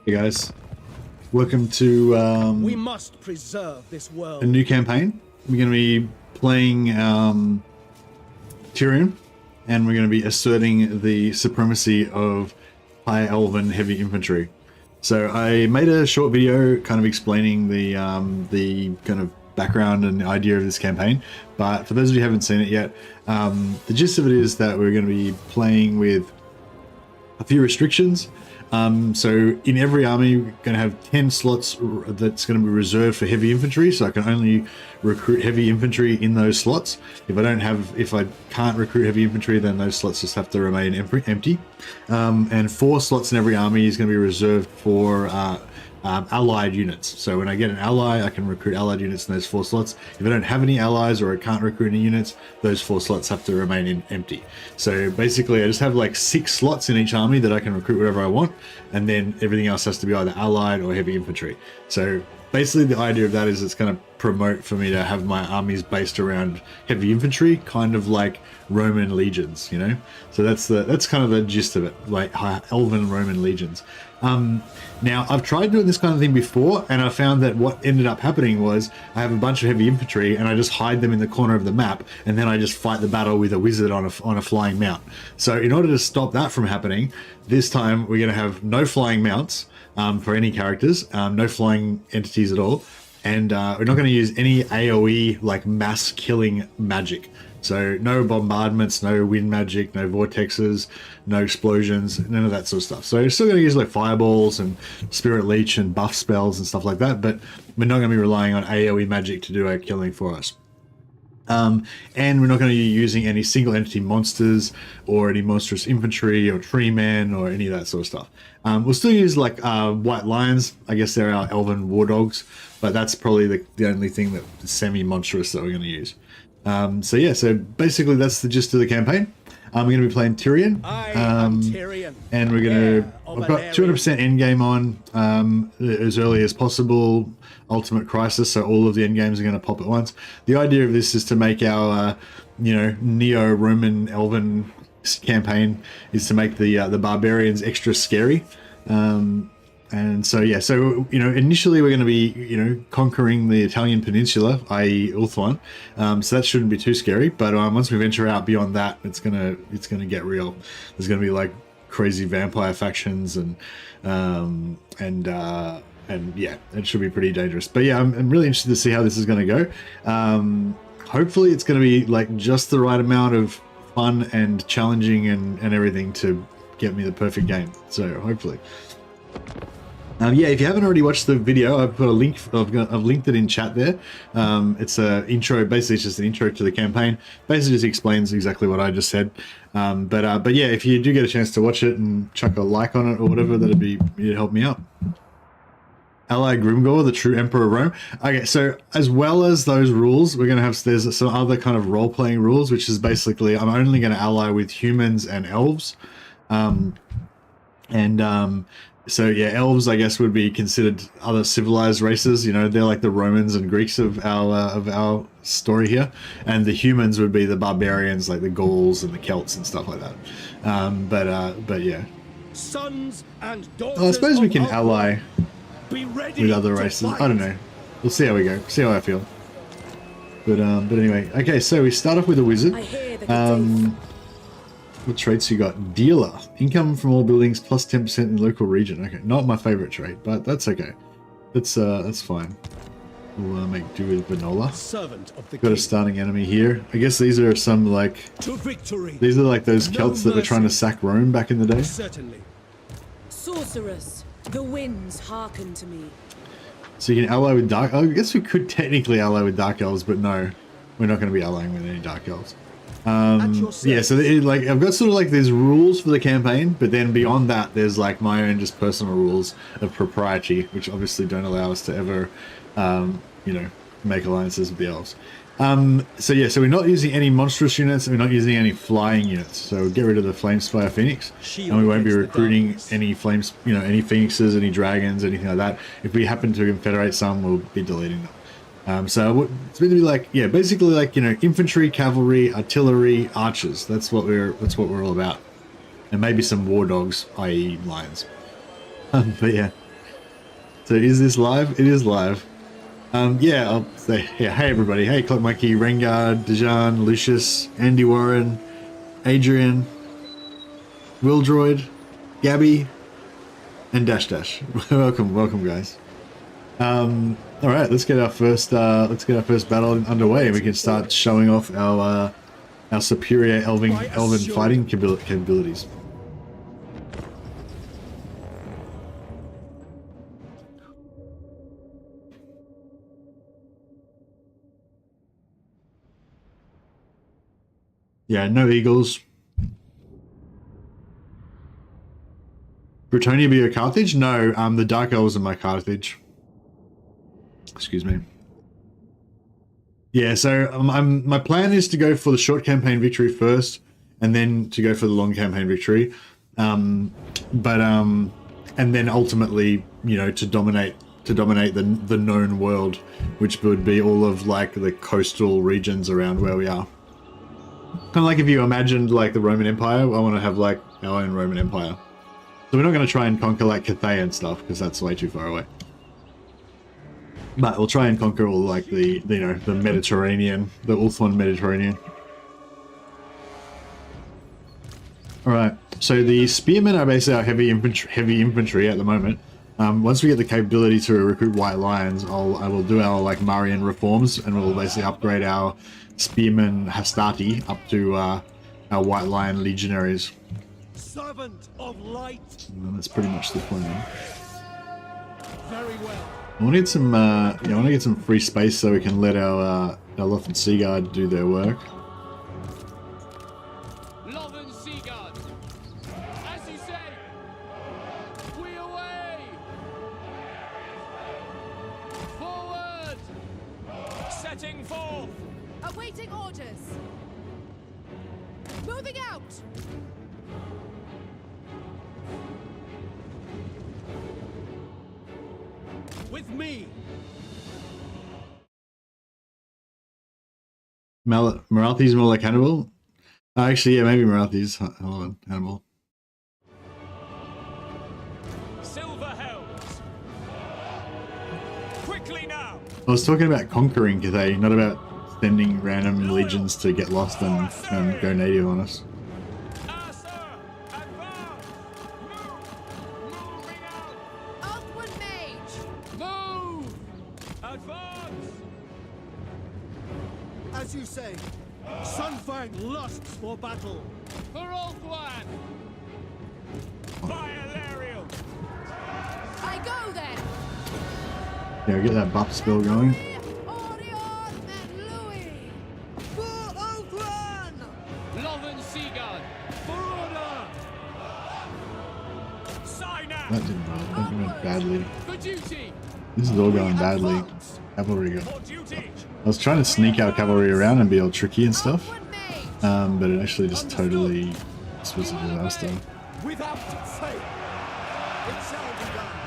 Hey guys, welcome to we must preserve this world. a new campaign. We're going to be playing Tyrion, and we're going to be asserting the supremacy of high elven heavy infantry. So I made a short video kind of explaining the kind of background and the idea of this campaign, but for those of you who haven't seen it yet, the gist of it is that we're going to be playing with a few restrictions. So in every army, we're going to have 10 slots that's going to be reserved for heavy infantry. So I can only recruit heavy infantry in those slots. If I can't recruit heavy infantry, then those slots just have to remain empty. And 4 slots in every army is going to be reserved for allied units. So when I get an ally, I can recruit allied units in those 4 slots. If I don't have any allies or I can't recruit any units, those 4 slots have to remain empty. So basically I just have like 6 slots in each army that I can recruit whatever I want, and then everything else has to be either allied or heavy infantry. So basically the idea of that is it's going to promote for me to have my armies based around heavy infantry, kind of like Roman legions, you know? So that's kind of the gist of it, like elven Roman legions. Now I've tried doing this kind of thing before, and I found that what ended up happening was I have a bunch of heavy infantry and I just hide them in the corner of the map, and then I just fight the battle with a wizard on a flying mount. So in order to stop that from happening, this time we're going to have no flying mounts for any characters, no flying entities at all, and we're not going to use any AoE like mass killing magic. So no bombardments, no wind magic, no vortexes, no explosions, none of that sort of stuff. So we're still going to use like fireballs and spirit leech and buff spells and stuff like that, but we're not going to be relying on AoE magic to do our killing for us. And we're not going to be using any single entity monsters or any monstrous infantry or tree men or any of that sort of stuff. We'll still use like white lions. I guess they're our elven war dogs, but that's probably the only thing that is semi-monstrous that we're going to use. So yeah, so basically that's the gist of the campaign. We're going to be playing Tyrion. Tyrion. And we're going to, I've got 200% endgame on as early as possible, ultimate crisis, so all of the endgames are going to pop at once. The idea of this is to make our, neo-Roman elven campaign is to make the barbarians extra scary. And so, yeah, so, initially we're going to be, conquering the Italian peninsula, i.e. Ulthuan. So that shouldn't be too scary. But once we venture out beyond that, it's going to get real. There's going to be like crazy vampire factions and yeah, it should be pretty dangerous. But yeah, I'm really interested to see how this is going to go. Hopefully it's going to be like just the right amount of fun and challenging and everything to get me the perfect game. So hopefully. Yeah, if you haven't already watched the video, I've put a link. I've linked it in chat there. It's a intro. Basically, it's just an intro to the campaign. Basically, just explains exactly what I just said. But yeah, if you do get a chance to watch it and chuck a like on it or whatever, it'd help me out. Ally Grimgor, the true Emperor of Rome. Okay, so as well as those rules, we're going to have, there's some other kind of role-playing rules, which is basically I'm only going to ally with humans and elves. So yeah, elves, I guess, would be considered other civilized races. They're like the Romans and Greeks of our story here, and the humans would be the barbarians, like the Gauls and the Celts and stuff like that. But yeah. Sons and daughters. Well, I suppose we can ally with other races. I don't know. We'll see how we go. See how I feel. But anyway, okay. So we start off with a wizard. What traits you got? Dealer. Income from all buildings plus 10% in the local region. Okay, not my favorite trait, but that's okay. That's fine. We'll make do with Vanola. Servant of the got a starting enemy here. I guess these are some like... To victory. These are like those Celts that were trying to sack Rome back in the day. Certainly. Sorceress, the winds hearken to me. So you can ally with Dark... I guess we could technically ally with Dark Elves, but no. We're not going to be allying with any Dark Elves. Yeah, so I've got sort of like there's rules for the campaign, but then beyond that there's like my own just personal rules of propriety, which obviously don't allow us to ever make alliances with the elves. So yeah, so we're not using any monstrous units, and we're not using any flying units, so we'll get rid of the Flamespire Phoenix, and we won't be recruiting any flames, any phoenixes, any dragons, anything like that. If we happen to confederate some, we'll be deleting them. So it's going to be like, yeah, basically like, infantry, cavalry, artillery, archers. That's what we're all about. And maybe some war dogs, i.e. lions. But yeah. So is this live? It is live. Yeah, I'll say, yeah, hey everybody. Hey, Clock Monkey, Rengard, Dejan, Lucius, Andy Warren, Adrian, Wildroid, Gabby, and Dash Dash. welcome guys. All right, let's get our first battle underway. We can start showing off our superior elven fighting capabilities. Yeah, no eagles. Britonia be your Carthage? No, the Dark Elves are my Carthage. Excuse me. Yeah, so my plan is to go for the short campaign victory first, and then to go for the long campaign victory, and then ultimately, you know, to dominate the known world, which would be all of like the coastal regions around where we are. Kind of like if you imagined like the Roman Empire, I want to have like our own Roman Empire. So we're not going to try and conquer like Cathay and stuff because that's way too far away. But we'll try and conquer all like the Mediterranean, the Ulthuan Mediterranean. All right. So the spearmen are basically our heavy infantry at the moment. Once we get the capability to recruit White Lions, I will do our like Marian reforms, and we'll basically upgrade our spearmen Hastati up to our White Lion legionaries. Servant of light. And that's pretty much the plan. Very well. I want to get some, I want to get some free space so we can let our Lothan Sea Guard do their work. Lothan Sea Guard, as you say, we away. Forward. Setting forth. Awaiting orders. Moving out. With me. Marathi's more like Hannibal? Actually, yeah, maybe Marathi's. Hold on, Hannibal. Silver Helms. Quickly now. I was talking about conquering Cathay, not about sending random legions to get lost and go native on us. As you say, Sunfang lusts for battle. For Ulthuan. Violarial. I go then. Yeah, get that buff spell going. Orion and Louis. For Ulthuan! Lothan Sea Guard. For order! Sign out. That didn't work. That went badly. For duty. This is all going badly. Cavalry go. For duty. I was trying to sneak our cavalry around and be all tricky and stuff, Outward mage. but it actually just totally, this was a disaster. Without fail, it shall be done.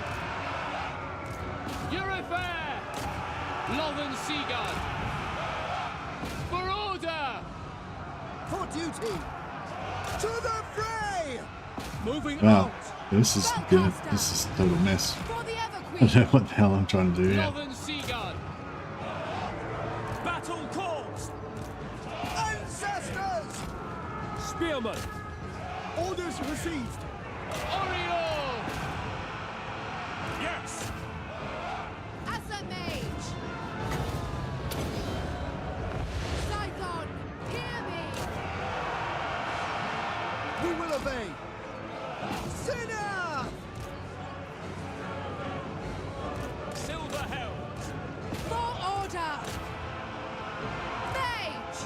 Your affair. Lothan Sea Guard. For order. For duty. To the fray! Moving Wow, out. this is good. This is a total mess. For the I Everqueen. don't know what the hell I'm trying to do here. Lothan Sea Guard. Battle calls. Ancestors! Spearmen. Orders received. Oriole. Yes. As a mage. Scython, hear me. We will obey. Sinner! Silver Helms. For order. Mage.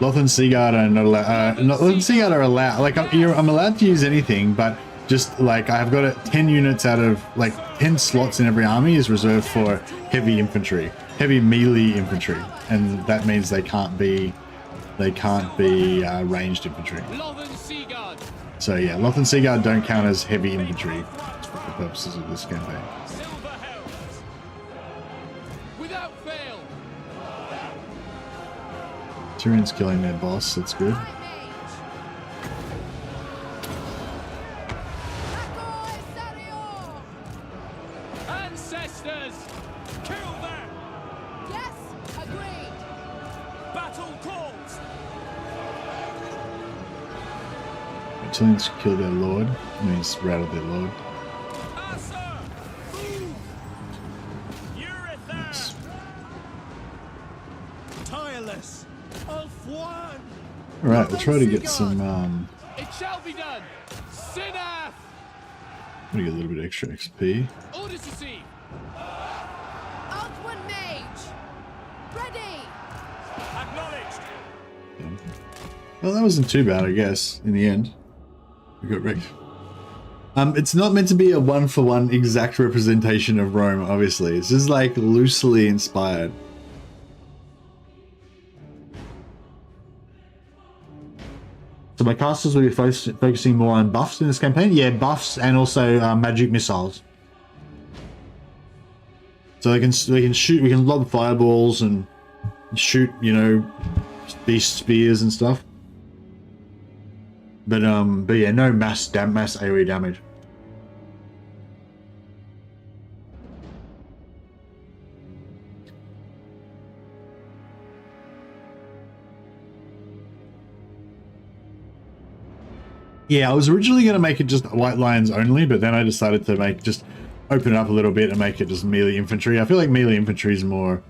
Lothan Sea Guard are not allowed. Lothan Sea Guard are allowed. Like I'm allowed to use anything, but just like I've got 10 units out of like 10 slots in every army is reserved for heavy infantry, heavy melee infantry, and that means they can't be ranged infantry. Lothan Sea Guard. So yeah, Lothan Sea Guard don't count as heavy infantry for the purposes of this campaign. Silver Helms. Without fail. Tyrion's killing their boss. That's good. High mage. Ancestors! Kill them! Yes, agreed. Battle calls! Italians kill their lord. Means rattle their lord. Asa! Move! Urethane! Nice. Tireless. Off one. Alright, we'll try to get some It shall be done! Sinaf! we get a little bit extra XP. Orders received! Out one mage. Ready. Acknowledged! Well, that wasn't too bad, I guess, in the end. We got wrecked. It's not meant to be a one-for-one exact representation of Rome, obviously. It's just like loosely inspired. So my casters will be focusing more on buffs in this campaign. Yeah, buffs and also magic missiles. So we can shoot, we can lob fireballs and shoot, you know, these spears and stuff. But yeah, no mass AoE damage. Yeah, I was originally going to make it just white lions only, but then I decided to make just open it up a little bit and make it just melee infantry. I feel like melee infantry is more,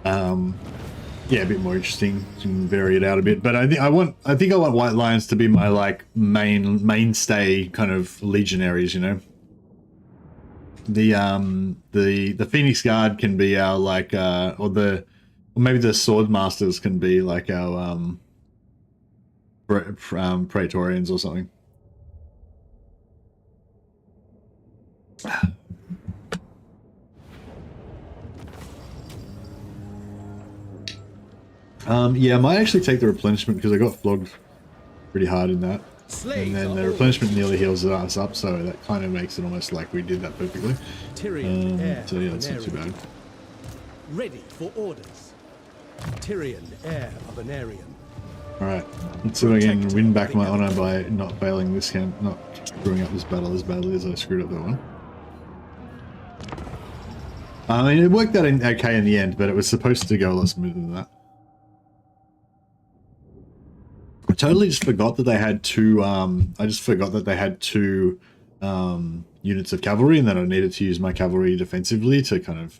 yeah, a bit more interesting. You can vary it out a bit, but I think I want white lions to be my like mainstay kind of legionaries. You know, the Phoenix Guard can be our like, or maybe the Sword Masters can be like our Praetorians or something. Yeah, I might actually take the replenishment because I got flogged pretty hard in that. And then the replenishment nearly heals us up, so that kind of makes it almost like we did that perfectly. Tyrion, So yeah, that's not too bad. Ready for orders. Tyrion, heir of an Aryan. Alright, let's see if I can win back my honor by not failing this camp, not screwing up this battle as badly as I screwed up that one. I mean, it worked out okay in the end, but it was supposed to go a lot smoother than that. I totally just forgot that they had two, units of cavalry, and that I needed to use my cavalry defensively to kind of...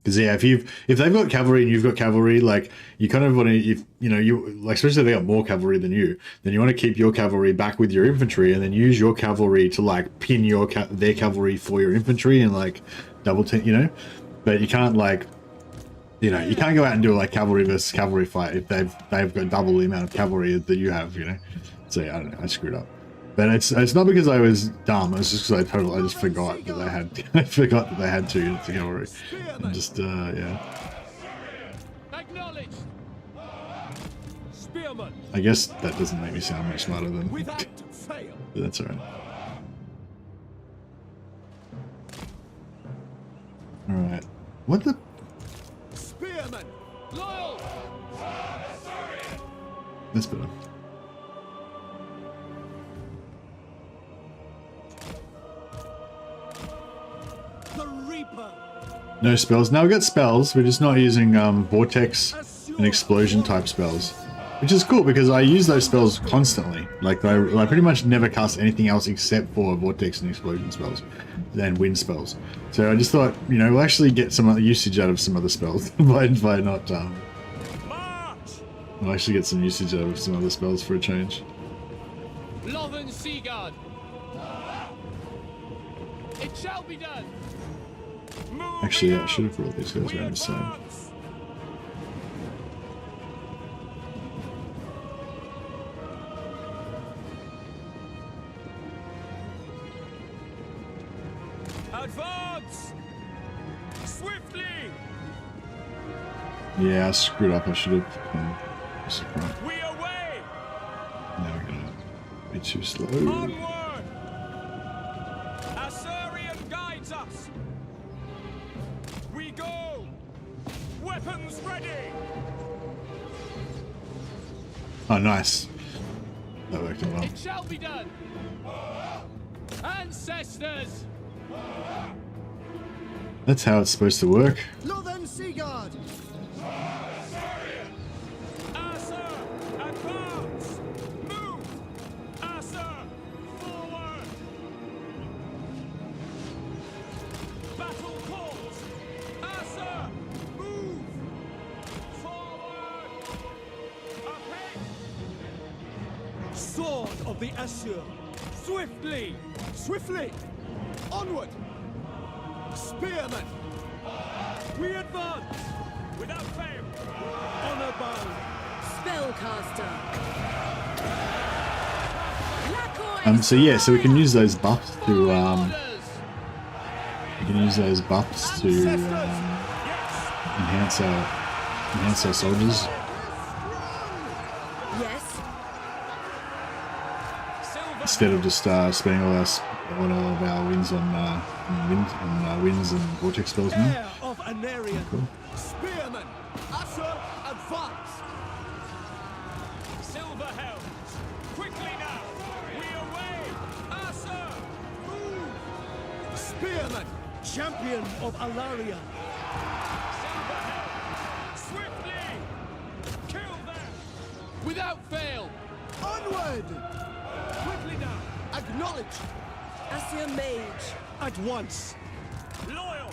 Because yeah, if they've got cavalry and you've got cavalry, like you kind of want to, especially if they got more cavalry than you, then you want to keep your cavalry back with your infantry, and then use your cavalry to like pin their cavalry for your infantry and like double team, you know. But you can't like, you can't go out and do like cavalry versus cavalry fight if they've got double the amount of cavalry that you have, you know. So yeah, I don't know, I screwed up. But it's not because I was dumb. It's just because I just forgot that they had two units of cavalry. And just yeah. Acknowledged. Spearman. I guess that doesn't make me sound much smarter than. Without fail. But that's alright. Alright. What the? Spearman. Loyal. That's better. The Reaper. No spells. Now we've got spells. We're just not using vortex and explosion type spells, which is cool because I use those spells constantly. Like I pretty much never cast anything else except for vortex and explosion spells and wind spells. So I just thought, we'll actually get some other usage out of some other spells by not I'll actually get some usage out of some other spells for a change. Lothern Seaguard. It shall be done. Actually, yeah, I should have brought these guys around the side. Advance! Swiftly! Yeah, I screwed up. I should have. We away! Now we're gonna be too slow. Onward! Assyrian guides us! We go! Weapons ready! Oh, nice. That worked out well. It shall be done! That's how it's supposed to work. Northern Seaguard. Asa, advance! Move! Asa, forward! Battle calls! Asa, move! Forward! Ahead! Sword of the Assur. Swiftly! Swiftly. Onward. Spearmen. We advance! Without fail! Honor bound. Spellcaster. Lakoy So yeah, so we can Fire. use those buffs to Orders! enhance our soldiers. Yes. Silver Instead of just spending all of our wins on winds and vortex spells. Man. Heir of Anarian. Cool. Spearmen. Assur, advance. Silver helms! Quickly now! We away! Asa! Move! Spearmen. Champion of Alaria. Silver helms! Swiftly! Kill them! Without fail! Onward. Quickly now! Acknowledge. Assur Mage. At once. Loyal!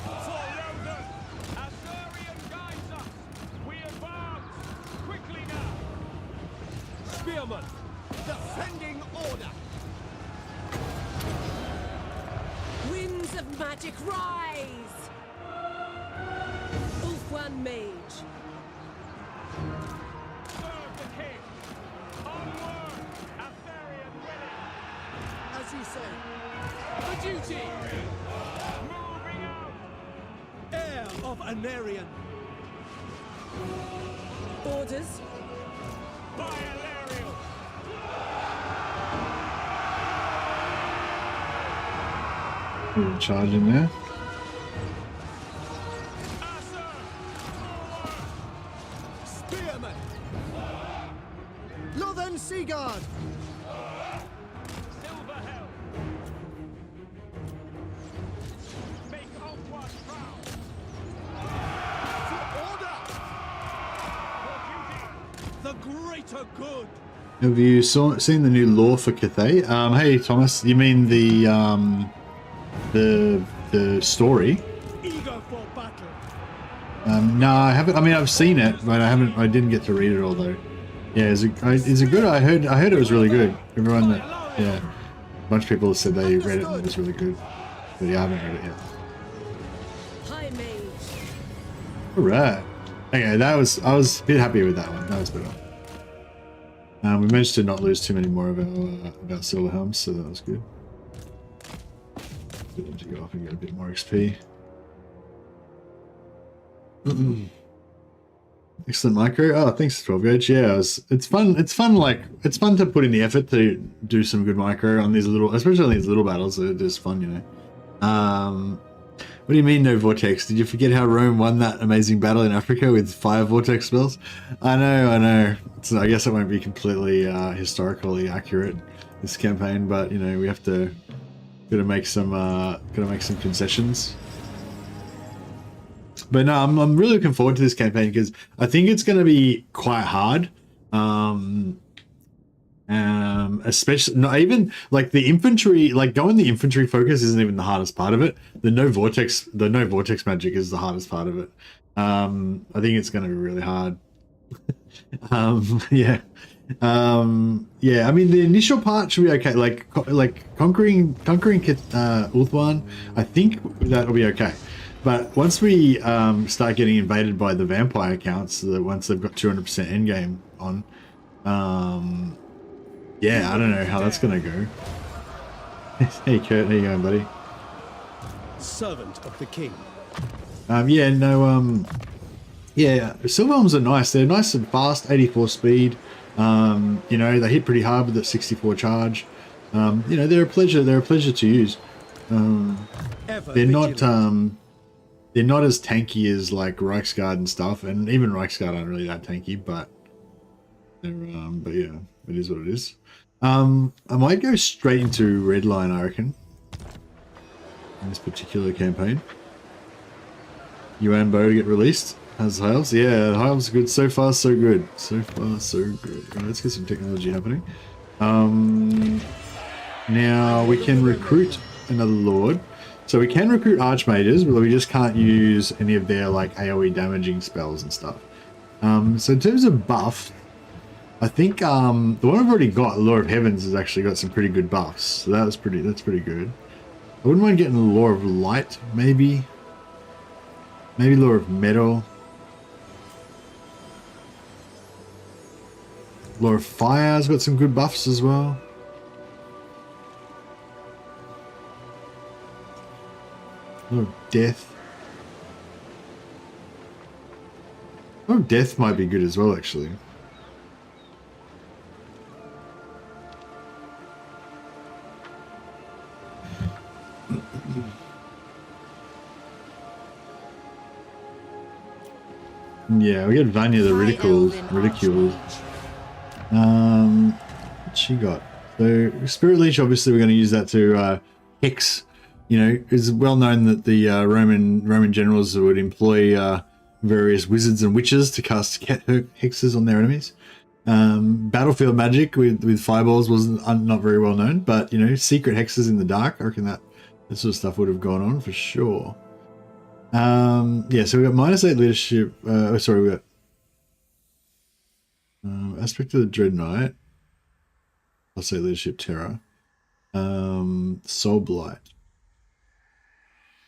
For Logan! Azurian guides us! We advance! Quickly now! Spearmen. Defending order. Winds of magic rise. Ulfwan Mage. Serve the king! Onward! Azurian winning! As you say. For duty! Moving out! Heir of Anarian. Orders. By Alariel! Little charge in there. Asa! Forward! Spearmen. Northern Seaguard. Silver helm! Make Ulfwan proud! For order. For duty! The greater good. Have you seen the new lore for Cathay? Hey Thomas, you mean the story? Eager for battle. No, I haven't. I mean, I've seen it, but I haven't. I didn't get to read it all though. Yeah, is it good? I heard it was really good. Everyone that a bunch of people said they read it and it was really good. But yeah, I haven't read it yet. High Mage. All right. Okay, I was a bit happy with that one. That was better. We managed to not lose too many more of our silver helms, so that was good. Good to go off and get a bit more XP. Excellent micro. Oh, thanks, 12 Gauge. Yeah, it's fun. It's fun. It's fun to put in the effort to do some good micro on these little, especially on these little battles. They're just fun, you know. What do you mean no vortex? Did you forget how Rome won that amazing battle in Africa with 5 vortex spells? I know. I guess it won't be completely historically accurate this campaign, but you know we have to gotta make some concessions. But no, I'm really looking forward to this campaign because I think it's going to be quite hard. Especially not even like the infantry, like going the infantry focus isn't even the hardest part of it. The no vortex magic is the hardest part of it. I think it's going to be really hard. Yeah. I mean the initial part should be okay. Like conquering Ulthuan, I think that'll be okay. But once we start getting invaded by the vampire accounts, once they've got 200% endgame on, yeah, I don't know how that's gonna go. Hey Kurt, how you going, buddy? Servant of the king. Yeah, Silverhelms are nice. They're nice and fast, 84 speed. You know, they hit pretty hard with that 64 charge. You know, they're a pleasure. They're a pleasure to use. They're not as tanky as like Reichsguard and stuff, and even Reichsguard aren't really that tanky, but they're but yeah, it is what it is. I might go straight into Redline, I reckon, in this particular campaign. Yuan Bow to get released. How's the Hiles? Yeah, the Hiles are good. So far, so good. So far, so good. Right, let's get some technology happening. Now we can recruit another Lord. So we can recruit Archmages, but we just can't use any of their like AoE damaging spells and stuff. So in terms of buff, I think the one I've already got, Law of Heavens, has actually got some pretty good buffs. So that's pretty good. I wouldn't mind getting the Law of Light, maybe. Maybe Law of Metal. Law of Fire's got some good buffs as well. Law of Death. Law of Death might be good as well, actually. Yeah, we get Vanya the ridiculed. What she got? So Spirit Leech, obviously we're going to use that to hex. You know, it's well known that the Roman generals would employ various wizards and witches to cast hexes on their enemies. Battlefield magic with fireballs wasn't not very well known, but you know, secret hexes in the dark, I reckon that sort of stuff would have gone on for sure. Yeah, so we got -8 leadership. Sorry, we got aspect of the Dread Knight. I'll say leadership terror. Soul Blight.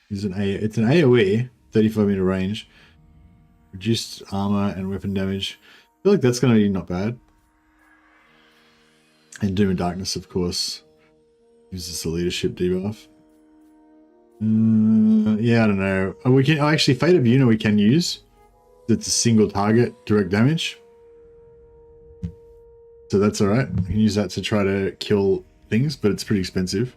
It's an AoE, 35-meter range. Reduced armor and weapon damage. I feel like that's going to be not bad. And Doom and Darkness, of course, gives us a leadership debuff. Yeah, I don't know. We can actually Fate of Una we can use. It's a single target direct damage. So that's alright. We can use that to try to kill things, but it's pretty expensive.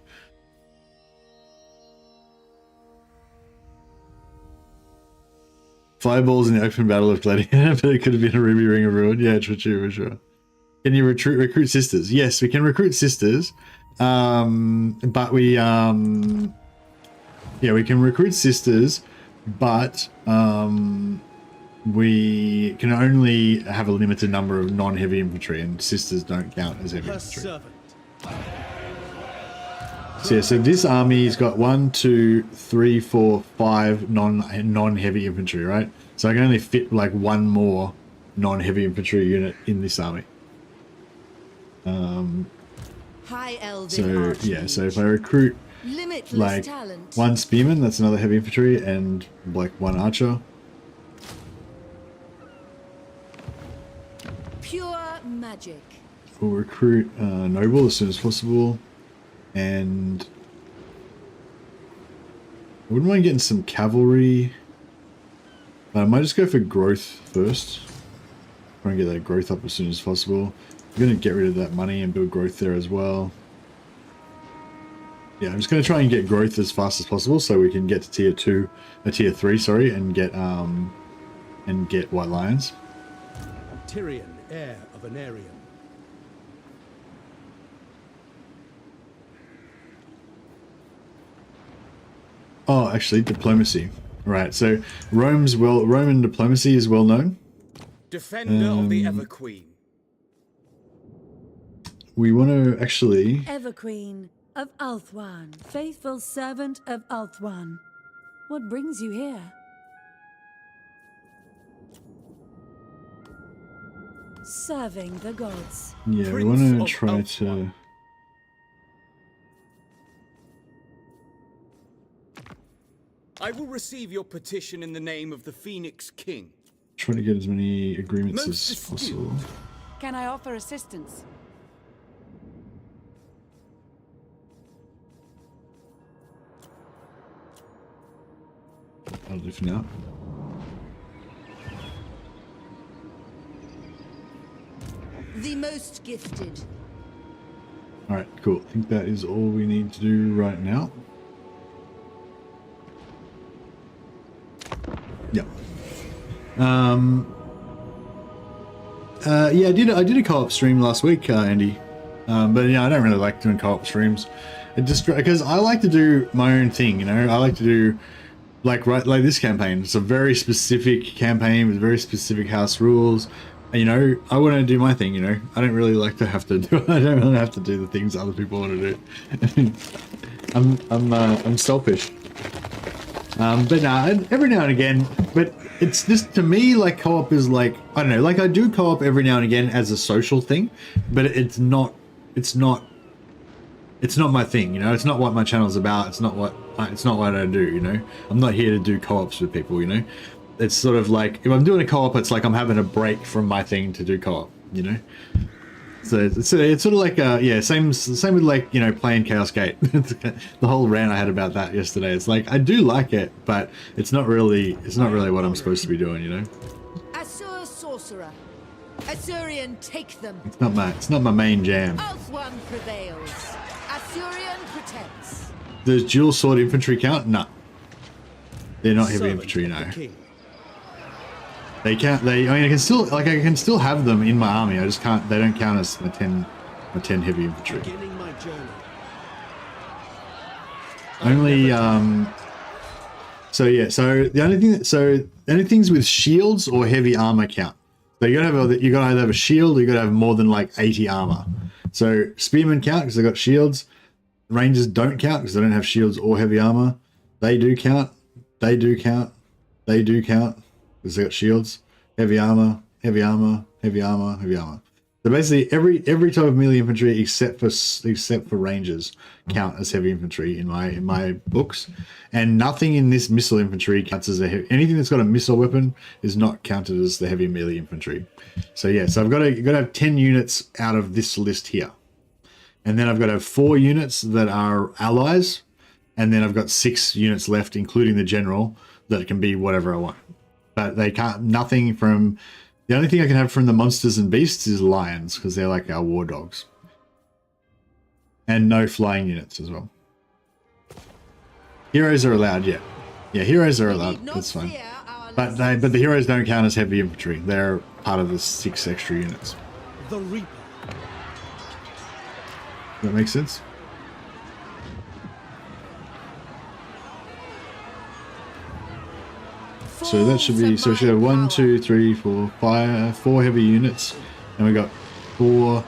Fireballs in the open battle of Gladiator, but it could have been a Ruby Ring of Ruin. Yeah, for sure. Can you recruit sisters? Yes, we can recruit sisters. But we yeah, we can recruit sisters, but we can only have a limited number of non-heavy infantry, and sisters don't count as heavy infantry. So yeah, so this army's got 1, 2, 3, 4, 5 non-heavy infantry, right? So I can only fit like one more non-heavy infantry unit in this army. So yeah, so if I recruit like one spearman, that's another heavy infantry, and like one archer. Pure magic. We'll recruit noble as soon as possible, and I wouldn't mind getting some cavalry. I might just go for growth first. Try and get that growth up as soon as possible. I'm going to get rid of that money and build growth there as well. Yeah, I'm just going to try and get growth as fast as possible so we can get to tier 3, sorry, and get White Lions. Tyrion, heir of Anarion. Oh, actually, diplomacy. Right, so Roman diplomacy is well known. Defender of the Ever Queen. We want to actually... Everqueen of Althwan, faithful servant of Althwan. What brings you here? Serving the gods. Yeah, we want to try to... I will receive your petition in the name of the Phoenix King. Try to get as many agreements as possible. Can I offer assistance? I'll do for now. The most gifted. Alright, cool. I think that is all we need to do right now. Yeah. Yeah, I did a co-op stream last week, Andy. But yeah, I don't really like doing co-op streams. It just because I like to do my own thing, you know. I like to do like like this campaign. It's a very specific campaign with very specific house rules. And, you know, I want to do my thing. You know, I don't really like to have to do. I don't really have to do the things other people want to do. I'm selfish. But nah, every now and again. But it's just, to me, like, co-op is like, I don't know, like I do co-op every now and again as a social thing, but it's not my thing, you know. It's not what my channel's about. It's not what I do, you know. I'm not here to do co-ops with people, you know. It's sort of like, if I'm doing a co-op, it's like I'm having a break from my thing to do co-op, you know. So it's sort of like yeah, same with, like, you know, playing Chaos Gate. The whole rant I had about that yesterday. It's like, I do like it, but it's not really what I'm supposed to be doing, you know. Assur sorcerer. Assyrian take them. It's not my main jam. Ulthuan prevails. Assyrian protects. Does dual sword infantry count? No. They're not heavy Servant infantry, of no. the king. They can't. I mean, I can still have them in my army. I just can't. They don't count as my 10 heavy infantry. Beginning my journey. Only. So yeah. So the only things with shields or heavy armor count. So you gotta either have a shield or you gotta have more than like 80 armor. So spearmen count because they got shields. Rangers don't count because they don't have shields or heavy armor. They do count. They do count. They do count because they got shields, heavy armor, heavy armor, heavy armor, heavy armor. So basically, every type of melee infantry except for rangers count as heavy infantry in my books, and nothing in this missile infantry counts as anything that's got a missile weapon is not counted as the heavy melee infantry. So yeah, so I've got to have 10 units out of this list here, and then I've got to have 4 units that are allies, and then I've got 6 units left, including the general, that can be whatever I want. But they can't. Nothing from. The only thing I can have from the monsters and beasts is lions, because they're like our war dogs. And no flying units as well. Heroes are allowed, yeah. Yeah, heroes are allowed. That's fine. But the heroes don't count as heavy infantry. They're part of the 6 extra units. The Reaper. Does that make sense? So that should be, so we should have 1, 2, 3, 4, 5, 4 heavy units, and we got 4,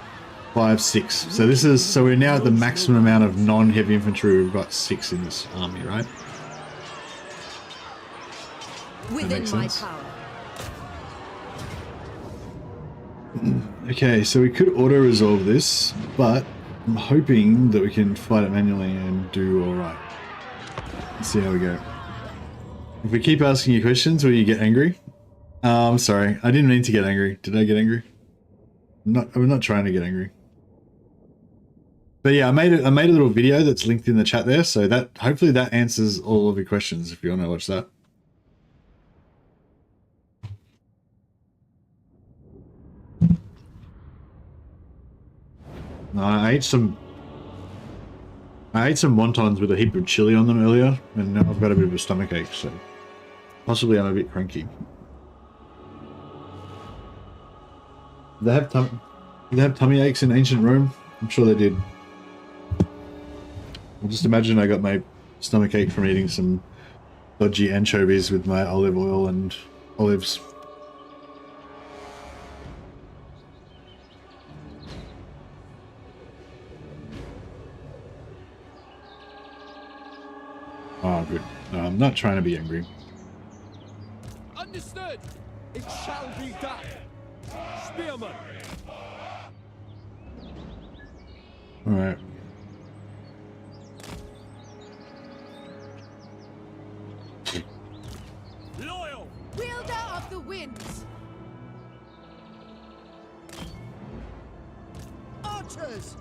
5, 6. So this is, so we're now at the maximum amount of non-heavy infantry. We've got 6 in this army, right? Within my power. Okay, so we could auto-resolve this, but I'm hoping that we can fight it manually and do all right. Let's see how we go. If we keep asking you questions, will you get angry? I'm sorry. I didn't mean to get angry. Did I get angry? I'm not trying to get angry. But yeah, I made a little video that's linked in the chat there, so that hopefully that answers all of your questions if you want to watch that. I ate some wontons with a heap of chili on them earlier, and now I've got a bit of a stomachache, so possibly I'm a bit cranky. Did they have tummy aches in ancient Rome? I'm sure they did. I'll just imagine I got my stomachache from eating some dodgy anchovies with my olive oil and olives. Oh, good. No, I'm not trying to be angry. Understood. It shall be done. Spearman. All right. Loyal. Wielder of the winds. Archers.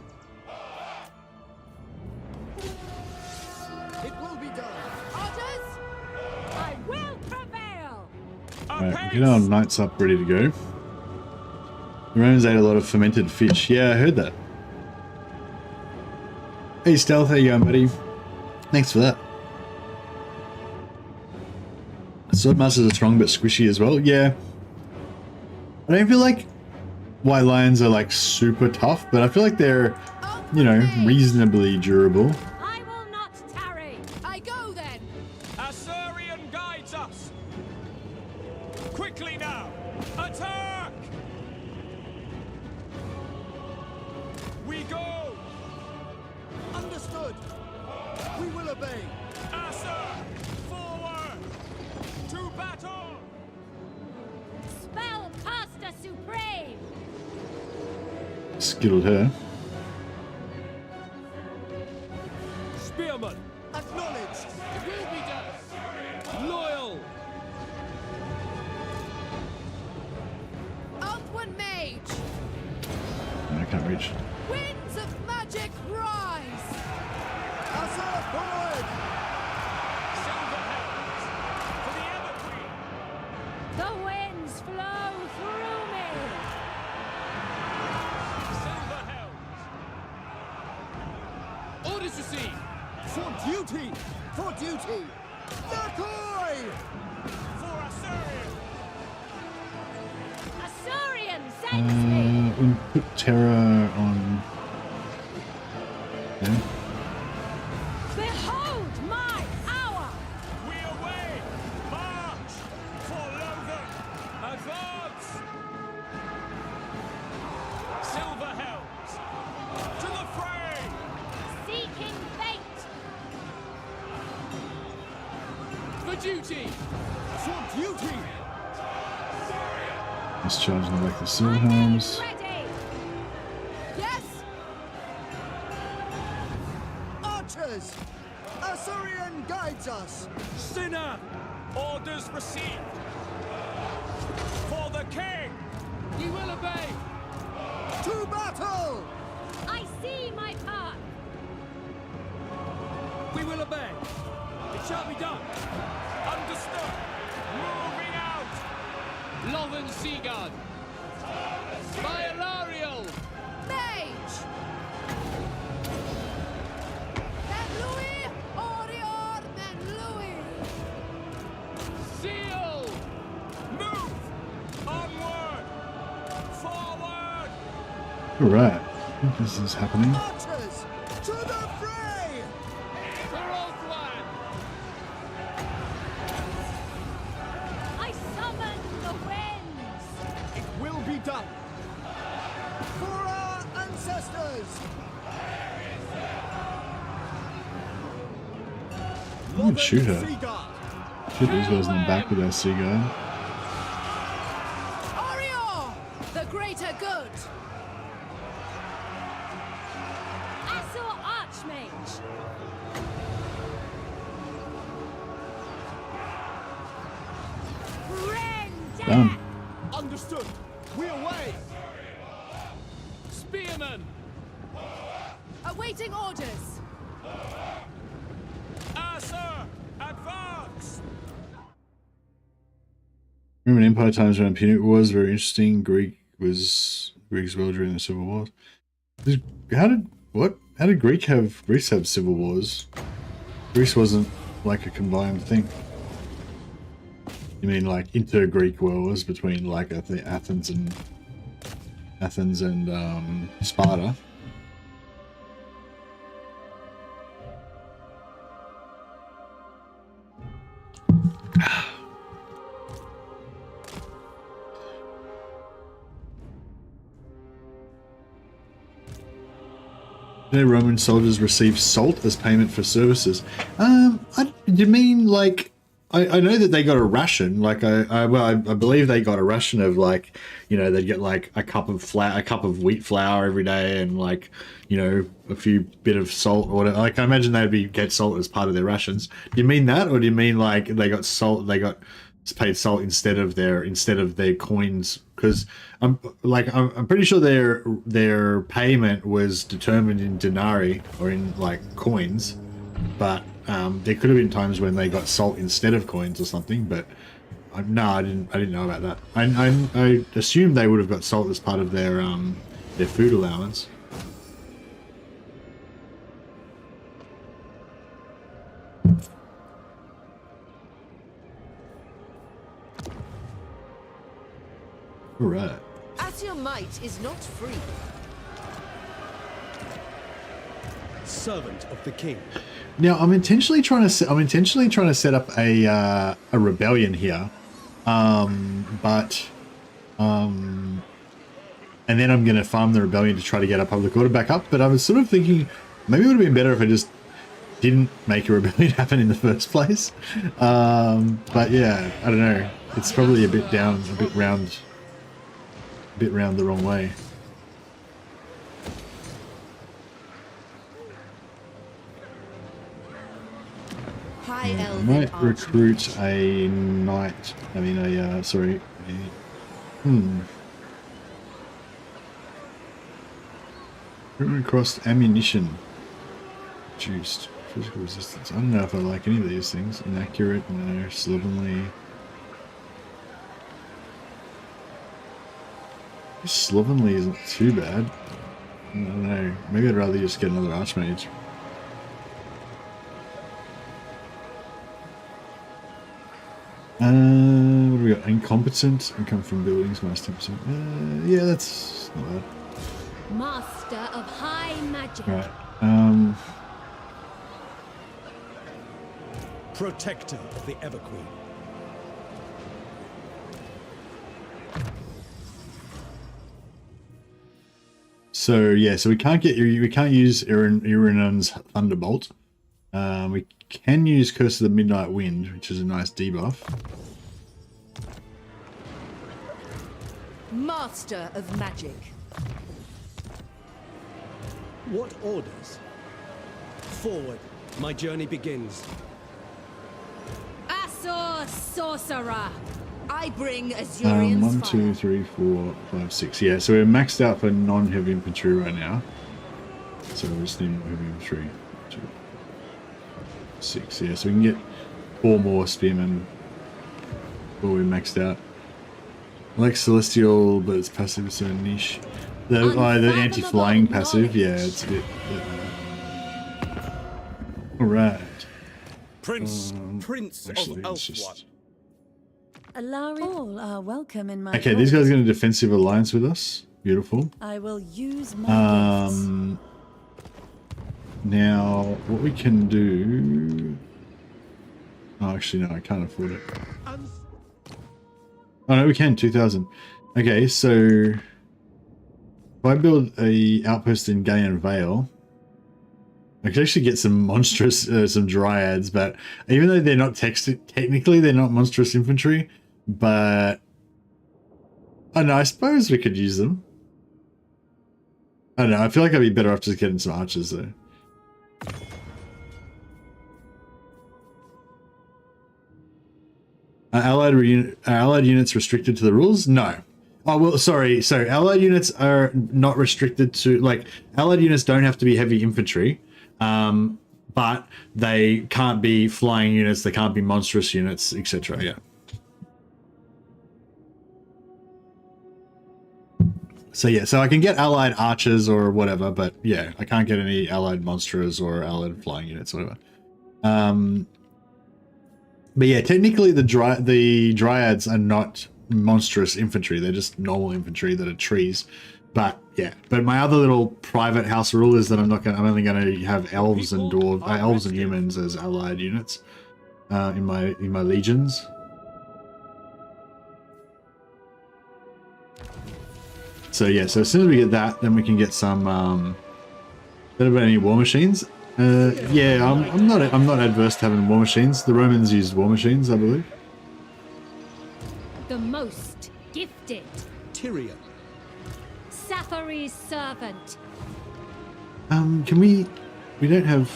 It will be done. Archers. I will prevail. Alright, get our knights up ready to go. The Romans ate a lot of fermented fish. Yeah, I heard that. Hey Stealth, how you going, buddy? Thanks for that. Swordmasters are strong but squishy as well. Yeah. I don't feel like White Lions are like super tough, but I feel like they're, you know, reasonably durable. I will not tarry. I go then. Assyrian Quickly now! Attack! We go! Understood. We will obey. Asa! Forward! To battle! Spellcaster Supreme! Skilled her. Spearman! Acknowledged. It will be done! Loyal! Outward mage! I can't reach. Winds of magic rise! Asa, forward. Silver Helms! For the Evergreen! The winds flow through me! Silver Helms! Orders received. For duty. For duty. Nakoi! For Assyrian! Assyrian saves me! And put terror on. Yeah. Behold my hour! We away! March! For Lothar! Advance! Silver Helms! To the fray! Seeking fate! For duty! For duty. Discharging the back of the silver My men helms. ready! Yes! Archers. Assyrian guides us. Sinner! Orders received! For the king! We will obey. To battle. I see my path! We will obey. It shall be done. Understood! Moving out! Lothern Seaguard. By Alariel. Mage! Menlui! Orior Menlui! Seal. Move! Onward! Forward! Alright. I think this is happening. Archers. To the fray. For Oathwan. I summon the winds! It will be done. For our ancestors. I can shoot her. Seaguard. Shoot these guys in the back with our sea guy. Orior! The greater good! Assur Archmage! Bring death! Done. Understood. We away. Spearman. Awaiting orders! Asa! Advance! Roman Empire times around Punic Wars, very interesting. Greek as well during the Civil Wars. How did Greece have civil wars? Greece wasn't like a combined thing. You mean like inter-Greek wars between like I think Athens and Sparta? No Roman soldiers receive salt as payment for services. You mean like I know that they got a ration. Like I believe they got a ration of like, you know, they'd get like a cup of wheat flour every day and like, you know, a few bit of salt or whatever. Like I imagine they'd get salt as part of their rations. Do you mean that, or do you mean like they got salt? They got paid salt instead of their coins? Because I'm pretty sure their payment was determined in denarii or in like coins, but there could have been times when they got salt instead of coins or something. But no, I didn't know about that. I assumed they would have got salt as part of their food allowance. All right. As your might is not free. Servant of the king. Now I'm intentionally trying to set up a rebellion here, And then I'm going to farm the rebellion to try to get our public order back up. But I was sort of thinking maybe it would have been better if I just didn't make a rebellion happen in the first place. But yeah, I don't know. It's probably a bit down, a bit round the wrong way. High I Elven might Archer. recruit a knight. I mean, recruitment cost ammunition. Reduced. Physical resistance. I don't know if I like any of these things. Inaccurate, no. Slovenly. Slovenly isn't too bad. I don't know. Maybe I'd rather just get another archmage. What do we got? Incompetent. Income from buildings minus 10%. Yeah, that's not bad. Master of High Magic. Right. Protector of the Everqueen. So yeah, so we can't use Irinon's Thunderbolt. We can use Curse of the Midnight Wind, which is a nice debuff. Master of Magic. What orders? Forward. My journey begins. Asor Sorcerer. I bring Azurian's 1, fire. 2, 3, 4, 5, 6. Yeah, so we're maxed out for non-heavy infantry right now. So we just need more heavy infantry. 2, 6. Yeah, so we can get 4 more spearmen before we're maxed out. I like Celestial, but it's passive, so niche. The anti-flying passive, yeah, it's a bit. Alright. Prince Actually, of it's Elfwan. just. Alari, all are welcome in my Okay, these guys court. are going to defensive alliance with us. Beautiful. I will use my gifts. Now, what we can do... Oh, actually, no, I can't afford it. Oh, no, we can, 2,000. Okay, so... If I build a outpost in Gaean Vale, I could actually get some monstrous, some dryads, but even though they're not technically, they're not monstrous infantry, but... I don't know, I suppose we could use them. I don't know, I feel like I'd be better off just getting some archers, though. Are allied units restricted to the rules? No. Oh, well, sorry. So allied units are not restricted to, like, allied units don't have to be heavy infantry, but they can't be flying units, they can't be monstrous units, etc. Yeah. So yeah, so I can get allied archers or whatever, but yeah, I can't get any allied monsters or allied flying units, whatever. But yeah, technically the dryads are not monstrous infantry; they're just normal infantry that are trees. But yeah, but my other little private house rule is that I'm only going to have elves and elves and humans as allied units in my legions. So yeah, so as soon as we get that, then we can get some. Don't know about any war machines. Yeah, I'm not adverse to having war machines. The Romans used war machines, I believe. The most gifted. Tyrion. Safari's servant. Can we don't have,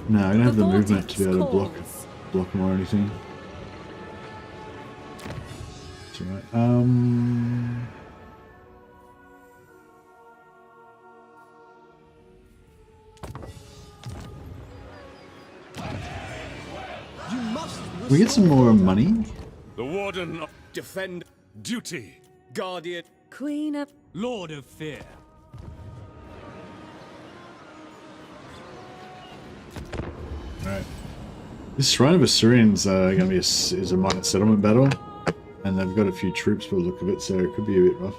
no, we don't have the movement to be able to Calls. block them or anything. That's alright. You must We get some more money. The Warden of Defend, Duty. Guardian, Queen of... Lord of Fear. Right. This Shrine of Assyrians going to be is a minor settlement battle, and they've got a few troops by the look of it, so it could be a bit rough.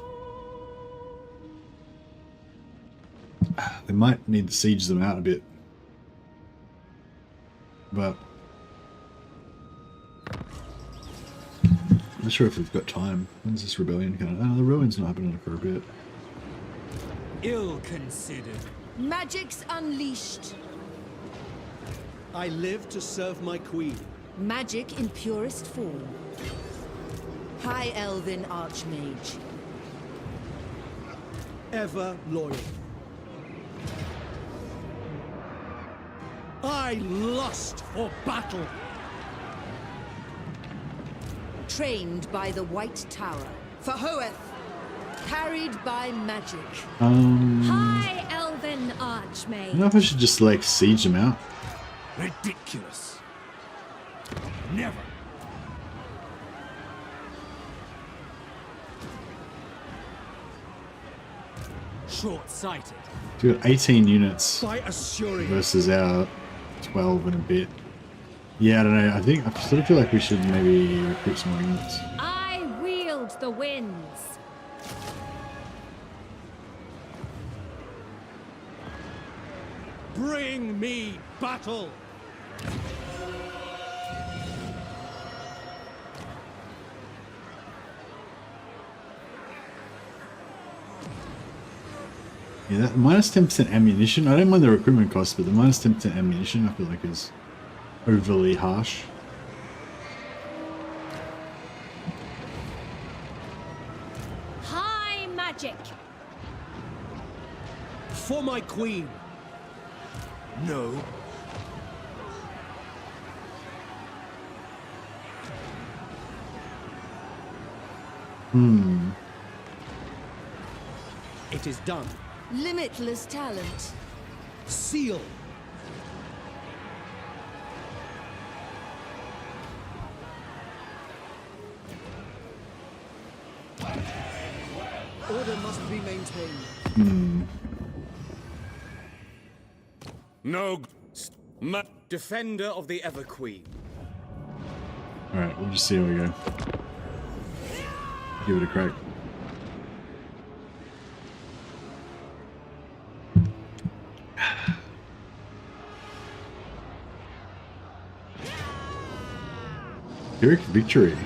They might need to siege them out a bit, but Not sure if we've got time. When's this rebellion kind of? Oh, the rebellion's not happening for a bit. Ill considered. Magic's unleashed. I live to serve my queen. Magic in purest form. High Elven Archmage. Ever loyal. I lust for battle. Trained by the White Tower. For Hoeth. Carried by magic. High Elven Archmage. I don't know if I should just like siege them out. Ridiculous. Never. Short-sighted. We got 18 units By assuring versus our 12 and a bit. Yeah, I don't know. I sort of feel like we should maybe recruit some more units. I wield the winds. bring me battle. Yeah, that minus 10% ammunition. I don't mind the recruitment cost, but the minus 10% ammunition I feel like is overly harsh. High magic. For my queen. No. It is done. Limitless talent. Seal. Order must be maintained. No. Defender of the Ever Queen. Alright, we'll just see how we go. Give it a crack. Pyrrhic victory.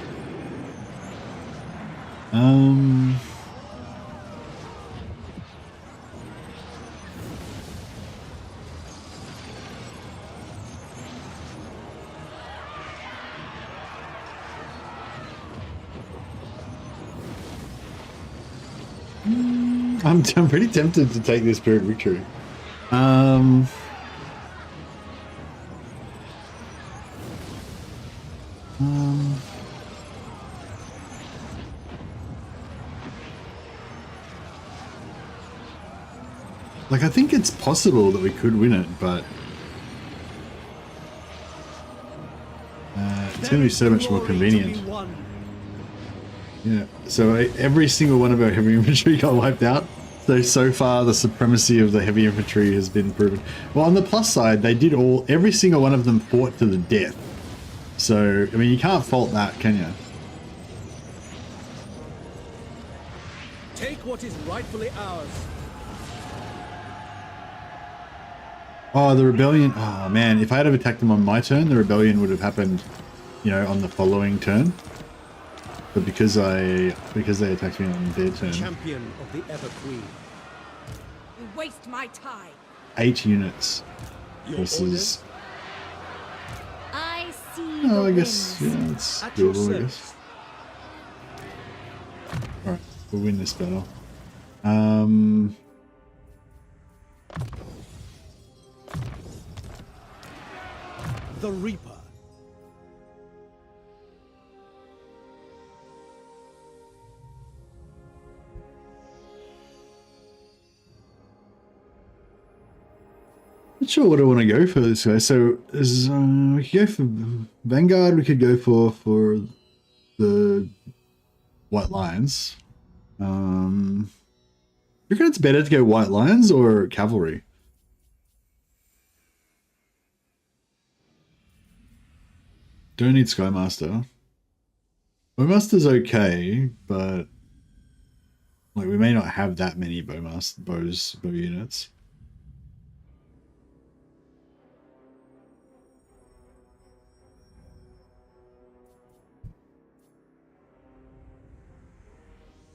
I'm pretty tempted to take this Pyrrhic victory. Like, I think it's possible that we could win it, but it's going to be so much more convenient. Yeah, so every single one of our heavy infantry got wiped out. So far, the supremacy of the heavy infantry has been proven. Well, on the plus side, they did every single one of them fought to the death. So, I mean, you can't fault that, can you? Take what is rightfully ours. Oh, the rebellion. Oh, man, if I had have attacked them on my turn, the rebellion would have happened, you know, on the following turn. But because they attacked me on their turn. Champion of the Ever Queen. You waste my time. 8 units Your versus. I see Oh, the I guess, winds. yeah, it's At your doable, I service. guess. Alright, we'll win this battle. The Reaper. Not sure what I want to go for this guy. So we could go for Vanguard. We could go for the White Lions. You reckon it's better to go White Lions or Cavalry? Don't need Skymaster. Bowmaster's okay, but like we may not have that many bow units.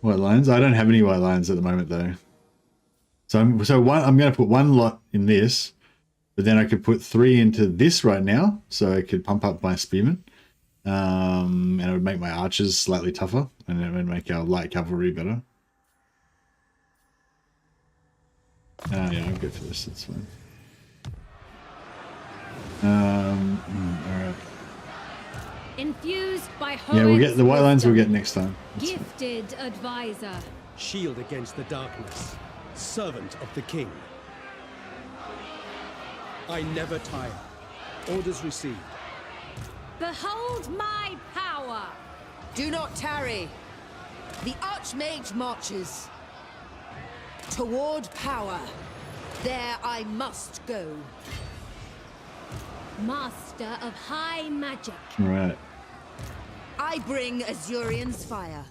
White lines? I don't have any white lines at the moment though. So I'm going to put one lot in this, but then I could put 3 into this right now, so I could pump up my spearmen, and it would make my archers slightly tougher, and it would make our light cavalry better. Yeah, I'll go for this. That's fine. All right. Infused by Yeah, we'll get Hoen's the white lines. We'll wisdom. get next time. That's fine. Gifted advisor. Shield against the darkness. Servant of the king. I never tire. Orders received. Behold my power. Do not tarry. The Archmage marches. Toward power. There I must go. Master of high magic. All right. I bring Azurian's fire.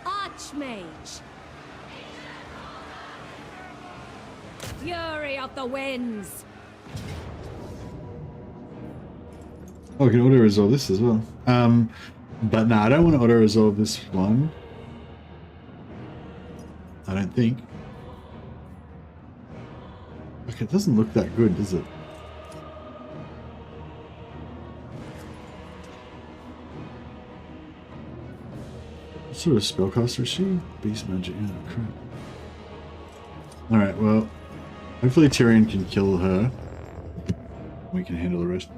Archmage. Fury of the winds. Oh, I can auto resolve this as well. But no, I don't want to auto resolve this one. I don't think. Okay, it doesn't look that good, does it? What sort of spellcaster is she? Beast magic, yeah, crap. Alright, well, hopefully Tyrion can kill her. We can handle the rest.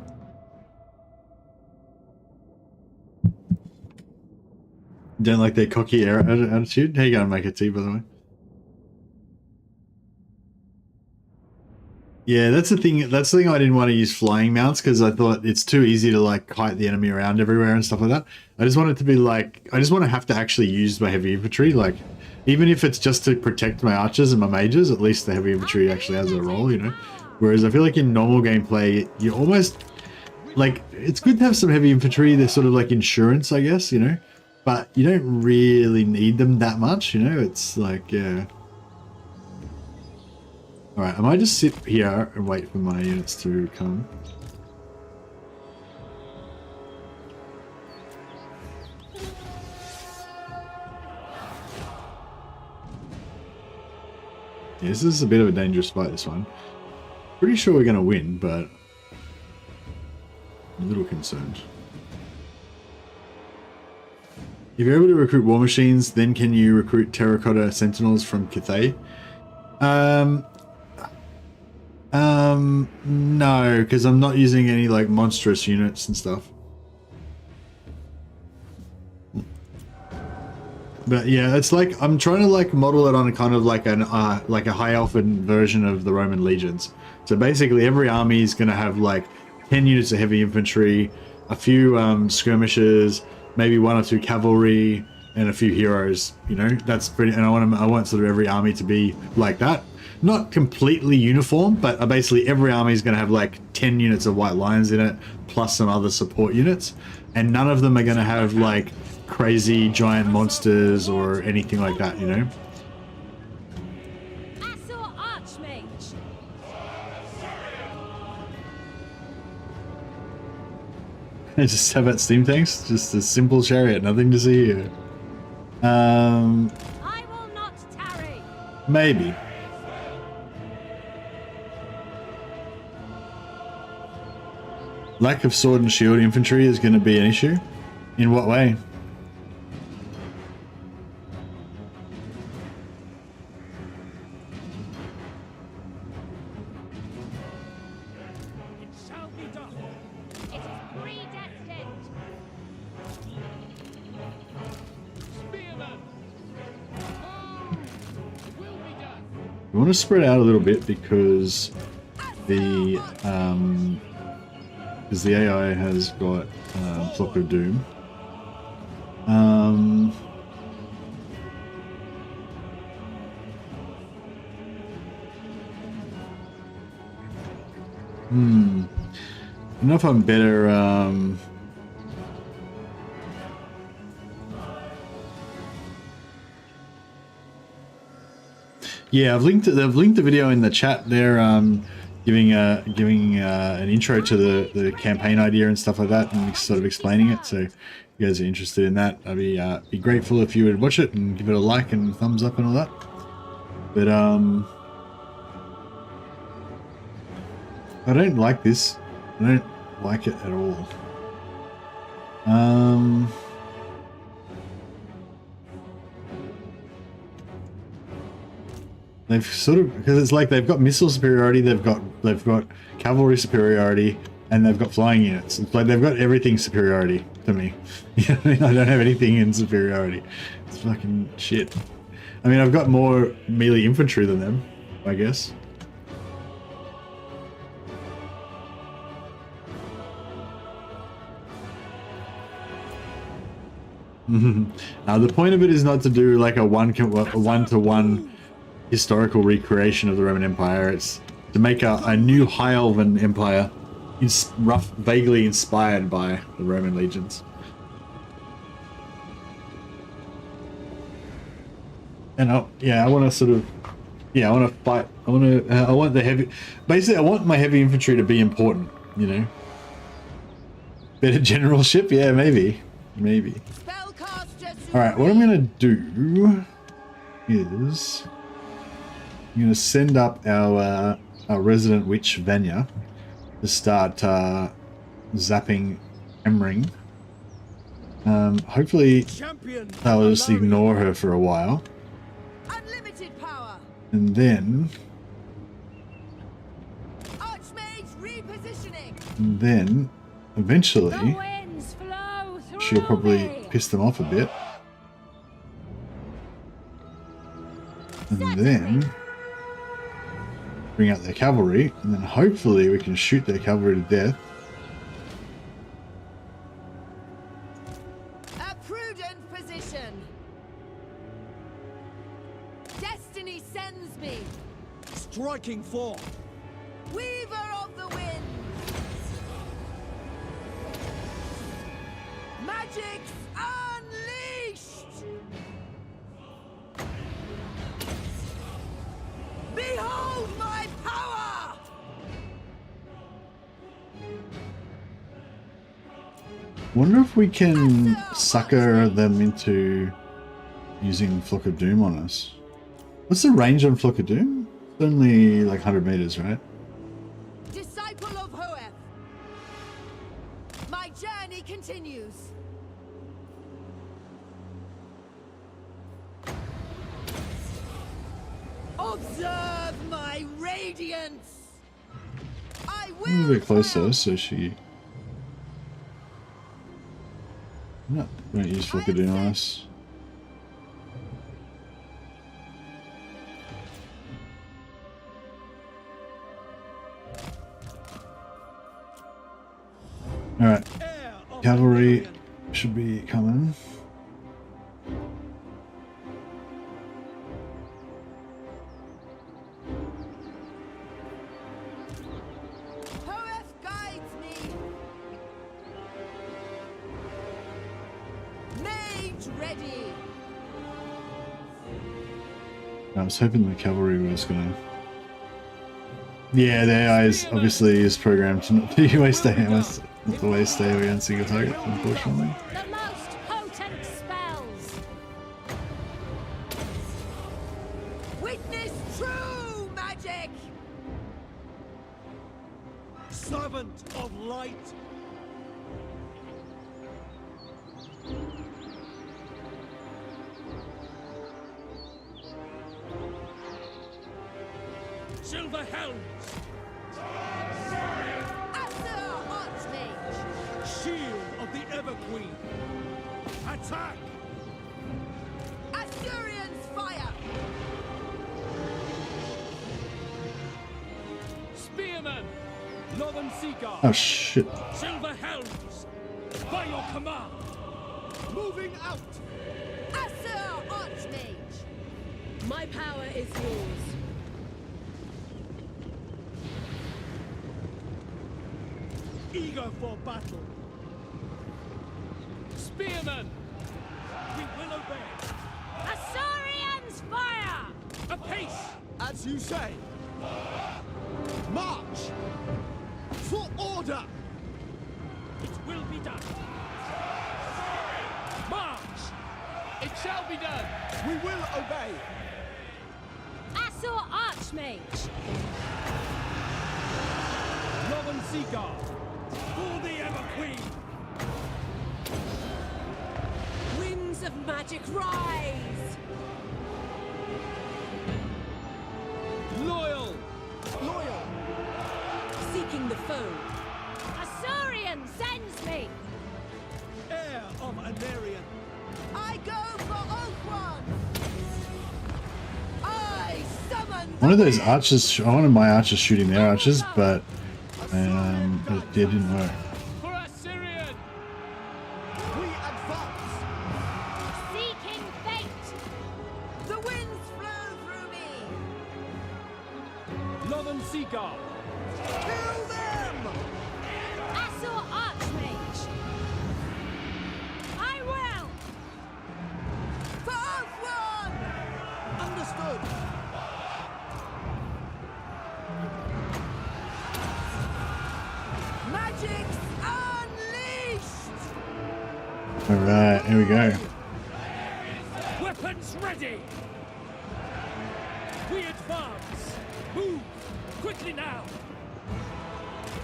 Don't like their cocky attitude? How you going, make a tea, by the way? Yeah, that's the thing. That's the thing I didn't want to use flying mounts because I thought it's too easy to like kite the enemy around everywhere and stuff like that. I just want it to be like, I just want to have to actually use my heavy infantry. Like, even if it's just to protect my archers and my mages, at least the heavy infantry actually has a role, you know? Whereas I feel like in normal gameplay, you almost, like, it's good to have some heavy infantry. They're sort of like insurance, I guess, you know? But you don't really need them that much, you know? It's like, yeah. Alright, I might just sit here and wait for my units to come. Yeah, this is a bit of a dangerous fight, this one. Pretty sure we're going to win, but I'm a little concerned. If you're able to recruit war machines, then can you recruit terracotta sentinels from Cathay? No, because I'm not using any like monstrous units and stuff. But yeah, it's like I'm trying to like model it on a kind of like an like a high elfin version of the Roman legions. So basically, every army is going to have like 10 units of heavy infantry, a few skirmishers, maybe 1 or 2 cavalry, and a few heroes. You know, that's pretty. And I want sort of every army to be like that. Not completely uniform, but basically every army is going to have like 10 units of white lions in it, plus some other support units, and none of them are going to have like crazy giant monsters or anything like that, you know? Assault Archmage. I just have that steam tanks, just a simple chariot, nothing to see here. I will not tarry. Maybe. Lack of sword and shield infantry is going to be an issue. In what way? It shall be done. It is predestined. Spearman! Oh, it will be done. We want to spread out a little bit because the AI has got Flock of Doom. I don't know if I'm better. Yeah, I've linked the video in the chat there. giving an intro to the campaign idea and stuff like that, and sort of explaining it. So if you guys are interested in that, I'd be grateful if you would watch it and give it a like and thumbs up and all that. But I don't like this. I don't like it at all. They've sort of, because it's like they've got missile superiority, they've got cavalry superiority, and they've got flying units. It's like they've got everything superiority to me. You know what I mean? I don't have anything in superiority. It's fucking shit. I mean, I've got more melee infantry than them, I guess. The point of it is not to do like a one-to-one historical recreation of the Roman Empire. It's to make a new High Elven Empire, vaguely inspired by the Roman legions. And I want to sort of, I want to fight. I want the heavy. Basically, I want my heavy infantry to be important. You know, better generalship. Yeah, maybe. All right, what I'm gonna do is I'm gonna send up our resident witch Vanya to start zapping Emring. Hopefully I'll just ignore her for a while. Unlimited power. And then Archmage repositioning. And then eventually The winds flow through she'll probably me. piss them off a bit. And then bring out their cavalry, and then hopefully we can shoot their cavalry to death. A prudent position. Destiny sends me. Striking forth. Weaver of the winds. Magic's unleashed. Behold my power. Wonder if we can sucker them into using Flock of Doom on us. What's the range on Flock of Doom? It's only like 100 meters, right? Disciple of Hoeth. My journey continues. Observe my radiance. I A little will bit closer, fail. so she... No, won't use Flock of Doom on us. Alright, Heir of cavalry Valerian. should be coming. Hoeth guides me. Mage ready. I was hoping the cavalry was gonna... Yeah, the AI is obviously is programmed to not to waste AMS, not to waste AoE on single targets, unfortunately. The most potent spells. Witness true magic. Servant of light. Silver helms. Asur Archmage. Shield of the Everqueen. Attack. Asturian's fire. Spearmen. Northern Seaguard. Oh shit. Silver helms. By your command. Moving out. Asur Archmage. My power is yours. Eager for battle. Spearmen. We will obey. Assyrians fire! Apace. As you say. March! For order! It will be done. March! It shall be done. We will obey! Assault Archmage. Northern Sea Guard. For the Ever Queen. Winds of magic rise! Loyal. Loyal! Seeking the foe. Asaurian sends me. Heir of Anarian! I go for Oath One! I summon One of those archers, I wanted my archers shooting their archers, but it didn't work. For Assyrian. We advance! Seeking fate. the winds flow through me! Northern Sea Guard. Kill them! Assault Archmage. I will. For Oath One! Understood! Magic's unleashed! Alright, here we go. Weapons ready. We advance. Move. Quickly now.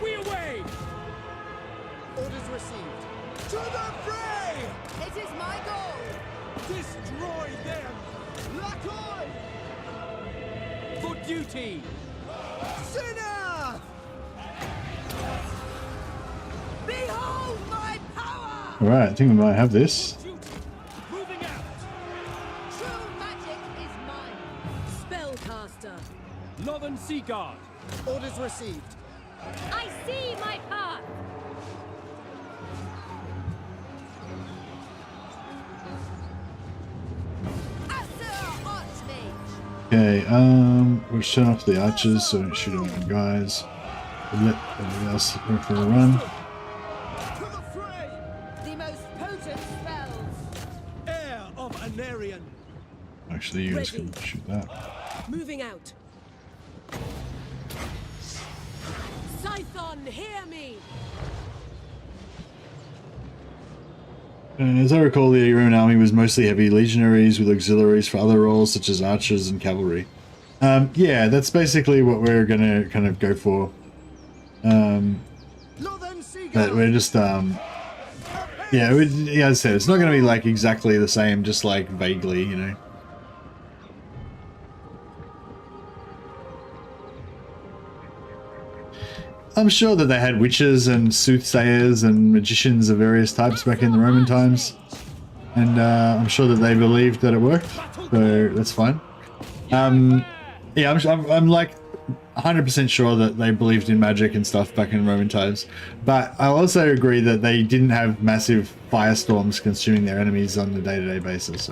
We away. Orders received. To the fray! It is my goal! Destroy them! Lakoi! For duty. Sinner! Behold my power! Alright, I think we might have this. Duty. Moving out. True magic is mine! Spellcaster! Northern Sea Guard. Orders received. I see my path. Asur Archmage! Okay, we'll turn off the archers so we don't shoot any guys. We'll let everybody else go for a run. To the fray! The most potent spells! Heir of Anarian! Actually, you guys can shoot that. Moving out! Scython, hear me! As I recall, the Roman army was mostly heavy legionaries with auxiliaries for other roles such as archers and cavalry. Yeah, that's basically what we're gonna kind of go for. Northern Sea But we're just yeah, as I said, it's not gonna be like exactly the same, just like vaguely, you know. I'm sure that they had witches and soothsayers and magicians of various types back in the Roman times, and I'm sure that they believed that it worked, so that's fine. Yeah, I'm like 100% sure that they believed in magic and stuff back in Roman times, but I also agree that they didn't have massive firestorms consuming their enemies on a day-to-day basis.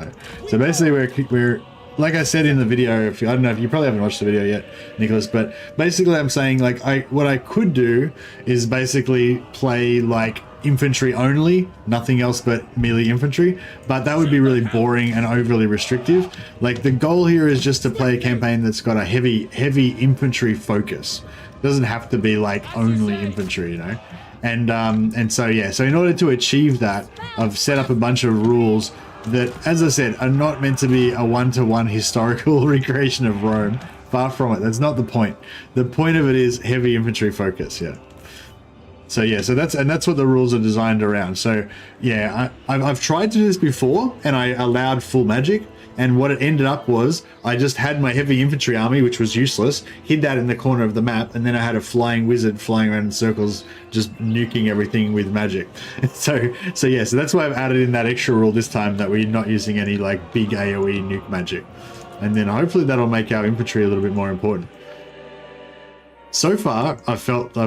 So basically, we're like I said in the video, I don't know if you probably haven't watched the video yet, Nicholas, but basically I'm saying like what I could do is basically play like infantry only, nothing else but melee infantry, but that would be really boring and overly restrictive. Like the goal here is just to play a campaign that's got a heavy infantry focus. It doesn't have to be like only infantry, you know. And so yeah, so in order to achieve that, I've set up a bunch of rules that, as I said, are not meant to be a one-to-one historical recreation of Rome. Far from it. That's not the point. The point of it is heavy infantry focus. Yeah. So yeah, so that's what the rules are designed around. So yeah, I've tried to do this before, and I allowed full magic, and what it ended up was I just had my heavy infantry army, which was useless, hid that in the corner of the map, and then I had a flying wizard flying around in circles, just nuking everything with magic. So yeah, so that's why I've added in that extra rule this time, that we're not using any like big AoE nuke magic, and then hopefully that'll make our infantry a little bit more important. So far, I've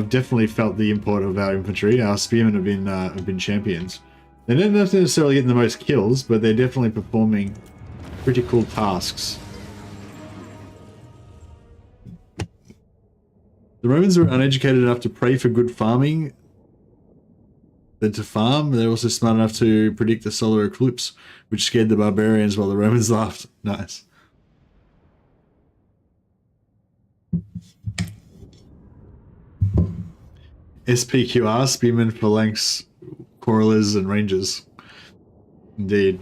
definitely felt the import of our infantry. Our spearmen have been champions. They're not necessarily getting the most kills, but they're definitely performing pretty cool tasks. The Romans were uneducated enough to pray for good farming than to farm. They're also smart enough to predict the solar eclipse, which scared the barbarians while the Romans laughed. Nice. SPQR, Spearmen, Phalanx, Quarrelers, and Rangers. Indeed.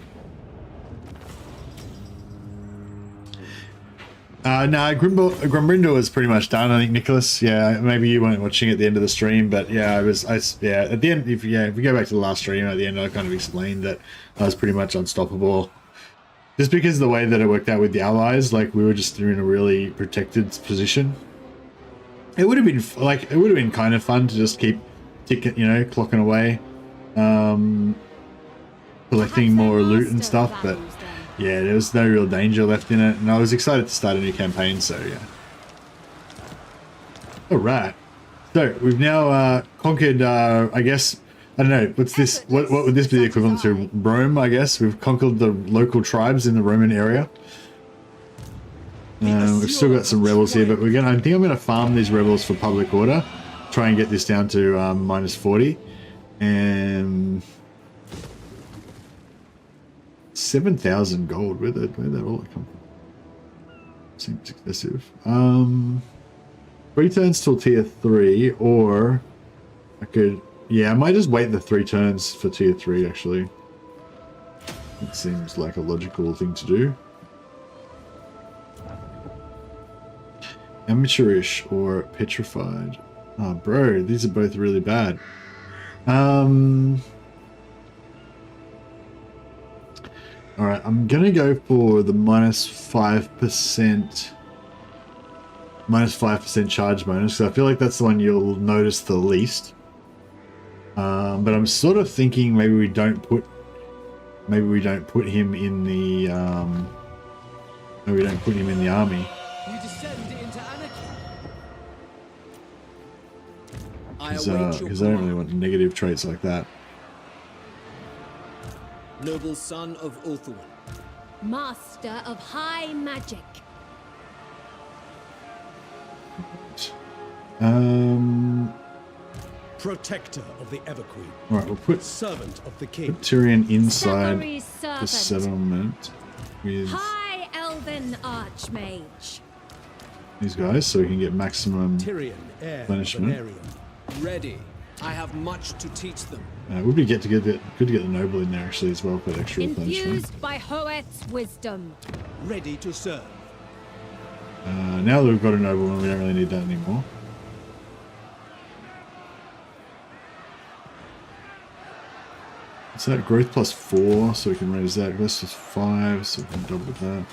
No, Grumbrindle was pretty much done. I think Nicholas. Yeah, maybe you weren't watching at the end of the stream, but yeah, yeah, at the end. If we go back to the last stream, at the end, I kind of explained that I was pretty much unstoppable, just because of the way that it worked out with the allies. Like we were just in a really protected position. It would have been kind of fun to just keep ticking, clocking away, collecting more loot and stuff, but. Yeah, there was no real danger left in it, and I was excited to start a new campaign, so yeah. Alright. So, we've now conquered, I guess, I don't know, what's this, what would this be the equivalent to? Rome, I guess? We've conquered the local tribes in the Roman area. We've still got some rebels here, but I think I'm gonna farm these rebels for public order, try and get this down to minus 40, and 7,000 gold. Where'd that all come from? Seems excessive. 3 turns till tier 3, or I could, yeah, I might just wait the 3 turns for tier 3 actually. It seems like a logical thing to do. Amateurish or petrified. Oh bro, these are both really bad. Alright, I'm gonna go for the minus 5% charge bonus, so I feel like that's the one you'll notice the least. But I'm sort of thinking maybe we don't put him in the army. You descend into anarchy. Because I don't really want negative traits like that. Noble son of Ulthuan. Master of high magic. Protector of the Everqueen. Alright, we'll put Servant of the king. Tyrion inside Savoury the servant. settlement with High elven archmage. these guys, so we can get maximum Tyrion, heir of replenishment. Venarium. Ready. I have much to teach them. It would be good to get the noble in there actually as well for extra replenishment. Infused by Hoeth's wisdom. Ready to serve. Now that we've got a nobleman, we don't really need that anymore. So that growth plus 4, so we can raise that. Growth plus 5, so we can double that.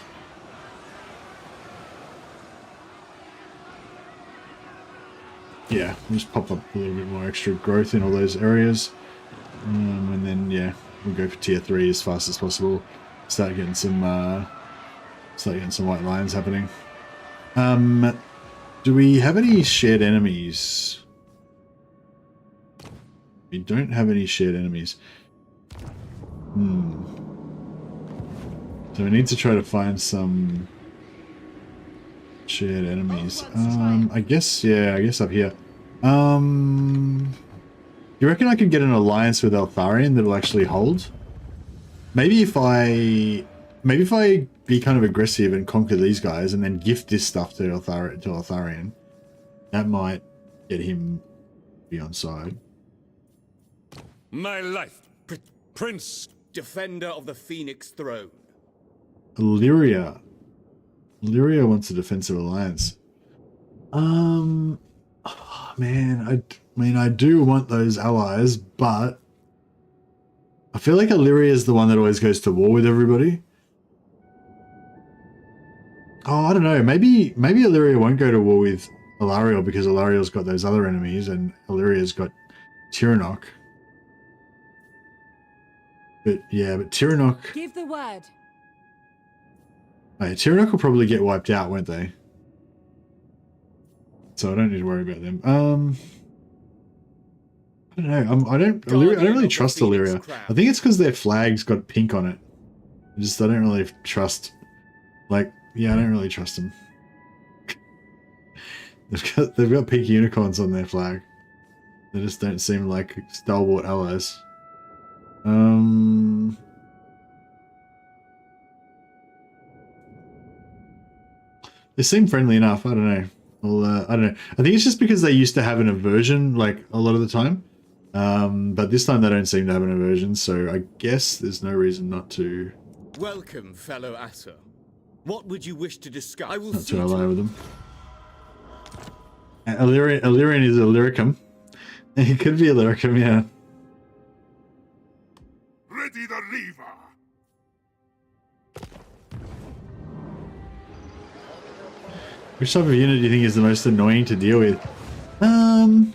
Yeah, we'll just pop up a little bit more extra growth in all those areas. And then, yeah, we'll go for tier 3 as fast as possible. Start getting some white lions happening. Do we have any shared enemies? We don't have any shared enemies. So we need to try to find some shared enemies. I guess up here. Do you reckon I could get an alliance with Eltharion that'll actually hold? Maybe if I be kind of aggressive and conquer these guys and then gift this stuff to Eltharion, that might get him to be on side. My life, Prince. Defender of the Phoenix throne. Illyria wants a defensive alliance. Oh, man, I do want those allies, but I feel like Illyria is the one that always goes to war with everybody. Oh, I don't know. Maybe Illyria won't go to war with Alariel because Alariel's got those other enemies and Illyria's got Tyrannok. But yeah, but Tyrannok... Give the word. Oh, yeah, Tyrannok will probably get wiped out, won't they? So I don't need to worry about them. I don't know. I don't really trust Illyria. I think it's because their flag's got pink on it. I don't really trust. Like, yeah, I don't really trust them. They've got pink unicorns on their flag. They just don't seem like stalwart allies. They seem friendly enough. I don't know. I don't know. I think it's just because they used to have an aversion like a lot of the time. But this time they don't seem to have an aversion, so I guess there's no reason not to. Welcome, fellow Asser. What would you wish to discuss? I will Not see to ally to with them. Illyrian is Illyricum. It could be Illyricum, yeah. Ready the lever. Which type of unit do you think is the most annoying to deal with? I don't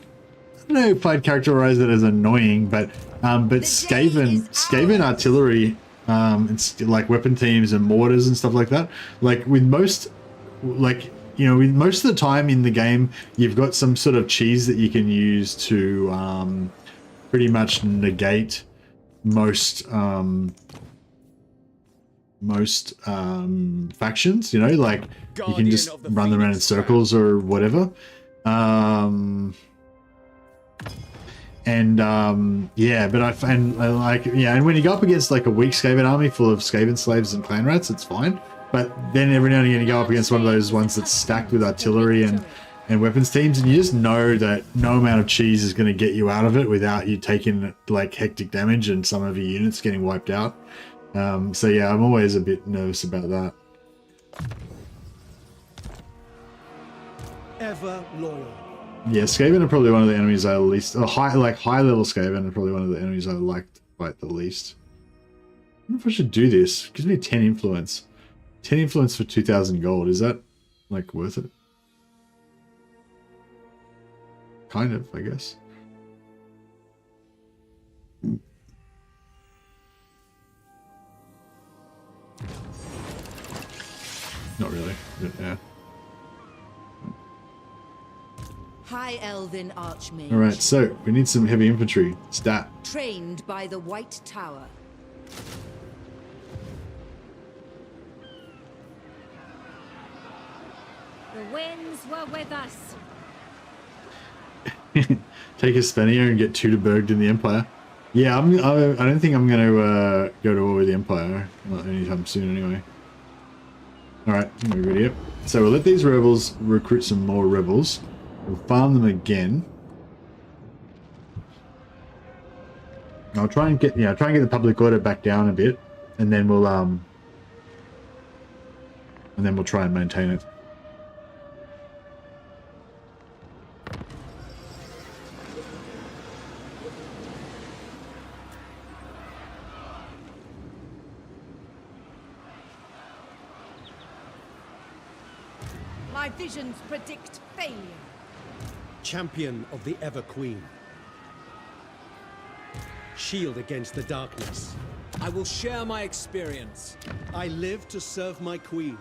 know if I'd characterize it as annoying, but Skaven artillery, and like weapon teams and mortars and stuff like that. Like with most, like with most of the time in the game, you've got some sort of cheese that you can use to pretty much negate most factions. Like you can just run them around in circles or whatever. And when you go up against like a weak Skaven army full of Skaven slaves and clan rats, it's fine. But then every now and again you go up against one of those ones that's stacked with artillery and weapons teams, and you just know that no amount of cheese is going to get you out of it without you taking like hectic damage and some of your units getting wiped out. So yeah, I'm always a bit nervous about that. Ever loyal. Yeah, Skaven are probably one of the enemies I least, or high level Skaven are probably one of the enemies I like to fight the least. I wonder if I should do this. It gives me 10 influence. 10 influence for 2,000 gold. Is that like worth it? Kind of, I guess. Not really, but yeah. High Elven Archmage. Alright, so we need some heavy infantry. Stat. Trained by the White Tower. The winds were with us. Take Hispania and get Teutoburged in the Empire. Yeah, I don't think I'm going to go to war with the Empire. Not anytime soon, anyway. Alright, we're ready up. So we'll let these rebels recruit some more rebels. We'll farm them again. I'll try and get the public order back down a bit, and then we'll try and maintain it. My visions predict failure. Champion of the Ever Queen. Shield against the darkness. I will share my experience. I live to serve my queen.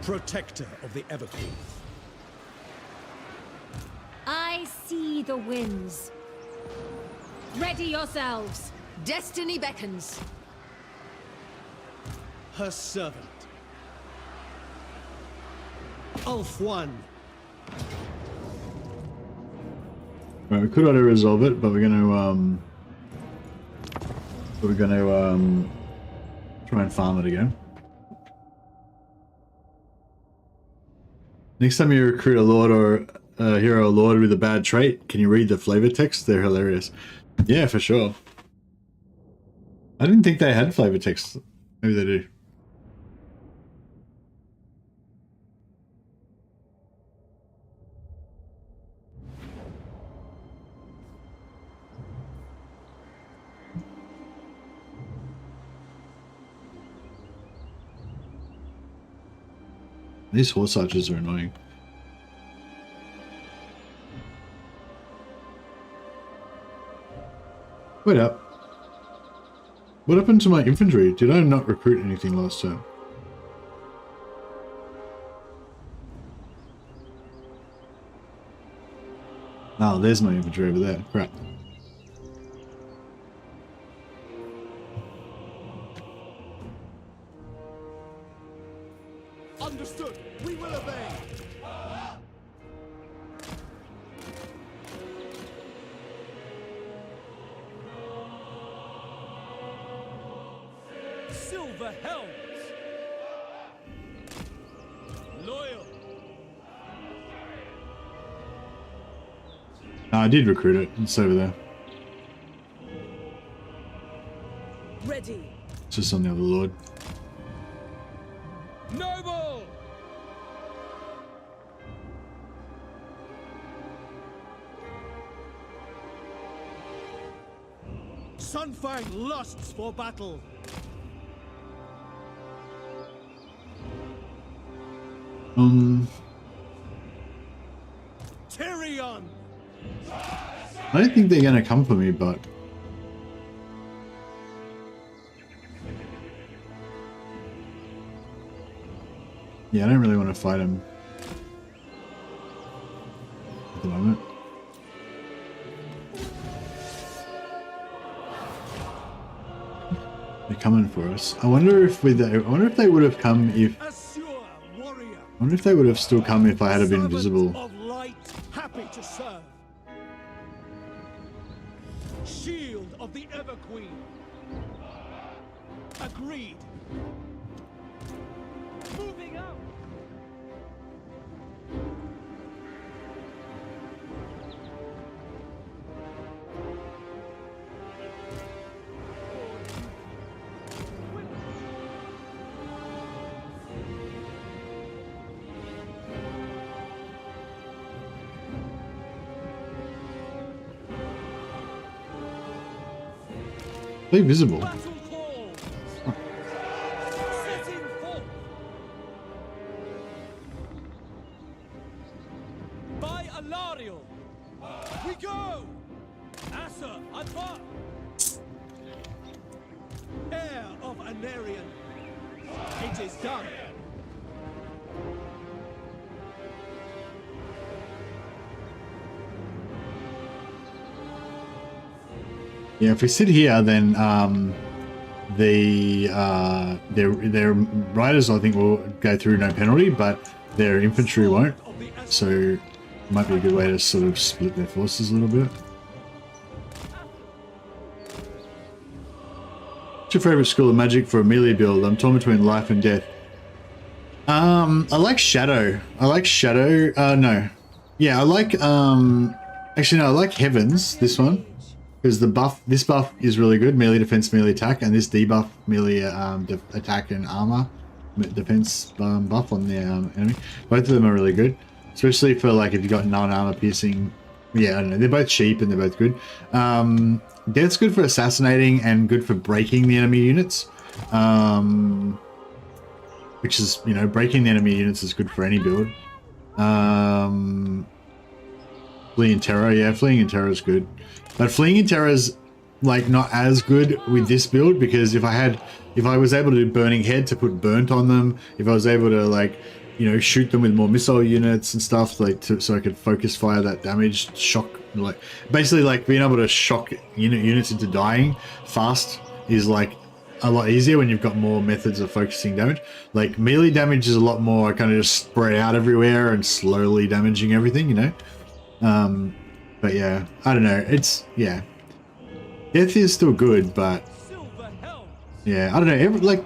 Protector of the Ever Queen. I see the winds. Ready yourselves. Destiny beckons. Her servant. Ulf-1. Right, we could auto resolve it, but we're gonna try and farm it again. Next time you recruit a lord or a hero or lord with a bad trait, can you read the flavor text? They're hilarious. Yeah, for sure. I didn't think they had flavor text. Maybe they do. These horse archers are annoying. Wait up. What happened to my infantry? Did I not recruit anything last time? Oh, there's my infantry over there. Crap. Silver helms. Loyal. I did recruit it. It's over there. Ready. It's just on the other lord. Noble. Sunfang lusts for battle. Tyrion. I don't think they're gonna come for me, but yeah, I don't really want to fight him at the moment. They're coming for us. I wonder if they would have come if. Assure warrior. I wonder if they would have still come if I had been Servant visible. of light, happy to serve. Shield of the Everqueen. Agreed. Moving out. They're visible. Battle call. Setting forth. By Alariel. We go. Asa advance. Heir of Anarion. It is done. Yeah, if we sit here, then their riders I think will go through no penalty, but their infantry won't. So it might be a good way to sort of split their forces a little bit. What's your favorite school of magic for a melee build? I'm torn between life and death. I like Shadow. I like Shadow. No. Yeah, I like actually no, I like Heavens, this one. Because this buff is really good, melee defense, melee attack, and this debuff, melee attack and armor defense buff on the enemy. Both of them are really good, especially for like if you got non-armor piercing. Yeah, I don't know, they're both cheap and they're both good. Death's good for assassinating and good for breaking the enemy units. Which is, you know, breaking the enemy units is good for any build. Fleeing in Terror, yeah, Fleeing in Terror is good. But Fleeing in Terror is like not as good with this build, because if I was able to do Burning Head to put burnt on them, if I was able to, like, you know, shoot them with more missile units and stuff, like so I could focus fire that damage, shock, like basically like being able to shock units into dying fast is like a lot easier when you've got more methods of focusing damage. Like melee damage is a lot more kind of just spread out everywhere and slowly damaging everything, you know. But yeah, I don't know. It's, yeah, death is still good, but yeah, I don't know. Like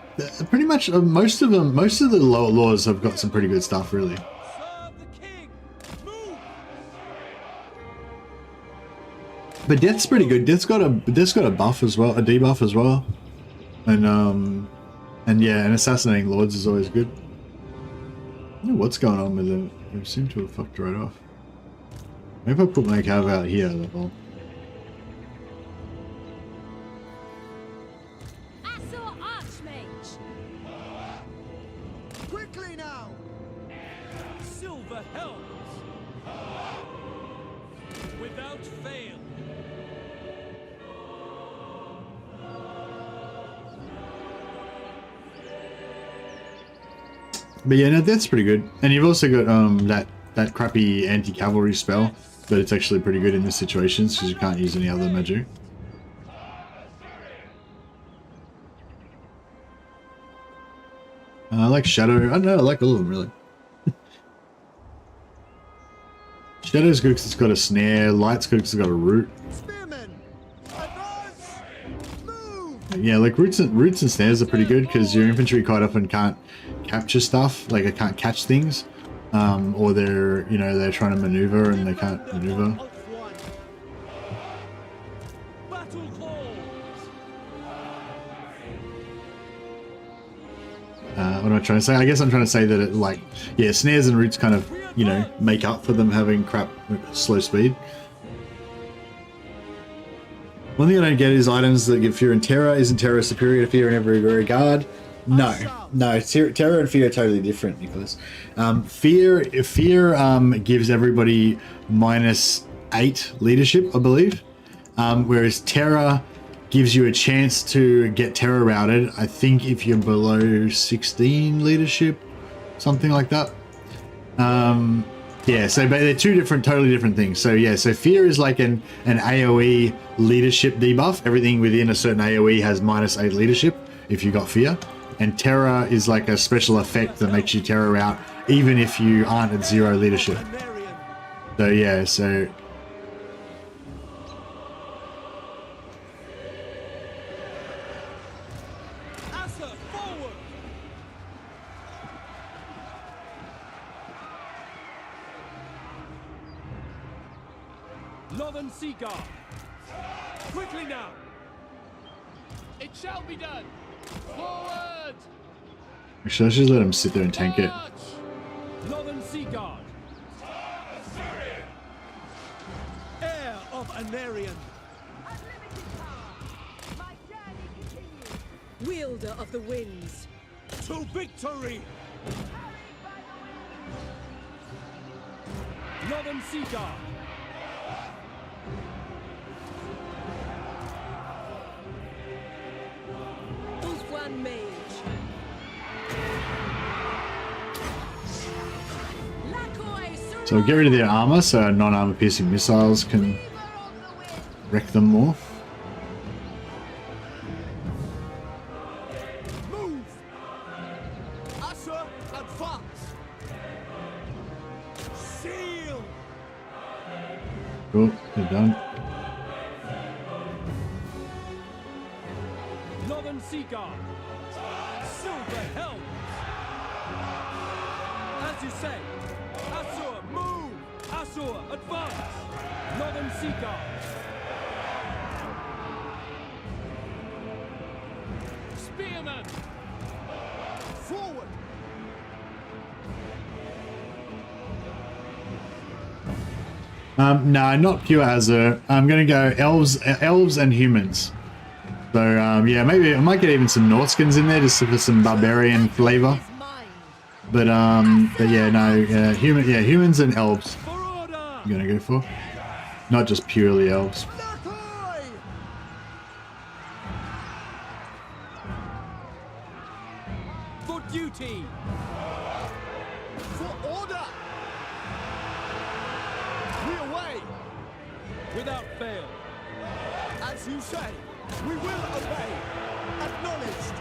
pretty much most of the lower laws have got some pretty good stuff, really. But death's pretty good. Death's got a buff as well, a debuff as well, and yeah, and assassinating lords is always good. I don't know what's going on with them. They seem to have fucked right off. Maybe if I put my cav out here, that will. Assault Archmage. Quickly now. Silver helms. Without fail. But yeah, no, that's pretty good. And you've also got that crappy anti-cavalry spell, but it's actually pretty good in this situation because you can't use any other magic. I like Shadow. I don't know, I like all of them really. Shadow's good because it's got a snare. Light's good because it's got a root. Spearmen, advance. Move. Hey, yeah, like roots and snares are pretty good because your infantry quite often can't capture stuff, like it can't catch things, or they're, you know, they're trying to maneuver and they can't maneuver. Battle calls. What am I trying to say? I guess I'm trying to say that it, like, yeah, snares and roots kind of, you know, make up for them having crap slow speed. One thing I don't get is items that give fear and terror. Isn't terror superior to fear in every regard? No, terror and fear are totally different, Nicholas. Fear gives everybody -8 leadership, I believe, whereas terror gives you a chance to get terror routed. I think if you're below 16 leadership, something like that. Yeah, so but they're two totally different things. So yeah, so fear is like an AoE leadership debuff. Everything within a certain AoE has -8 leadership if you got fear. And terror is like a special effect that makes you terror out even if you aren't at 0 leadership. So yeah, so Northern Sea Guard. Quickly now. It shall be done. Forward. actually, let's just let him sit there and tank it. Northern Sea Guard. Heir of Anarian. Wielder of the winds. To victory. Northern Sea Guard. One mage. So get rid of their armor so non-armor piercing missiles can wreck them more. Move! Usher, advance! Seal! Cool, they're done. Northern Sea Guard. Silver Helm. As you say. Asur, move! Asur, advance! Northern Sea Guard. Spearman! Forward! No, not pure Azure. I'm gonna go elves and humans. So yeah, maybe I might get even some Norskins in there just for some barbarian flavor. But yeah, no, humans and elves. I'm gonna go for, not just purely elves. For duty! For order! We away! Without fail. As you say, we will obey! Acknowledged!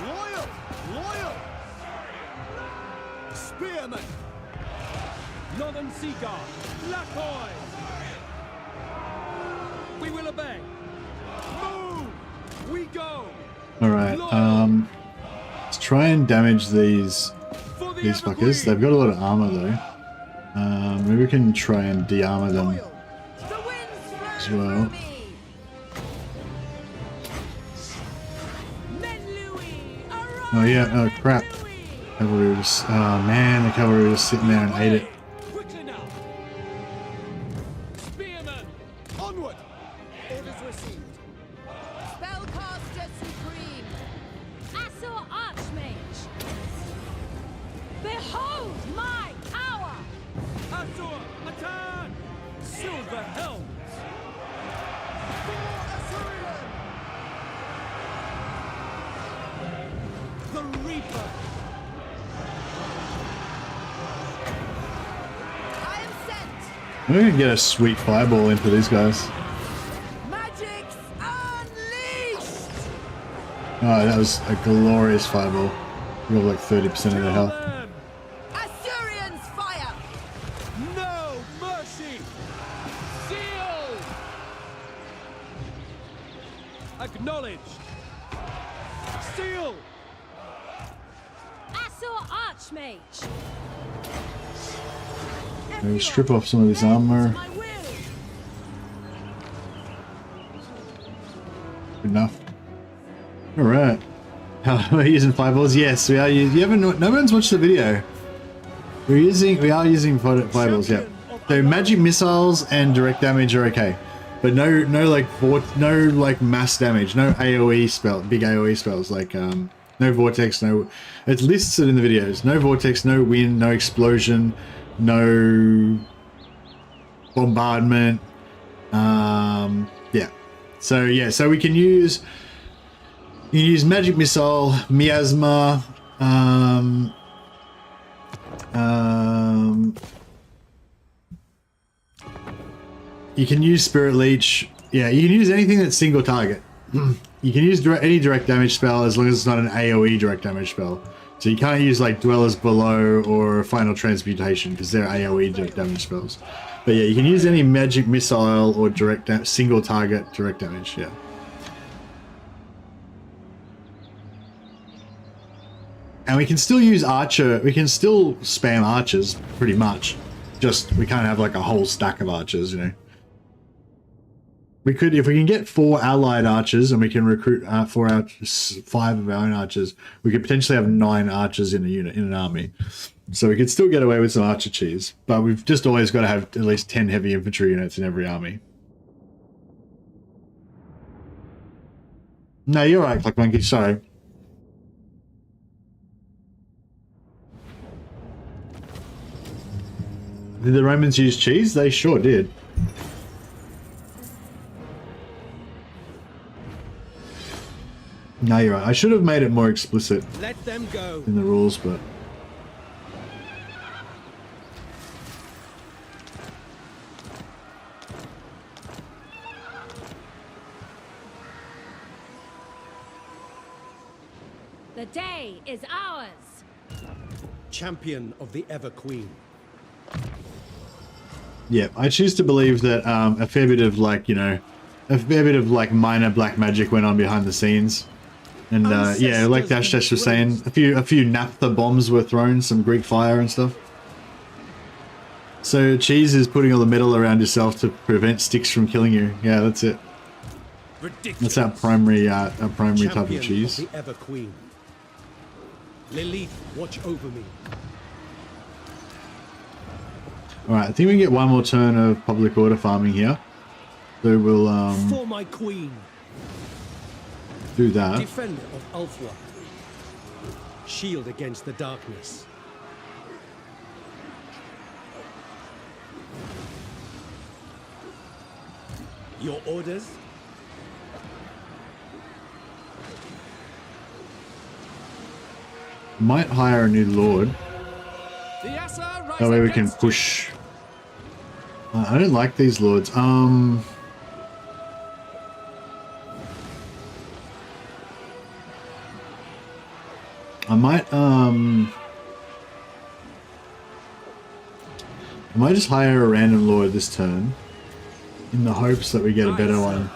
Loyal! Loyal! Spearman! Northern Sea Guard. Lakoy! We will obey. Move! We go! Alright, let's try and damage these fuckers. They've got a lot of armor though. Maybe we can try and de-armor them as well. Oh yeah, oh crap. Cavalry were just, oh man, the cavalry were just sitting there and ate it. Quickly now! Spearman! Onward! Orders received. Spellcaster Supreme. Asur Archmage. Behold my power! Asur, attack! Silver Helms! The Reaper! I am sent! We're gonna get a sweet fireball into these guys. Magic's unleashed! Oh, that was a glorious fireball. We got like 30% of their health. Them! Assyrians fire! No mercy! Seal! Acknowledged. Seal. Asur Archmage. Maybe strip off some of this armor. My will. Good enough. All right. How are we using fireballs? Yes, we are. You haven't. No one's watched the video. We are using fireballs. Yeah. So magic missiles and direct damage are okay, but no like mass damage, no AOE spell, big AOE spells like no vortex, no. It lists it in the videos. No vortex, no wind, no explosion, no bombardment. Yeah. So yeah. So we can use. You use magic missile, miasma. You can use Spirit Leech. Yeah, you can use anything that's single target. You can use any direct damage spell as long as it's not an AoE direct damage spell. So you can't use like Dwellers Below or Final Transmutation because they're AoE direct damage spells. But yeah, you can use any magic missile or single target direct damage. Yeah. And we can still use Archer. We can still spam Archers pretty much. Just we can't have like a whole stack of Archers, you know. We could, if we can get 4 allied archers and we can recruit 5 of our own archers, we could potentially have 9 archers in a unit, in an army. So we could still get away with some archer cheese, but we've just always got to have at least 10 heavy infantry units in every army. No, you're right, Clock Monkey, sorry. Did the Romans use cheese? They sure did. No, you're right. I should have made it more explicit Let them go. in the rules, but... The day is ours. Champion of the Ever Queen. Yeah, I choose to believe that a fair bit of like, you know, a fair bit of like minor black magic went on behind the scenes. And yeah, like Dash Dash was saying, a few naphtha bombs were thrown, some Greek fire and stuff. So cheese is putting all the metal around yourself to prevent sticks from killing you. Yeah, that's it. Ridiculous. That's our primary type of Champion cheese. of the Ever Queen. Lilith, watch over me. Alright, I think we can get one more turn of public order farming here. So we'll For my queen. do that. Defender of Ulthwa. Shield against the darkness. Your orders? Might hire a new lord. The Asa rise That way we can against push. I don't like these lords. I might just hire a random lord this turn, in the hopes that we get a better one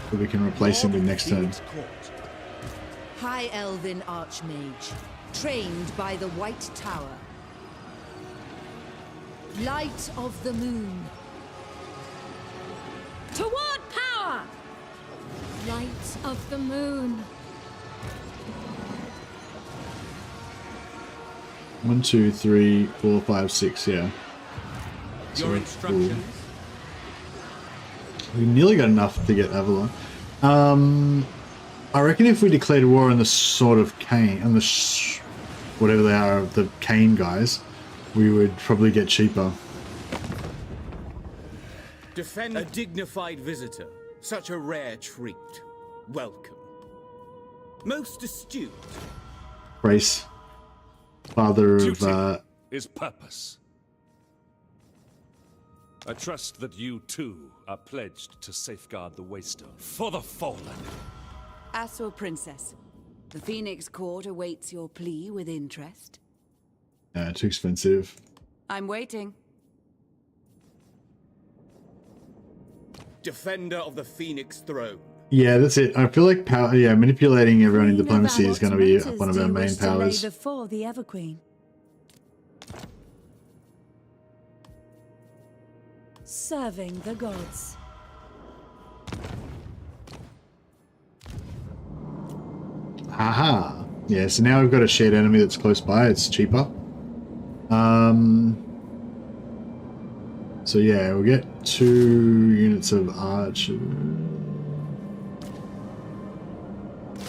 that we can replace him with next turn. High Elven Archmage, trained by the White Tower. Light of the Moon. Toward power! Light of the moon. 1, 2, 3, 4, 5, 6. Yeah. So Your cool. instructions. We nearly got enough to get Avalon. I reckon if we declared war on the Sword of Cain, on the whatever they are, the Cain guys, we would probably get cheaper. Defend a dignified visitor. Such a rare treat. Welcome. Most astute. Brace, father Duty of is purpose. I trust that you too are pledged to safeguard the Waystone for the fallen. Asur Princess, the Phoenix Court awaits your plea with interest. too expensive. I'm waiting. Defender of the Phoenix Throne. Yeah, that's it. I feel like power. Yeah, manipulating everyone in Queen of diplomacy is going to be Matters, one of do our you main wish to lay powers. before the Everqueen? Serving the gods. Haha. Yeah, so now we've got a shared enemy that's close by. It's cheaper. So yeah, we'll get 2 units of archers.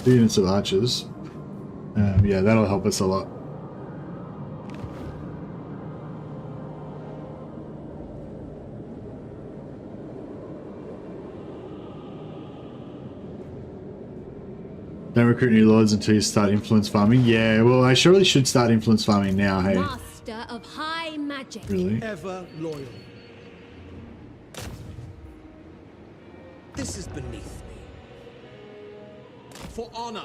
2 units of archers. Yeah, that'll help us a lot. Don't recruit new lords until you start influence farming. Yeah, well, I surely should start influence farming now, hey. Master of high magic. Really? Ever loyal. This is beneath me. For honor.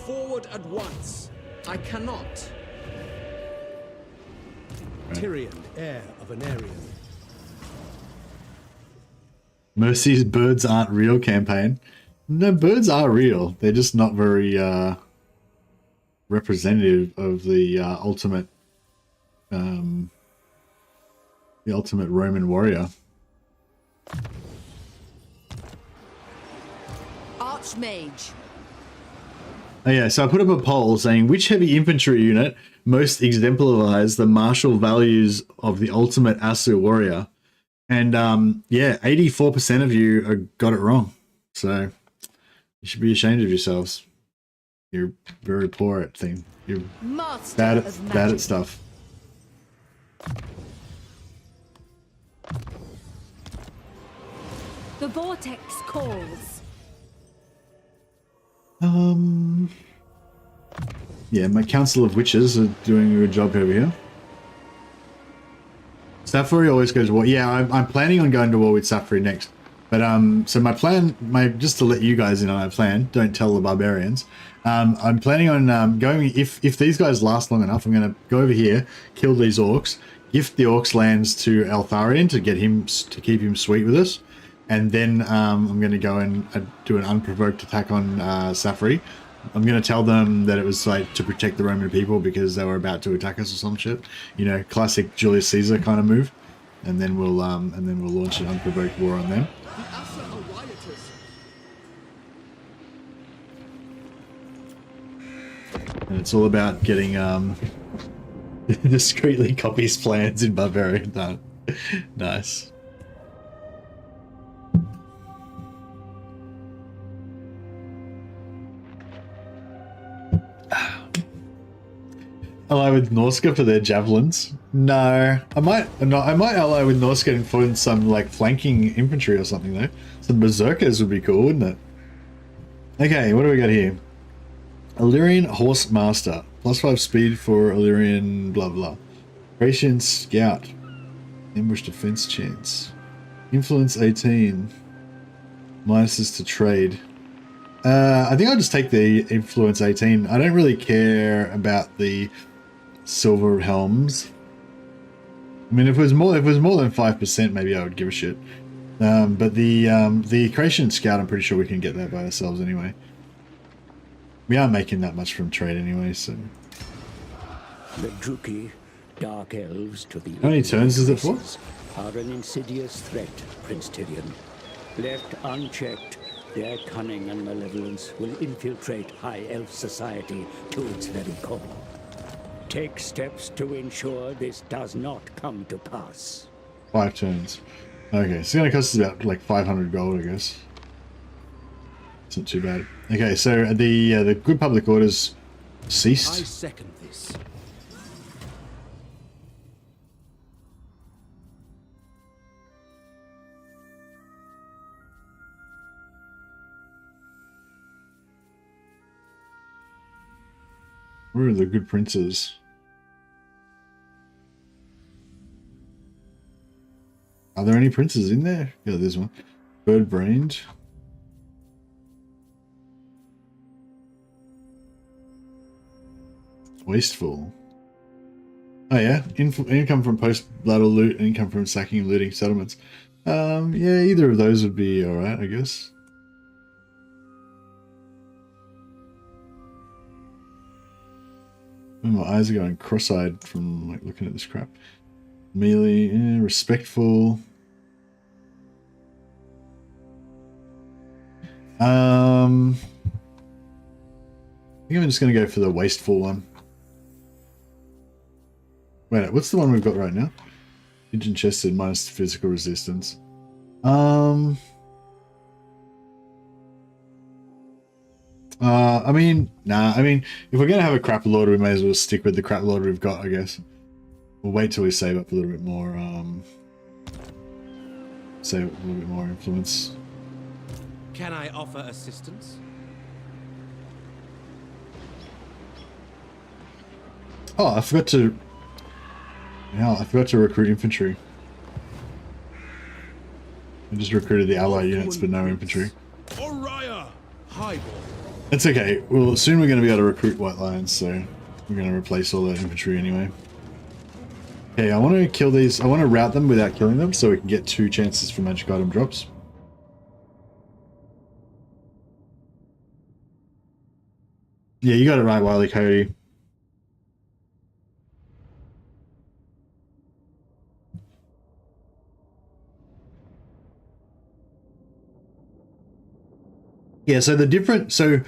Forward at once. I cannot. Tyrion, heir of an area. Mercy's birds aren't real campaign. No, birds are real. They're just not very representative of the ultimate Roman warrior. Archmage. Oh yeah, so I put up a poll saying which heavy infantry unit most exemplifies the martial values of the ultimate Asu warrior, and yeah, 84% of you got it wrong. So you should be ashamed of yourselves. You're very poor at things. You're bad at stuff. The vortex calls. Yeah, my Council of Witches are doing a good job over here. Safari always goes to war. Yeah, I'm planning on going to war with Safari next. But so my plan, just to let you guys in on my plan, don't tell the barbarians. I'm planning on going, if these guys last long enough, I'm going to go over here, kill these orcs, gift the orcs lands to Eltharion to get him, to keep him sweet with us. And then I'm going to go and do an unprovoked attack on Safari. I'm going to tell them that it was like to protect the Roman people because they were about to attack us or some shit. You know, classic Julius Caesar kind of move. And then we'll launch an unprovoked war on them. And it's all about getting discreetly copies plans in Barbarian done. Nice. Ally with Norska for their javelins? No, I might ally with Norska and put in some like flanking infantry or something though. Some berserkers would be cool, wouldn't it? Okay, what do we got here? Illyrian Horse Master, +5 speed for Illyrian blah blah. Thracian Scout, ambush defense chance. Influence 18, minuses to trade. I think I'll just take the influence 18. I don't really care about the silver helms. I mean, if it was more than 5%, maybe I would give a shit. But the Thracian Scout, I'm pretty sure we can get that by ourselves anyway. We aren't making that much from trade anyway, so. The Druki, dark elves to the How many turns is it for? are an insidious threat, Prince Tyrion. Left unchecked, their cunning and malevolence will infiltrate High Elf society to its very core. Take steps to ensure this does not come to pass. 5 turns. Okay, so it's going to cost us about like 500 gold, I guess. It's not too bad. Okay, so the good public orders ceased. I second this. Where are the good princes? Are there any princes in there? Yeah, there's one. Bird-brained. Wasteful. Oh yeah, income from post-battle loot, income from sacking and looting settlements. Yeah, either of those would be alright, I guess. My eyes are going cross-eyed from like looking at this crap. Melee, respectful. I think I'm just gonna go for the wasteful one. Wait, what's the one we've got right now? Pigeon chested minus physical resistance. I mean, nah, I mean, if we're gonna have a crap lord, we may as well stick with the crap lord we've got, I guess. We'll wait till we save up a little bit more, save up a little bit more influence. Can I offer assistance? Oh, I forgot to... Yeah, I forgot to recruit infantry. I just recruited the ally units, but no infantry. Oriah! Highball. It's okay. Well, soon we're going to be able to recruit White Lions, so we're going to replace all that infantry anyway. Okay, I want to kill these. I want to route them without killing them, so we can get 2 chances for magic item drops. Yeah, you got it right, Wily Coyote. Yeah, so the different, so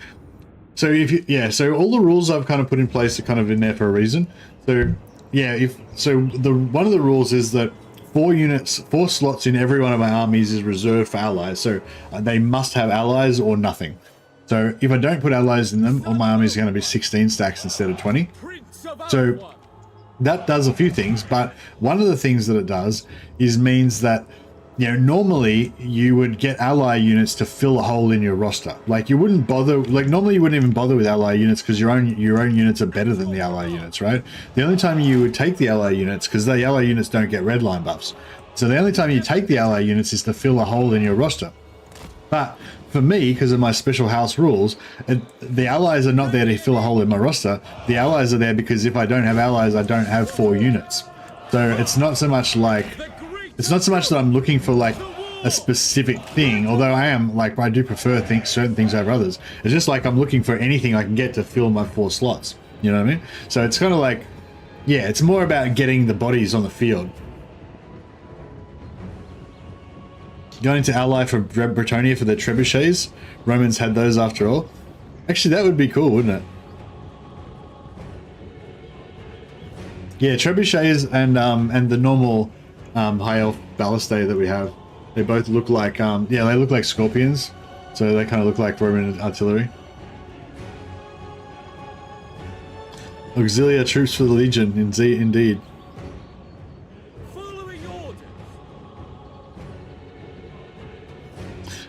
if you, yeah, so all the rules I've kind of put in place are kind of in there for a reason. So yeah, one of the rules is that 4 slots in every one of my armies is reserved for allies. So they must have allies or nothing. So if I don't put allies in them, all my armies are going to be 16 stacks instead of 20. So that does a few things, but one of the things that it does is means that, you know, normally you would get ally units to fill a hole in your roster. Like you wouldn't bother, like normally you wouldn't even bother with ally units because your own units are better than the ally units, right? The only time you would take the ally units, because the ally units don't get red line buffs. So the only time you take the ally units is to fill a hole in your roster. But for me, because of my special house rules, the allies are not there to fill a hole in my roster. The allies are there because if I don't have allies, I don't have 4 units. So it's not so much like, it's not so much that I'm looking for like a specific thing, although I am, like, I do prefer certain things over others. It's just like I'm looking for anything I can get to fill my 4 slots. You know what I mean? So it's kind of like, yeah, it's more about getting the bodies on the field. Going to ally for Bretonia for the trebuchets. Romans had those after all. Actually, that would be cool, wouldn't it? Yeah, trebuchets and the normal high elf ballistae that we have, they both look like yeah, they look like scorpions, so they kind of look like Roman artillery. Auxilia troops for the Legion, indeed.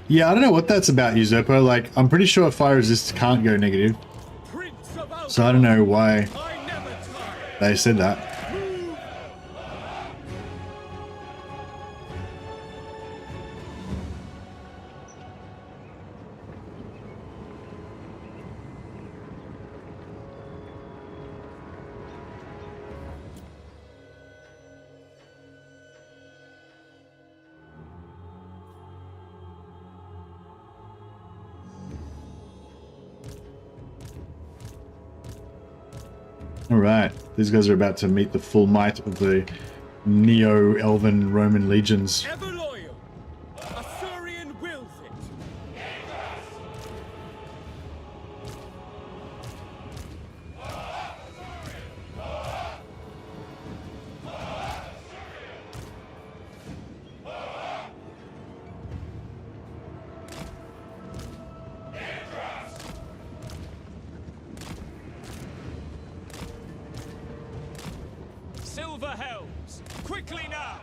Yeah, I don't know what that's about, Usurper. Like, I'm pretty sure fire resist can't go negative. So I don't know why they said that. Alright, these guys are about to meet the full might of the Neo-Elven Roman legions. Ever loyal. Assyrian wills it. Silver helms, quickly now!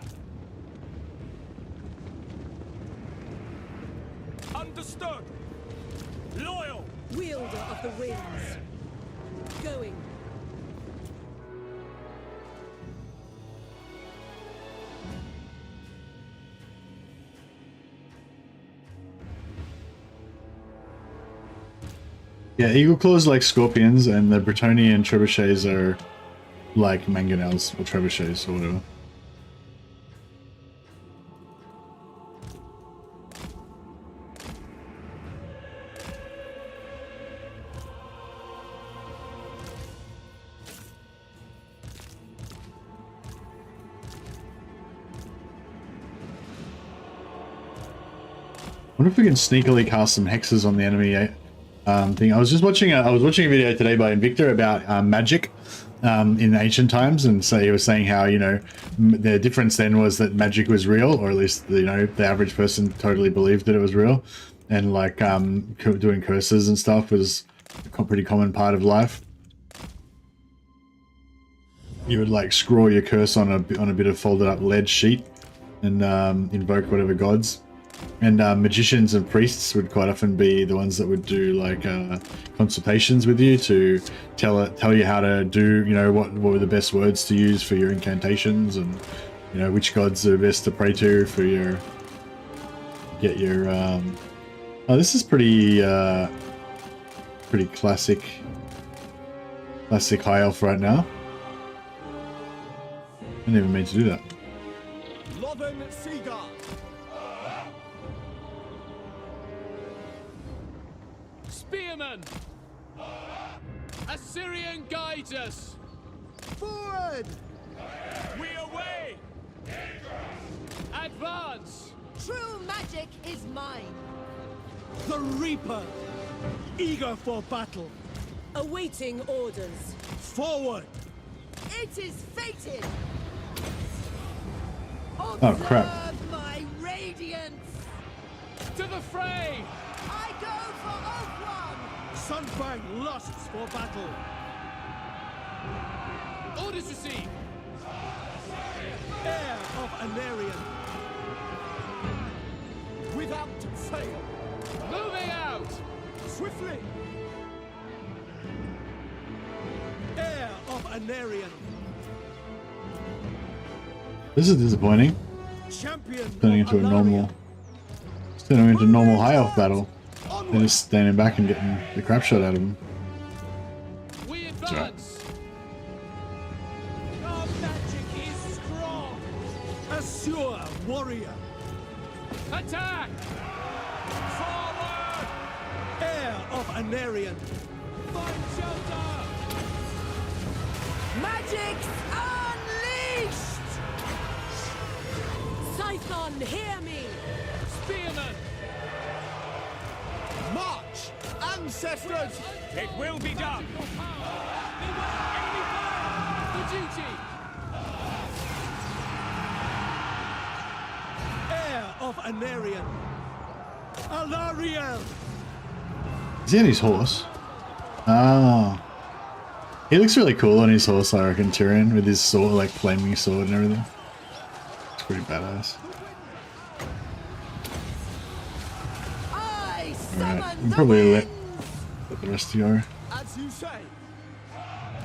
Understood! Loyal! Wielder of the winds. Going. Yeah, Eagle Claws like scorpions, and the Bretonian trebuchets are like mangonels or trebuchets or whatever. wonder if we can sneakily cast some hexes on the enemy thing. I was watching a video today by Invicta about magic in ancient times, and so he was saying how, you know, the difference then was that magic was real, or at least, you know, the average person totally believed that it was real, and like doing curses and stuff was a pretty common part of life. You would like scrawl your curse on a bit of folded up lead sheet and invoke whatever gods. And magicians and priests would quite often be the ones that would do like consultations with you to tell you how to do, you know, what were the best words to use for your incantations, and, you know, which gods are best to pray to for your oh, this is pretty classic high elf right now. I didn't even mean to do that. Spearmen! Assyrian guides us! Forward! We away! Advance! True magic is mine. The Reaper, eager for battle. Awaiting orders. Forward! It is fated. Oh crap. Observe my radiance. To the fray! I go for Oakwam. Sunfang lusts for battle. Orders received! Heir of Anarian. Without fail. Moving out! Swiftly. Heir of Anarian. This is disappointing. Champion Turning into a normal high elf battle. They're just standing back and getting the crap shot out of them. We advance! Our magic is strong. Assure warrior. Attack! Forward! Heir of Anarian. Find shelter! Magic's unleashed. Scython, hear me. Spearmen! March, ancestors. It will be done! Enemy fire! For duty! Heir of Anarian. Alariel. Is he on his horse? Ah. He looks really cool on his horse, I reckon, Tyrion, with his sword, like flaming sword and everything. It's pretty badass. Alright, you can probably let the rest go. As you say.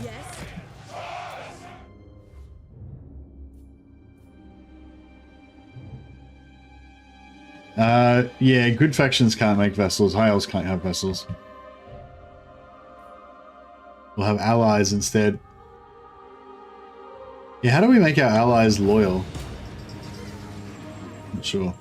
Yes. Yeah, good factions can't make vessels. High elves can't have vessels. We'll have allies instead. Yeah, how do we make our allies loyal? Not sure.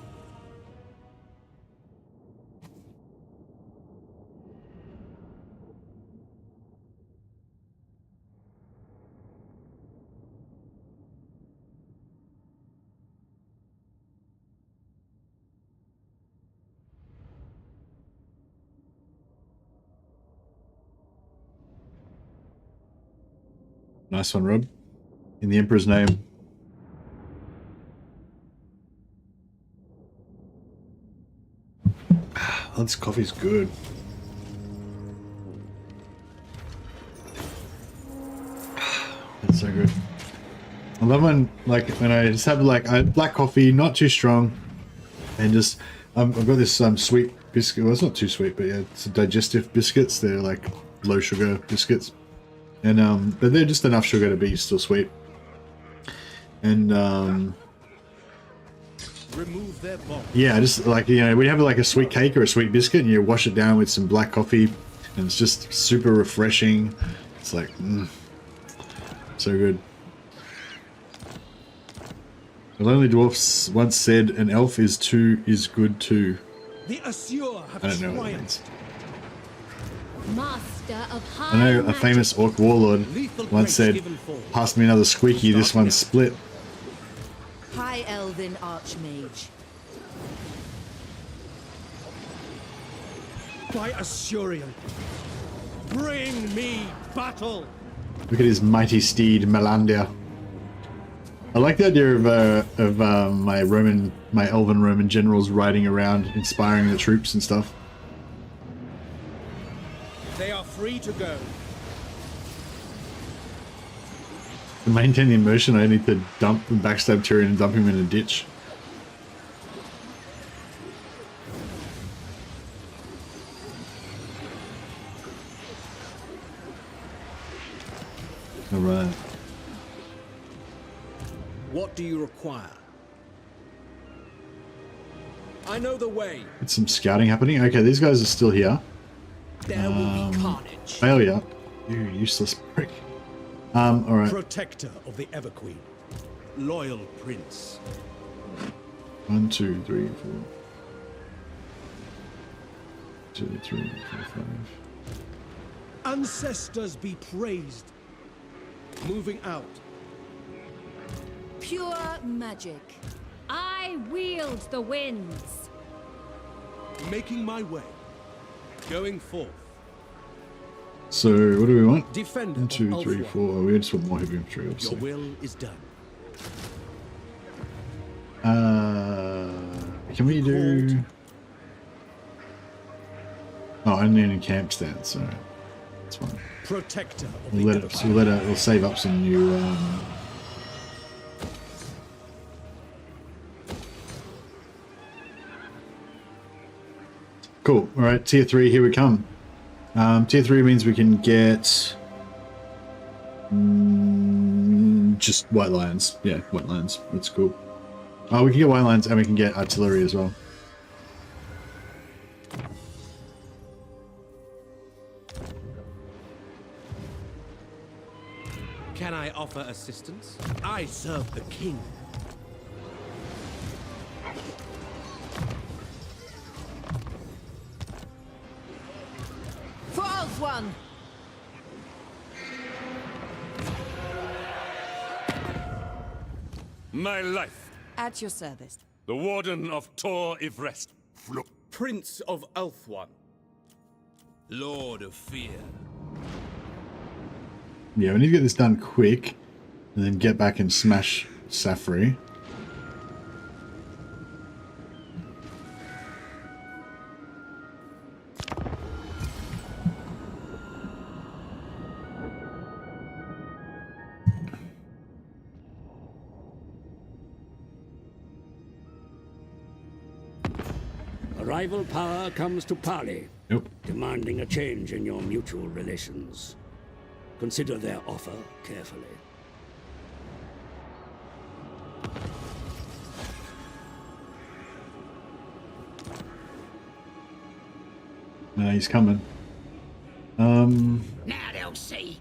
Nice one, Rob. In the Emperor's name. Oh, this coffee's good. That's so good. I love when I just have black coffee, not too strong, and just I've got this sweet biscuit. Well, it's not too sweet, but yeah, it's digestive biscuits. They're like low sugar biscuits. And but they're just enough sugar to be still sweet. And Remove their bomb. yeah, just like, you know, we have like a sweet cake or a sweet biscuit, and you wash it down with some black coffee, and it's just super refreshing. It's like, so good. The Lonely Dwarfs once said, "An elf is good too." The Assure have I don't know what it means. Master of high I know a magic. famous orc warlord once said, "Pass me another squeaky, this one's split." High Elven Archmage. by Assyrian. Bring me battle. Look at his mighty steed, Melandia. I like the idea of my elven Roman generals riding around, inspiring the troops and stuff. They are free to go. To maintain the immersion, I need to dump and backstab Tyrion and dump him in a ditch. Alright. What do you require? I know the way. Get some scouting happening. Okay, these guys are still here. There will be carnage. Failure. You useless prick. Alright. Protector of the Everqueen. Loyal prince. 1, 2, 3, 4. 2, 3, 4, 5. Ancestors be praised. Moving out. Pure magic. I wield the winds. Making my way. Going forth. So, what do we want? Defender 1, 2, of 3, Ulthuan. 4. We just want more heavy infantry, Your obviously. will is done. Can we do... Oh, I need a camp stand, so that's fine. Protector of We'll the we'll save up some new Cool. All right, tier 3, here we come. Tier 3 means we can get just white lions. Yeah, white lions. That's cool. Oh, we can get white lions and we can get artillery as well. Can I offer assistance? I serve the king. For Ulthuan! My life, At your service. the Warden of Tor Ivrest. Prince of Ulthuan. Lord of Fear. Yeah, we need to get this done quick and then get back and smash Safri. A rival power comes to parley, Nope. demanding a change in your mutual relations. Consider their offer carefully. No, he's coming. Now they'll see.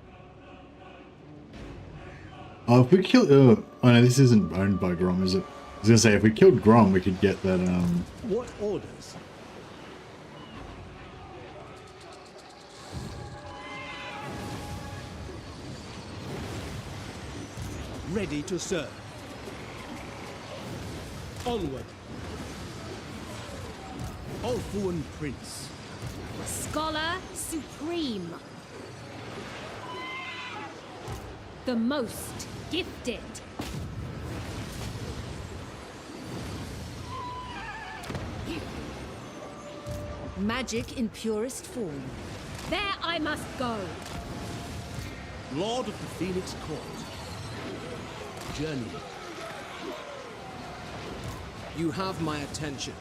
Oh, if we kill... oh no, this isn't owned by Grom, is it? I was gonna say, if we killed Grom, we could get that, What orders? Ready to serve. Onward. Ulthuan Prince. Scholar supreme. The most gifted. Magic in purest form. There I must go. Lord of the Phoenix Court. Journey. You have my attention.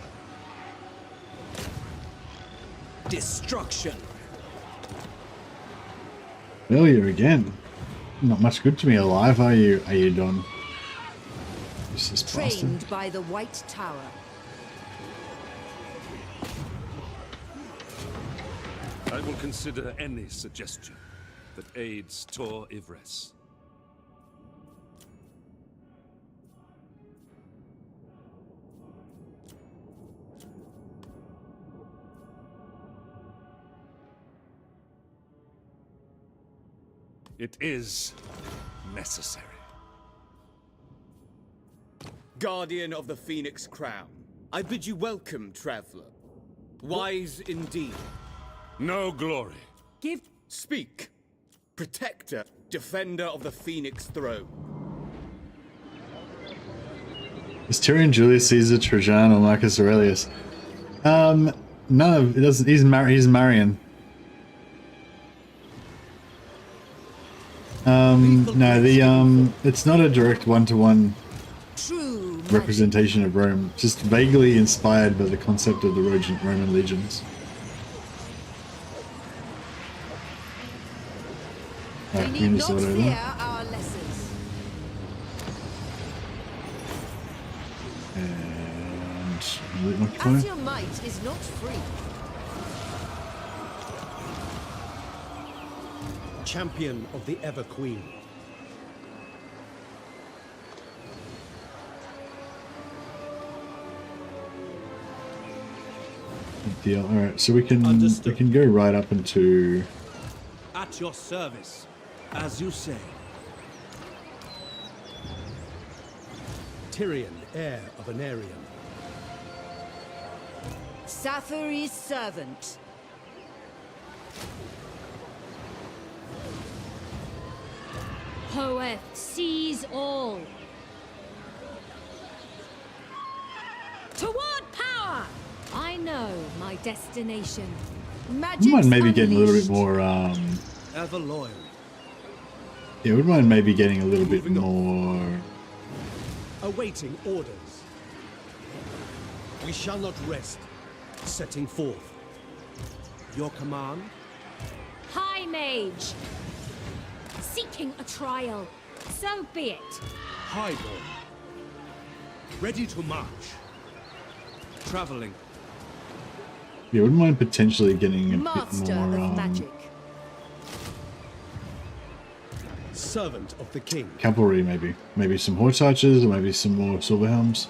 Destruction. failure again. Not much good to me alive, are you, Don? Useless bastard. Trained by the White Tower. I will consider any suggestion that aids Tor Ivres. It is necessary. Guardian of the Phoenix Crown, I bid you welcome, traveler. Wise indeed. No glory. Give... Speak. Protector, defender of the Phoenix throne. Is Tyrion Julius Caesar, Trajan, or Marcus Aurelius? No, it doesn't. He's Marion. No, it's not a direct one-to-one representation of Rome. Just vaguely inspired by the concept of the Roman legions. We need not fear our lessons. And As your might is not free. Champion of the Ever Queen. Good deal. All right, so we can go right up into. At your service, as you say. Tyrion, heir of Anarion. Safary's servant. Hoeth sees all. Toward power! I know my destination. I wouldn't mind maybe getting a little bit more. Ever loyal. Yeah, I wouldn't mind maybe getting a little bit more. Awaiting orders. We shall not rest. Setting forth. Your command? High Mage. Seeking a trial. So be it. Highborn. Ready to march. Traveling. Yeah, I wouldn't mind potentially getting a Master bit more. of magic. Servant of the king. Cavalry, maybe some horse archers, or maybe some more silver helms.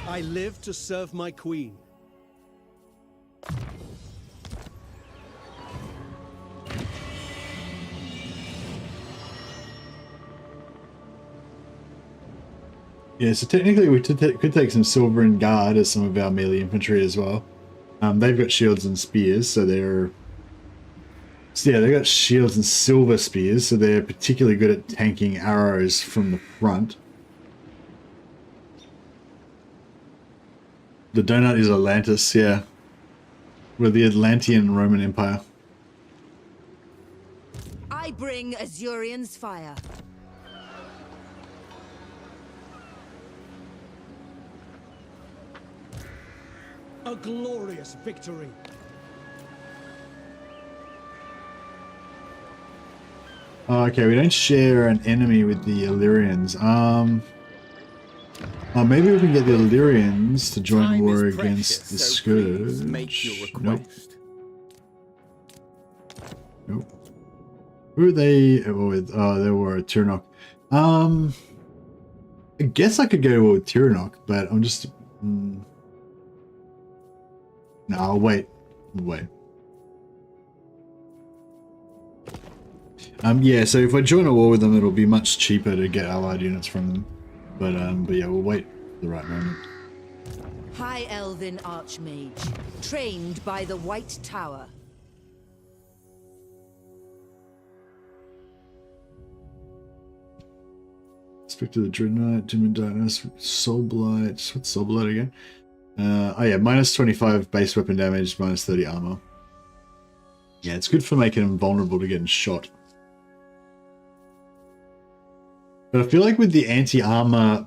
I live to serve my queen. Yeah, so technically we could take some silver and guard as some of our melee infantry as well. They've got shields and spears, so they're... So yeah, they've got shields and silver spears, so they're particularly good at tanking arrows from the front. The donut is Atlantis, yeah. We're the Atlantean Roman Empire. I bring Azurian's fire. A glorious victory. Oh, okay, we don't share an enemy with the Illyrians. Maybe we can get the Illyrians to join war against the Scourge. Nope. Nope. Who are they with? Oh, they were at Tirnock. I guess I could go to war with Tirnock, but I'm just... No, I'll wait. Yeah, so if I join a war with them, it'll be much cheaper to get allied units from them. But yeah, we'll wait for the right moment. High Elven Archmage, trained by the White Tower. Spectre the Dreadnought, Doom and Darkness, Soulblight. What's Soulblight again? Oh yeah, minus 25 base weapon damage, minus 30 armor. Yeah, it's good for making them vulnerable to getting shot. But I feel like with the anti-armor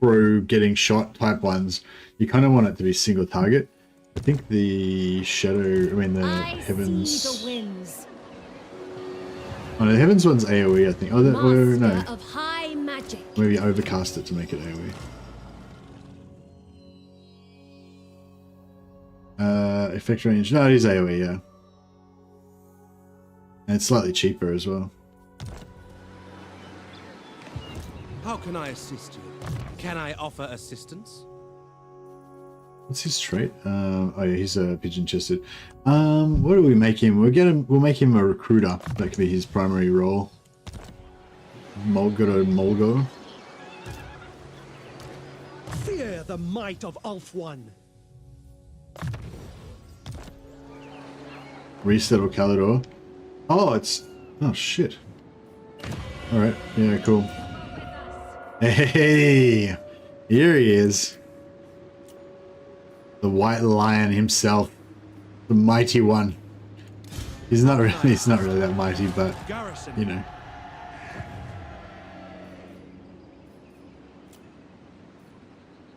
pro getting shot type ones, you kind of want it to be single target. I think the Heavens... See the winds. Oh no, the Heavens one's AoE, I think. Oh, no. Of high magic. Maybe overcast it to make it AoE. Effect range. No, it is AoE, yeah. And it's slightly cheaper as well. How can I assist you? Can I offer assistance? What's his trait? Oh yeah, he's pigeon-chested. What do we make him? We'll make him a recruiter. That could be his primary role. Molgo. the might of Ulthuan. Resettle Calidor. Oh, it's... Oh, shit. Alright, yeah, cool. Hey! Here he is. The White Lion himself. The mighty one. He's not really that mighty, but, you know.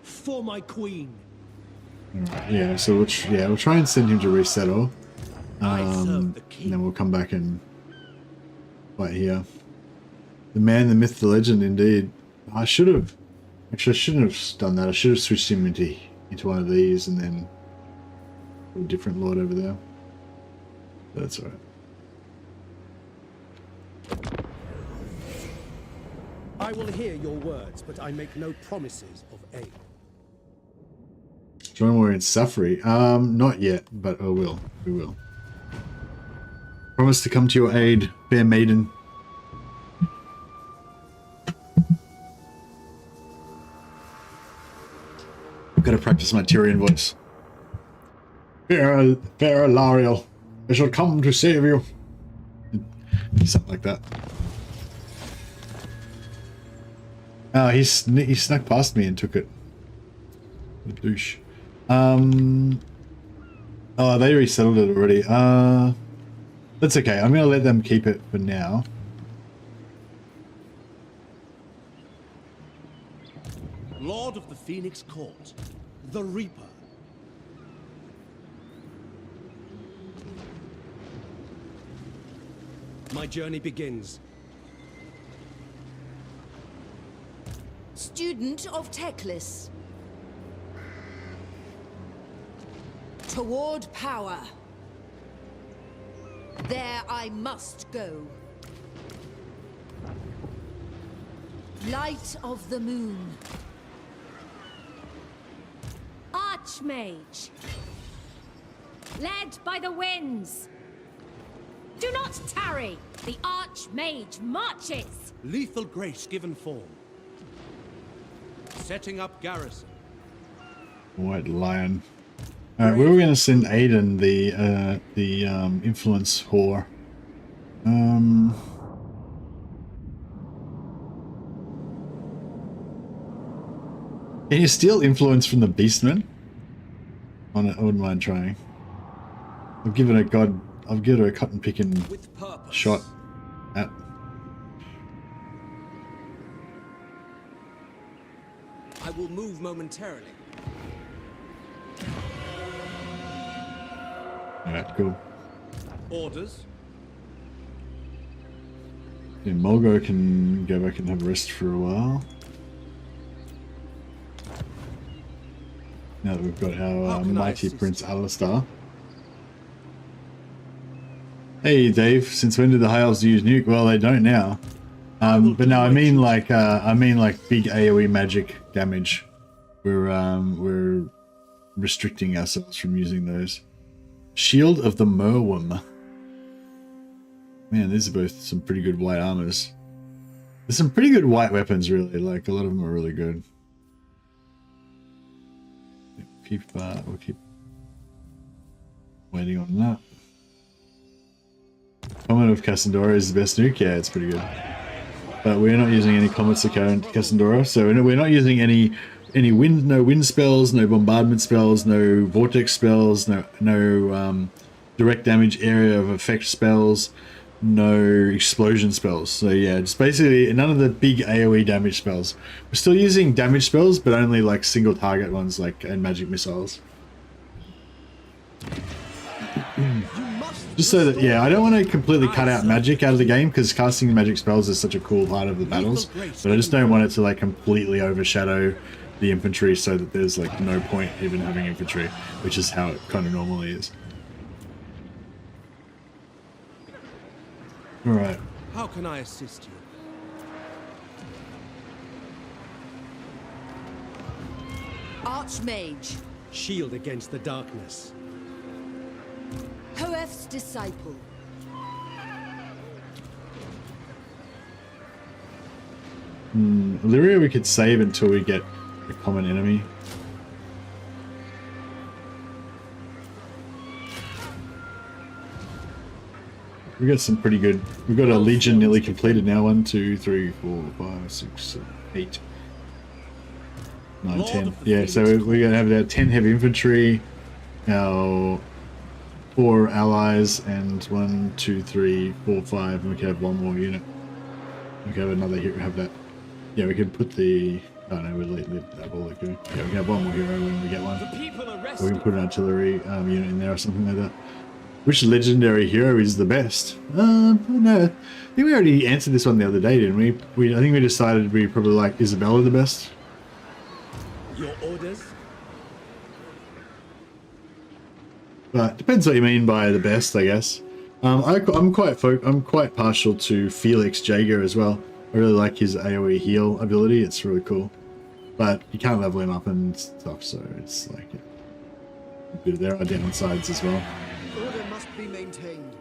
For my queen. Alright, yeah, so we'll try and send him to resettle. And then we'll come back and fight here. The man, the myth, the legend, indeed. I should have... Actually, I shouldn't have done that. I should have switched him into one of these and then a different lord over there. That's alright. I will hear your words, but I make no promises of aid. Join war in Safari. Not yet, but I will. We will. Promise to come to your aid, fair maiden. I've got to practice my Tyrion voice. Fair Lariel, I shall come to save you. Something like that. Oh, he snuck past me and took it. The douche. Oh, they resettled it already. That's okay. I'm gonna let them keep it for now. Lord of the Phoenix Court, the Reaper. My journey begins. Student of Teclis. Toward power. There I must go. Light of the moon. Archmage. Led by the winds. Do not tarry. The Archmage marches. Lethal grace given form. Setting up garrison. White Lion. Alright, we were going to send Aiden the influence whore. Can you steal influence from the Beastmen? I wouldn't mind trying. I've given a cotton picking shot at. I will move momentarily. Alright, cool. Orders. Yeah, Mulgo can go back and have a rest for a while. Now that we've got our mighty Prince Alistar. Hey Dave, since when did the High Elves use nuke? Well, they don't now. But no, I mean like big AoE magic damage. We're restricting ourselves from using those. Shield of the Merwim. Man, these are both some pretty good white armors. There's some pretty good white weapons, really. Like, a lot of them are really good. We'll keep waiting on that. Comet of Cassandora is the best nuke. Yeah, it's pretty good. But we're not using any comets of Cassandora, so we're not using any wind spells, no bombardment spells, no vortex spells, no direct damage area of effect spells, no explosion spells. So yeah, it's basically none of the big AoE damage spells. We're still using damage spells, but only like single target ones, like and magic missiles. Just so that, yeah, I don't want to completely cut out magic out of the game, because casting magic spells is such a cool part of the battles, but I just don't want it to like completely overshadow the infantry, so that there's like no point even having infantry, which is how it kind of normally is. Alright. How can I assist you? Archmage. Shield against the darkness. Hoef's disciple. Illyria we could save until we get a common enemy. we got some pretty good. We've got a legion nearly completed now. 1, 2, 3, 4, 5, 6, 7, 8, 9, 10. Yeah, so we're gonna have about 10 heavy infantry, our 4 allies, and 1, 2, 3, 4, 5, and we can have one more unit. We can have another hero. Have that. Yeah, we can put the. Oh no, we'll let that all go. Yeah, we can have one more hero when we get one. Or we can put an artillery unit in there or something like that. Which legendary hero is the best? No, I think we already answered this one the other day, didn't we? I think we decided we probably like Isabella the best. Your orders? But depends what you mean by the best, I guess. I'm quite partial to Felix Jaeger as well. I really like his AoE heal ability. It's really cool. But you can't level him up and stuff, so it's like there are downsides as well. Order must be maintained.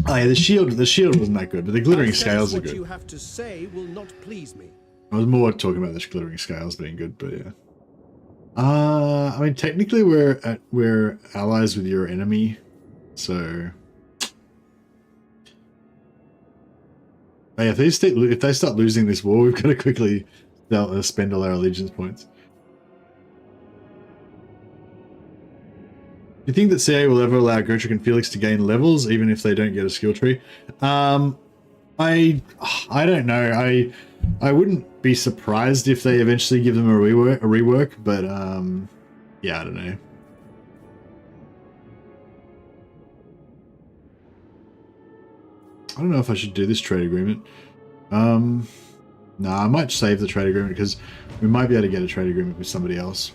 Oh yeah, the shield wasn't that good, but the glittering scales are What good. you have to say will not please me. I was more talking about the glittering scales being good, but yeah. I mean, technically we're allies with your enemy, so. Hey, if they start losing this war, we've got to quickly spend all our allegiance points. Do you think that CA will ever allow Gotrek and Felix to gain levels, even if they don't get a skill tree? I don't know. I wouldn't be surprised if they eventually give them a rework, but yeah, I don't know. I don't know if I should do this trade agreement. Nah, I might save the trade agreement because we might be able to get a trade agreement with somebody else.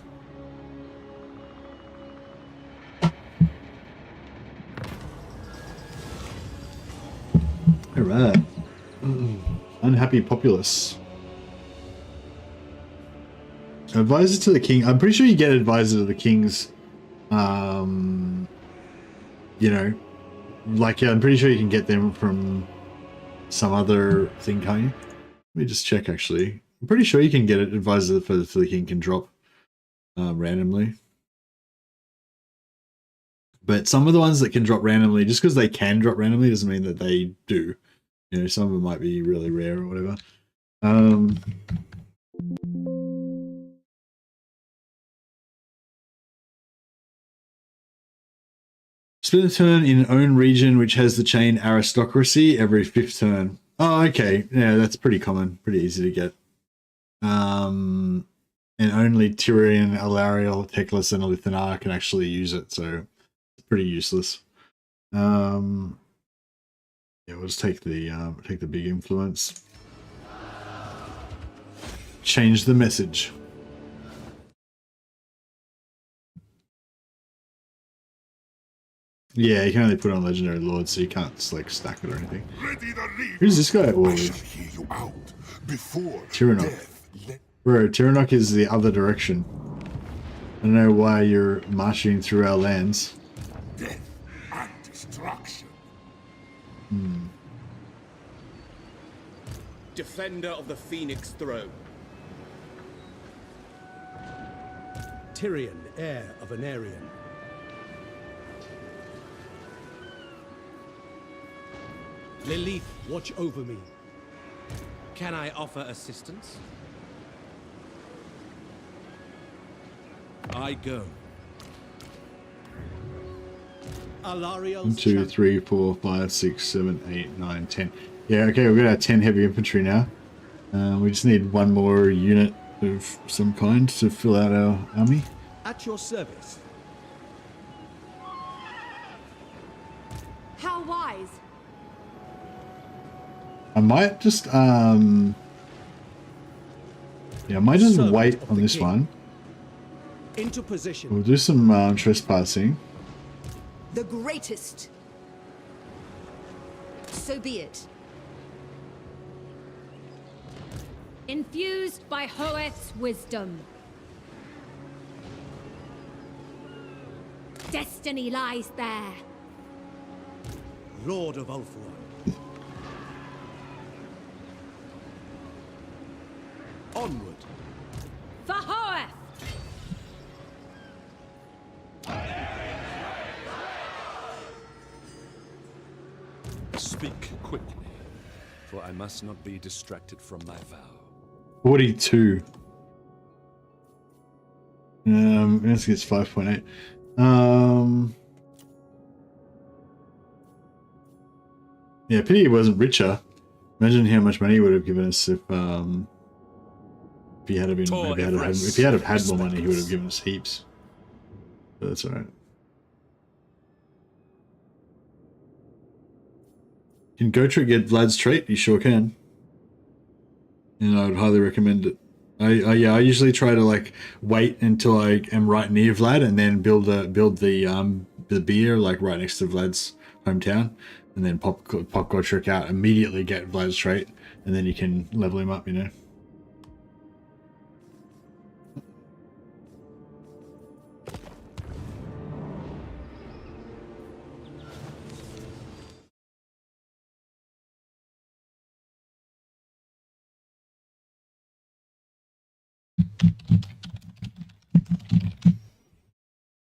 Alright. Unhappy populace. Advisor to the king. I'm pretty sure you get advisor to the king's, you know, like, yeah, I'm pretty sure you can get them from some other thing, can't you? Let me just check, actually. I'm pretty sure you can get it. Advisor for the king can drop randomly. But some of the ones that can drop randomly, just because they can drop randomly doesn't mean that they do. You know, some of them might be really rare or whatever. Spend a turn in own region which has the chain aristocracy every 5th turn. Oh, okay. Yeah, that's pretty common. Pretty easy to get. And only Tyrion, Alariel, Teclis, and Lithanar can actually use it, so it's pretty useless. Yeah, we'll just take the big influence. Change the message. Yeah, you can only put on Legendary Lord, so you can't just, like, stack it or anything. Who's this guy? Tyrannok. Bro, Tyrannok is the other direction. I don't know why you're marching through our lands. Death and destruction. Defender of the Phoenix Throne. Tyrion, heir of an Aryan. Lilith, watch over me. Can I offer assistance? I go. Alariel's 1, 2, 3, 4, 5, 6, 7, 8, 9, 10. Yeah, okay, we've got our 10 heavy infantry now. We just need one more unit of some kind to fill out our army. At your service. How wise. I might just yeah, I might just Servant wait of on the this king. one. Into position. We'll do some trespassing. The greatest. So be it. Infused by Hoeth's wisdom. Destiny lies there. Lord of Ulthuan. Speak quickly, for I must not be distracted from my vow. 42. This gets 5.8. Yeah, pity he wasn't richer. Imagine how much money he would have given us if he had been maybe if he had had more money, he would have given us heaps. But that's alright. Can Gotrek get Vlad's trait? You sure can. And I would highly recommend it. I usually try to like wait until I am right near Vlad and then build the beer like right next to Vlad's hometown, and then pop Gotrek out, immediately get Vlad's trait, and then you can level him up, you know.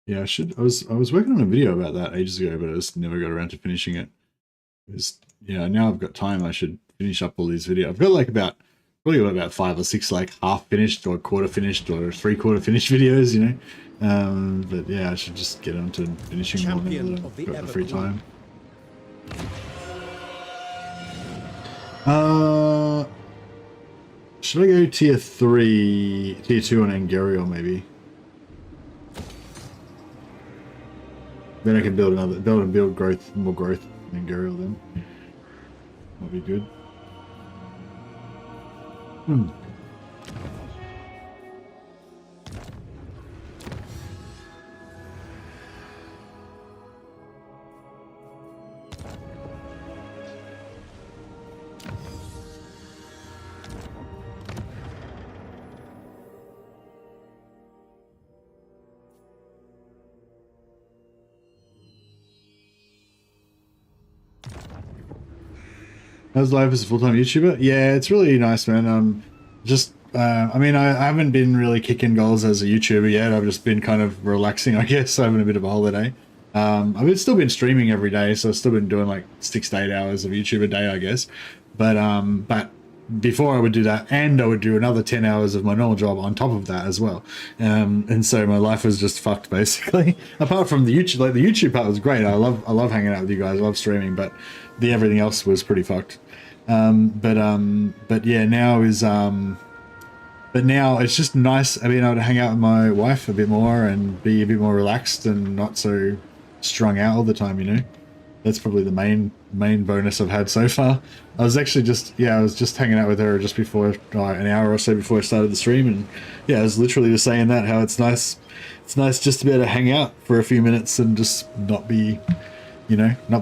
Yeah, I was working on a video about that ages ago, but I just never got around to finishing it. Yeah, now I've got time, I should finish up all these videos. I've got like probably about 5 or 6 like half finished or quarter finished or 3/4 finished videos, you know. But yeah, I should just get on to finishing them when I've got the free time. Should I go tier 3, tier 2 on Angariel maybe? Then I can build growth, more growth in Angariel then. That'll be good. How's life as a full-time YouTuber? Yeah, it's really nice, man. I mean, I haven't been really kicking goals as a YouTuber yet. I've just been kind of relaxing, I guess, having a bit of a holiday. I've still been streaming every day, so I've still been doing like 6 to 8 hours of YouTube a day, I guess. But before I would do that, and I would do another 10 hours of my normal job on top of that as well. And so my life was just fucked, basically. Apart from the YouTube, like the YouTube part was great. I love hanging out with you guys. I love streaming, but everything else was pretty fucked. But yeah, now it's just nice being able to hang out with my wife a bit more and be a bit more relaxed and not so strung out all the time, you know. That's probably the main bonus I've had so far. I was actually just hanging out with her just before an hour or so before I started the stream, and yeah, I was literally just saying that how it's nice just to be able to hang out for a few minutes and just not be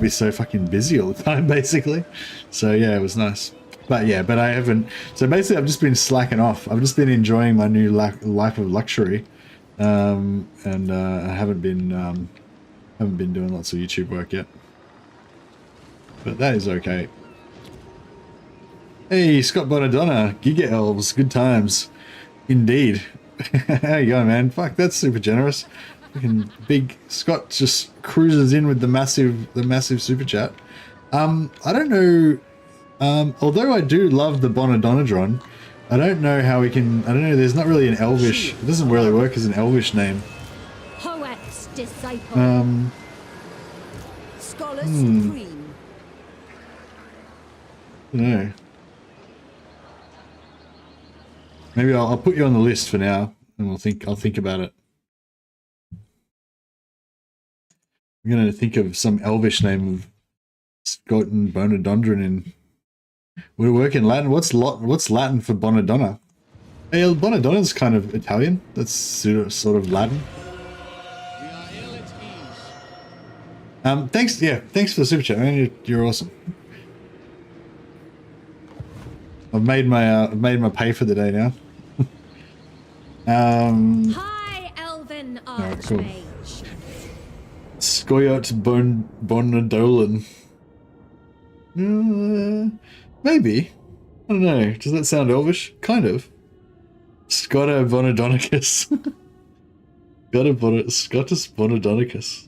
so fucking busy all the time, basically. So yeah, it was nice. But I haven't. So basically, I've just been slacking off. I've just been enjoying my new life of luxury, and I haven't been doing lots of YouTube work yet. But that is okay. Hey, Scott Bonadonna, Giga Elves, good times, indeed. How you going, man? Fuck, that's super generous. Fucking big Scott just cruises in with the massive super chat. I don't know. Although I do love the Bonadonadron, I don't know how we can. I don't know. There's not really an Elvish. It doesn't really work as an Elvish name. Hoek's disciple. Scholar Supreme. No. Maybe I'll put you on the list for now, and I'll think about it. I'm gonna think of some Elvish name of Scott and Bonadondron in. Would it work in Latin? What's Latin for Bonadonna? Hey, Bonadonna's kind of Italian. That's sort of Latin. Thanks. Yeah, thanks for the super chat, man. You're awesome. I've made my pay for the day now. Hi, Elven Archmage. Cool. Skoyot Bonadolan. Maybe. I don't know. Does that sound Elvish? Kind of. Scotta Bonadonicus. Scottus Bonadonicus.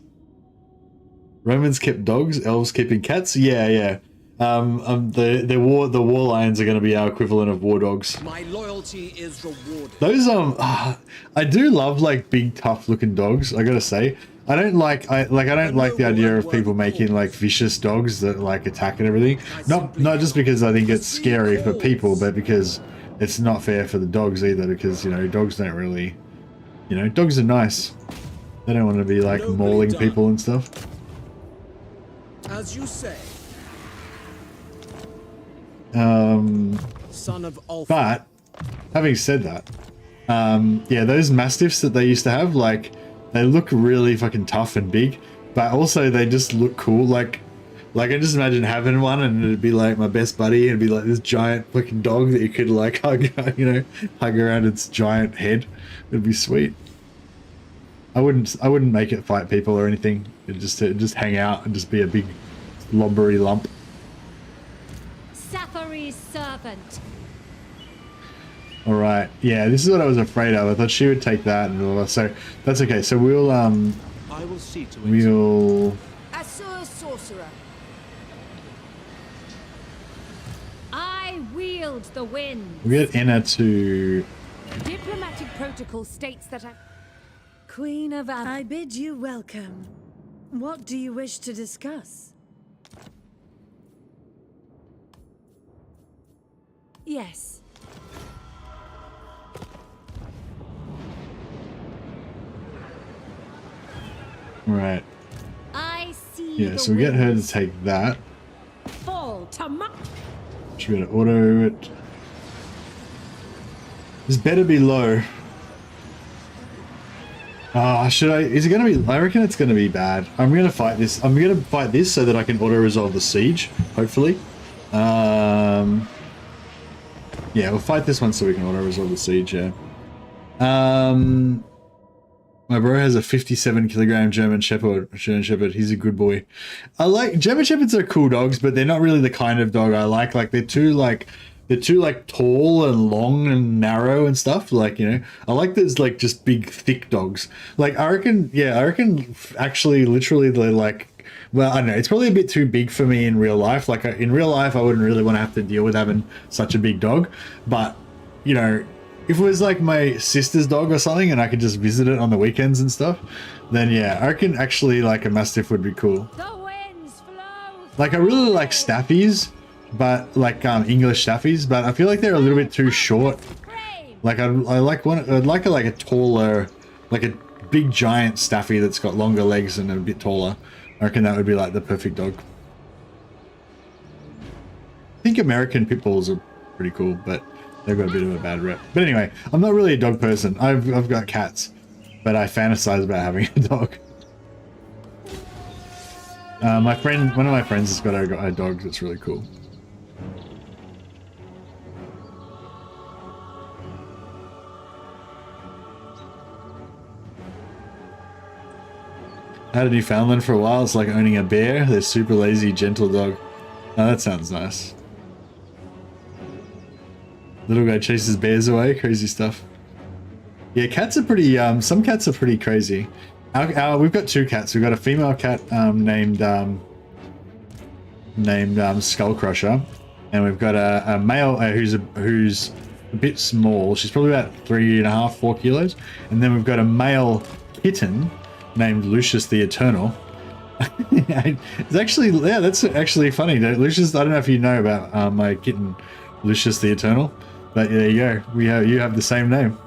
Romans kept dogs, elves keeping cats. Yeah. The war lions are going to be our equivalent of war dogs. My loyalty is rewarded. Those I do love like big tough looking dogs. I gotta say, I don't like the idea of people making like vicious dogs that like attack and everything. Not just because I think it's scary for people, but because it's not fair for the dogs either. Because you know dogs don't really, you know, dogs are nice. They don't want to be like mauling people and stuff. As you say. Son of But having said that, yeah, those mastiffs that they used to have, like, they look really fucking tough and big, but also they just look cool. Like I just imagine having one and it'd be like my best buddy and it'd be like this giant fucking dog that you could like hug, you know, hug around its giant head. It'd be sweet. I wouldn't make it fight people or anything. It'd just hang out and just be a big lobbery lump. Safari's servant. All right. Yeah, this is what I was afraid of. I thought she would take that and all that. So that's okay. So we'll I will see to it. we'll Asur sorcerer. I wield the wind. we'll get Enna to. Diplomatic protocol states that Queen of I bid you welcome. What do you wish to discuss? Yes. Right. I see. Yeah. So we get her to take that. Fall to my. Should be able to auto it. This better be low. Should I? Is it going to be? I reckon it's going to be bad. I'm going to fight this. I'm going to fight this so that I can auto-resolve the siege, hopefully. Yeah, we'll fight this one so we can auto-resolve the siege, yeah. My bro has a 57-kilogram German Shepherd. He's a good boy. I like... German Shepherds are cool dogs, but they're not really the kind of dog I like. Like, they're too tall and long and narrow and stuff. Like, you know, I like those, like, just big, thick dogs. Like, I reckon actually, literally, they're like... Well, I don't know. It's probably a bit too big for me in real life. Like, in real life, I wouldn't really want to have to deal with having such a big dog. But, you know, if it was like my sister's dog or something and I could just visit it on the weekends and stuff, then yeah, I reckon actually like a Mastiff would be cool. The winds flow. Like, I really like Staffies, but like English Staffies, but I feel like they're a little bit too short. Like, I'd like a taller, like a big giant Staffy that's got longer legs and a bit taller. I reckon that would be like the perfect dog. I think American pit bulls are pretty cool, but they've got a bit of a bad rep. But anyway, I'm not really a dog person. I've got cats, but I fantasize about having a dog. One of my friends has got a dog that's really cool. I had a Newfoundland for a while. It's like owning a bear. They're super lazy, gentle dog. Oh, that sounds nice. Little guy chases bears away. Crazy stuff. Yeah, cats are pretty. Some cats are pretty crazy. We've got two cats. We've got a female cat named Skullcrusher, and we've got a male who's a bit small. She's probably about 3.5, 4 kilos, and then we've got a male kitten named Lucius the Eternal. It's actually, yeah, that's actually funny. Lucius, I don't know if you know about my kitten Lucius the Eternal, but there you go. You have the same name.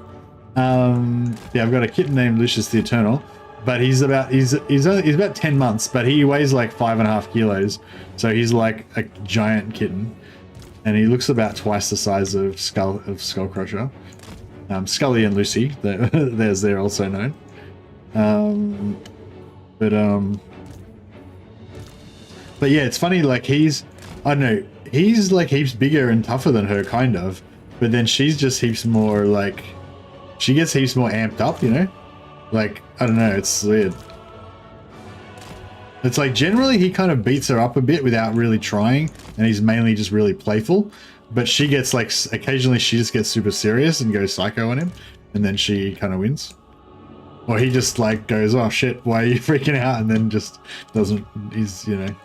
Yeah, I've got a kitten named Lucius the Eternal, but he's about 10 months, but he weighs like 5.5 kilos, so he's like a giant kitten, and he looks about twice the size of Skullcrusher. Scully and Lucy, they're also known. But yeah, it's funny, like he's like heaps bigger and tougher than her, kind of, but then she's just heaps more, like, she gets heaps more amped up, you know? Like, I don't know, it's weird. It's like generally he kind of beats her up a bit without really trying, and he's mainly just really playful, but she gets like, occasionally she just gets super serious and goes psycho on him, and then she kind of wins. Or he just like goes, oh shit, why are you freaking out? And then just doesn't, he's, you know.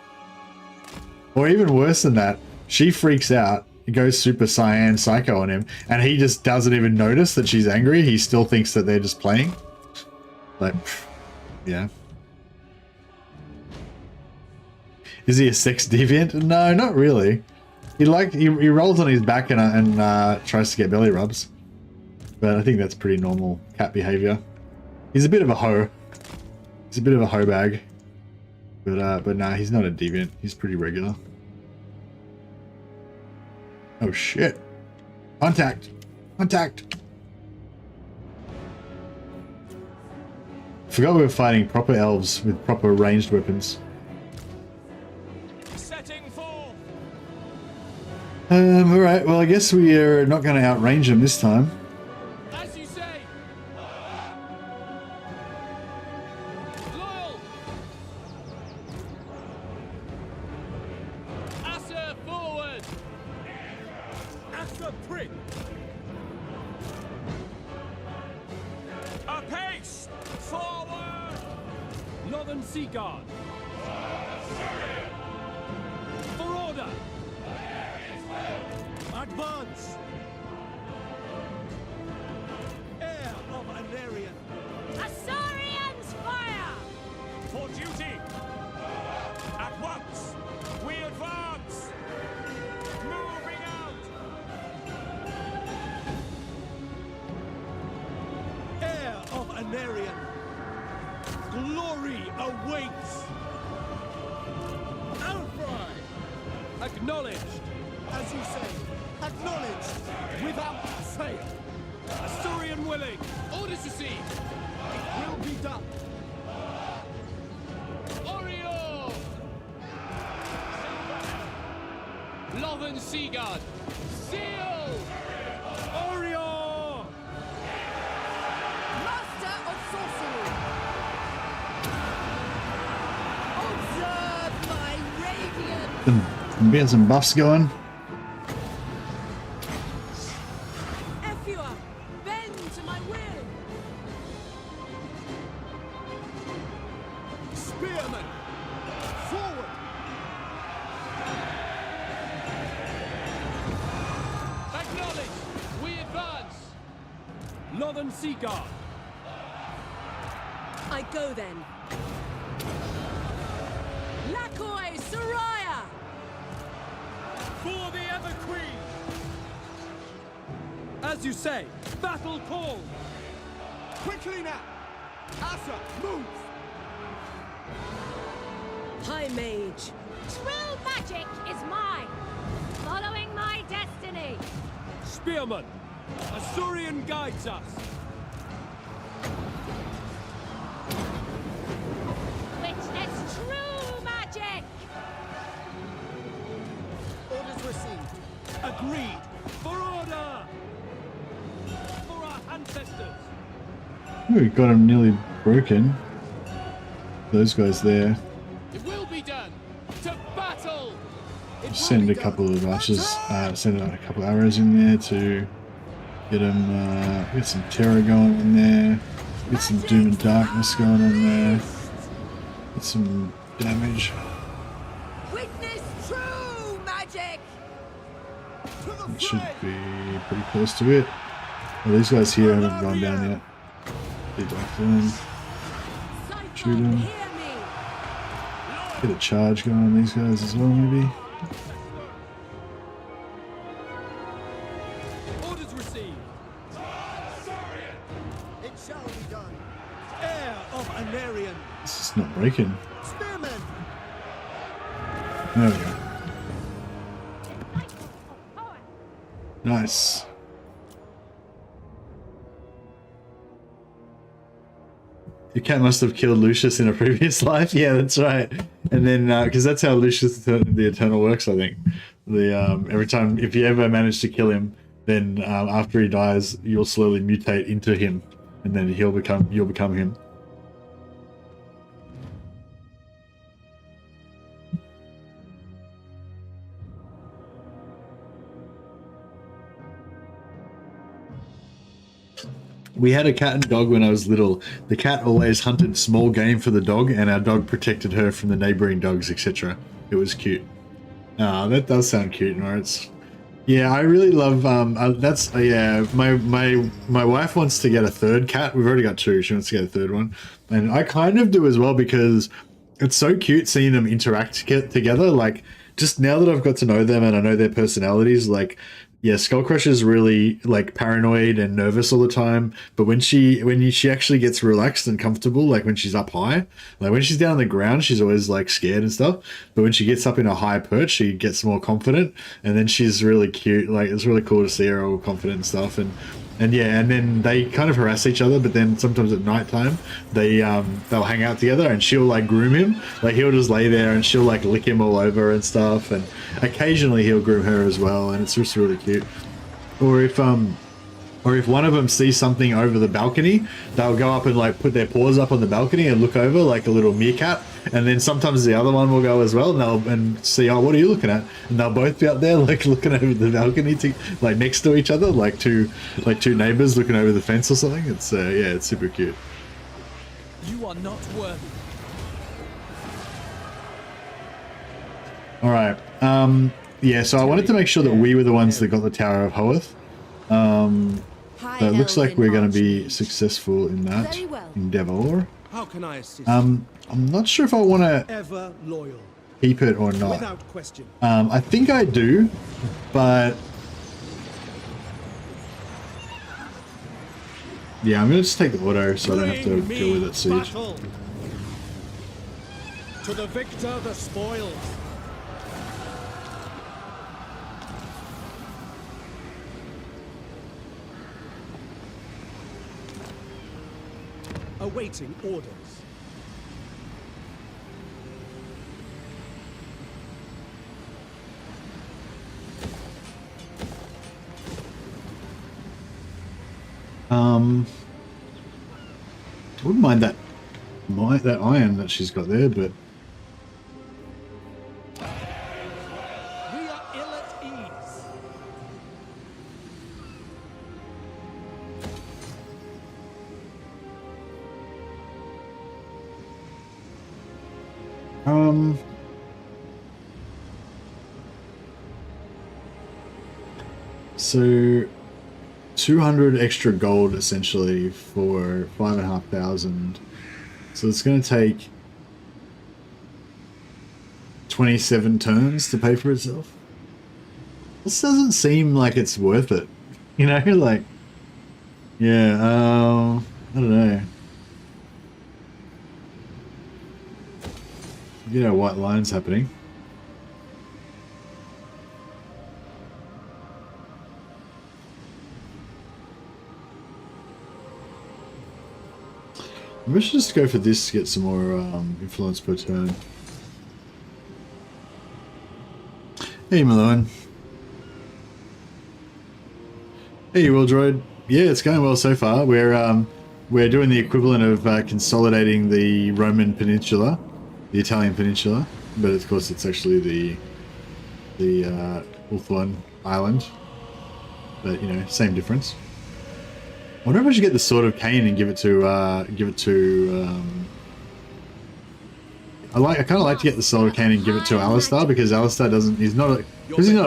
Or even worse than that, she freaks out, goes Super Saiyan Psycho on him, and he just doesn't even notice that she's angry. He still thinks that they're just playing. Like, yeah. Is he a sex deviant? No, not really. He rolls on his back and tries to get belly rubs. But I think that's pretty normal cat behavior. He's a bit of a hoe. He's a bit of a hoe bag. But nah, he's not a deviant. He's pretty regular. Oh shit. Contact. Contact. Forgot we were fighting proper elves with proper ranged weapons. Alright, well I guess we are not going to outrange them this time. As you say. Loyal. Asa forward. Asa prick. Apace. Forward. Northern Sea Guard. For order. Advance! Heir of Anarian! Assyrians fire! For duty! At once! We advance! Moving out! Heir of Anarian! Glory awaits! Outcry! Acknowledged! As you say, acknowledged, without fail. Asturian willing. Orders received. It will be done. Oriole! Lothern Seaguard. Seal! Oriole! Master of sorcery! Observe my radiance! I'm getting some buffs going. Seaguard. I go then. Lakoi Soraya! For the Ever Queen! As you say, battle call! Quickly now! Asa, move! High Mage. True magic is mine. Following my destiny. Spearman! Asturian guides us! Witness true magic! Orders received. Agreed! For order! For our ancestors! We got him nearly broken. Those guys there. It will be done! To battle! Send a couple of archers, send out a couple of arrows in there to get him, get some terror going in there, get some doom and darkness going on there, get some damage. Witness true magic! It should be pretty close to it. Well, these guys here haven't gone down yet. Lead after them. Shoot them. Get a charge going on these guys as well, maybe. Orders received. It shall be done. Heir of Anarian. This is not breaking. Spearmen. There we go. Nice. Your cat must have killed Lucius in a previous life. Yeah, that's right. And then, because that's how Lucius the Eternal works, I think. The every time, if you ever manage to kill him, then after he dies, you'll slowly mutate into him, and then you'll become him. We had a cat and dog when I was little. The cat always hunted small game for the dog, and our dog protected her from the neighboring dogs, etc. It was cute. Oh, that does sound cute, Norris. Yeah, I really love that's yeah, my wife wants to get a third cat. We've already got two. She wants to get a third one. And I kind of do as well because it's so cute seeing them interact together. Like, just now that I've got to know them and I know their personalities, like, yeah, Skullcrusher's really like paranoid and nervous all the time. But when she actually gets relaxed and comfortable, like when she's up high, like when she's down on the ground, she's always like scared and stuff. But when she gets up in a high perch, she gets more confident, and then she's really cute. Like, it's really cool to see her all confident and stuff. And yeah, and then they kind of harass each other, but then sometimes at nighttime they'll hang out together, and she'll like groom him. Like, he'll just lay there and she'll like lick him all over and stuff, and occasionally he'll groom her as well, and it's just really cute. Or if one of them sees something over the balcony, they'll go up and like put their paws up on the balcony and look over like a little meerkat. And then sometimes the other one will go as well, and see, oh, what are you looking at? And they'll both be up there like looking over the balcony, like next to each other, like two neighbors looking over the fence or something. It's yeah, it's super cute. You are not worthy. All right. Yeah. So I wanted to make sure that we were the ones that got the Tower of Hoeth. So it looks like we're going to be successful in that endeavor. How can I assist? I'm not sure if I want to Ever loyal. keep it or not. Without question. I think I do, but yeah, I'm going to just take the auto so I don't have to deal with that siege. Battle. To the victor, the spoils. Awaiting orders. I wouldn't mind that iron that she's got there, but We are ill at ease. so 200 extra gold essentially for 5,500. So it's going to take 27 turns to pay for itself. This doesn't seem like it's worth it, you know. Like, yeah, I don't know. You know, white lines happening. Maybe I should just go for this to get some more influence per turn. Hey, Malone. Hey, Wildroid. Yeah, it's going well so far. We're doing the equivalent of consolidating the Roman Peninsula, the Italian Peninsula, but of course it's actually the Ulthuan Island. But you know, same difference. I wonder if I should get the Sword of Cain and give it to I kind of like to get the Sword of Cain and give it to Alistar, because Alistar he's not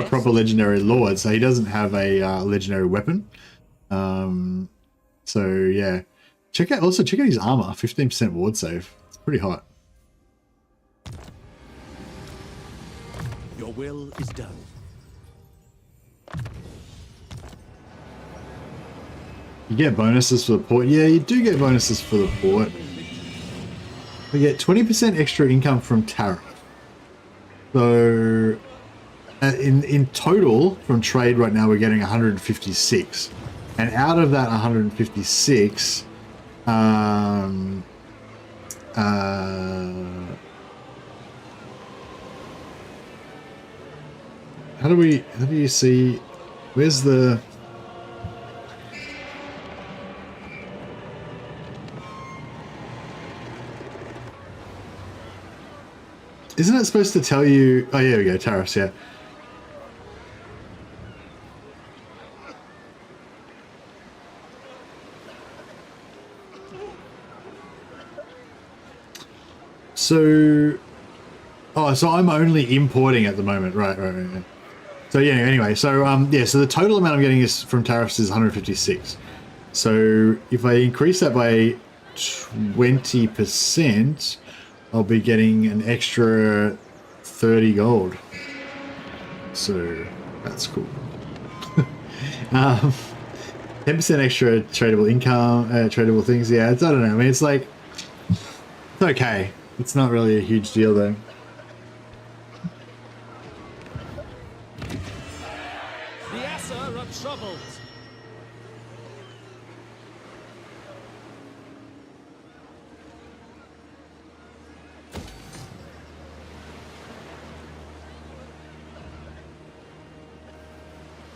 a proper legendary lord, so he doesn't have a legendary weapon. So yeah, check out his armor, 15% ward save. It's pretty hot. Your will is done. You get bonuses for the port. Yeah, you do get bonuses for the port. We get 20% extra income from tariff. So in total from trade right now we're getting 156, and out of that 156, how do you see, where's the isn't it supposed to tell you? Oh, here we go, tariffs, yeah. So Oh, so I'm only importing at the moment. Right. So yeah, anyway, so yeah, so the total amount I'm getting is from tariffs is 156. So if I increase that by 20%, I'll be getting an extra 30 gold. So that's cool. 10% extra tradable income, tradable things. Yeah, I don't know. I mean, it's like, it's okay. It's not really a huge deal though. The Assa are troubled.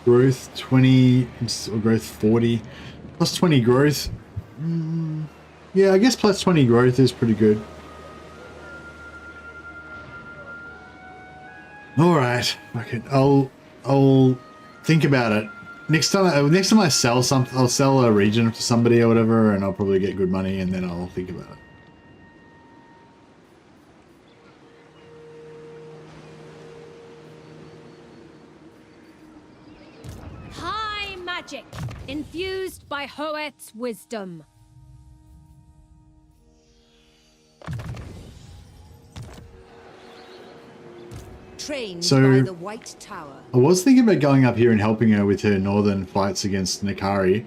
Growth 20 or growth 40 plus 20 growth. Yeah, I guess plus 20 growth is pretty good. All right, okay. I'll think about it next time. Next time I sell something, I'll sell a region to somebody or whatever, and I'll probably get good money, and then I'll think about it. Magic, infused by Hoeth's wisdom. Trained So, by the White Tower. I was thinking about going up here and helping her with her northern fights against Nakari.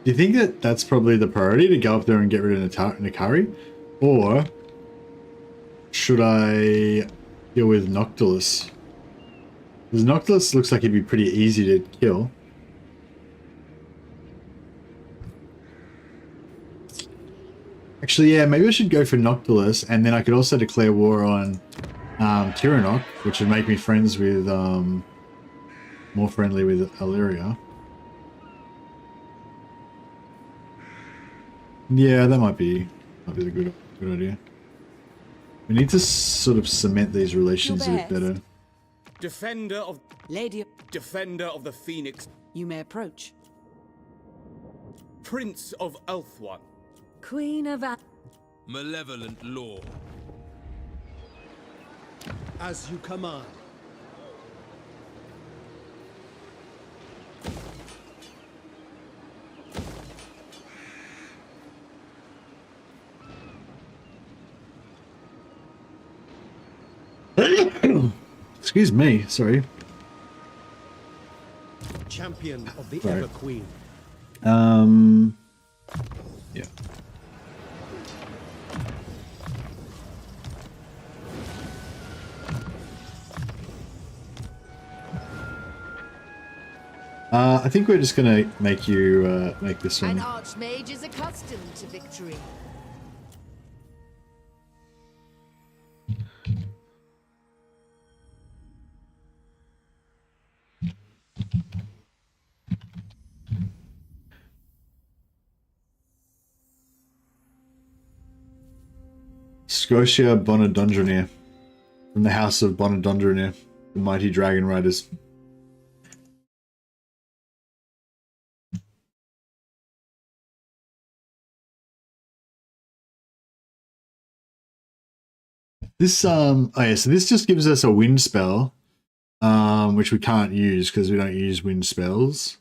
Do you think that that's probably the priority, to go up there and get rid of Nakari? Or should I deal with Noctilus? Because Noctilus looks like he'd be pretty easy to kill. Actually, yeah, maybe I should go for Noctilus, and then I could also declare war on Tyrannok, which would make me friends with, more friendly with Illyria. Yeah, that might be the good idea. We need to sort of cement these relations a bit better. Defender of the Phoenix. You may approach. Prince of Ulthuan. Queen of Malevolent law. As you command. Excuse me, sorry. Champion of the Right. Ever Queen. Yeah. I think we're just gonna make you make this one. An archmage is accustomed to victory. Scotia Bonadondrenir, from the House of Bonadondrenir, the mighty dragon riders. This oh yeah, so this just gives us a wind spell, which we can't use because we don't use wind spells.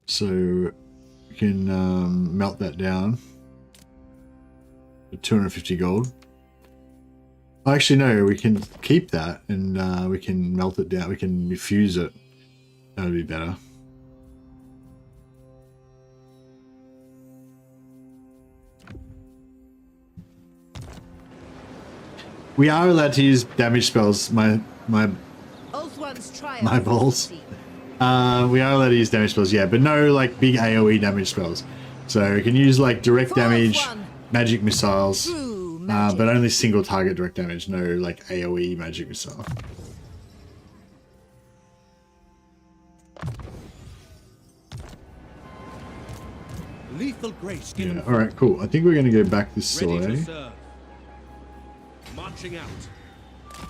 So we can melt that down for 250 gold. Actually, no, we can keep that and we can melt it down. We can fuse it. That would be better. We are allowed to use damage spells. My balls. We are allowed to use damage spells, yeah, but no like big AoE damage spells. So we can use like direct damage, magic missiles, but only single target direct damage. No like AoE magic missile. Lethal grace. Yeah. All right. Cool. I think we're gonna go back this way Marching out.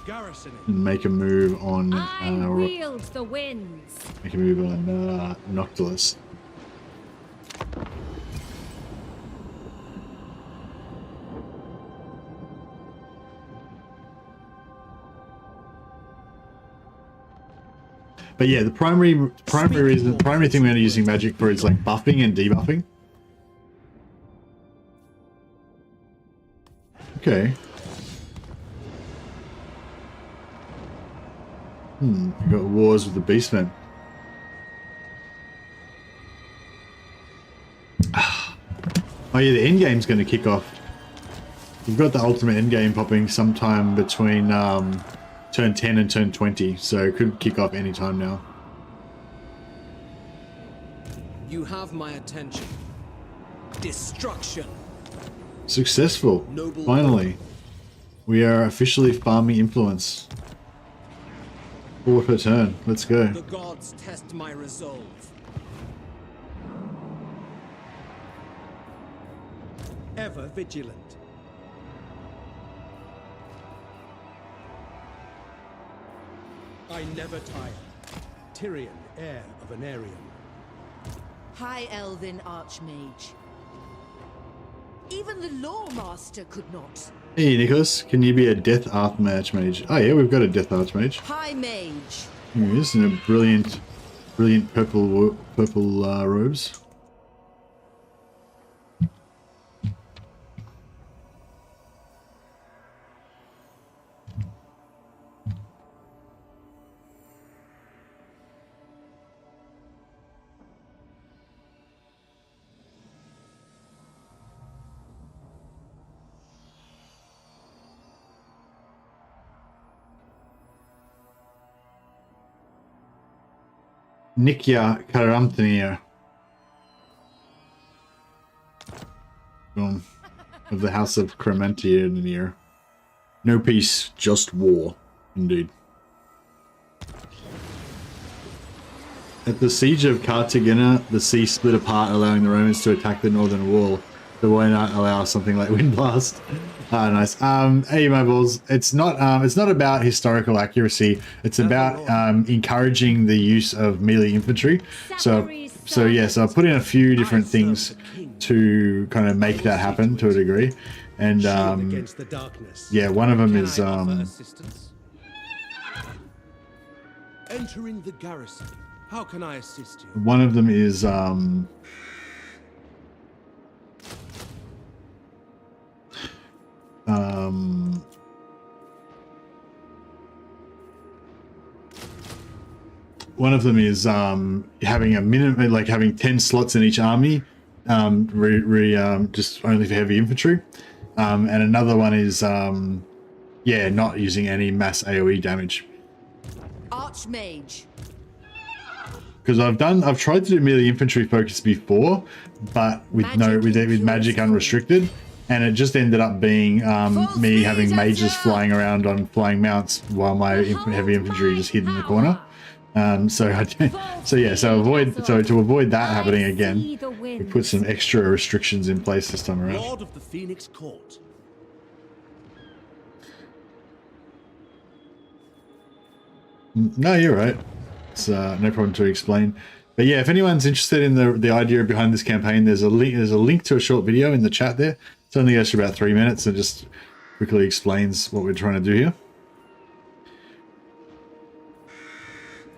Garrisoning. and make a move on. I wield the winds. Make a move on Noctilus. But yeah, the primary thing we're going to be using magic for is like buffing and debuffing. Okay. We've got wars with the beastmen. Oh yeah, the endgame's going to kick off. We've got the ultimate endgame popping sometime between turn 10 and turn 20, so it could kick off any time now. You have my attention. Destruction. Successful. Noble Finally. We are officially farming influence. 4 per turn. Let's go. The gods test my resolve. Ever vigilant. I never tire. Tyrion, heir of an Aryan. High Elven Archmage. Even the Lawmaster could not. Hey Nicholas, can you be a Death Archmage? Oh yeah, we've got a Death Archmage. High Mage. Here he is in a brilliant purple robes. Nikya Karamthanir. Boom. Of the House of Karamthanir. No peace, just war. Indeed. At the siege of Cartagena, the sea split apart, allowing the Romans to attack the northern wall. But why not allow something like Windblast? Ah, nice. Hey, my balls. It's not about historical accuracy. It's about encouraging the use of melee infantry. So I put in a few different things to kind of make that happen to a degree. And yeah, one of them is entering the garrison. How can I assist you? one of them is one of them is having a minimum, like having 10 slots in each army, just only for heavy infantry, and another one is yeah, not using any mass AoE damage. Archmage. Because I've tried to do melee infantry focus before, but with magic unrestricted, and it just ended up being me having mages flying around on flying mounts while my heavy infantry just hid in the corner. To avoid that happening again, we put some extra restrictions in place this time around. Lord of the Phoenix Court. No, you're right. It's no problem to explain. But yeah, if anyone's interested in the idea behind this campaign, there's a link to a short video in the chat there. It only goes for about 3 minutes and just quickly explains what we're trying to do here.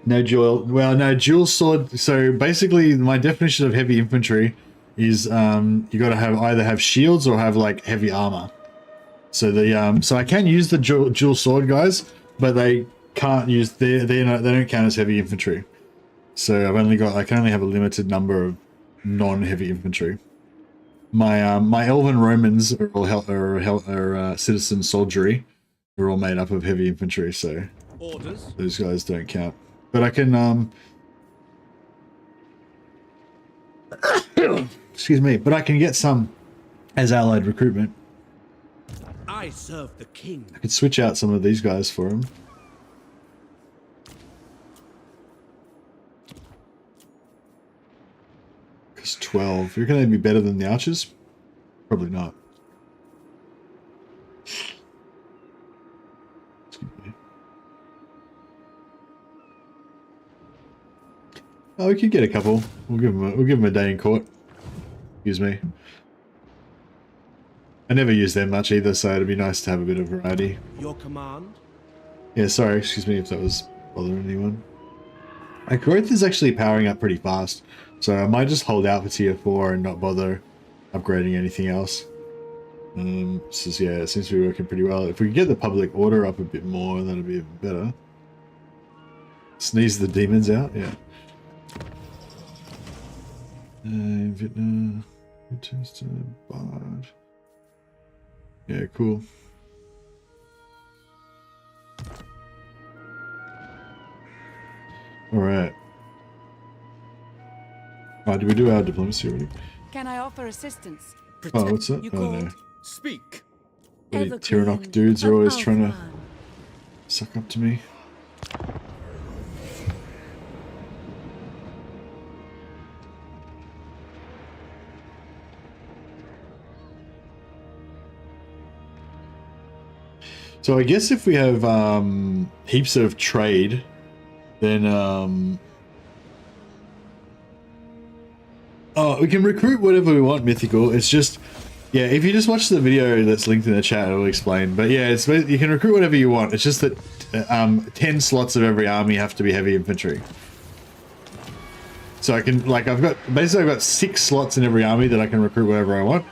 No dual sword. So basically, my definition of heavy infantry is you got to either have shields or have like heavy armor. So so I can use the dual sword guys, but they can't use they don't count as heavy infantry. So I can only have a limited number of non-heavy infantry. My my elven Romans are all citizen soldiery. They're all made up of heavy infantry, so Orders. those guys don't count. But I can excuse me, but I can get some as allied recruitment. I serve the king. I could switch out some of these guys for him. Because 12. You're going to be better than the archers? Probably not. Excuse me. Oh, we could get a couple. We'll give them a day in court. Excuse me. I never use them much either, so it'd be nice to have a bit of variety. Your command? Yeah, sorry, excuse me if that was bothering anyone. My growth is actually powering up pretty fast, so I might just hold out for tier 4 and not bother upgrading anything else. So yeah, it seems to be working pretty well. If we could get the public order up a bit more, that'd be even better. Sneeze the demons out, yeah. Vietnam returns to Bard. Yeah, cool. All right. Oh, did we do our diplomacy already? Can I offer assistance? Oh, what's that? You Oh, no. called? Speak. Bloody Tyrannoc dudes are always trying to suck up to me. So I guess if we have heaps of trade, then we can recruit whatever we want mythical. It's just, yeah, if you just watch the video that's linked in the chat, it'll explain. But yeah, it's you can recruit whatever you want. It's just that 10 slots of every army have to be heavy infantry. So I can, like, I've got 6 slots in every army that I can recruit whatever I want.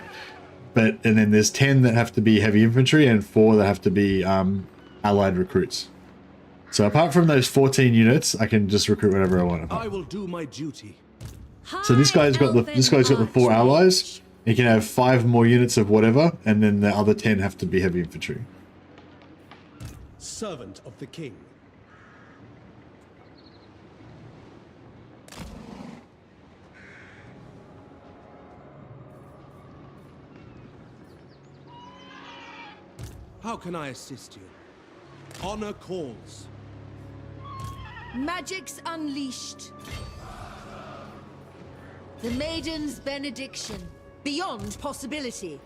And then there's 10 that have to be heavy infantry and 4 that have to be allied recruits. So apart from those 14 units, I can just recruit whatever I want. I will do my duty. So this guy's got the 4 allies. He can have 5 more units of whatever, and then the other 10 have to be heavy infantry. Servant of the king. How can I assist you? Honor calls. Magic's unleashed. The Maiden's benediction. Beyond possibility.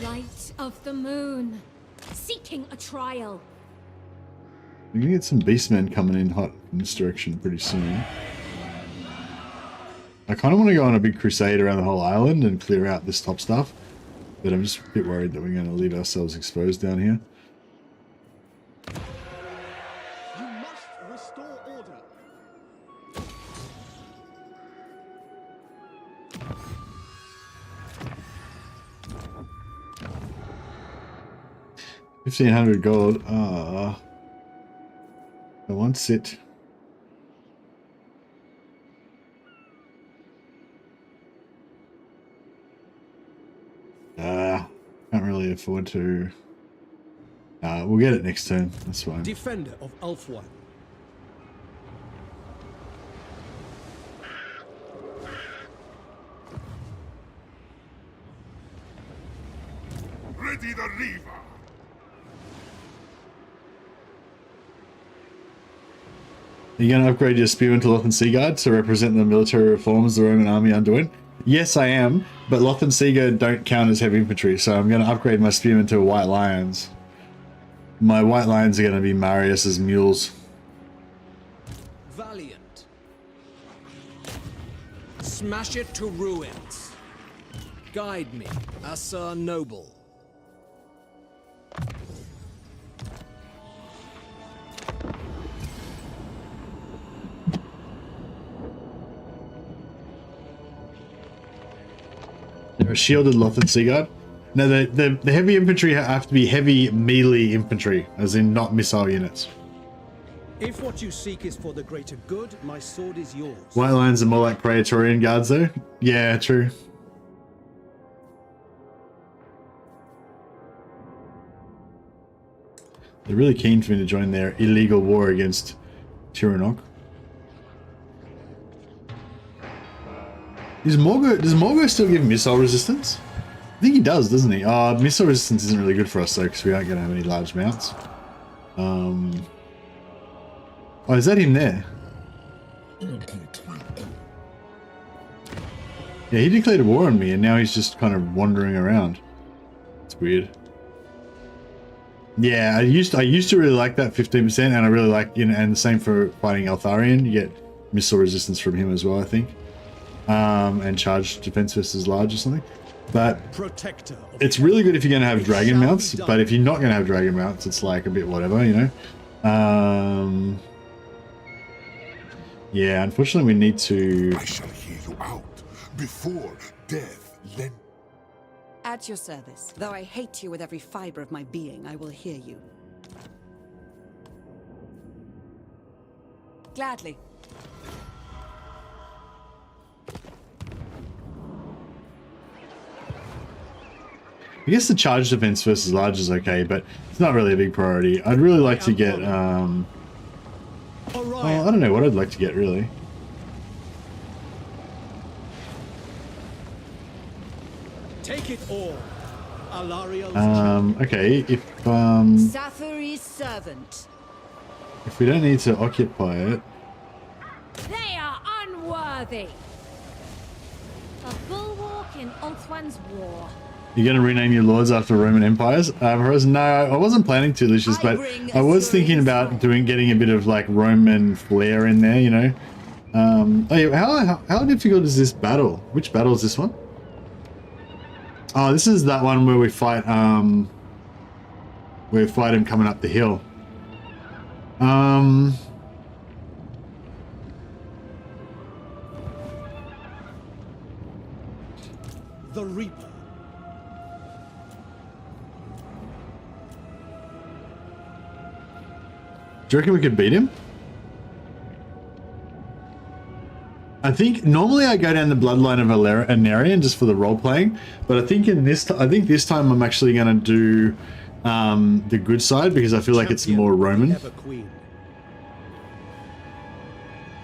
Light of the moon. Seeking a trial. We're gonna get some beastmen coming in hot in this direction pretty soon. I kind of want to go on a big crusade around the whole island and clear out this top stuff. But I'm just a bit worried that we're going to leave ourselves exposed down here. You must restore order. $1,500 gold. I want it. Can't really afford to. We'll get it next turn. That's fine. Defender of Ulthuan. Ready the lever. Are you going to upgrade your spearmen to Lothan Seaguard to represent the military reforms the Roman army underwent? Yes, I am, but Lothan Seaguard don't count as heavy infantry, so I'm going to upgrade my spearmen to White Lions. My White Lions are going to be Marius's mules. Valiant. Smash it to ruins. Guide me, Assar Noble. They're a shielded Lothan Seaguard. No, the heavy infantry have to be heavy melee infantry, as in not missile units. If what you seek is for the greater good, my sword is yours. White Lions are more like Praetorian Guards, though. Yeah, true. They're really keen for me to join their illegal war against Tyrannoc. Does Morgo still give missile resistance? I think he does, doesn't he? Missile resistance isn't really good for us though, because we aren't going to have any large mounts. Oh, is that him there? Yeah, he declared a war on me, and now he's just kind of wandering around. It's weird. Yeah, I used to really like that 15%, and I really like, you know, and the same for fighting Eltharion. You get missile resistance from him as well, I think. And charge defense versus large or something. But it's really good if you're going to have dragon mounts, but if you're not going to have dragon mounts, it's like a bit whatever, you know. Yeah, unfortunately we need to... I shall hear you out before death lend. At your service. Though I hate you with every fiber of my being, I will hear you. Gladly. I guess the charge defense versus large is okay, but it's not really a big priority. I'd really like to get, well, I don't know what I'd like to get, really. Take it all. Okay, if, Safari's servant. if we don't need to occupy it... They are unworthy. A bulwark in Ulthuan's war. You're going to rename your lords after Roman empires? No, I wasn't planning to, Lucius, but I was thinking about getting a bit of like Roman flair in there, you know. Oh yeah, how difficult is this battle? Which battle is this one? Oh, this is that one where we fight him coming up the hill. The Reaper. Do you reckon we could beat him? I think normally I go down the bloodline of Anarian just for the role playing, but I think this time I'm actually going to do the good side because I feel like it's more Roman.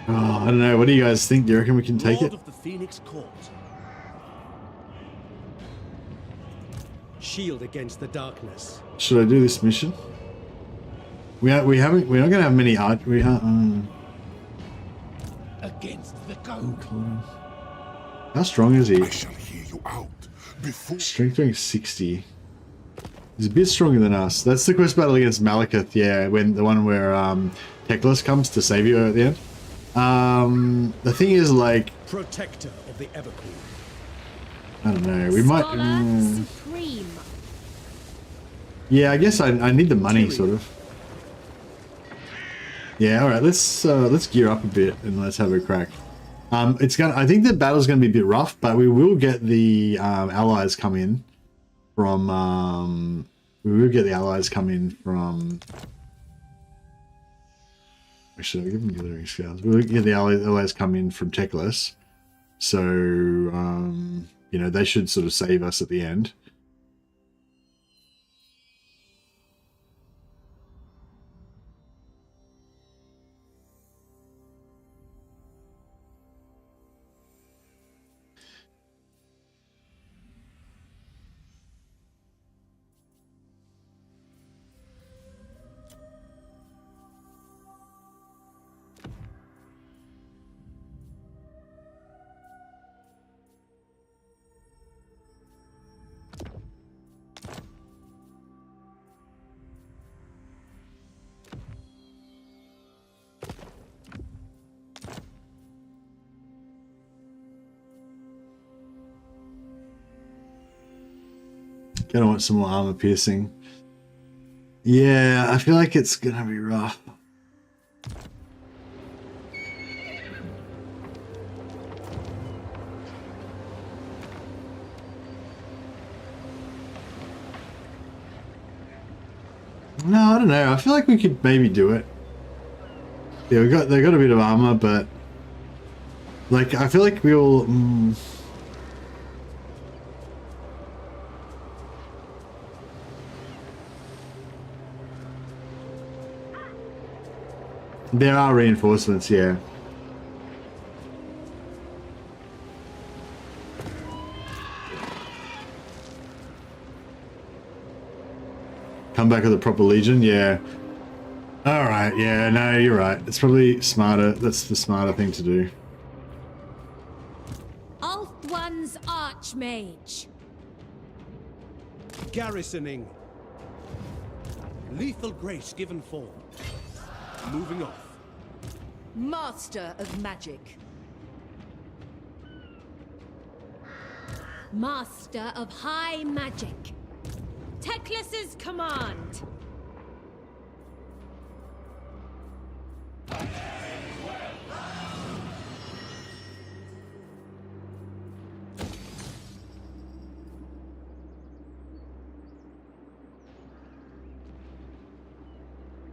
Oh, I don't know. What do you guys think? Do you reckon we can take it? Of the Phoenix Court. Shield against the darkness. Should I do this mission? We're not going to have many art. We are against the code. How strong is he? I shall hear you out before. Strength rank 60. He's a bit stronger than us. That's the quest battle against Malekith. Yeah, when the one where Teclis comes to save you at the end. The thing is, like, Protector of the Everqueen. I don't know. We might. Yeah, I guess I need the money, sort of. Yeah, all right. Let's gear up a bit and let's have a crack. I think the battle's gonna be a bit rough, but we will get the allies come in from. Actually, I'll give them glittering scales. We'll get the allies come in from Teclis, so you know, they should sort of save us at the end. Gonna want some more armor piercing. Yeah, I feel like it's gonna be rough. No, I don't know. I feel like we could maybe do it. Yeah, they got a bit of armor, but like I feel like we'll. There are reinforcements, yeah. Come back with a proper legion, yeah. Alright, yeah, no, you're right. It's probably smarter. That's the smarter thing to do. Ulthuan's Archmage. Garrisoning. Lethal grace given form. Moving off. Master of magic. Master of high magic. Teclis's command.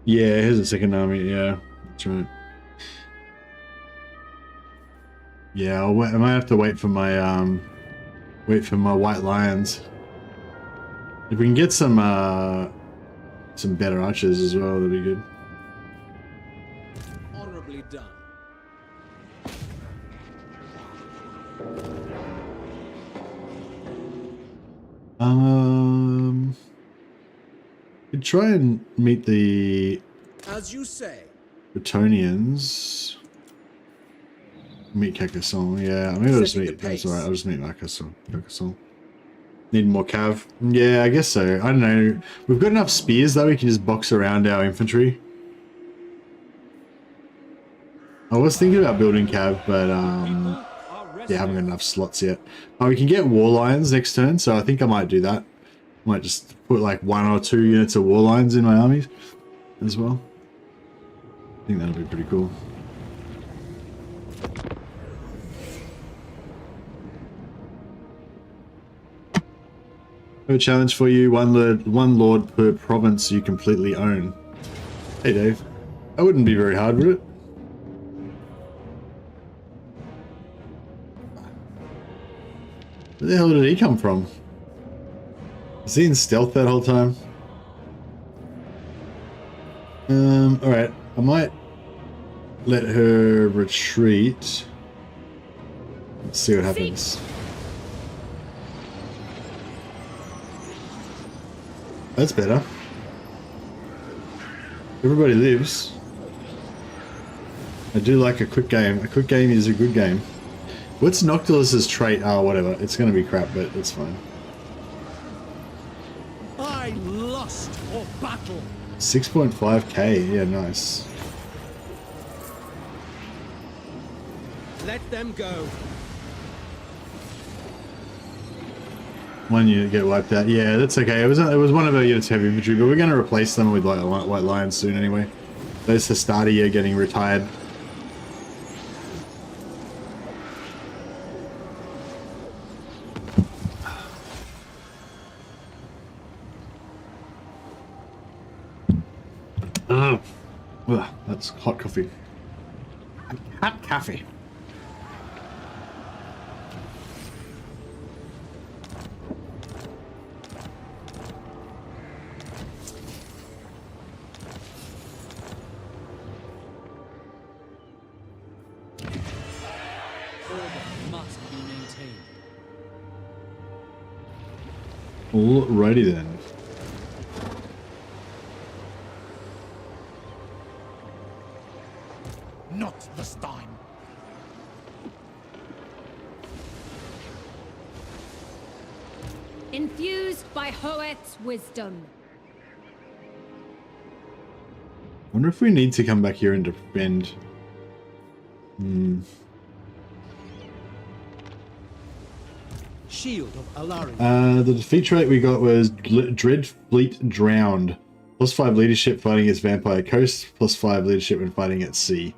Yeah, here's a second army. Yeah, that's right. Yeah, I might have to wait for my white lions. If we can get some better archers as well, that'd be good. Honorably done. Could try and meet the As you say. Bretonians. Meet Carcassonne, yeah. Maybe I'll just meet. That's alright. I'll just meet Carcassonne. Need more cav. Yeah, I guess so. I don't know. We've got enough spears though. We can just box around our infantry. I was thinking about building cav, but yeah, I haven't got enough slots yet. We can get war lions next turn, so I think I might do that. Might just put like 1 or 2 units of war lions in my armies as well. I think that'll be pretty cool. I have a challenge for you. One lord per province you completely own. Hey Dave. That wouldn't be very hard, would it? Where the hell did he come from? Was he in stealth that whole time? Alright. I might let her retreat. Let's see what happens. That's better. Everybody lives. I do like a quick game. A quick game is a good game. What's Noctilus's trait? Oh, whatever. It's gonna be crap, but it's fine. I lust for battle. 6.5k. Yeah, nice. Let them go. One unit get wiped out. Yeah, that's okay. It was one of our units heavy infantry, but we're going to replace them with like white lions soon anyway. Those Hastati are getting retired. Ugh, that's hot coffee. Hot coffee. Alrighty then. Not this time. Infused by Hoet's wisdom. Wonder if we need to come back here and defend. Shield of Alaric. The defeat trait we got was Dread Fleet Drowned. +5 leadership fighting against Vampire Coast, +5 leadership when fighting at sea.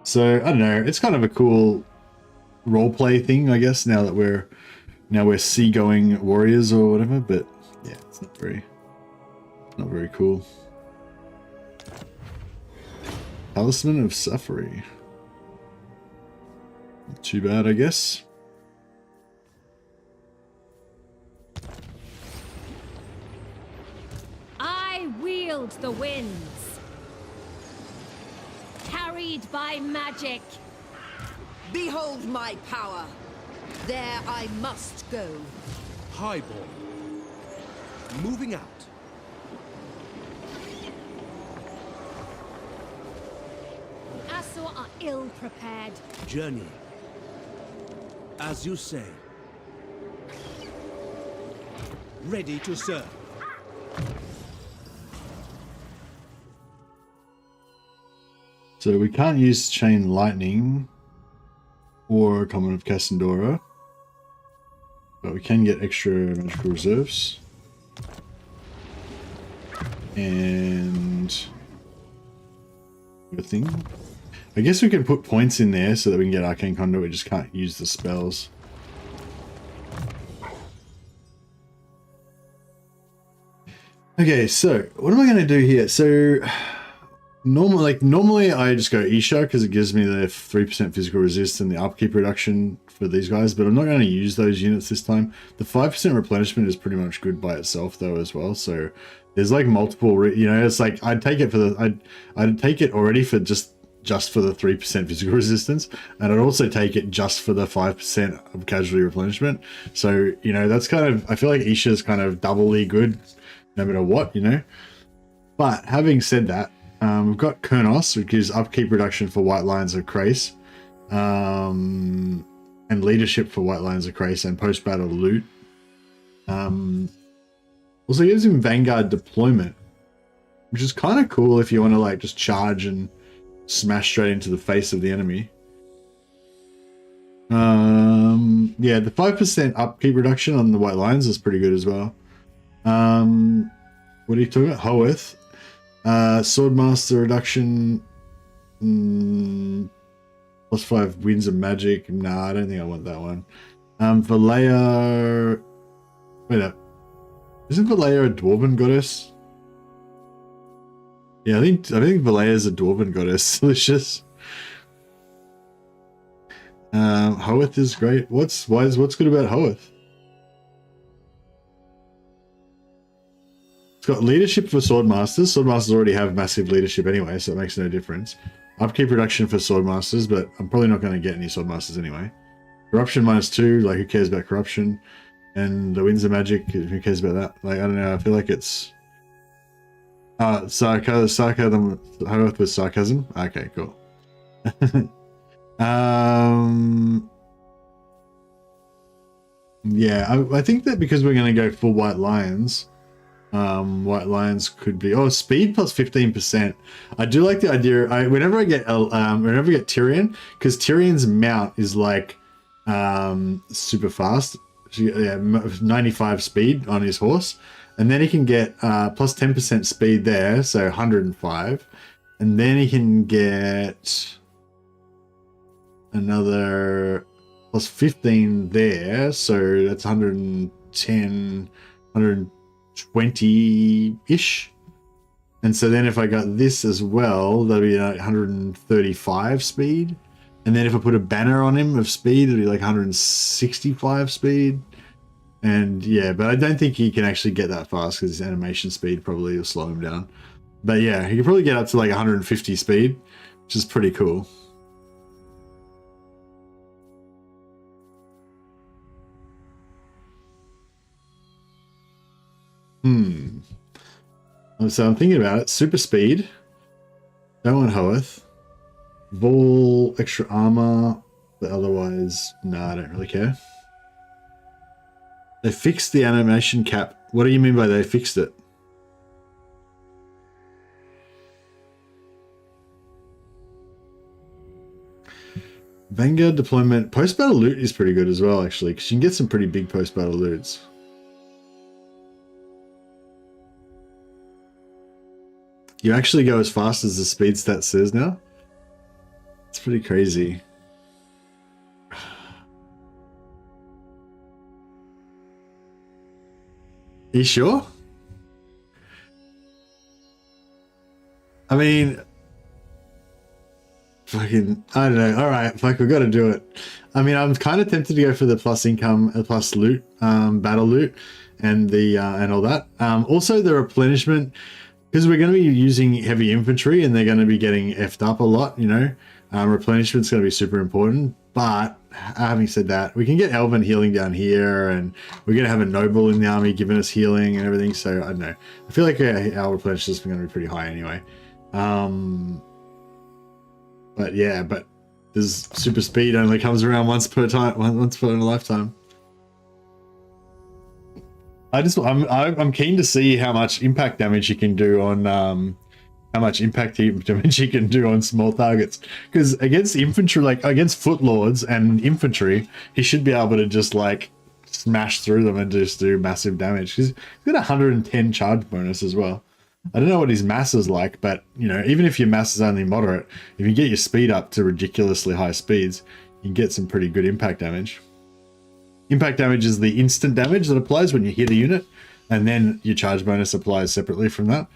So, I don't know, it's kind of a cool roleplay thing, I guess, now that we're seagoing warriors or whatever, but yeah, it's not very cool. Talisman of Suffering. Not too bad, I guess. I wield the winds, carried by magic. Behold my power. There I must go. Highborn. Moving out. Asur are ill prepared. Journey. As you say. Ready to serve. So we can't use Chain Lightning or Common of Cassandora, but we can get extra magical reserves. And a thing. I guess we can put points in there so that we can get Arcane Conduit, we just can't use the spells. Okay, so what am I going to do here? So Normally I just go Isha because it gives me the 3% physical resist and the upkeep reduction for these guys, but I'm not going to use those units this time. The 5% replenishment is pretty much good by itself though as well. So there's like multiple, it's like I'd take it for the I'd take it already for just for the 3% physical resistance, and I'd also take it just for the 5% of casualty replenishment. So that's kind of, I feel like Isha is kind of doubly good no matter what, But having said that, we've got Kurnos, which gives upkeep reduction for White Lions of Krace, and leadership for White Lions of Krace, and post-battle loot. Also gives him Vanguard deployment, which is kind of cool if you want to like just charge and smash straight into the face of the enemy. Yeah, the 5% upkeep reduction on the White Lions is pretty good as well. What are you talking about? Hoeth. Swordmaster reduction, +5 winds of magic. Nah, I don't think I want that one. Valea, wait up, isn't Valea a dwarven goddess? Yeah, I think Valea is a dwarven goddess. Delicious. Hoeth is great. What's good about Hoeth? It's got leadership for Swordmasters. Swordmasters already have massive leadership anyway, so it makes no difference. Upkeep reduction for Swordmasters, but I'm probably not going to get any Swordmasters anyway. Corruption -2, like who cares about corruption? And the winds of magic, who cares about that? Like, I don't know, I feel like it's... sarcasm, Hoeth with sarcasm? Okay, cool. Yeah, I think that because we're going to go full White Lions... White Lions could be speed plus 15%. I do like the idea. Whenever I get Tyrion, because Tyrion's mount is like super fast. So, yeah, 95 speed on his horse, and then he can get plus 10% speed there, so 105, and then he can get another plus 15 there, so that's 110, 120-ish. And so then if I got this as well, that'd be like 135 speed. And then if I put a banner on him of speed, it'd be like 165 speed. And yeah, but I don't think he can actually get that fast because his animation speed probably will slow him down. But yeah, he can probably get up to like 150 speed, which is pretty cool. So I'm thinking about it. Super speed. Don't want Hoeth. Vol, extra armor. But otherwise, no, I don't really care. They fixed the animation cap. What do you mean by they fixed it? Vanguard deployment. Post-battle loot is pretty good as well, actually, because you can get some pretty big post-battle loots. You actually go as fast as the speed stat says now? It's pretty crazy. You sure? I mean, fucking, I don't know. All right, fuck, we got to do it. I mean, I'm kind of tempted to go for the plus income, plus loot, battle loot, and the and all that. Also, the replenishment, because we're going to be using heavy infantry, and they're going to be getting effed up a lot. You know, replenishment's going to be super important. But having said that, we can get Elven healing down here, and we're going to have a noble in the army giving us healing and everything. So I don't know. I feel like our replenishment is going to be pretty high anyway. But yeah, but there's super speed only comes around once per a lifetime. I'm keen to see how much impact damage you can do on damage you can do on small targets, because against infantry, like against footlords and infantry, he should be able to just like smash through them and just do massive damage. He's got 110 charge bonus as well. I don't know what his mass is like, but you know, even if your mass is only moderate, if you get your speed up to ridiculously high speeds, you can get some pretty good impact damage. Impact damage is the instant damage that applies when you hit a unit, and then your charge bonus applies separately from that.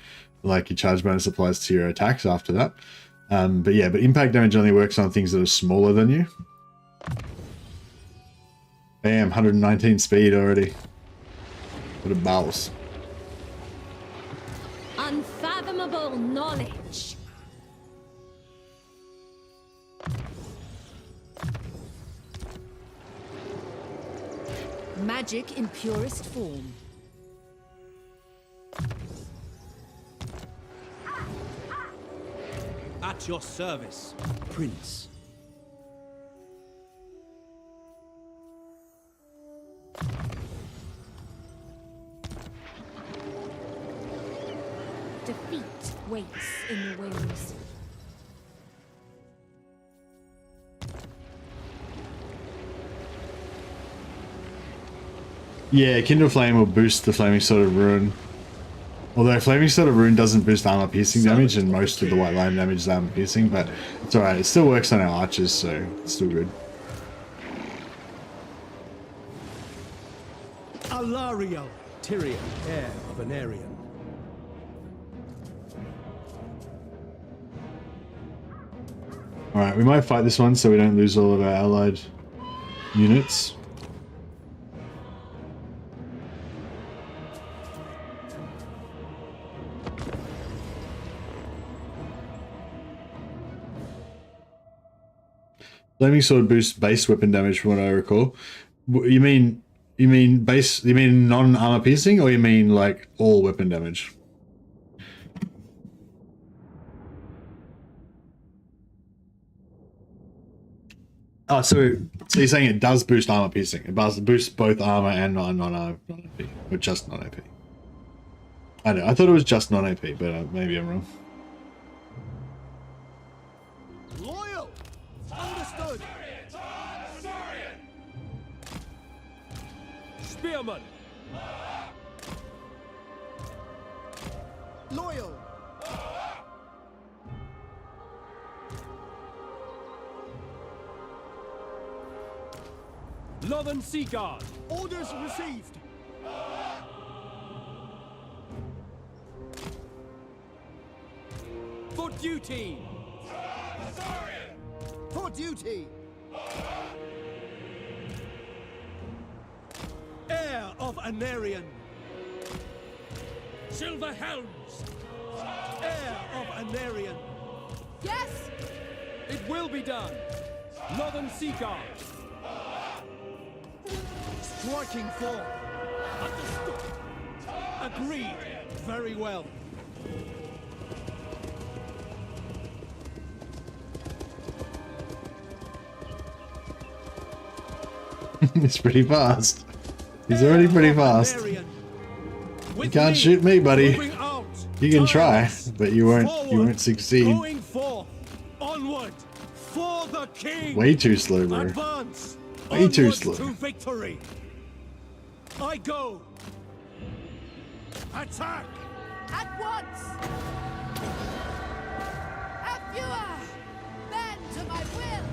like your charge bonus applies to your attacks after that. But yeah, but impact damage only works on things that are smaller than you. Bam, 119 speed already. What a balls. Unfathomable knowledge. Magic in purest form. At your service, Prince. Defeat waits in the wings. Yeah, Kindle Flame will boost the Flaming Sword of Ruin. Although Flaming Sword of Ruin doesn't boost armor piercing damage, and most of the White Lion damage is armor piercing, but it's alright, it still works on our archers, so it's still good. Alariel, Tyrion, heir of Anarion. Alright, we might fight this one so we don't lose all of our allied units. Flaming Sword boosts base weapon damage from what I recall. You mean base, you mean non-armor piercing, or you mean like all weapon damage? Oh, so you're saying it does boost armor piercing. It boosts both armor and non-AP, or just non-AP. I know, I thought it was just non-AP, but maybe I'm wrong. Loyal! Understood! Spearman! Loyal! Lothern Seaguard! Orders received! For duty! For duty! Heir of Anarion! Silver Helms! Heir of Anarion! Yes! It will be done! Lothern Seaguard! Striking forth! Understood! Agreed! Very well! It's pretty fast. He's already pretty fast. You can't shoot me, buddy. You can try, but you won't succeed. Going forth, onward, for the king. Way too slow, bro. Advance, way too slow. To victory. I go. Attack. At once. Have fewer. Bend to my will.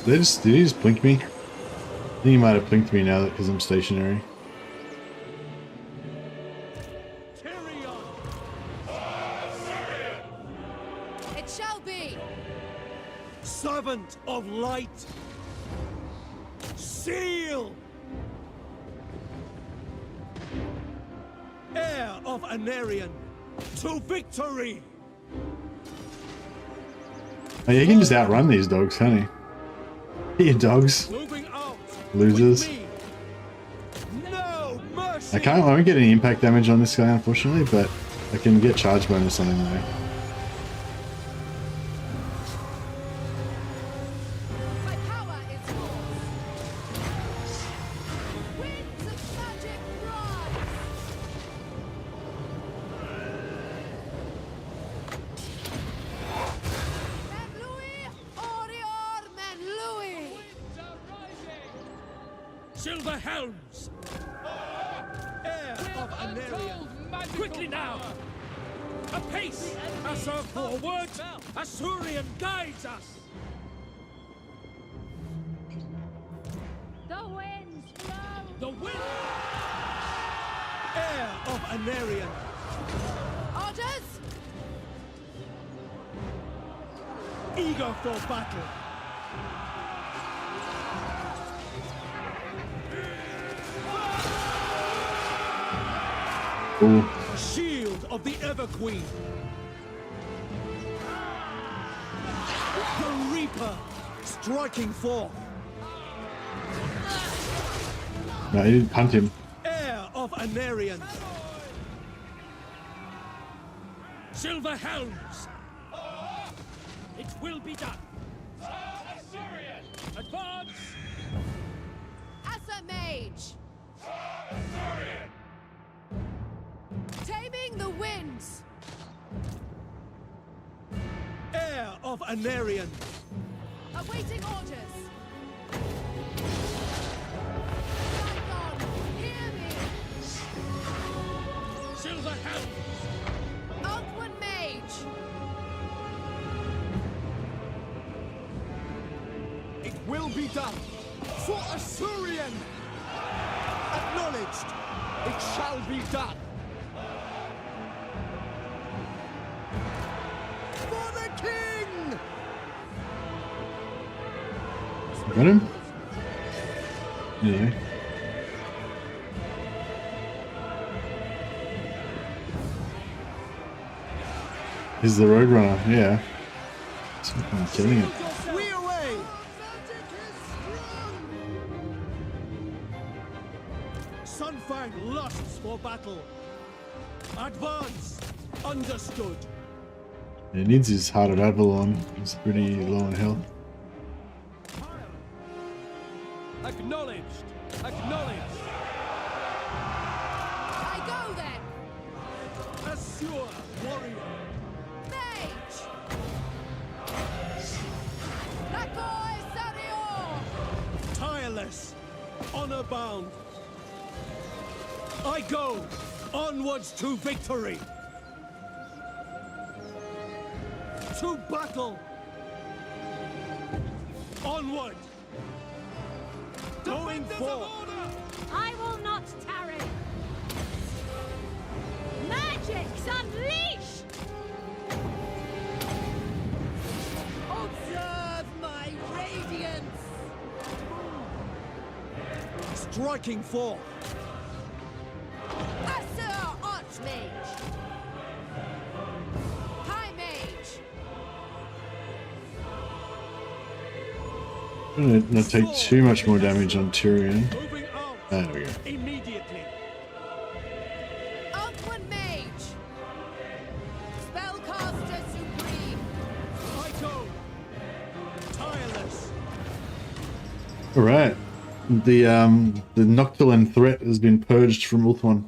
Did he just blink me? I think he might have blinked me now because I'm stationary. It shall be. Servant of light. Seal. Heir of Anarion. To victory. Oh, yeah, you can just outrun these dogs, can't you? You dogs. Losers. No mercy. I won't get any impact damage on this guy, unfortunately, but I can get charge bonus on him though. My power is yours. Winds of magic rise. Menlui, Orior, Menlui. Silver Helms! Heir of Anarion! Quickly now! Apace! As our forward, Asurion guides us! The winds blow! The wind! Heir of Anarion! Orders! Eager for battle. Ooh. Shield of the Everqueen. The Reaper striking forth. No, he didn't punt him. Heir of Anarian. Silver Helms. It will be done. Advance. Asa Mage. Taming the winds. Heir of Anarian. Awaiting orders. Saigon, hear me. Silver Helms. Alcuin Mage. It will be done. For Assyrian. Acknowledged. It shall be done. For the king. Got him? Yeah. He's the Roadrunner, yeah. I'm killing it. We away. Sunfang lusts for battle. Advance. Understood. He needs his Heart of Avalon. He's pretty low on health. Acknowledged. Acknowledged. I go then. Assure warrior. Mage. Nakoi Sario. Tireless. Honor bound. I go. Onwards to victory. To battle. Onward. Going forth. I will not tarry. Magic's unleashed! Observe my radiance. Striking forth. Assur Archmage. High Mage. I'm gonna not take too much more damage on Tyrion. Moving out. There we go. Immediately. Alcuin Mage. Spellcaster Supreme. I go. Tireless. Alright. The Noctilan threat has been purged from Ulthuan.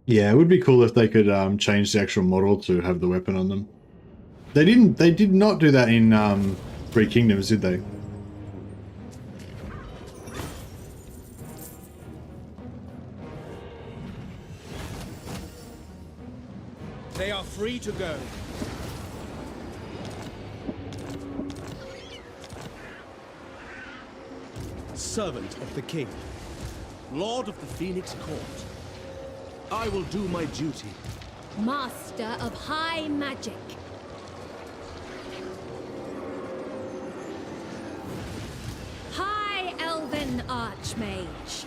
Yeah, it would be cool if they could change the actual model to have the weapon on them. They didn't. They did not do that in Three Kingdoms, did they? They are free to go. Servant of the king. Lord of the Phoenix Court. I will do my duty. Master of high magic. High elven archmage.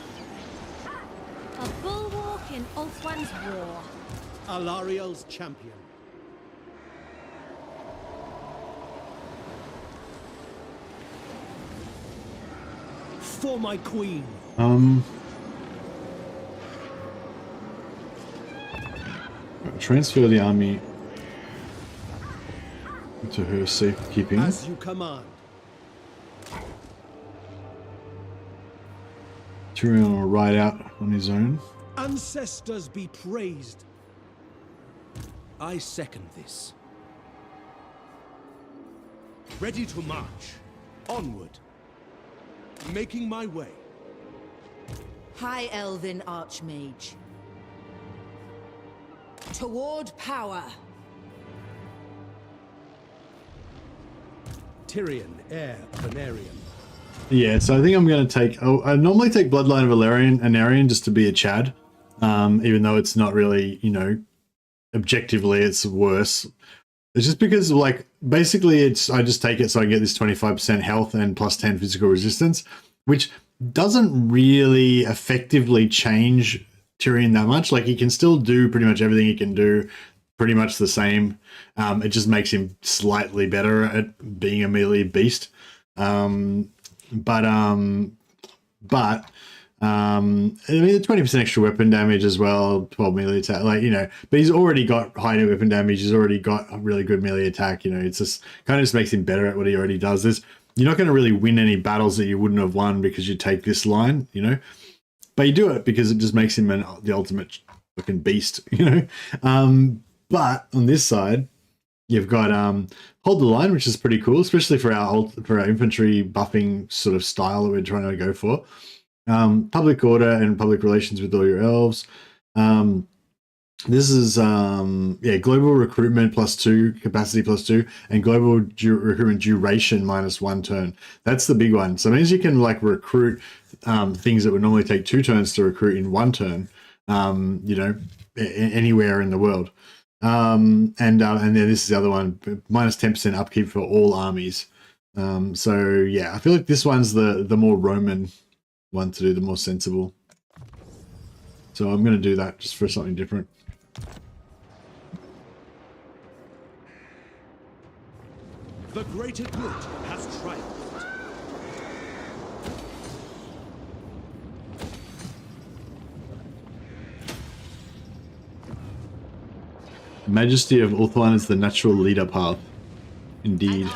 A bulwark in Ulthuan's war. Alariel's champion. For my queen. Transfer the army to her safekeeping. As you command. Tyrion will ride out on his own. Ancestors be praised. I second this. Ready to march. Onward. Making my way. High Elven Archmage. Toward power. Tyrion, heir Venarian. Yeah, so I think I'm going to take... Oh, I normally take Bloodline of Anarian just to be a Chad, even though it's not really, you know, objectively it's worse. It's just because, like, basically I just take it so I get this 25% health and plus 10 physical resistance, which doesn't really effectively change Tyrion that much. Like, he can still do pretty much everything he can do, pretty much the same. It just makes him slightly better at being a melee beast. I mean, the 20% extra weapon damage as well, 12 melee attack, like, you know, but he's already got high weapon damage, he's already got a really good melee attack, you know, it's just kind of just makes him better at what he already does. You're not going to really win any battles that you wouldn't have won because you take this line, you know, but you do it because it just makes him the ultimate fucking beast, you know. But on this side, you've got Hold the Line, which is pretty cool, especially for our infantry buffing sort of style that we're trying to go for. Public order and public relations with all your elves. This is global recruitment +2, capacity +2, and global recruitment duration -1 turn. That's the big one. So it means you can like recruit things that would normally take 2 turns to recruit in 1 turn. You know, anywhere in the world. And then this is the other one, -10% upkeep for all armies. So yeah, I feel like this one's the more Roman one to do, the more sensible. So I'm going to do that just for something different. The greater good has triumphed. Majesty of Ulthuan is the natural leader path. Indeed.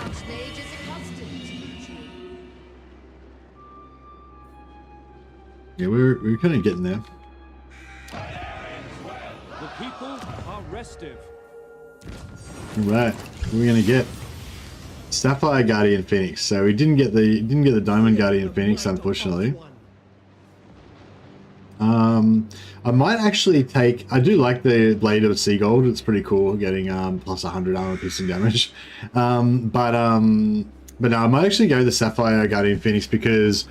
Yeah, we're kind of getting there. The people are restive. Right, what are we gonna get? Sapphire Guardian Phoenix. So we didn't get the Diamond Guardian Phoenix, unfortunately. I might actually take... I do like the Blade of Seagold. It's pretty cool, getting plus 100 armor piercing damage. But no, I might actually go the Sapphire Guardian Phoenix because,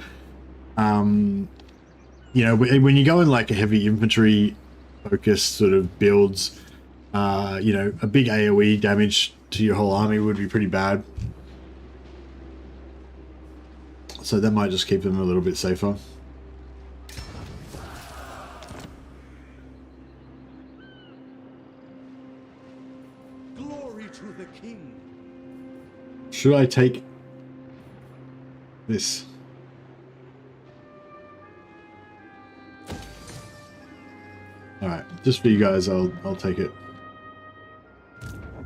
you know, when you go in like a heavy infantry focused sort of builds, you know, a big AoE damage to your whole army would be pretty bad. So that might just keep them a little bit safer. Should I take this? All right, just for you guys, I'll take it.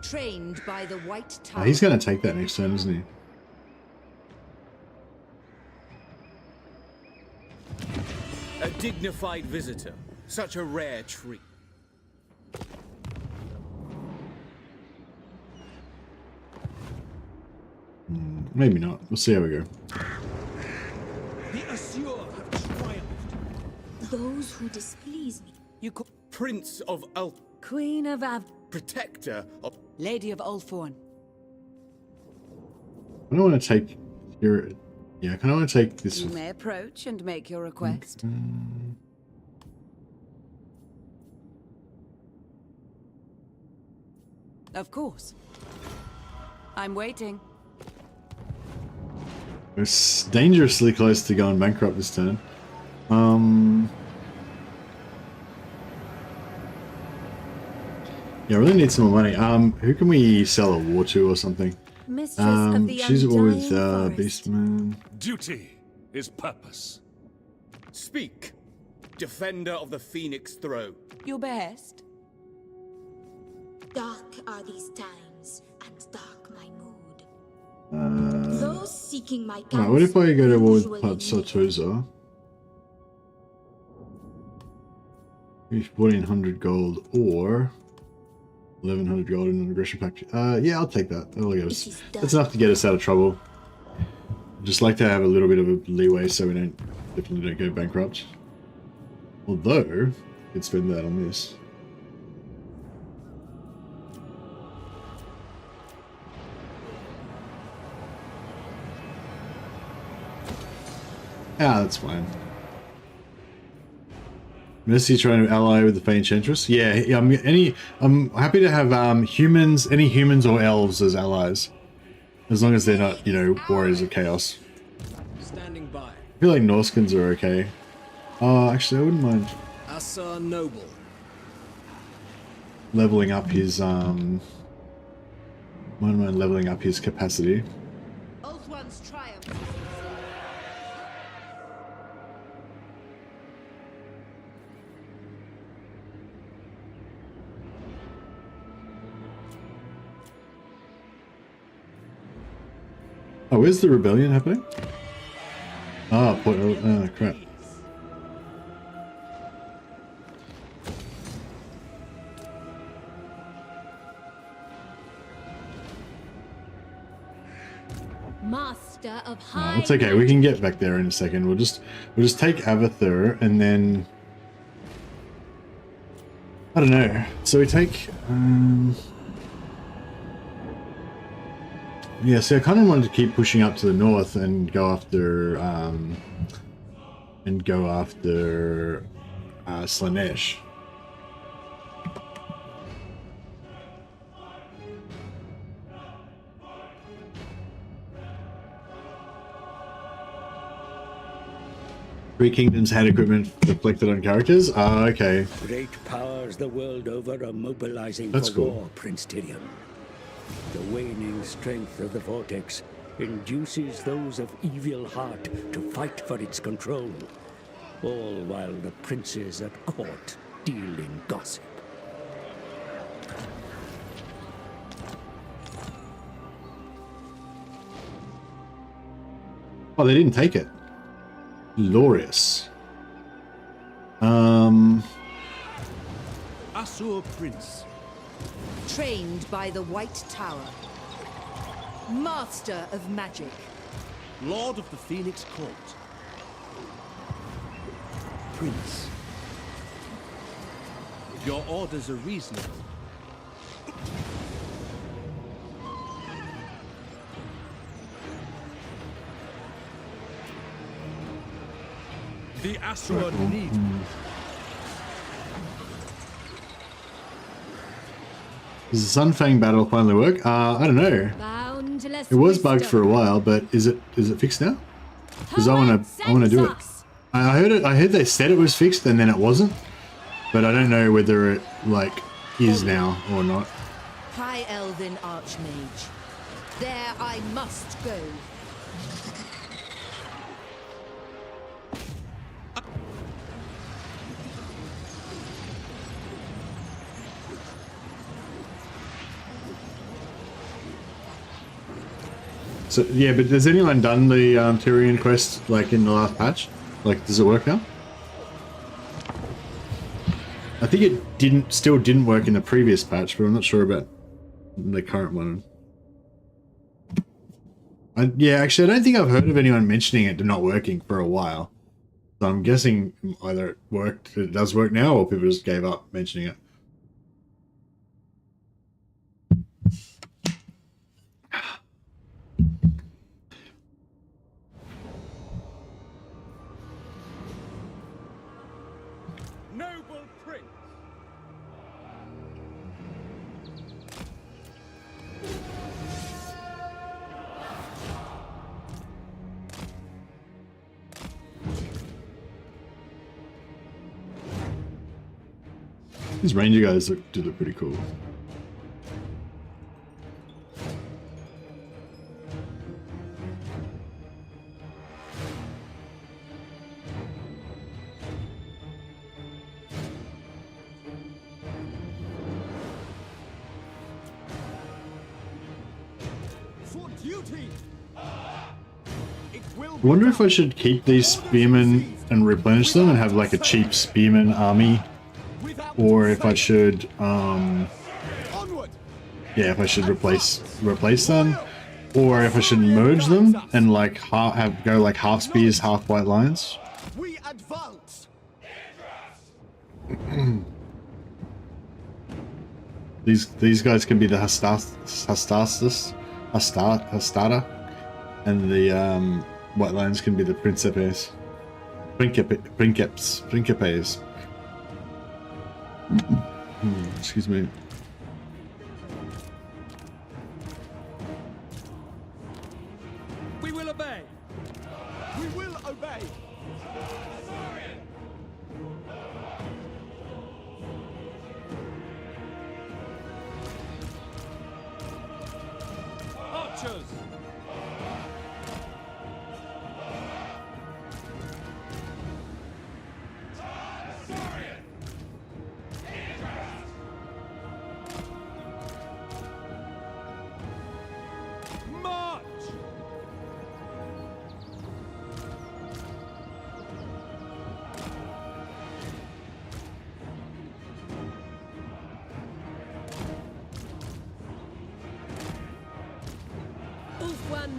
Trained by the White Tower. Oh, he's going to take that next turn, isn't he? A dignified visitor, such a rare treat. Maybe not. We'll see how we go. The Assure have triumphed. Those who displease me. You call Prince of Queen of Protector of... Lady of Ulthuan. I don't want to take your... Yeah, I kind of want to take this... You may approach and make your request. Of course. I'm waiting. We're dangerously close to going bankrupt this turn. Yeah, I really need some more money. Who can we sell a war to or something? Mistress of the she's war with Undying Beastman. Duty is purpose. Speak, defender of the Phoenix throne. Your behest. Dark are these times, and dark my mood. Those seeking my counsel. Alright, what if I go to war with usually Patsatoza? We've 1400 gold or 1100 gold in an aggression pact. Yeah, I'll take that. That'll get us. That's enough to get us out of trouble. Just like to have a little bit of a leeway so we definitely don't go bankrupt. Although, you could spend that on this. Ah, that's fine. Mercy trying to ally with the Faint Enchantress. Yeah, I'm happy to have humans, any humans or elves as allies, as long as they're not, you know, warriors of chaos. Standing by. I feel like Norskins are okay. Actually, I wouldn't mind Asa Noble. leveling up his wouldn't mind leveling up his capacity. Ulthuan's triumph. Oh, where's the rebellion happening? Ah, oh, crap. Master of high. It's okay. We can get back there in a second. We'll just take Avathur and then I don't know. So we take yeah, so I kind of wanted to keep pushing up to the north and go after Slanesh. Three Kingdoms had equipment reflected on characters? Ah, okay. Great powers the world over are mobilizing That's for cool. war, Prince Tyrion. The waning strength of the Vortex induces those of evil heart to fight for its control, all while the princes at court deal in gossip. Oh, they didn't take it. Glorious. Asur Prince. Trained by the White Tower. Master of magic. Lord of the Phoenix Court. Prince. Your orders are reasonable. The Asur need. Does the Sunfang battle finally work? I don't know. Boundless It was bugged wisdom. for a while, but is it fixed now? Because I wanna do it. I heard they said it was fixed and then it wasn't, but I don't know whether it like is now or not. High Elven Archmage. There I must go. So yeah, but has anyone done the Tyrion quest like in the last patch? Like, does it work now? I think it still didn't work in the previous patch, but I'm not sure about the current one. Yeah, actually, I don't think I've heard of anyone mentioning it not working for a while. So I'm guessing either it does work now, or people just gave up mentioning it. Noble Prince. These ranger guys do look pretty cool. For duty. It will I wonder if I should keep these spearmen and replenish them and have like a cheap spearman army, or if I should yeah, if I should replace them, or if I should merge them and like go like half spears, half white lions. we advance. These guys can be the Hastata, and the White Lions can be the Principes. Principes. Excuse me. We will obey. We will obey. Archers.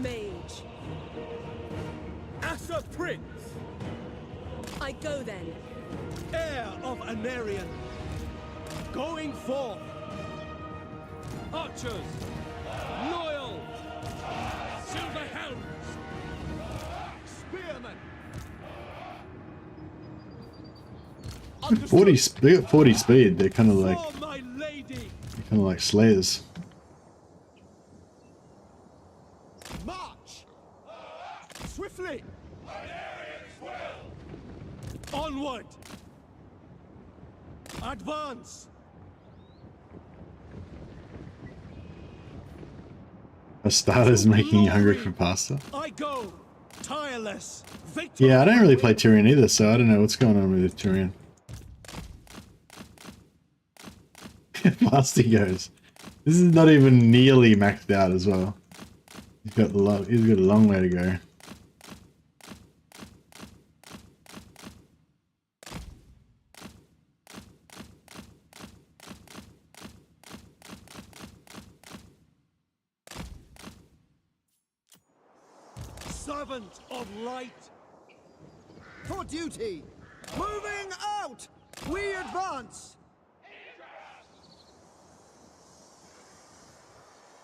Mage. Asa Prince. I go then. Heir of Anarian. Going forth. Archers. Loyal. Silver helms. Spearmen. 40. They got 40 speed. They're kind of like. For my lady. They're kind of like slayers. March! Swiftly! Onward! Advance! Astata's making you hungry for pasta. I go! Tireless! Yeah, I don't really play Tyrion either, so I don't know what's going on with Tyrion. Fast he goes. This is not even nearly maxed out as well. He's got a long way to go. Servant of light! For duty! Moving out! We advance!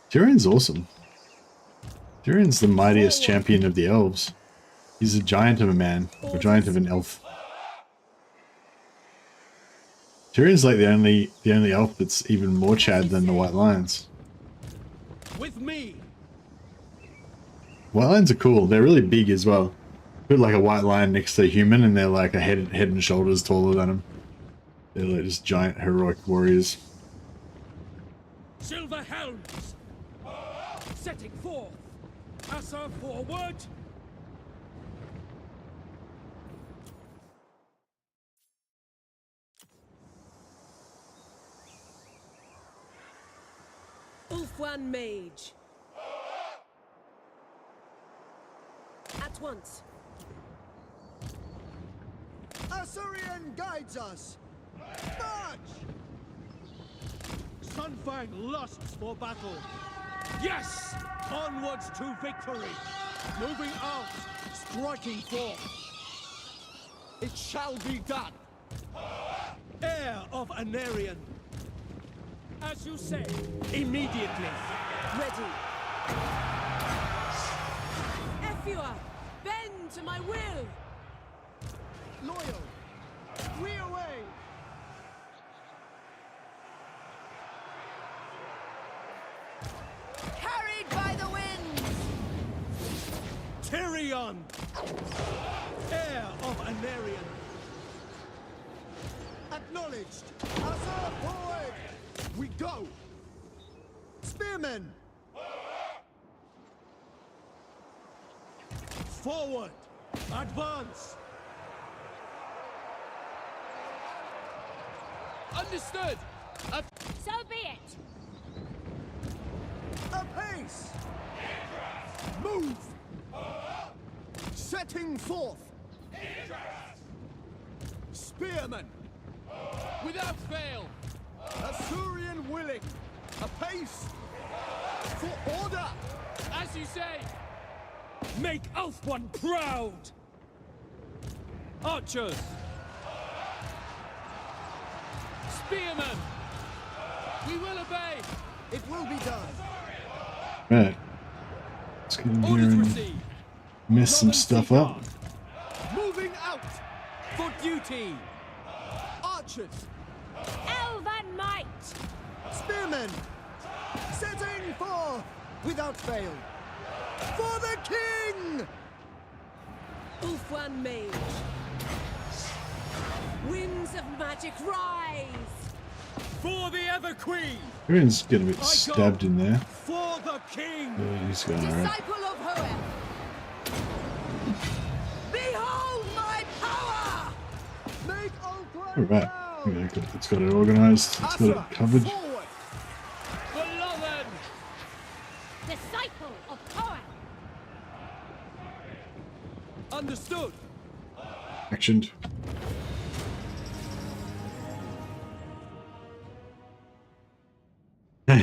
Tyrion's awesome. Tyrion's the mightiest champion of the elves. He's a giant of a man, or giant of an elf. Tyrion's like the only elf that's even more Chad than the White Lions. With me! White Lions are cool. They're really big as well. Put like a white lion next to a human and they're like a head and shoulders taller than them. They're like just giant heroic warriors. Silver helms! Setting forth! Asa forward! Ulfwan Mage. At once. Assyrian guides us! March! Sunfang lusts for battle. Yes! Onwards to victory! Moving out, striking forth. It shall be done! Heir of Anarian. As you say, immediately. Ready. Efua, bend to my will. Loyal! We away! Carried by the winds! Tyrion! Heir of Anarian. Acknowledged! Asa forward! We go! Spearmen! Forward! Advance! Understood! So be it! Apace! Move! Setting forth! Spearmen! Without fail! Assyrian willing! Apace! For order! As you say! Make Ulfwan proud! Archers! Spearmen! We will obey! It will be done. Right. Let's get in here and mess some stuff up. Moving out! For duty! Archers! Elven might! Spearmen! Setting forth without fail! For the king! Ulfwan Mage. Winds of magic rise! For the Ever Queen! Everyone's getting a bit stabbed in there. For the king! Yeah, he's going alright. Disciple of Hoel! Behold my power! Make Ulfwan Alright. Okay, it's got it organised. It's got it covered. Beloved! Disciple of Hoel! Understood! Actioned. How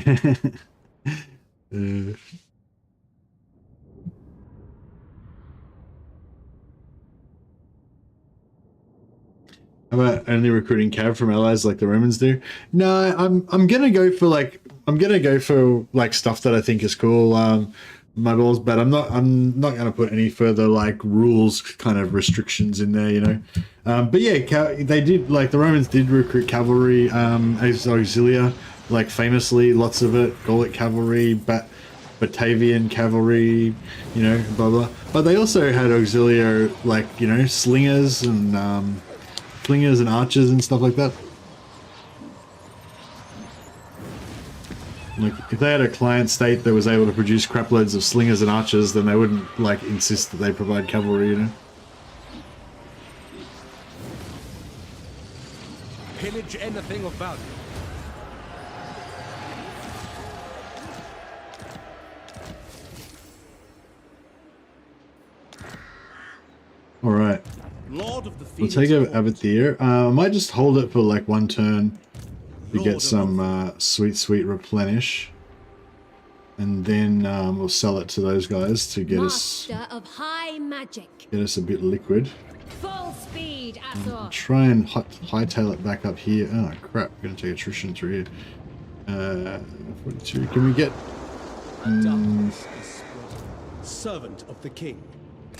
about only recruiting cav from allies like the Romans do? No, I'm gonna go for like stuff that I think is cool, models, but I'm not gonna put any further like rules kind of restrictions in there, you know. But yeah, they did, like the Romans did recruit cavalry as auxilia, like famously, lots of it, Gallic cavalry, Batavian cavalry, you know, blah blah. But they also had auxiliary, like, you know, slingers and archers and stuff like that. Like, if they had a client state that was able to produce crap loads of slingers and archers, then they wouldn't like insist that they provide cavalry, you know. Pillage anything of value. All right. Lord of the We'll take over Abathir. I might just hold it for like one turn to get some sweet replenish, and then we'll sell it to those guys to get Master of high magic. us a bit liquid. Full speed, Azor. Try and hightail it back up here. Oh crap! We're gonna take attrition through here. 42. Can we get? Servant of the king.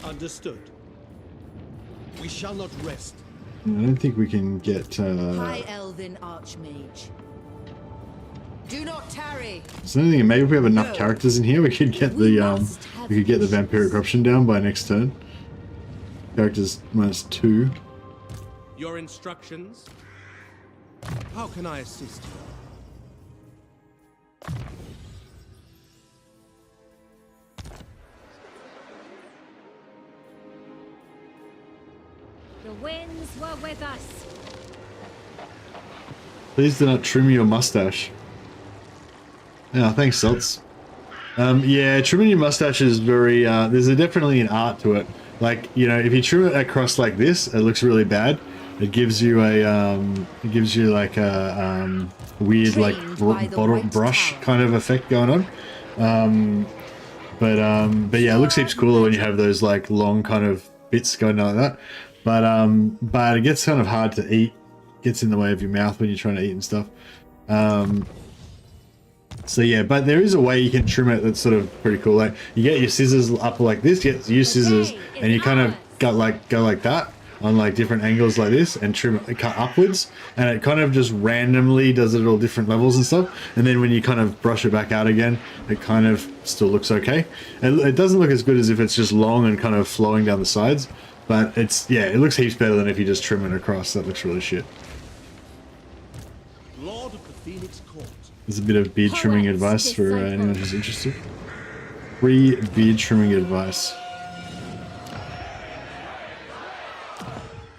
Understood. We shall not rest. I don't think we can get. High Elven Archmage. Do not tarry. Is there anything? Maybe if we have enough characters in here, we could get the vampiric corruption down by next turn. Characters -2. Your instructions? How can I assist you? The winds were with us. Please do not trim your mustache. Yeah, thanks, Salts. Yeah, trimming your mustache is very, there's definitely an art to it. Like, you know, if you trim it across like this, it looks really bad. It gives you a, like a, weird, like, bottle brush kind of effect going on. But yeah, it looks heaps cooler when you have those, like, long kind of bits going on like that. But it gets kind of hard to eat. Gets in the way of your mouth when you're trying to eat and stuff. So yeah, but there is a way you can trim it that's sort of pretty cool. Like, you get your scissors up like this, use scissors, and you kind of go like that on like different angles like this, and trim it, cut upwards, and it kind of just randomly does it at all different levels and stuff. And then when you kind of brush it back out again, it kind of still looks okay. It doesn't look as good as if it's just long and kind of flowing down the sides, but it's, yeah, it looks heaps better than if you just trim it across. That looks really shit. Lord of the Phoenix Court. There's a bit of beard trimming advice for anyone who's interested. Free beard trimming advice.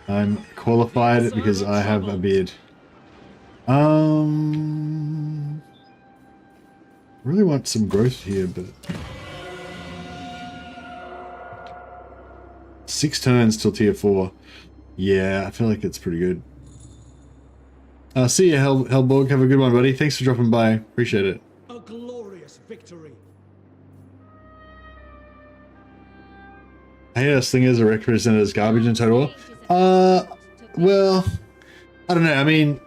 I'm qualified because I have a beard. Really want some growth here, but 6 turns till tier 4. Yeah, I feel like it's pretty good. See ya, Hellborg. Have a good one, buddy. Thanks for dropping by. Appreciate it. A glorious victory. I hate how slingers are represented as garbage in Total War. Well, I don't know. I mean,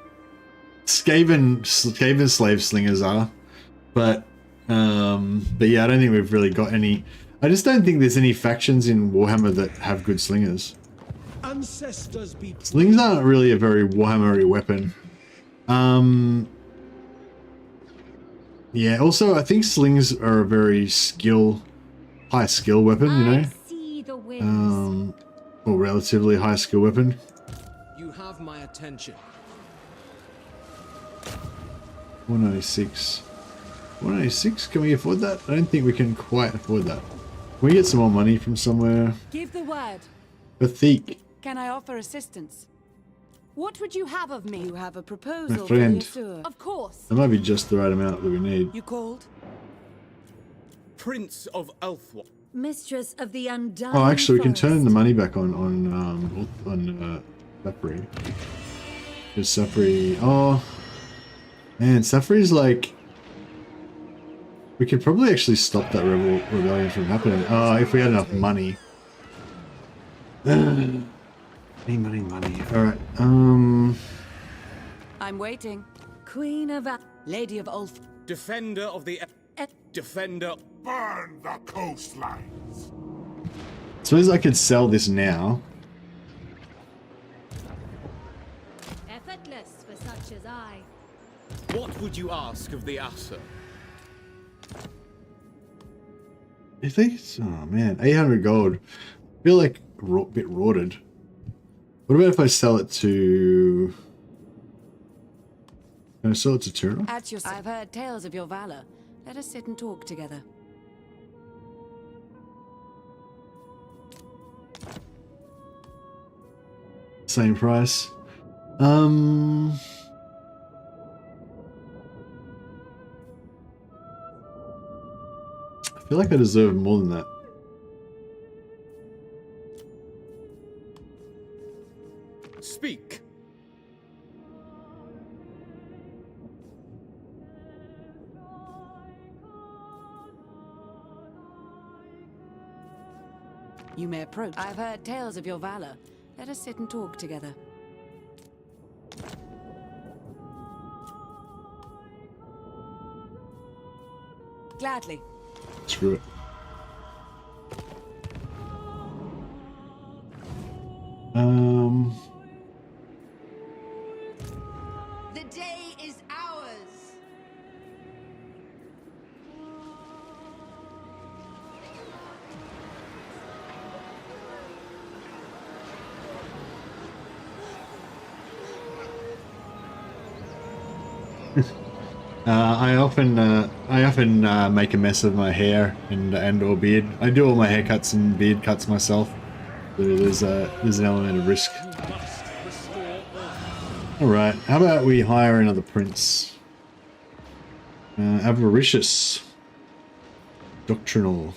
Skaven slave slingers are, but yeah, I don't think we've really got any. I just don't think there's any factions in Warhammer that have good slingers. Ancestors be Slings aren't really a very Warhammer-y weapon. Yeah, also I think slings are a very high skill weapon, you know? See the winds. Or relatively high skill weapon. You have my attention. 196. 196? Can we afford that? I don't think we can quite afford that. Can we get some more money from somewhere? Give the word. Patheek. Can I offer assistance? What would you have of me? You have a proposal My friend. for Yasur. Of course. That might be just the right amount that we need. You called? Prince of Elfwa. Mistress of the Undying Oh, actually, we can Forest. turn the money back on Safri. Because Safri... Oh, man, Safri's like... We could probably actually stop that rebellion from happening. Oh, if we had enough money. Money. Alright, I'm waiting. Queen of Lady of Ulf. Defender of the... Defender... Burn the coastlines. Suppose I could sell this now. Effortless for such as I. What would you ask of the Asa? I think it's... Oh, man. 800 gold. I feel like a bit rotted. What about if I sell it to... Can I sell it to Tyrrell? At your... I've heard tales of your valor. Let us sit and talk together. Same price. I feel like I deserve more than that. Speak. You may approach. I've heard tales of your valor. Let us sit and talk together. Gladly. Screw it. The day is ours. I often make a mess of my hair and or beard. I do all my haircuts and beard cuts myself. So there's an element of risk. All right, how about we hire another prince? Avaricious, doctrinal,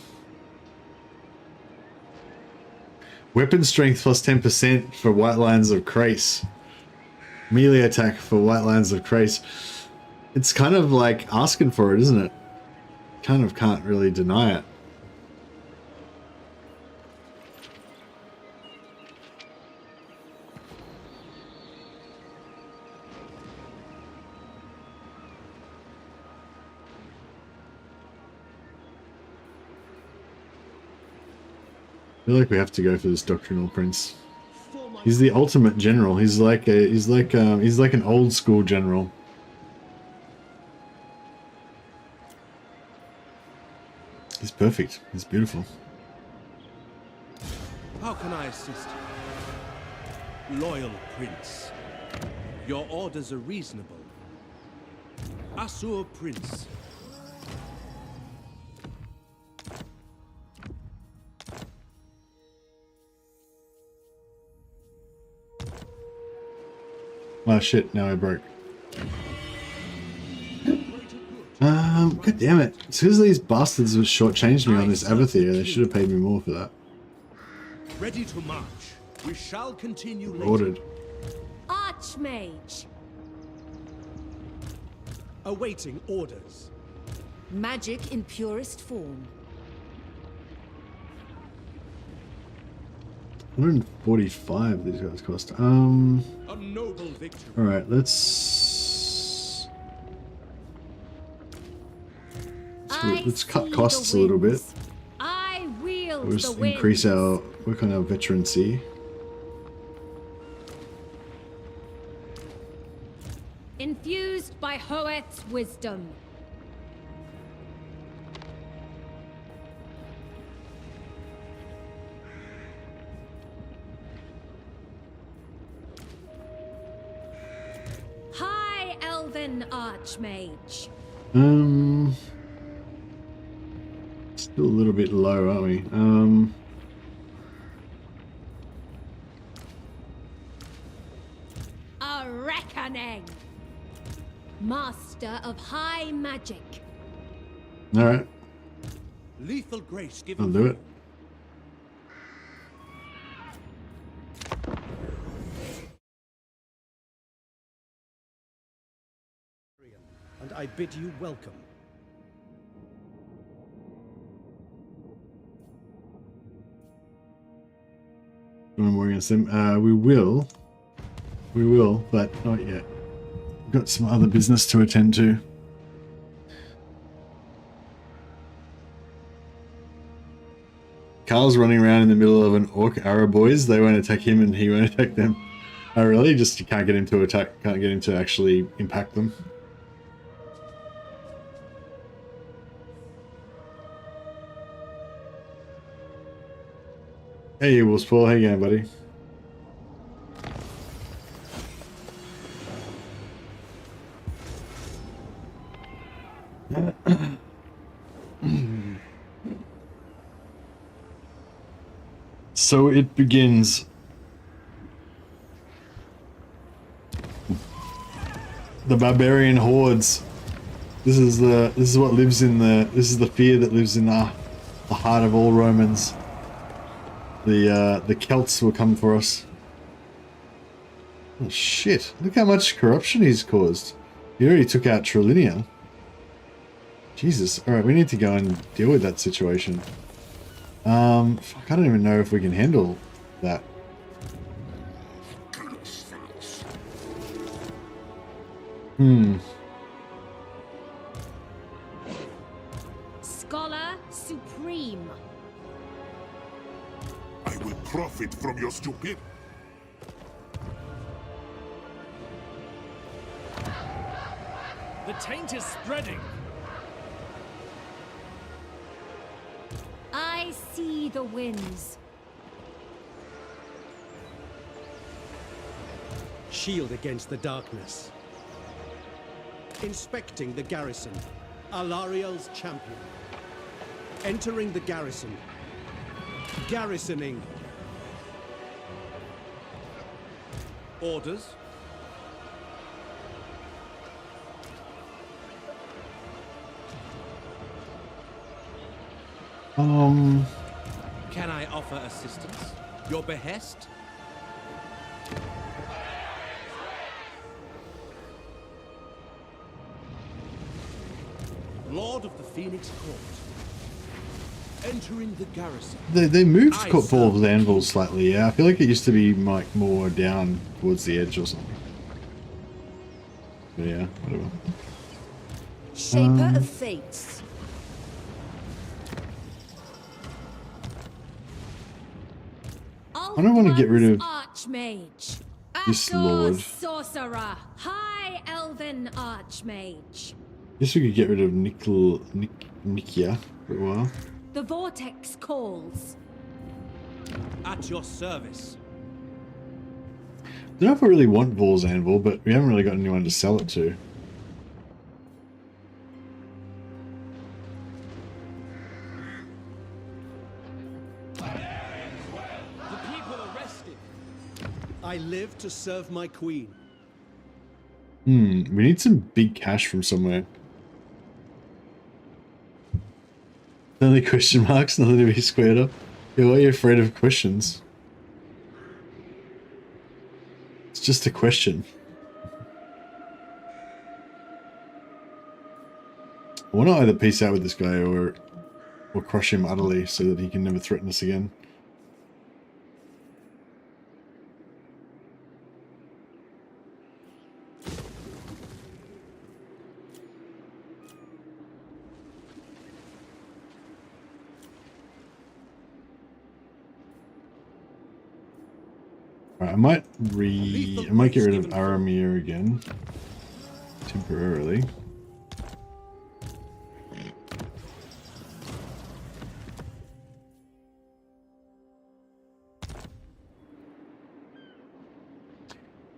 weapon strength plus 10% for White Lions of Crace. Melee attack for White Lions of Crace. It's kind of like asking for it, isn't it? Kind of can't really deny it. I feel like we have to go for this doctrinal prince. He's the ultimate general. He's like an old school general. He's perfect. He's beautiful. How can I assist you? Loyal Prince. Your orders are reasonable. Asur Prince. Oh shit, now I broke. God damn it. As soon as these bastards have shortchanged me on this abattoir, they should have paid me more for that. Ready to march. We shall continue later. Ordered. Archmage. Awaiting orders. Magic in purest form. 145 these guys cost. A noble victory. Alright, let's let's cut costs a little bit. I wield We'll just increase our work on our veterancy. Infused by Hoeth's wisdom. High Elven Archmage. Still a little bit low, aren't we? A reckoning. Master of high magic. All right, Lethal grace I'll given. do it. And I bid you welcome. One more against them. We will, but not yet. We've got some other business to attend to. Carl's running around in the middle of an orc arrow boys. They won't attack him and he won't attack them. Oh really? Just you can't get him to attack, can't get him to actually impact them. Hey Wolfspaw, how you going, buddy? So it begins. The barbarian hordes. This is what lives in this is the fear that lives in the heart of all Romans. The Celts will come for us. Oh shit, look how much corruption he's caused. He already took out Trilinia. Jesus, alright, we need to go and deal with that situation. Fuck, I don't even know if we can handle that. Scholar Supreme. I will profit from your stupid. The taint is spreading. I see the winds. Shield against the darkness. Inspecting the garrison. Alariel's champion. Entering the garrison. Garrisoning. Orders. Can I offer assistance? Your behest? Lord of the Phoenix Court. Entering the garrison. They moved Paul's anvil slightly, yeah. I feel like it used to be like more down towards the edge or something. But yeah, whatever. Shaper of Fates. I don't want to get rid of Archmage. this Astor's lord. Sorcerer. High Elven Archmage. Guess we could get rid of Nikia for a while. The Vortex calls. At your service. Don't know if I really want Vor's anvil, but we haven't really got anyone to sell it to. I live to serve my queen. We need some big cash from somewhere. Only question marks, nothing to be squared up. Yeah, why are you afraid of questions? It's just a question. I want to either peace out with this guy or crush him utterly so that he can never threaten us again. Alright, I might get rid of Aramir again. Temporarily.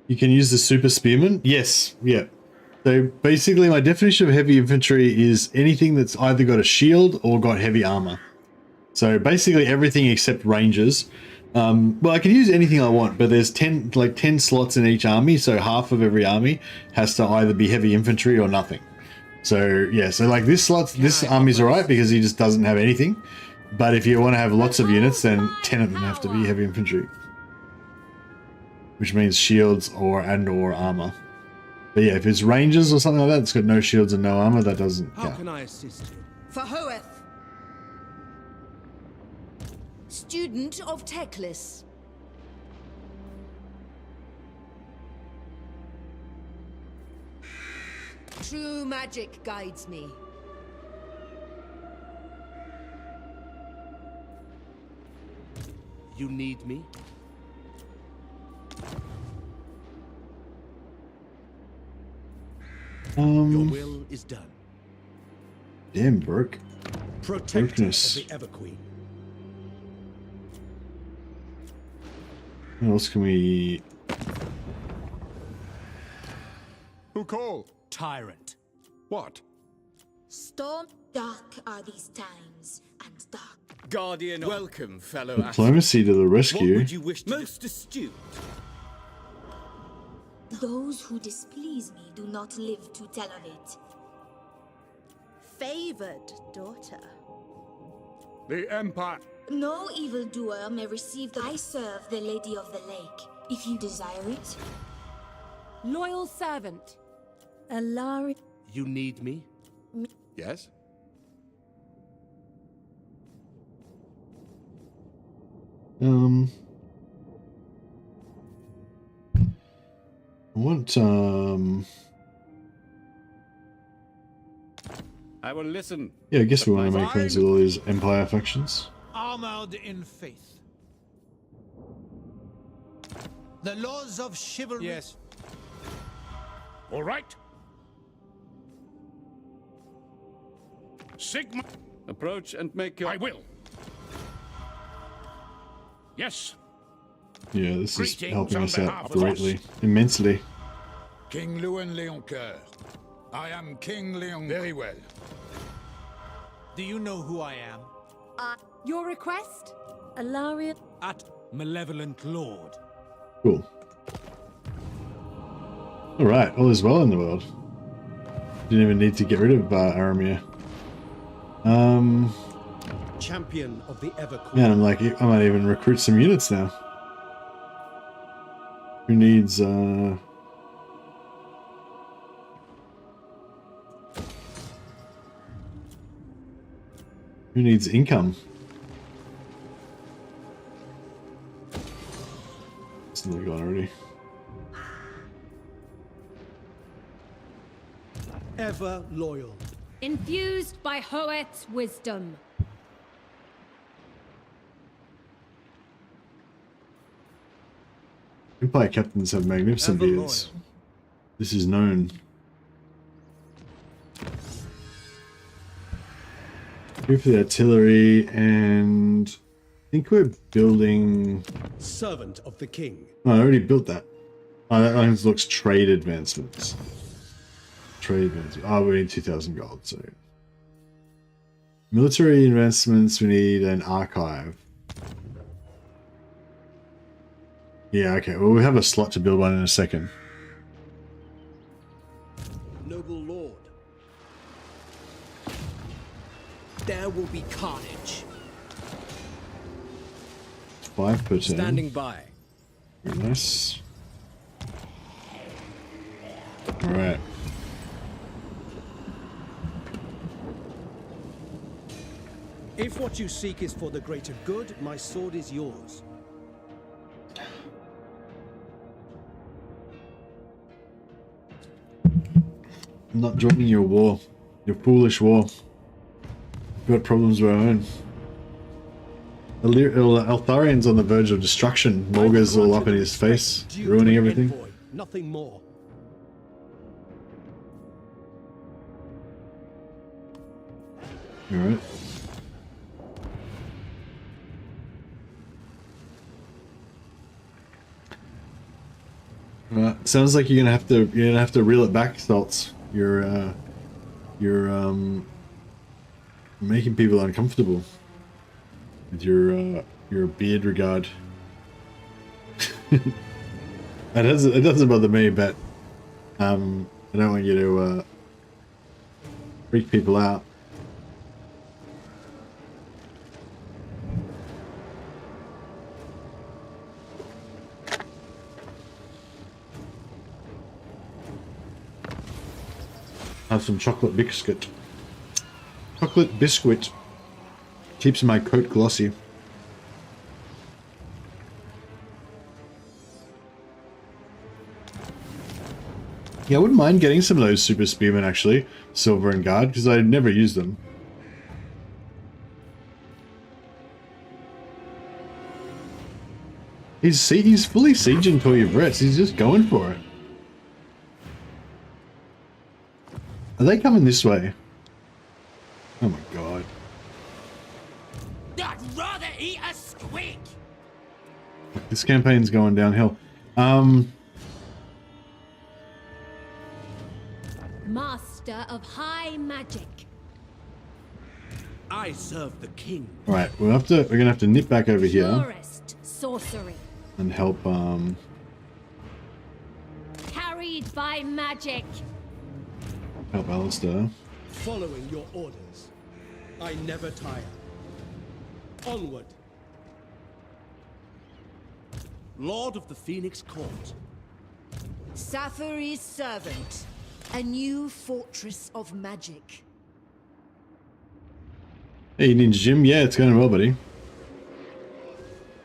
You can use the super spearman? Yes, yeah. So basically my definition of heavy infantry is anything that's either got a shield or got heavy armor. So basically everything except rangers. Well, I can use anything I want, but there's 10 slots in each army, so half of every army has to either be heavy infantry or nothing. So yeah, so like this army's alright because he just doesn't have anything. But if you want to have lots of units, then 10 of them have to be heavy infantry. Which means shields or armor. But yeah, if it's rangers or something like that, it's got no shields and no armor, that doesn't count. How can I assist you? For Hoeth. Student of Teclis. True magic guides me. You need me? Your will is done. Damn, Burke. Protector of the Everqueen. What else can we... Who called? Tyrant. What? Storm dark are these times, and dark. Guardian, welcome, fellow. Diplomacy to the rescue. What would you wish to most astute? Those who displease me do not live to tell of it. Favored daughter. The Empire. No evildoer may receive the... I serve the Lady of the Lake, if you desire it. Loyal servant. Alari. You need me? Yes? I want, I will listen. yeah, I guess we want to make friends with all these Empire factions. Armored in faith. The laws of chivalry. Yes. All right. Sigma. Approach and make your... I will. Yes. Yeah, this is Greetings helping on us out behalf of greatly, immensely. King Lewin Leoncoeur. I am King Leon. Very well. Do you know who I am? Your request? Alarian. At Malevolent Lord. Cool. Alright, all is well in the world. Didn't even need to get rid of Aramir. Champion of the Everqueen. Man, I might even recruit some units now. Who needs, Who needs income? It's nearly gone already. Ever loyal. Infused by Hoeth's wisdom. Empire captains have magnificent beards. This is known. Here for the artillery, and I think we're building... Servant of the king. No, I already built that. Oh, that one looks trade advancements. Trade advancements. Oh, we need 2,000 gold, so... Military advancements, we need an archive. Yeah, okay, well we have a slot to build one in a second. Noble lord. There will be carnage. 5 per turn. Standing by. Very nice. Alright. If what you seek is for the greater good, my sword is yours. I'm not joining your war. Your foolish war. We've got problems of our own. Altharian's on the verge of destruction. Morga's all up in his face, ruining everything. Nothing more. Alright. Sounds like you're gonna have to reel it back, Stoltz. You're making people uncomfortable with your beard regard. It doesn't bother me, but I don't want you to freak people out. Have some chocolate biscuit. Chocolate biscuit keeps my coat glossy. Yeah, I wouldn't mind getting some of those super spearmen actually, silver and guard, because I never use them. He's fully sieging Toya Brits. He's just going for it. Are they coming this way? Oh my god. I'd rather eat a squig. This campaign's going downhill. Master of high magic. I serve the king. Alright, we're gonna have to nip back over here Purest sorcery. and help Carried by magic. help Alistair. Following your orders. I never tire. Onward. Lord of the Phoenix Court. Safary's servant. A new fortress of magic. Hey, Ninja Jim. Yeah, it's going well, buddy.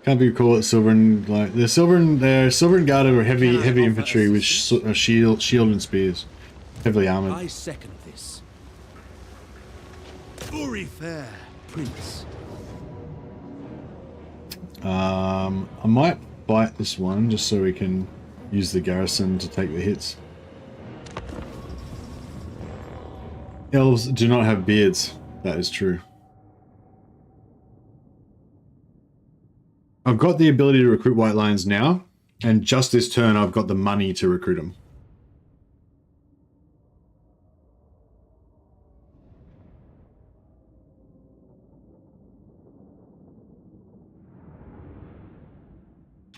Can't be call it silver and like they're silver and guard are heavy infantry with shield and spears, heavily armored. I second this. Uri fair, Prince. I might bite this one just so we can use the garrison to take the hits. Elves do not have beards. That is true. I've got the ability to recruit White Lions now, and just this turn I've got the money to recruit them.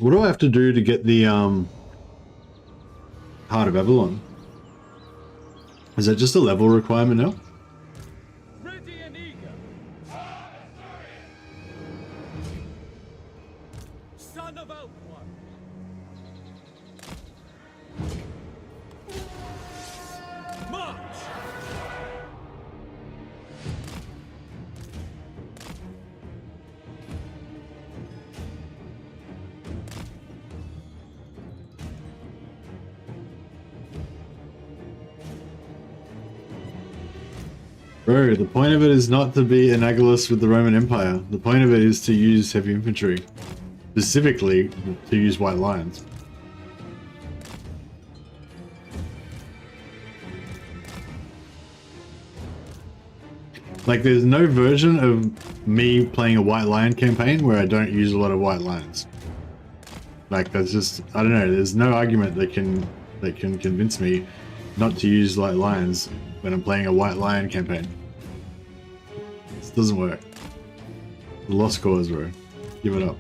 What do I have to do to get the Heart of Avalon? Is that just a level requirement now? Ready and eager. Son of Elfwan. March. Bro, the point of it is not to be analogous with the Roman Empire. The point of it is to use heavy infantry. Specifically, to use White Lions. Like, there's no version of me playing a White Lion campaign where I don't use a lot of White Lions. Like, that's just, I don't know, there's no argument that can convince me not to use White Lions when I'm playing a White Lion campaign. This doesn't work. Lost cause, bro. Give it up.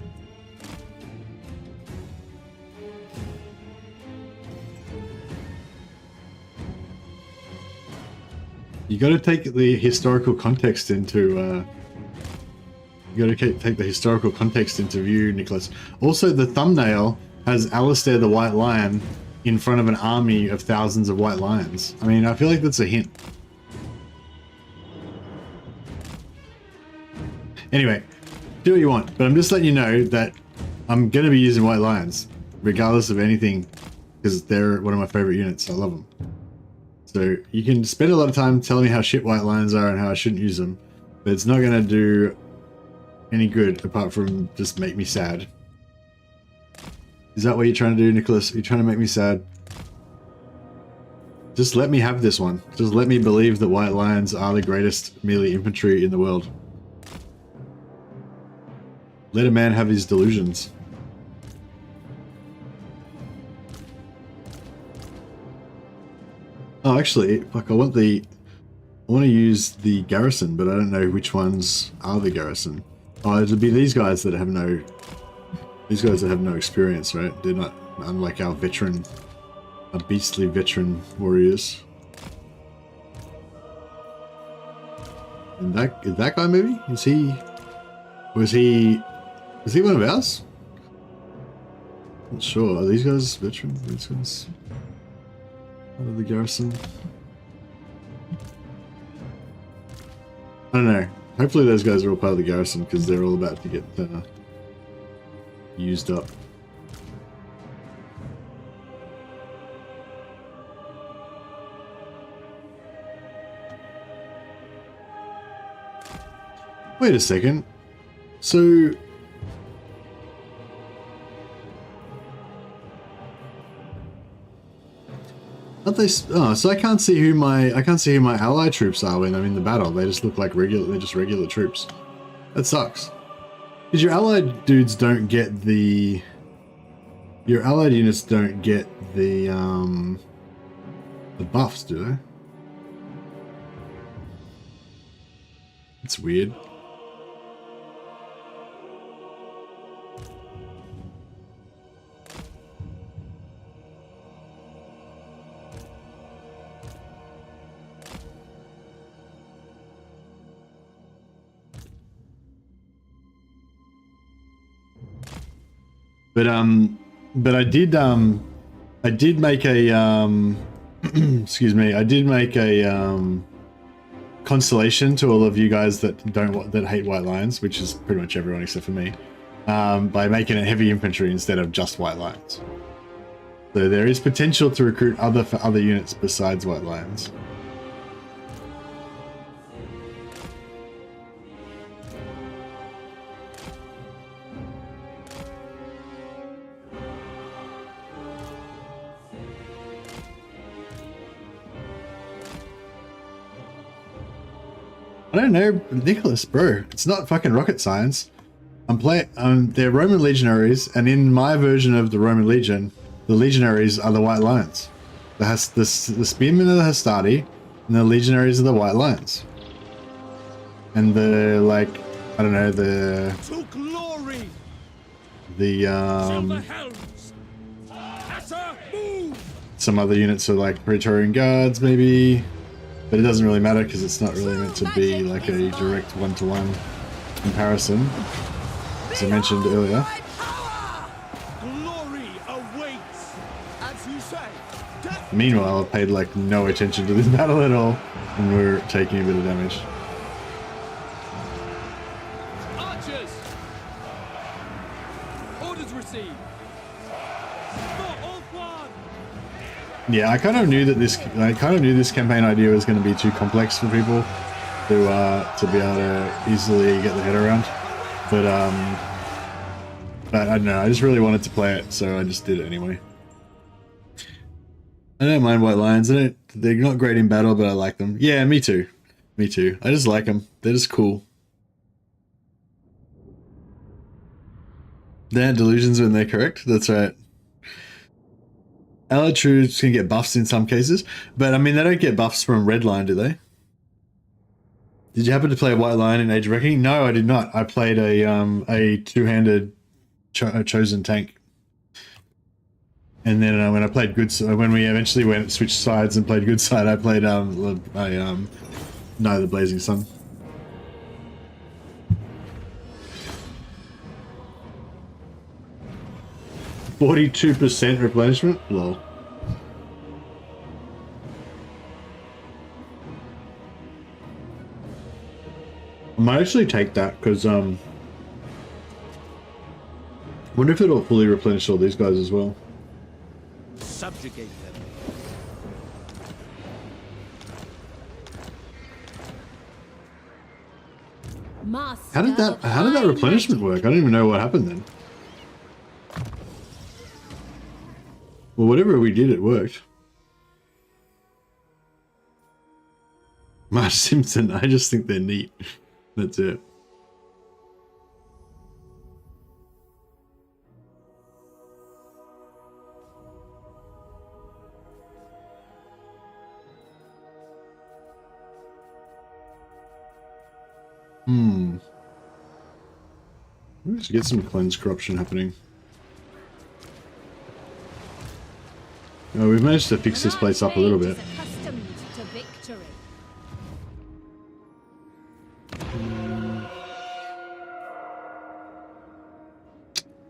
You got to take the historical context into view, Nicholas. Also, the thumbnail has Alistair the White Lion in front of an army of thousands of White Lions. I mean, I feel like that's a hint. Anyway, do what you want, but I'm just letting you know that I'm going to be using White Lions, regardless of anything, because they're one of my favorite units. I love them. So you can spend a lot of time telling me how shit White Lions are and how I shouldn't use them, but it's not going to do any good apart from just make me sad. Is that what you're trying to do, Nicholas? You're trying to make me sad? Just let me have this one. Just let me believe that White Lions are the greatest melee infantry in the world. Let a man have his delusions. Oh, actually, fuck, I want to use the garrison, but I don't know which ones are the garrison. Oh, it'll be these guys that have no experience, right? They're not, unlike our beastly veteran warriors. And that guy maybe? Was he one of ours? Not sure. Are these guys veteran? These guys out of the garrison? I don't know. Hopefully those guys are all part of the garrison because they're all about to get used up. Wait a second. So aren't they? Oh, so I can't see who my ally troops are when I'm in the battle. They just look like regular troops. That sucks. Because your allied dudes don't get the. Your allied units don't get the buffs, do they? It's weird. But I did make a excuse me, I did make a consolation to all of you guys that hate White Lions, which is pretty much everyone except for me, by making it heavy infantry instead of just White Lions. So there is potential to recruit other units besides White Lions. I don't know, Nicholas, bro. It's not fucking rocket science. I'm playing. They're Roman legionaries, and in my version of the Roman Legion, the legionaries are the White Lions. The spearmen are the Hastati, and the legionaries are the White Lions. And the I don't know, the some other units are like Praetorian Guards, maybe. But it doesn't really matter because it's not really meant to be like a direct one-to-one comparison, as I mentioned earlier. Meanwhile, I've paid like no attention to this battle at all, and we're taking a bit of damage. Archers! Orders received. Yeah, I kind of knew that this campaign idea was going to be too complex for people to be able to easily get their head around. But I don't know. I just really wanted to play it, so I just did it anyway. I don't mind White Lions. They're not great in battle, but I like them. Yeah, me too. Me too. I just like them. They're just cool. They have delusions when they're correct. That's right. Allied troops can get buffs in some cases, but I mean, they don't get buffs from Red Line, do they? Did you happen to play a White Lion in Age of Reckoning? No, I did not. I played a two-handed chosen tank. And then when I played when we eventually switched sides and played good side, I played Night of the Blazing Sun. %42 replenishment? Lol. I might actually take that because wonder if it'll fully replenish all these guys as well. Subjugate them. Master How did that replenishment work? I don't even know what happened then. Well, whatever we did, it worked. Marge Simpson, I just think they're neat. That's it. Let's get some cleanse corruption happening. Oh, we've managed to fix this place up a little bit.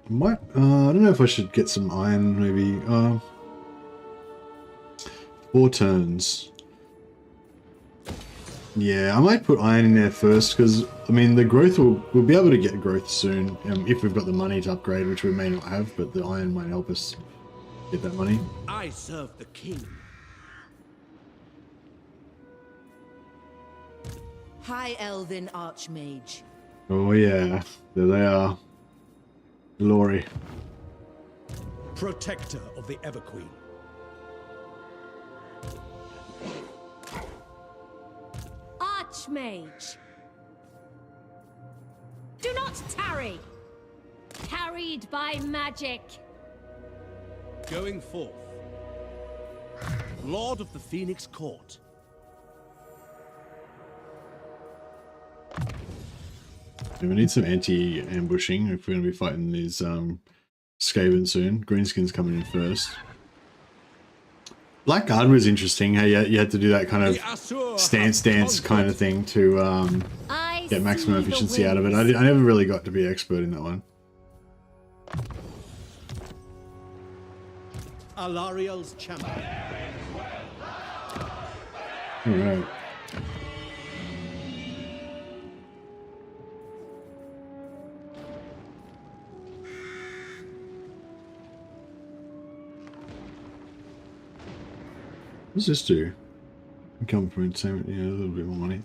Might, I don't know if I should get some iron, maybe. 4 turns. Yeah, I might put iron in there first, because, I mean, the growth we'll be able to get growth soon, if we've got the money to upgrade, which we may not have, but the iron might help us get that money. I serve the king. High Elven Archmage. Oh yeah, there they are. Glory. Protector of the Everqueen. Archmage. Do not tarry. Carried by magic. Going forth. Lord of the Phoenix Court. Yeah, we need some anti-ambushing if we're going to be fighting these Skaven soon. Greenskin's coming in first. Blackguard was interesting. How you had to do that kind of stance kind of thing to get maximum efficiency out of it. I never really got to be expert in that one. Alariel's champion. All right. What does this do? Income for entertainment, yeah, a little bit more money.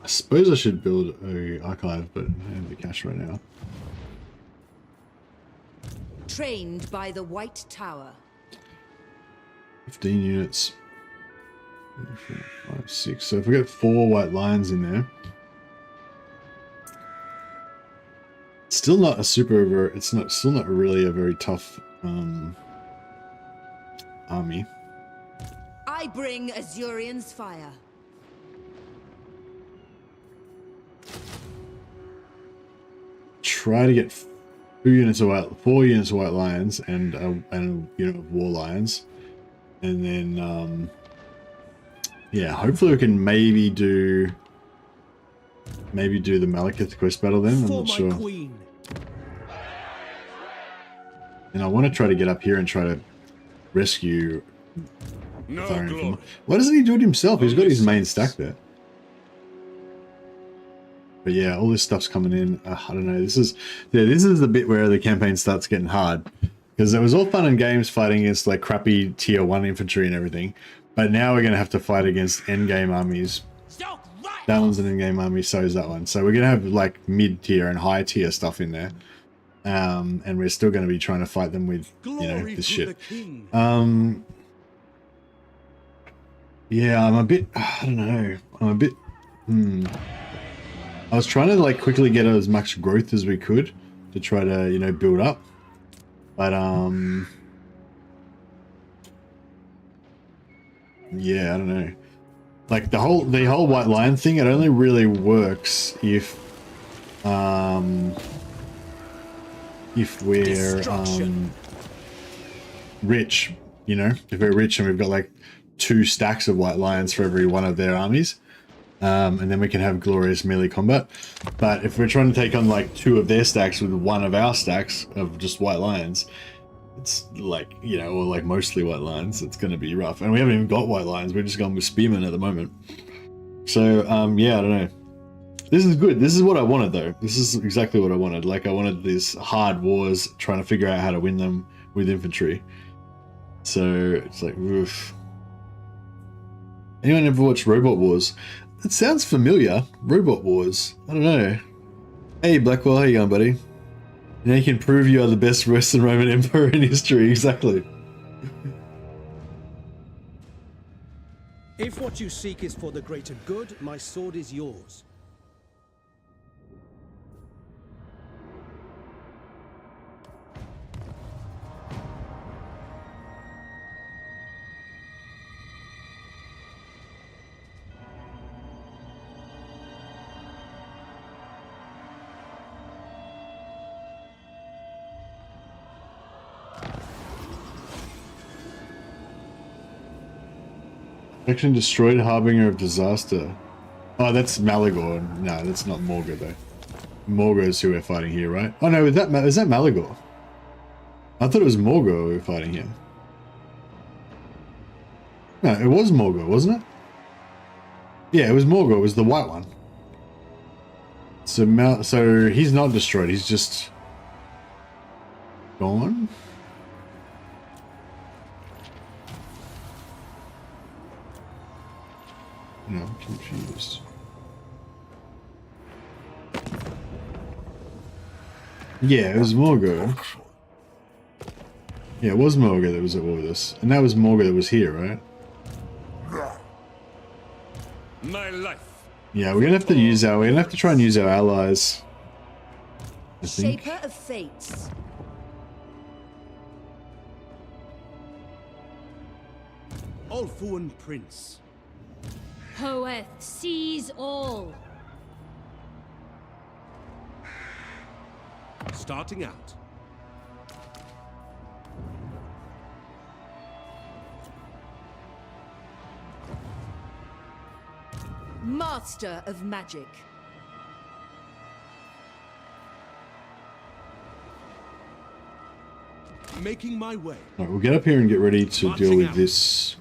I suppose I should build a archive, but I don't have the cash right now. Trained by the White Tower. 15 units. 4, 5, 6. So if we get 4 white lions in there, it's still not a super. It's not still not really a very tough army. I bring Azurian's fire. Try to get 4 units of white lions and a unit of war lions, and then yeah, hopefully we can maybe do the Malekith quest battle then. I'm not sure. Queen. And I want to try to get up here and try to rescue Tharion. Why doesn't he do it himself? He's got his main stack there. But yeah, all this stuff's coming in. I don't know. This is the bit where the campaign starts getting hard, because it was all fun and games fighting against like crappy tier 1 infantry and everything, but now we're gonna have to fight against endgame armies. That one's an endgame army, so is that one. So we're gonna have like mid tier and high tier stuff in there, and we're still gonna be trying to fight them with this shit. Yeah, I'm a bit. I don't know. I'm a bit. I was trying to like quickly get as much growth as we could to try to, build up. But yeah, I don't know. Like the whole white lion thing, it only really works if we're rich, if we're rich and we've got like 2 stacks of white lions for every one of their armies. And then we can have glorious melee combat. But if we're trying to take on like 2 of their stacks with 1 of our stacks of just white lions, it's like, or like mostly white lions, it's going to be rough. And we haven't even got white lions, we're just going with spearmen at the moment. So, yeah, I don't know. This is good. This is what I wanted, though. This is exactly what I wanted. Like, I wanted these hard wars, trying to figure out how to win them with infantry. So, it's like, oof. Anyone ever watched Robot Wars? It sounds familiar. Robot Wars. I don't know. Hey Blackwell, how you going, buddy? Now you can prove you are the best Western Roman Emperor in history. Exactly. If what you seek is for the greater good, my sword is yours. Faction destroyed, harbinger of disaster. Oh, that's Malagor. No, that's not Morgor though. Morgor is who we're fighting here, right? Oh no, is that Malagor? I thought it was Morgor we were fighting here. No, it was Morgor, wasn't it? Yeah, it was Morgor. It was the white one. So he's not destroyed. He's just gone. No, I'm confused. Yeah, it was Morgor. Yeah, it was Morgor that was at war with us. And that was Morgor that was here, right? My life. Yeah, we're gonna have to try and use our allies. I think. Shaper of fates. Ulfuan Prince. Hoeth sees all. Starting out. Master of magic. Making my way. Alright, we'll get up here and get ready to deal with this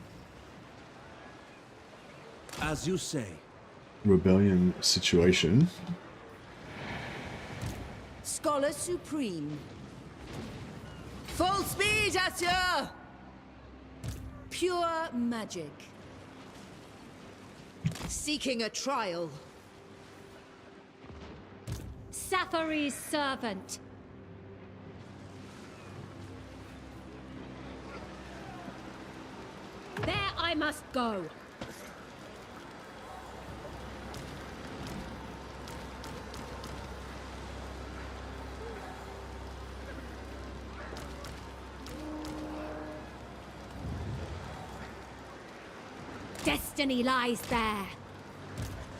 As you say. rebellion situation. Scholar Supreme. Full speed, Asya! Pure magic. Seeking a trial. Sathari's servant. There I must go. Destiny lies there.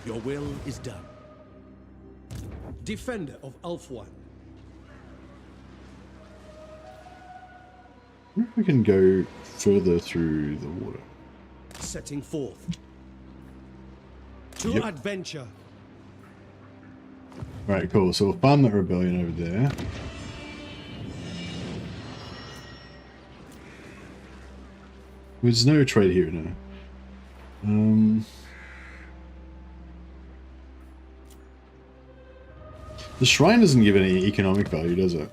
Your will is done. Defender of Ulfuan. I wonder if we can go further through the water. Setting forth. To Yep. adventure. Right, cool. So we'll farm that rebellion over there. There's no trade here now. The shrine doesn't give any economic value, does it?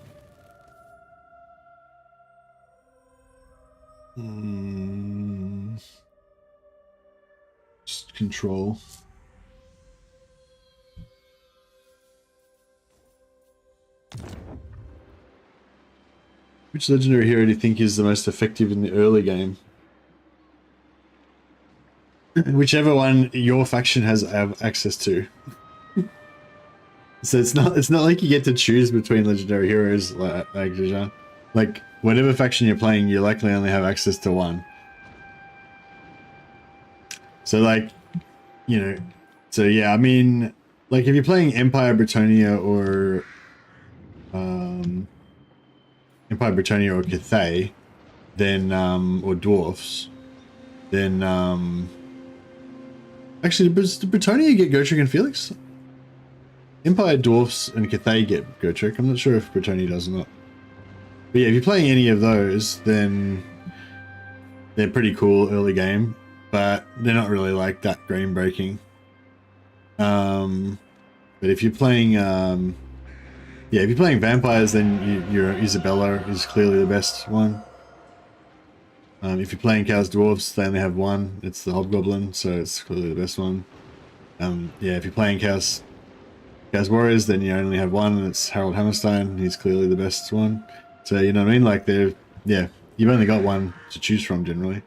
Just control. Which legendary hero do you think is the most effective in the early game? Whichever one your faction has access to. So it's not like you get to choose between legendary heroes like whatever faction you're playing, you likely only have access to one. So like, you know, so yeah, I mean, like if you're playing Empire Britannia or Empire Britannia or Cathay, then or Dwarfs, then actually does Britannia get Gotrek and Felix? Empire, Dwarfs, and Cathay get Gotrek. I'm not sure if Britannia does or not. But yeah, if you're playing any of those, then they're pretty cool early game, but they're not really like that groundbreaking. But if you're playing, yeah, if you're playing vampires, then your Isabella is clearly the best one. If you're playing Chaos Dwarves, they only have one. It's the Hobgoblin, so it's clearly the best one. Yeah, if you're playing Chaos Warriors, then you only have one, and it's Harold Hammerstein. He's clearly the best one. So, you know what I mean? Like, yeah, you've only got one to choose from, generally.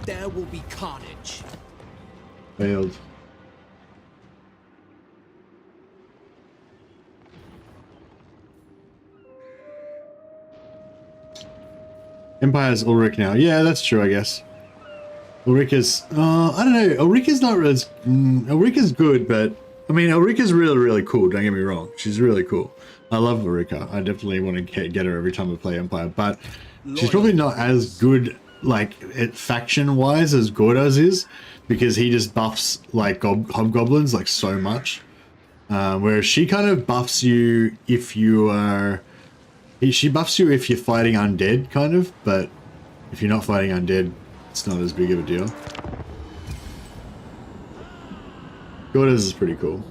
There will be carnage. Failed. Empire's Ulrich now. Yeah, that's true, I guess. Ulrika's, I don't know. Ulrika's not really, Ulrika's good, but, I mean, Ulrika's really, really cool. Don't get me wrong. She's really cool. I love Ulrika. I definitely want to get her every time I play Empire, but she's probably not as good, like, faction-wise as Gordo's is, because he just buffs, like, hobgoblins, like, so much. Whereas she kind of buffs you if you are... She buffs you if you're fighting undead, kind of, but if you're not fighting undead, it's not as big of a deal. Gordo's is pretty cool.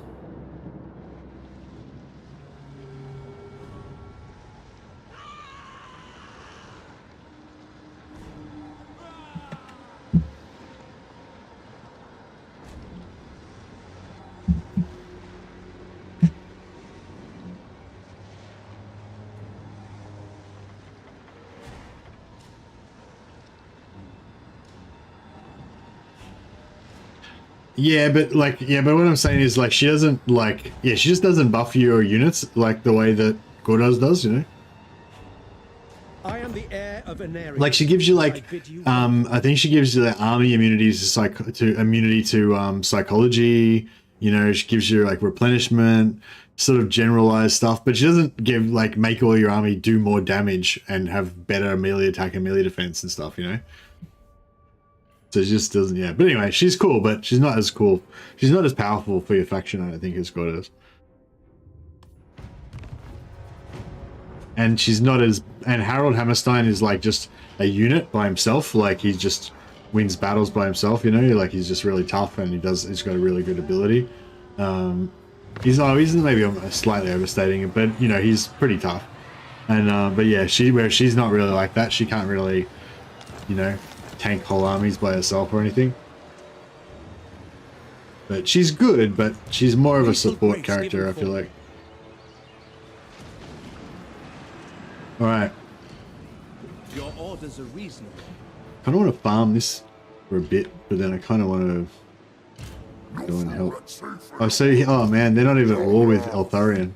Yeah, but like, but what I'm saying is like, she doesn't like, she just doesn't buff your units like the way that Gordo's does, you know? I am the heir of an area. Like she gives you like, I think she gives you the army immunities to psychology, you know, she gives you like replenishment, sort of generalized stuff, but she doesn't give like, make all your army do more damage and have better melee attack and melee defense and stuff, you know? So she just doesn't, But anyway, she's cool, but she's not as cool. She's not as powerful for your faction, I don't think, as God is. And she's not as... And Harold Hammerstein is like just a unit by himself. Like he just wins battles by himself, you know? Like he's just really tough and he's got a really good ability. He's maybe slightly overstating it, but you know, he's pretty tough. And but yeah, she's not really like that. She can't really, you know, tank whole armies by herself or anything. But she's good, but she's more of a support character, I feel like. Alright. Your orders are reasonable. I kind of want to farm this for a bit, but then I kind of want to go and help. Oh man, they're not even at war with Eltharion.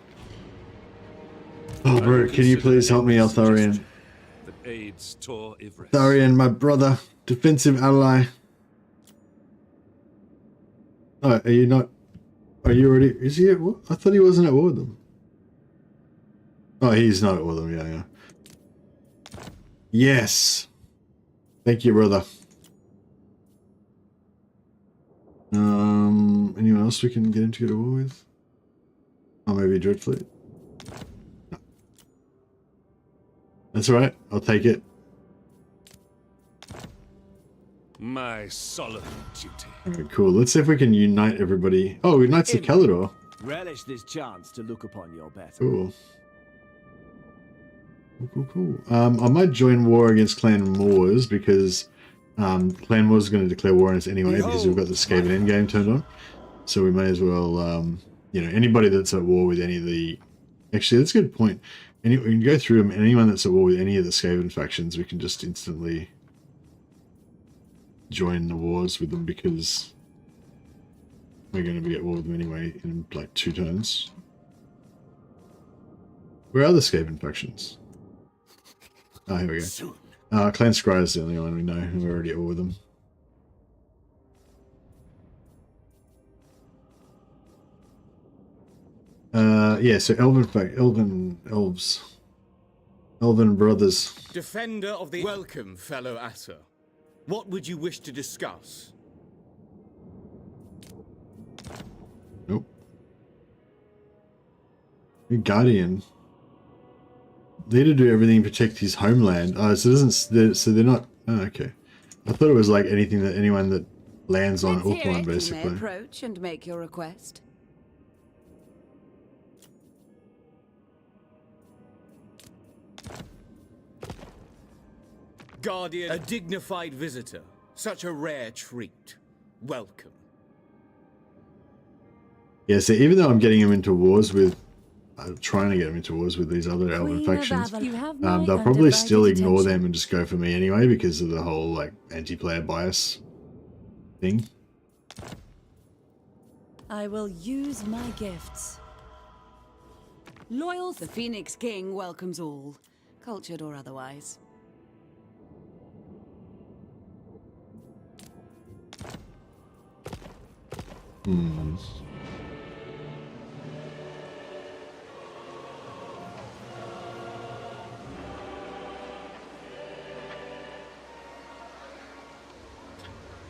Oh bro, can you please help me, Eltharion? Eltharion, my brother. Defensive ally. Oh, are you not? Are you already? Is he at war? I thought he wasn't at war with them. Oh, he's not at war with them. Yeah. Yes. Thank you, brother. Anyone else we can get into a war with? Oh, maybe Dreadfleet. No. That's all right. I'll take it. My solemn duty. Alright, cool. Let's see if we can unite everybody. Oh, Knights of Caledor. Relish this chance to look upon your battle. Cool. I might join war against Clan Moors because Clan Moors is going to declare war on us anyway because we've got the Skaven endgame turned on. So we may as well, you know, anybody that's at war with any of the... Actually, that's a good point. We can go through them. Anyone that's at war with any of the Skaven factions, we can just instantly join the wars with them because we're going to be at war with them anyway in like 2 turns. Where are the Skaven factions? Oh, here we go. Clan Scry is the only one we know, and we're already at war with them. Yeah, so Elven brothers. Defender of the... Welcome, fellow Asser. What would you wish to discuss? Nope. Your Guardian. There to do everything to protect his homeland. Oh, so it doesn't... So they're not... Oh, okay. I thought it was like anything that anyone that lands on Ulthuan, You may basically. approach and make your request. Guardian, a dignified visitor. Such a rare treat. Welcome. Yeah, so even though I'm getting him into wars with, trying to get him into wars with these other elven factions, they'll probably still ignore them and just go for me anyway because of the whole like anti-player bias thing. I will use my gifts. Loyal. The Phoenix King welcomes all, cultured or otherwise.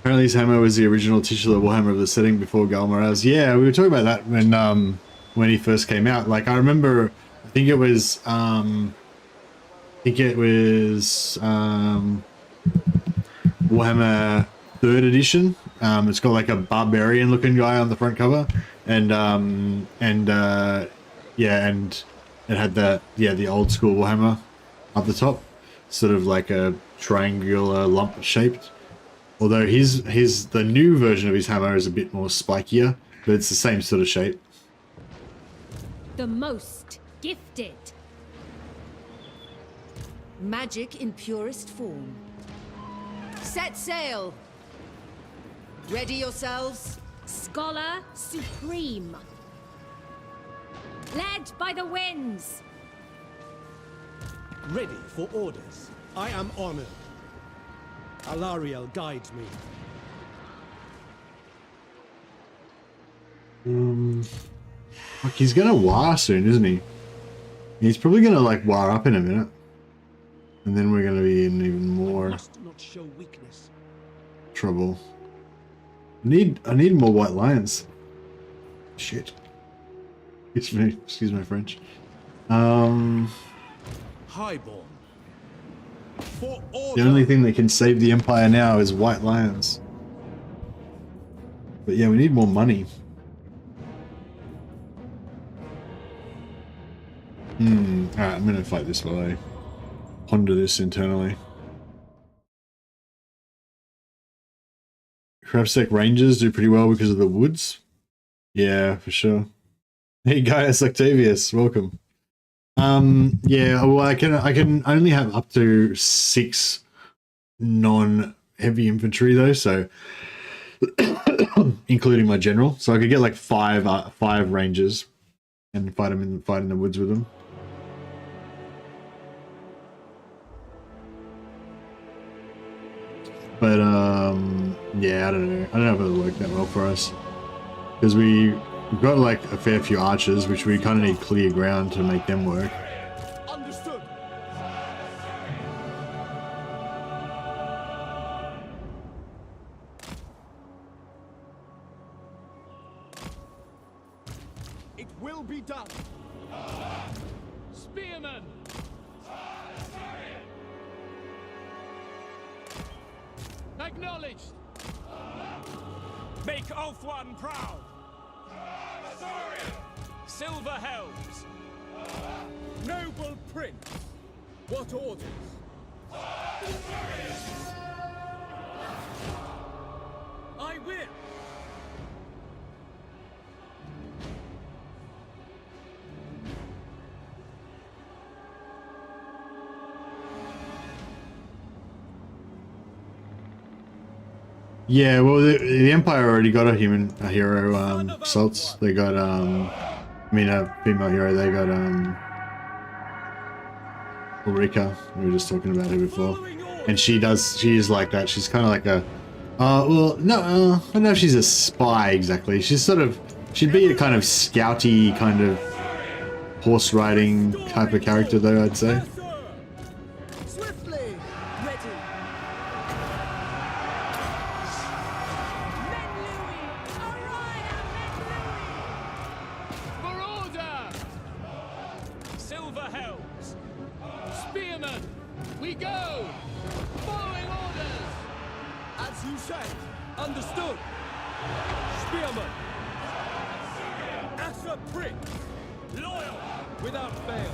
Apparently his hammer was the original titular Warhammer of the setting before Galmaraz. Yeah, we were talking about that when he first came out. Like I remember, I think it was Warhammer 3rd edition. It's got like a barbarian looking guy on the front cover, and it had the old school Warhammer up the top, sort of like a triangular lump shaped. Although the new version of his hammer is a bit more spikier, but it's the same sort of shape. The most gifted. Magic in purest form. Set sail. Ready yourselves. Scholar supreme. Led by the winds. Ready for orders. I am honored. Alariel guides me. Fuck, he's gonna war soon, isn't he? He's probably gonna like war up in a minute, and then we're gonna be in even more Must not show weakness. trouble. I need more white lions. Shit. Excuse my French. Highborn. The only thing that can save the Empire now is white lions. But yeah, we need more money. Alright, I'm gonna fight this while I ponder this internally. Crabstack Rangers do pretty well because of the woods. Yeah, for sure. Hey Gaius Octavius, welcome. Yeah, well I can only have up to 6 non-heavy infantry though, so including my general. So I could get like 5 rangers and fight in the woods with them. But yeah, I don't know. I don't know if it'll work that well for us because we've got like a fair few archers, which we kind of need clear ground to make them work. Understood. It will be done. Spearmen. Acknowledged. Make Ulthuan proud. Silver helms. Noble Prince. What orders? I will. Yeah, well, the Empire already got a hero, Salts. They got, I mean, a female hero. They got, Ulrika. We were just talking about her before. And she is like that. She's kind of like a, well, no, I don't know if she's a spy exactly. She's sort of, she'd be a kind of scouty, kind of horse riding type of character though, I'd say. Swiftly. Ready. For order! Silver helms. Spearmen, we go! Following orders! Understood. Spearman. Asa prick. Loyal. Without fail.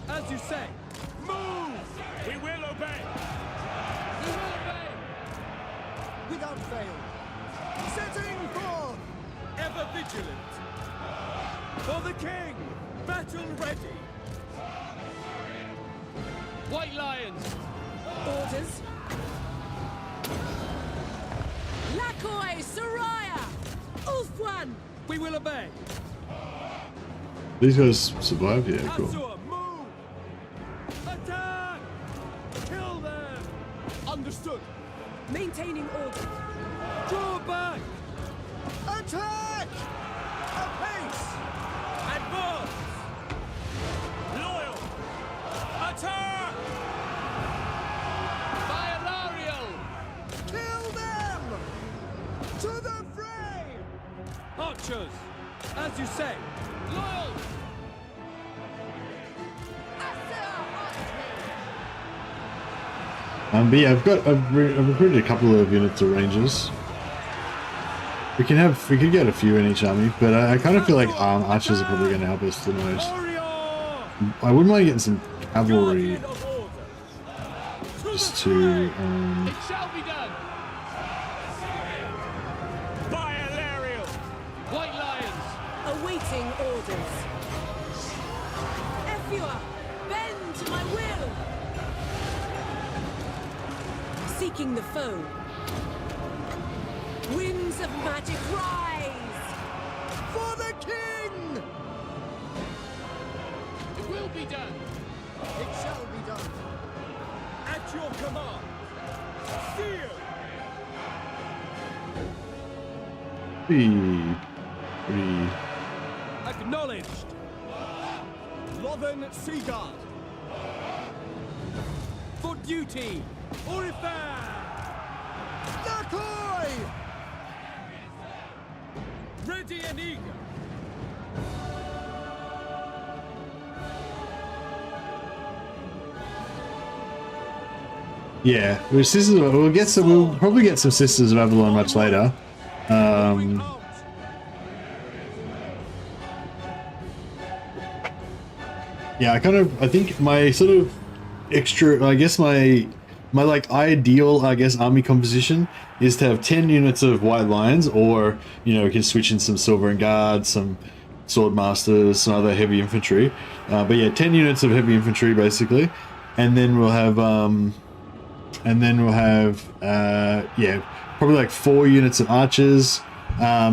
As you say. Move. We will obey. We will obey. Without fail. Setting forth. Ever vigilant. For the king. Battle ready. White Lions. Orders. Lakoi, Soraya! Ulfwan! We will obey. These guys survived, yeah, cool. Azure, move! Attack! Kill them! Understood. Maintaining order. Draw back! Attack! Apace! Advance! Loyal! Attack! Violarial! Kill them! To the fray! Archers! As you say! Loyal! But yeah, I've recruited a couple of units of rangers. We could get a few in each army, but I kind of feel like archers are probably going to help us the most. I wouldn't mind getting some cavalry just to. It shall be done. Violarial. White Lions. Awaiting orders. Ephua, bend to my will. Seeking the foe. Winds of magic rise. For the king! It will be done. It shall be done. At your command. Seal. Pretty. Acknowledged. Lothern Seaguard. For duty. Orifar. Lakoi! Ready and eager. Yeah, we'll probably get some Sisters of Avalon much later. Yeah, I think my sort of extra, I guess my like ideal, army composition is to have 10 units of White Lions, or, we can switch in some Silver and Guard, some Sword Masters, some other heavy infantry. But yeah, 10 units of heavy infantry basically, and then we'll have probably like 4 units of archers, or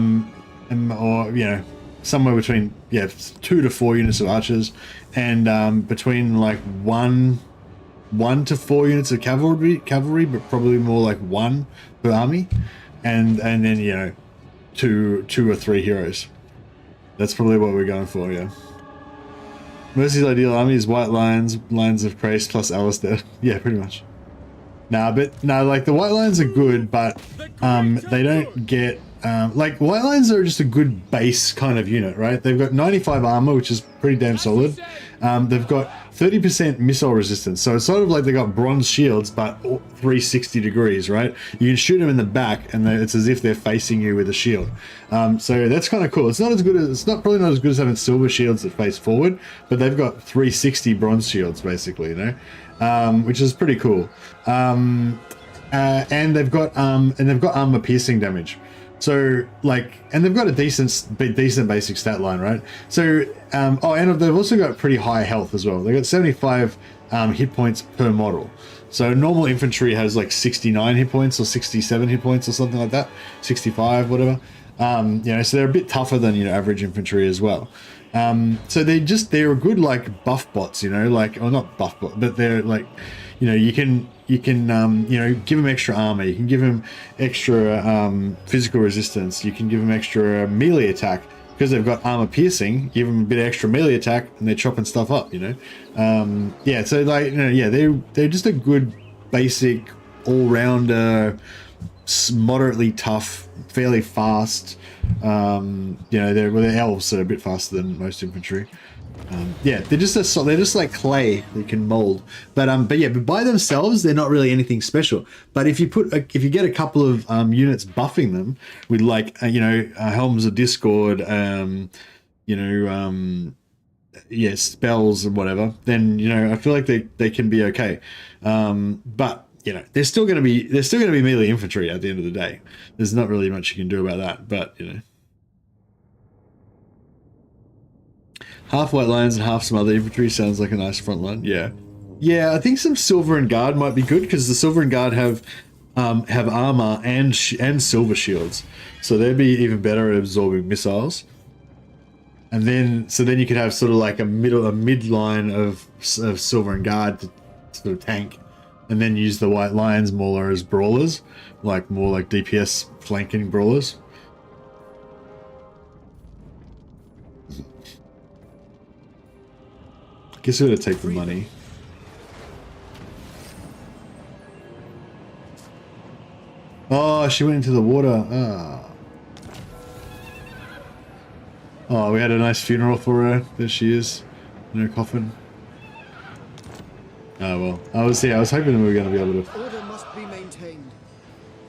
somewhere between 2 to 4 units of archers, and between like 1 to 4 units of cavalry, but probably more like 1 per army, and then 2 or 3 heroes. That's probably what we're going for. Yeah. Mercy's ideal army is White Lions, Lions of Praise plus Alistair. Yeah, pretty much. Like the White Lions are good, but they don't get like White Lions are just a good base kind of unit, right? They've got 95 armor, which is pretty damn solid. They've got 30% missile resistance, so it's sort of like they got bronze shields, but 360 degrees, right? You can shoot them in the back, and it's as if they're facing you with a shield. So that's kind of cool. It's probably not as good as having silver shields that face forward, but they've got 360 bronze shields basically, which is pretty cool. And they've got armor piercing damage. So and they've got a decent basic stat line, right? So, and they've also got pretty high health as well. They got 75 hit points per model. So normal infantry has like 69 hit points or 67 hit points or something like that, 65, whatever. So they're a bit tougher than average infantry as well. So they're a good like buff bots, or not buff bot, but they're like, you can give them extra armor, you can give them extra physical resistance, you can give them extra melee attack because they've got armor piercing. Give them a bit of extra melee attack and they're chopping stuff up. So they're just a good basic all-rounder, moderately tough, fairly fast. They're elves, so they're a bit faster than most infantry. Yeah, they're just like clay that you can mold. But by themselves they're not really anything special. But if you get a couple of units buffing them with like Helms of Discord, spells and whatever, then I feel like they can be okay. But they're still going to be melee infantry at the end of the day. There's not really much you can do about that. But half white lions and half some other infantry sounds like a nice front line. Yeah. I think some silver and guard might be good because the silver and guard have armor and silver shields, so they'd be even better at absorbing missiles. And then you could have sort of like a mid line of silver and guard to sort of tank, and then use the white lions more as brawlers, more like DPS flanking brawlers. Guess we're gonna take the money. Oh, she went into the water. Oh, we had a nice funeral for her. There she is, in her coffin. Oh well. I was hoping we were gonna be able to Order must be maintained.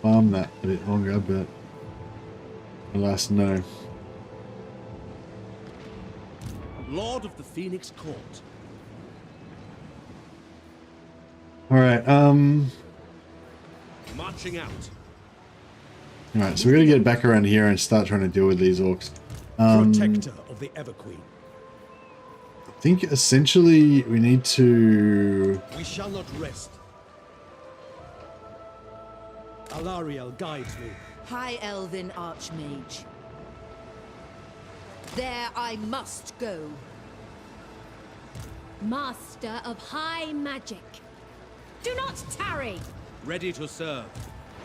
farm that a bit longer, but alas, no. Lord of the Phoenix Court. Alright, Marching out. Alright, so we're gonna get back around here and start trying to deal with these orcs. Protector of the Everqueen. I think essentially we need to... We shall not rest. Alariel guides me. High Elven Archmage. There I must go. Master of high magic. Do not tarry. Ready to serve.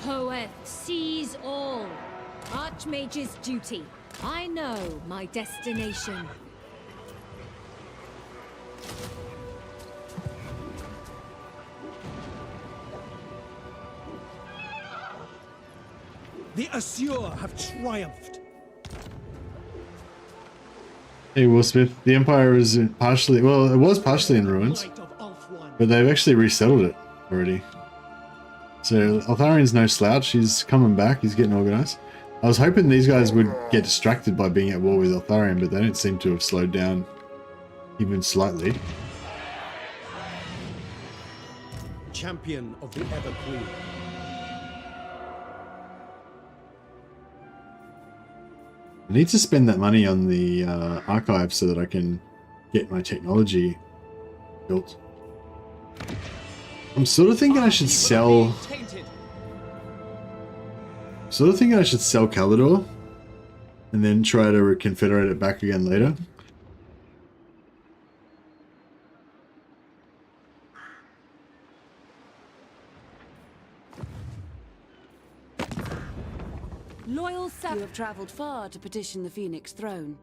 Hoeth sees all. Archmage's duty. I know my destination. The Assure have triumphed. Hey, Will Smith, the Empire is partially... Well, it was partially in ruins, but they've actually resettled it already. So Altharian's no slouch. He's coming back. He's getting organized. I was hoping these guys would get distracted by being at war with Altharian, but they don't seem to have slowed down even slightly. Champion of the Everqueen. I need to spend that money on the archive so that I can get my technology built. I'm sort of thinking I should sell... Calador and then try to reconfederate it back again later. Loyal you have traveled far to petition the Phoenix throne.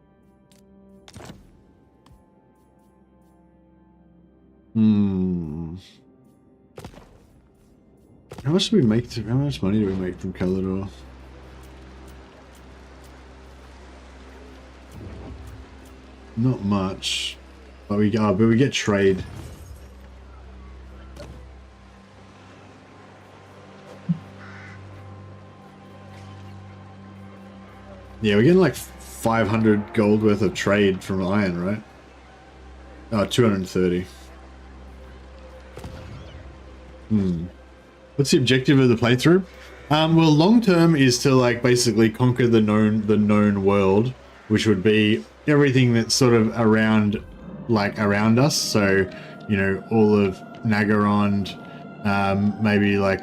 How much do we make? How much money do we make from Calador? Not much, but we get trade. Yeah, we're getting like 500 gold worth of trade from iron, right? Oh, 230. What's the objective of the playthrough? Well, long term is to like basically conquer the known world, which would be everything that's sort of around us. So, you know, all of Nagarond, maybe like,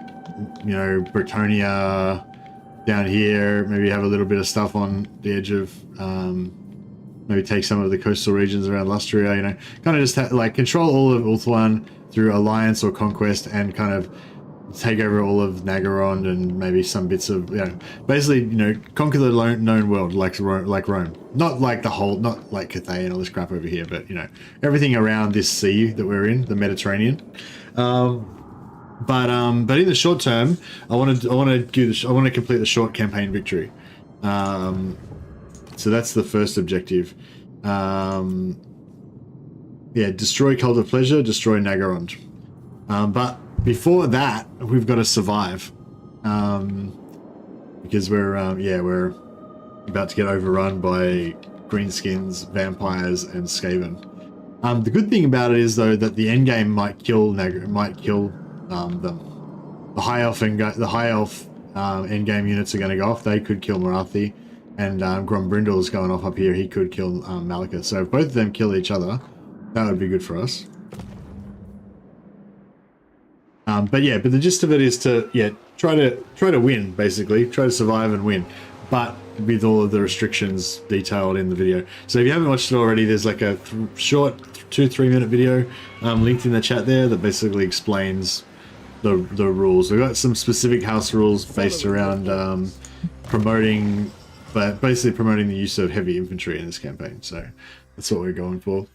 you know, Bretonia down here. Maybe have a little bit of stuff on the edge of, maybe take some of the coastal regions around Lustria. You know, kind of just like control all of Ulthuan through alliance or conquest, and kind of take over all of Nagarond and maybe some bits of, you know, basically, you know, conquer the known world like Rome. Not like the whole, not like Cathay and all this crap over here, but, you know, everything around this sea that we're in, the Mediterranean. But in the short term, I want to complete the short campaign victory. So that's the first objective. yeah, destroy Cult of Pleasure, destroy Naggarond. But before that, we've got to survive. Because we're about to get overrun by greenskins, vampires, and Skaven. The good thing about it is though that the endgame might kill them. The high elf endgame units are going to go off. They could kill Marathi, and Grombrindle's going off up here. He could kill Malika. So if both of them kill each other, that would be good for us. But the gist of it is to try to win, basically try to survive and win, but with all of the restrictions detailed in the video. So if you haven't watched it already, there's like a short 2-3 minute video linked in the chat there that basically explains the rules. We've got some specific house rules based around promoting the use of heavy infantry in this campaign. So that's what we're going for.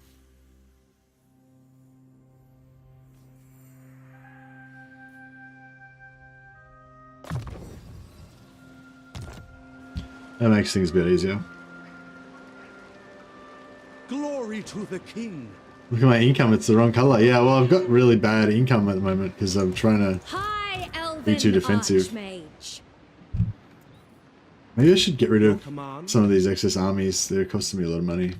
That makes things a bit easier. Glory to the king. Look at my income, it's the wrong color. Yeah, well, I've got really bad income at the moment because I'm trying to be too defensive. Archmage. Maybe I should get rid of some of these excess armies. They're costing me a lot of money.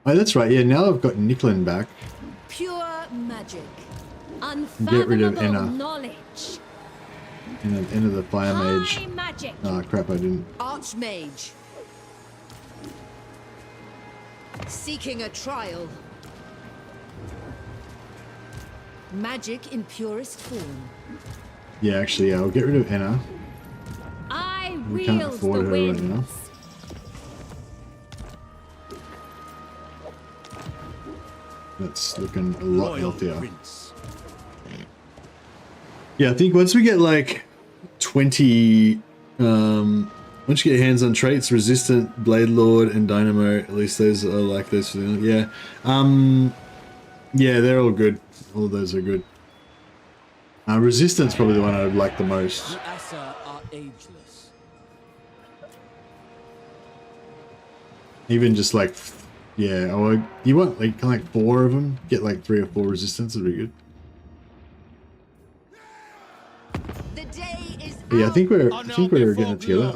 Oh, that's right. Yeah, now I've got Nicklin back. Pure magic. Get rid of Unfathomable Enna. knowledge. Enter the Fire Mage. High magic. Oh crap, I didn't. Archmage. Seeking a trial. Magic in purest form. Yeah, actually, I'll get rid of Enna. I We can't wield afford the her winds. right now. That's looking a lot healthier. Yeah, I think once we get like 20, once you get hands on traits, Resistant, Blade Lord, and Dynamo, at least those are like those for the, yeah. Yeah, they're all good. All of those are good. Resistance probably the one I would like the most. The Asa are ageless. Even just like, yeah, or you want like kind of like 4 of them, get like 3 or 4 resistance would be good. The day is Yeah, I think we're getting it together.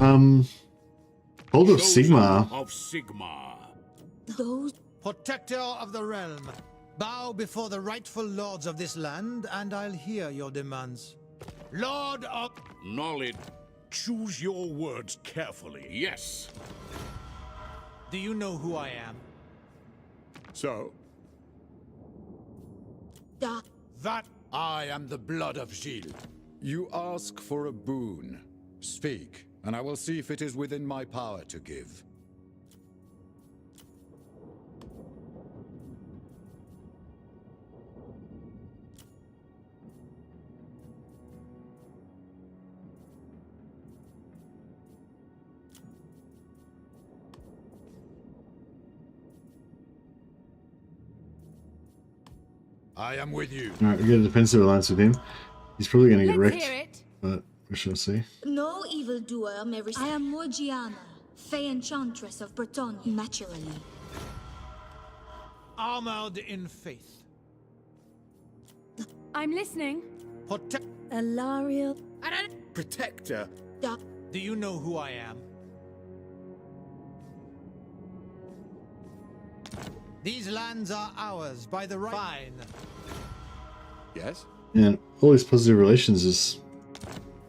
Hold of Sigma. Those Protector of the realm, bow before the rightful lords of this land, and I'll hear your demands. Lord of knowledge. Choose your words carefully. Yes. Do you know who I am? So? That I am the blood of Gilles. You ask for a boon. Speak, and I will see if it is within my power to give. I am with you. Alright, we get a defensive alliance with him. He's probably going to get Let's wrecked, hear it. but we shall see. No evildoer may receive. I am Morgiana, Fey Enchantress of Bretonia. Naturally. Armored in faith. I'm listening. Alariel. Protector. Do you know who I am? These lands are ours by the right. Fine. Yes? And all these positive relations is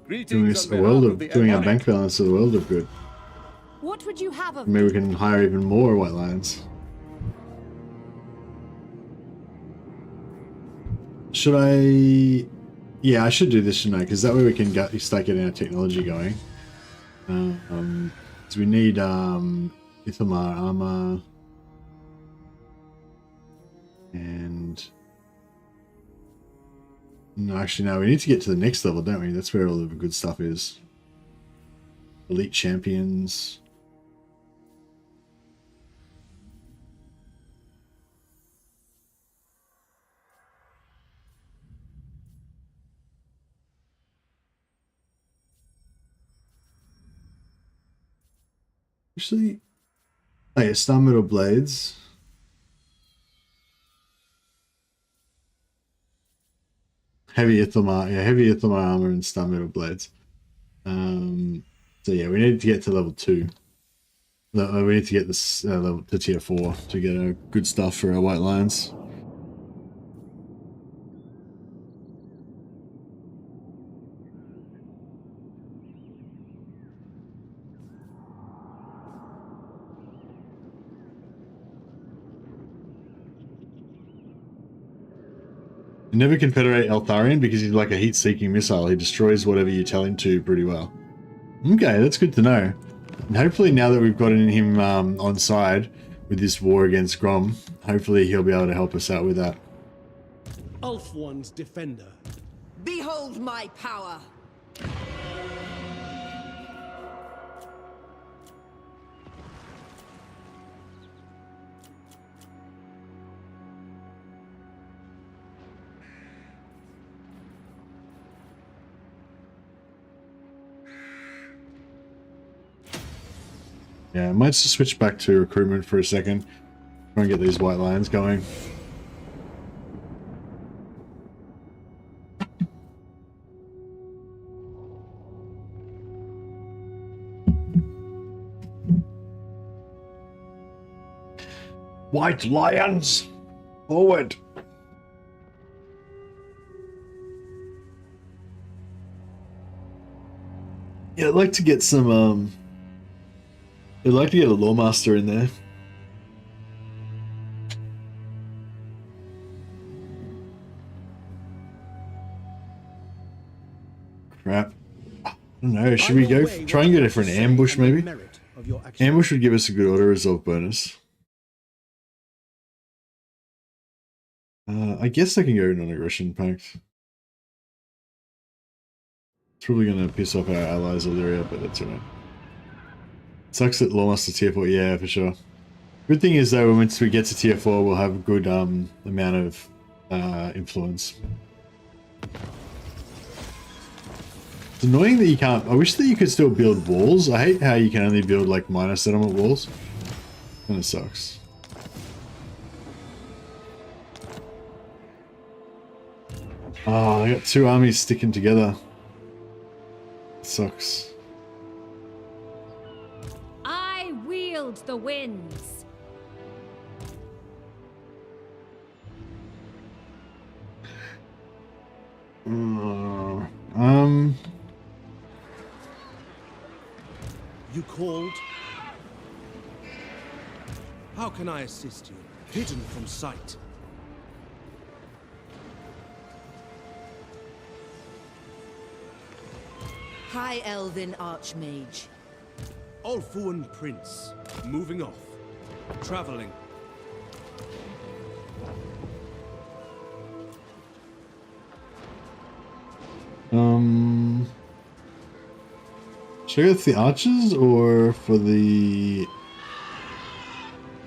doing us a world of, doing our bank balance a world of good. What would you have of Maybe we me? can hire even more White Lions. Should I? Yeah, I should do this, shouldn't I? Because that way we can start getting our technology going. So we need Ithamar armor and no, actually no, we need to get to the next level, don't we? That's where all the good stuff is. Elite champions. Actually, oh yeah, Star Metal Blades. heavy Ithilmar, yeah, heavy Ithilmar armor and star metal blades. So yeah, we need to get to level 2. No, we need to get this level to tier 4 to get our good stuff for our White Lions. You never confederate Eltharion because he's like a heat-seeking missile. He destroys whatever you tell him to pretty well. Okay, that's good to know. And hopefully now that we've gotten him on side with this war against Grom, hopefully he'll be able to help us out with that. Ulthuan's defender. Behold my power! Yeah, I might just switch back to recruitment for a second. Try and get these White Lions going. White Lions! Forward! Yeah, I'd like to get some, I'd like to get a Lawmaster in there. Crap. I don't know, should we go try and get it for an ambush maybe? Ambush would give us a good auto resolve bonus. I guess I can go non-aggression pact. It's probably going to piss off our allies Illyria, but that's alright. Sucks that Lawmaster tier 4, yeah, for sure. Good thing is though, once we get to tier 4, we'll have a good amount of influence. It's annoying that you can't. I wish that you could still build walls. I hate how you can only build like minor settlement walls. Kinda sucks. Oh, I got two armies sticking together. Sucks. I wield the winds. You called? How can I assist you? Hidden from sight. High Elven Archmage. Ulthuan Prince. Moving off. Traveling. Should I go with the archers or for the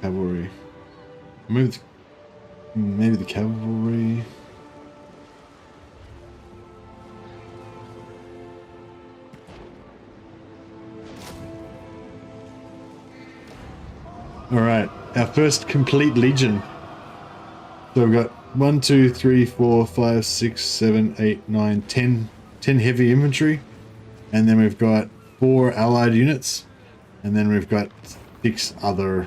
cavalry? Maybe the cavalry. Alright, our first complete legion. So we've got 1, 2, 3, 4, 5, 6, 7, 8, 9, 10 heavy infantry. And then we've got 4 allied units. And then we've got 6 other,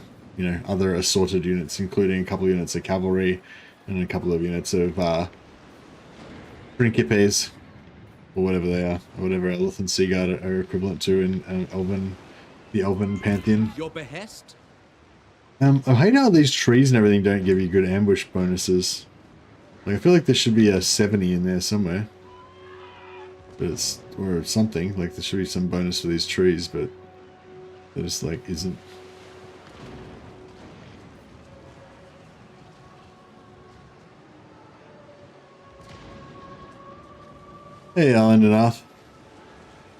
other assorted units, including a couple of units of cavalry and a couple of units of Principes, or whatever they are, or whatever Elith and Seaguard are equivalent to in the Elven pantheon. Your behest? I hate how these trees and everything don't give you good ambush bonuses. Like, I feel like there should be a 70 in there somewhere. But it's, or something, like there should be some bonus for these trees, but there just like isn't. Hey, Alan and Arth.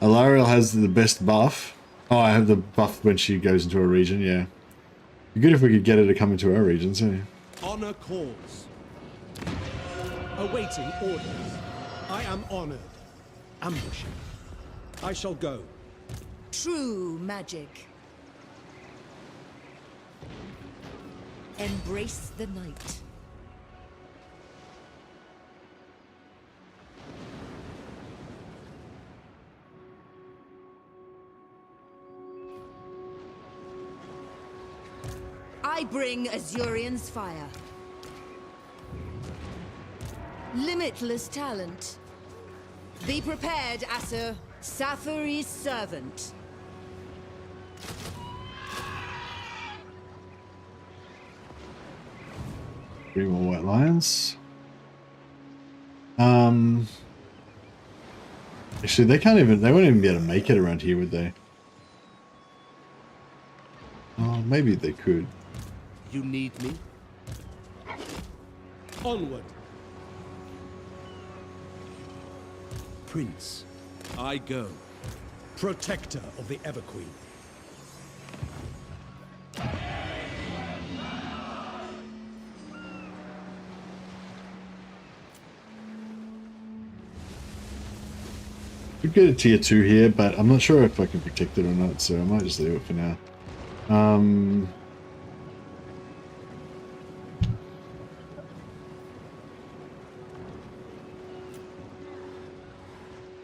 Alariel has the best buff. Oh, I have the buff when she goes into a region, yeah. Be good if we could get her to come into our regions, eh? Honor calls. Awaiting orders. I am honored. Ambushing. I shall go. True magic. Embrace the night. I bring Azurian's fire. Limitless talent. Be prepared, Asur. Safari's servant. 3 more white lions. Actually, they won't even be able to make it around here, would they? Oh, maybe they could. You need me? Onward. Prince, I go. Protector of the Everqueen. Could get a tier 2 here, but I'm not sure if I can protect it or not, so I might just leave it for now.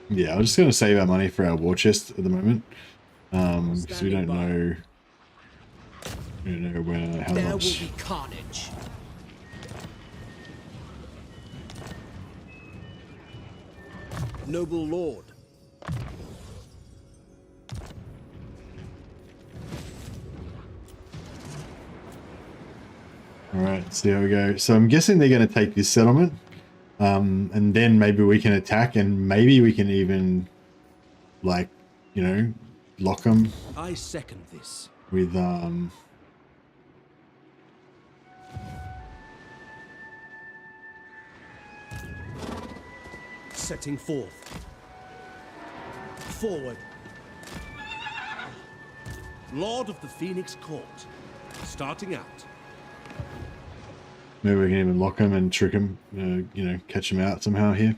Yeah, I'm just going to save our money for our war chest at the moment, because we don't know where, how There much. will be carnage. Noble Lord. Alright, see how we go. So I'm guessing they're going to take this settlement, and then maybe we can attack, and maybe we can even, like, you know, lock them I second this. with, Setting forth. Forward. Lord of the Phoenix Court. Starting out. maybe we can even lock them and trick them, you know, catch them out somehow here.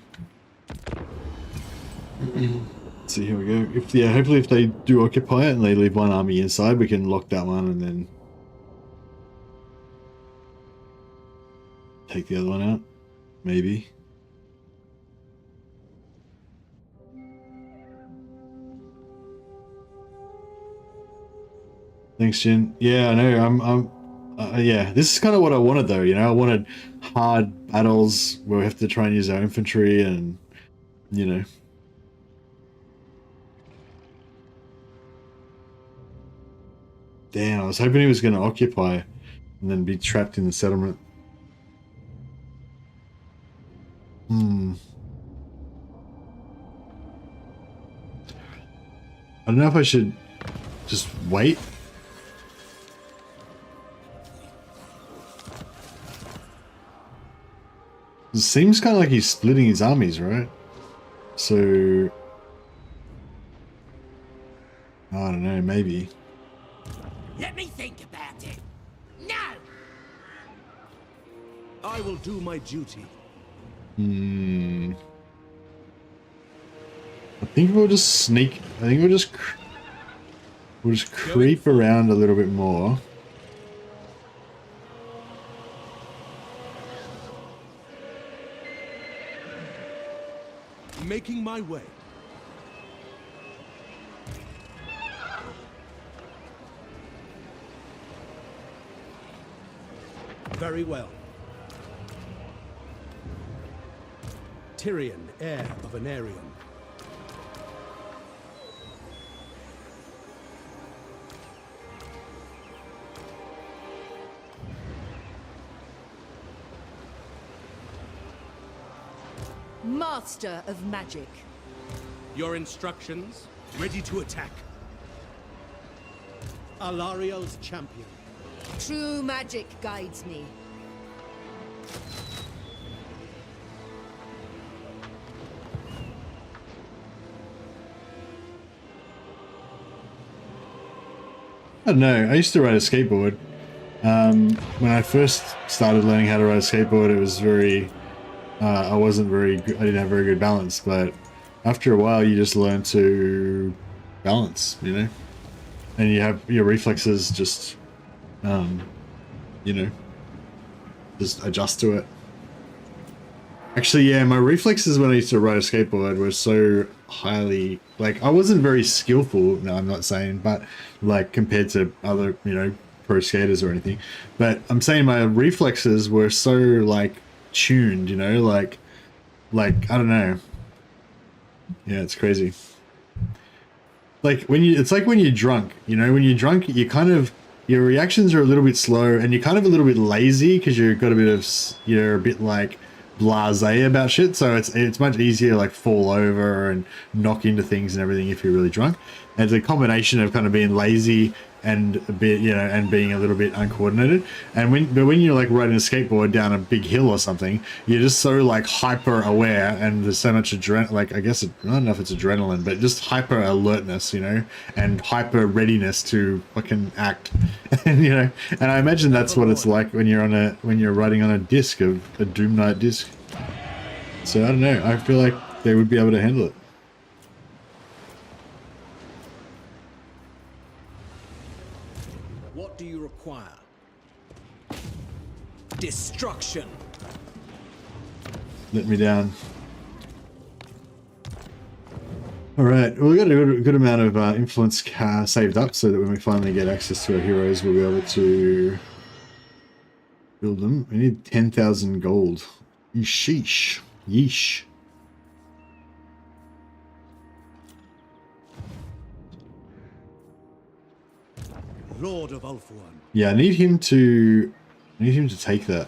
Let's see, here we go. Hopefully if they do occupy it and they leave one army inside, we can lock that one and then take the other one out, maybe. Thanks, Jin. Yeah, I know. Yeah, this is kind of what I wanted, though. You know, I wanted hard battles where we have to try and use our infantry, and you know. Damn, I was hoping he was going to occupy and then be trapped in the settlement. I don't know if I should just wait. It seems kind of like he's splitting his armies, right? So I don't know, maybe. Let me think about it. No! I will do my duty. I think we'll just sneak. I think we'll just creep around a little bit more. Making my way. Very well. Tyrion, heir of an Aryan. Master of magic. Your instructions? Ready to attack. Alariel's champion. True magic guides me. I don't know. I used to ride a skateboard. When I first started learning how to ride a skateboard, it was very... I wasn't very good. I didn't have very good balance, but after a while you just learn to balance, you know? And you have your reflexes just, you know, just adjust to it. Actually, yeah, my reflexes when I used to ride a skateboard were so highly, like, I wasn't very skillful, no, I'm not saying, but like compared to other, you know, pro skaters or anything, but I'm saying my reflexes were so like tuned, you know, like I don't know. Yeah, it's crazy. Like when you, it's like when you're drunk, you know, when you're drunk, you kind of, your reactions are a little bit slow and you're kind of a little bit lazy because you've got a bit of, you're a bit like blasé about shit. So it's much easier to like fall over and knock into things and everything if you're really drunk. And it's a combination of kind of being lazy and a bit, you know, and being a little bit uncoordinated. And when you're like riding a skateboard down a big hill or something, you're just so like hyper aware, and there's so much adrenaline, like I guess I don't know if it's adrenaline, but just hyper alertness, you know, and hyper readiness to fucking act. And you know, and I imagine that's what it's like when you're riding on a disc, of a Doom Knight disc. So I don't know, I feel like they would be able to handle it. What do you require? Destruction. Let me down. All right, well, we got a good amount of influence saved up, so that when we finally get access to our heroes, we'll be able to build them. We need 10,000 gold. Sheesh. Yeesh. Lord of Ulthuan. Yeah, I need him to take that.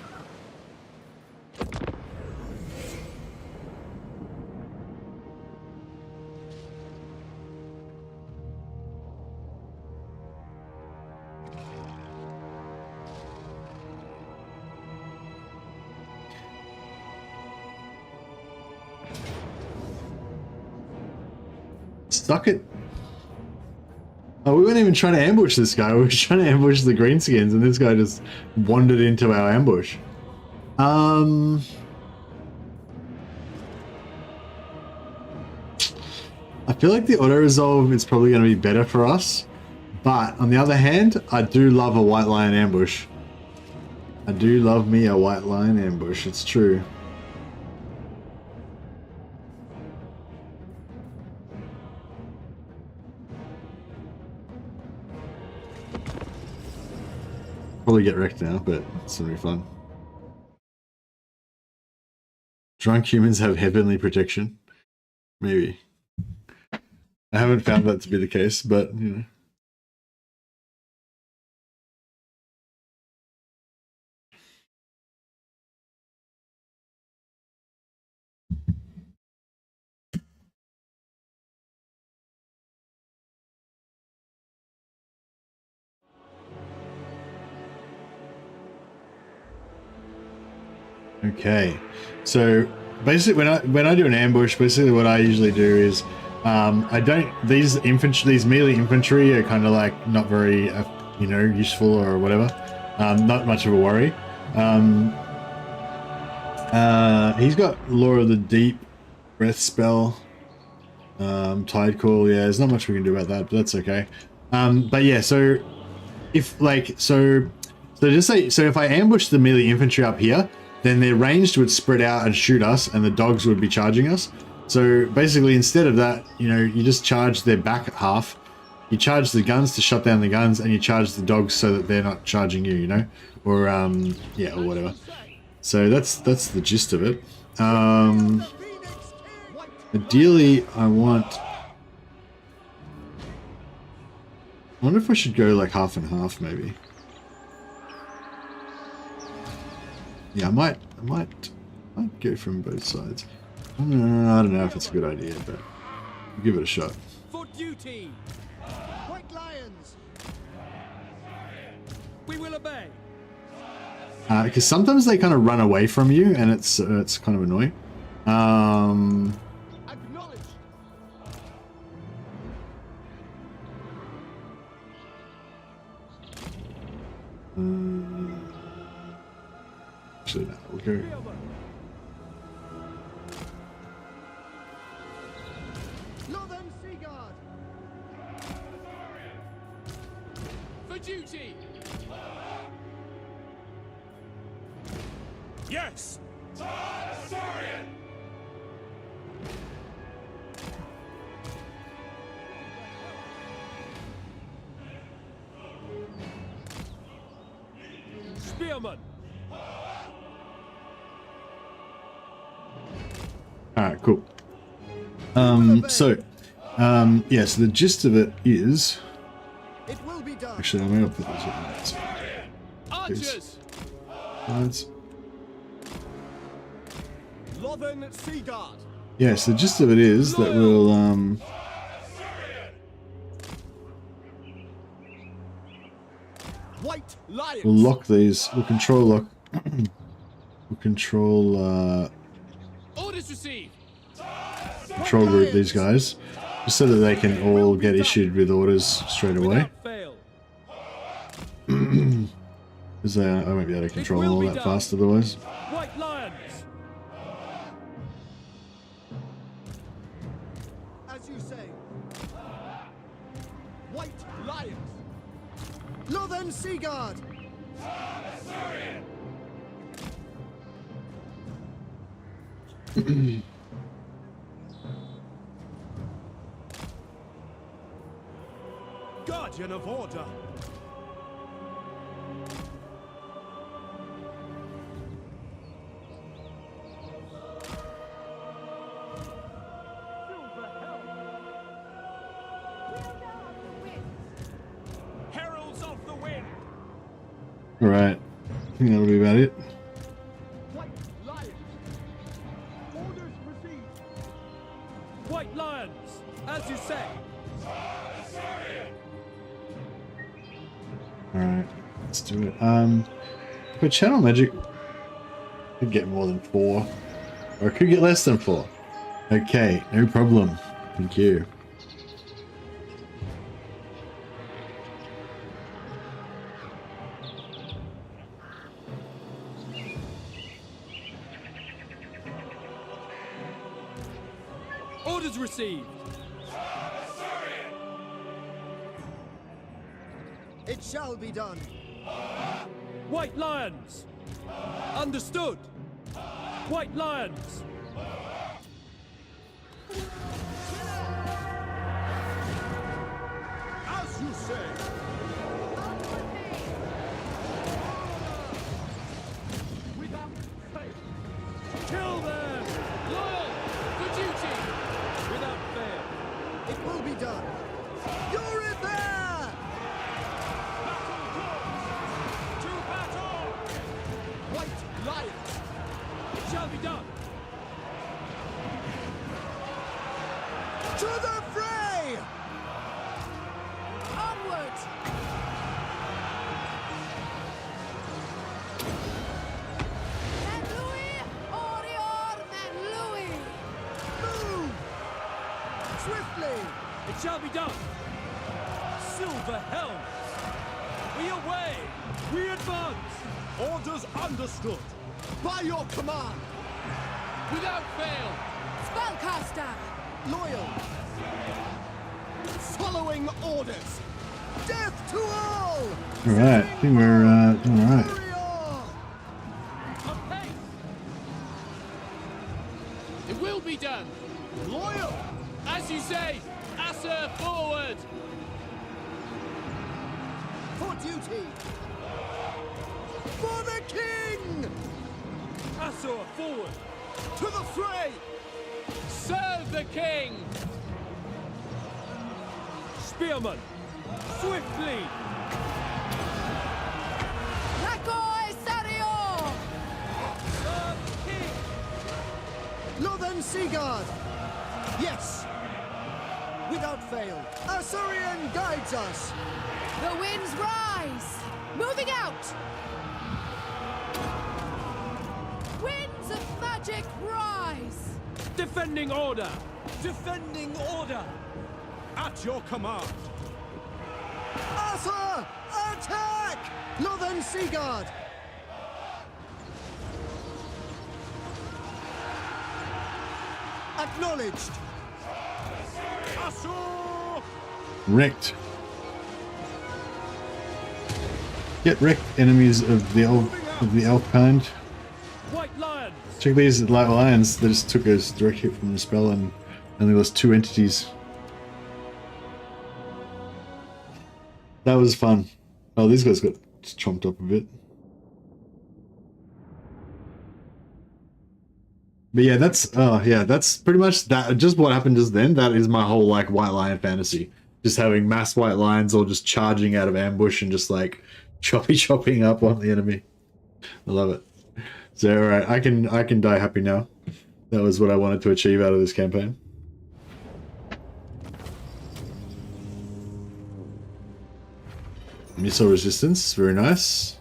Suck it. Oh, we weren't even trying to ambush this guy. We were trying to ambush the greenskins, and this guy just wandered into our ambush. I feel like the auto-resolve is probably going to be better for us. But, on the other hand, I do love a white lion ambush. I do love me a white lion ambush, it's true. Probably get wrecked now, but it's gonna be fun. Drunk humans have heavenly protection. Maybe. I haven't found that to be the case, but you know. Okay, so basically when I do an ambush, basically what I usually do is these melee infantry are kind of like not very you know, useful or whatever, not much of a worry. He's got Lure of the Deep, breath spell, tide call. Yeah, there's not much we can do about that, but that's okay. But yeah, so if like so just say, so if I ambush the melee infantry up here, then their ranged would spread out and shoot us, and the dogs would be charging us. So basically, instead of that, you know, you just charge their back half, you charge the guns to shut down the guns, and you charge the dogs so that they're not charging you, you know, or yeah, or whatever. So that's the gist of it. Ideally, I wonder if I should go like half and half, maybe. Yeah, I might go from both sides. I don't know if it's a good idea, but I'll give it a shot. For duty, White Lions. We will obey. Because sometimes they kind of run away from you, and it's kind of annoying. Acknowledged. Actually, no, we'll go. Northern Seaguard. For duty. Yes! Spearman. Alright, cool. So the gist of it is... Actually, I'm going to put this in. Archers! Lothern Sea Guard. Yes, the gist of it is that we'll White Lions. we'll lock these. We'll control lock. We'll control Orders received. control group these guys, just so that they can all get issued with orders straight away. Because I won't be able to control them all that fast otherwise. White Lions. As you say. White Lions. Northern Sea Guard. Guardian of Order. Heralds of the Wind. Alright, I think that'll be about it. White Lions. Orders received. White Lions, as you say. Alright, let's do it. For channel magic, I could get more than 4. Or I could get less than 4. Okay, no problem. Thank you. Orders received. It shall be done. White Lions. Understood. White Lions. As you say. Without fail. Kill them. Loyal for duty. Without fail. It will be done. You're in there. To battle. White Lions. It shall be done. To the fray! Onward! Louis, Orior, Louis. Move! Swiftly! It shall be done! Silver helms! We away! We advance! Orders understood! By your command! Without fail! Spellcaster. Loyal! Following orders! Death to all! Alright, I think we're doing alright. It will be done! Loyal! As you say! Asser forward! For duty! For the king! Asser forward! To the fray! Serve the king! Spearman! Swiftly! Rakoi Sario. Serve the king! Northern Sea Guard! Yes! Without fail, Assyrian guides us! The winds rise. Moving out. Winds of magic rise. Defending order! Defending order! At your command! Asa! Attack! Northern Sea Guard! Acknowledged! Assur! Wrecked. Get wrecked, enemies of the elf kind. White Lions! Check these lions, they just took a direct hit from the spell and only lost 2 entities. That was fun. Oh, these guys got chomped up a bit. But yeah, that's pretty much that. Just what happened just then. That is my whole like white lion fantasy. Just having mass white lions or just charging out of ambush and just like chopping up on the enemy. I love it. So all right, I can die happy now. That was what I wanted to achieve out of this campaign. Missile resistance, very nice.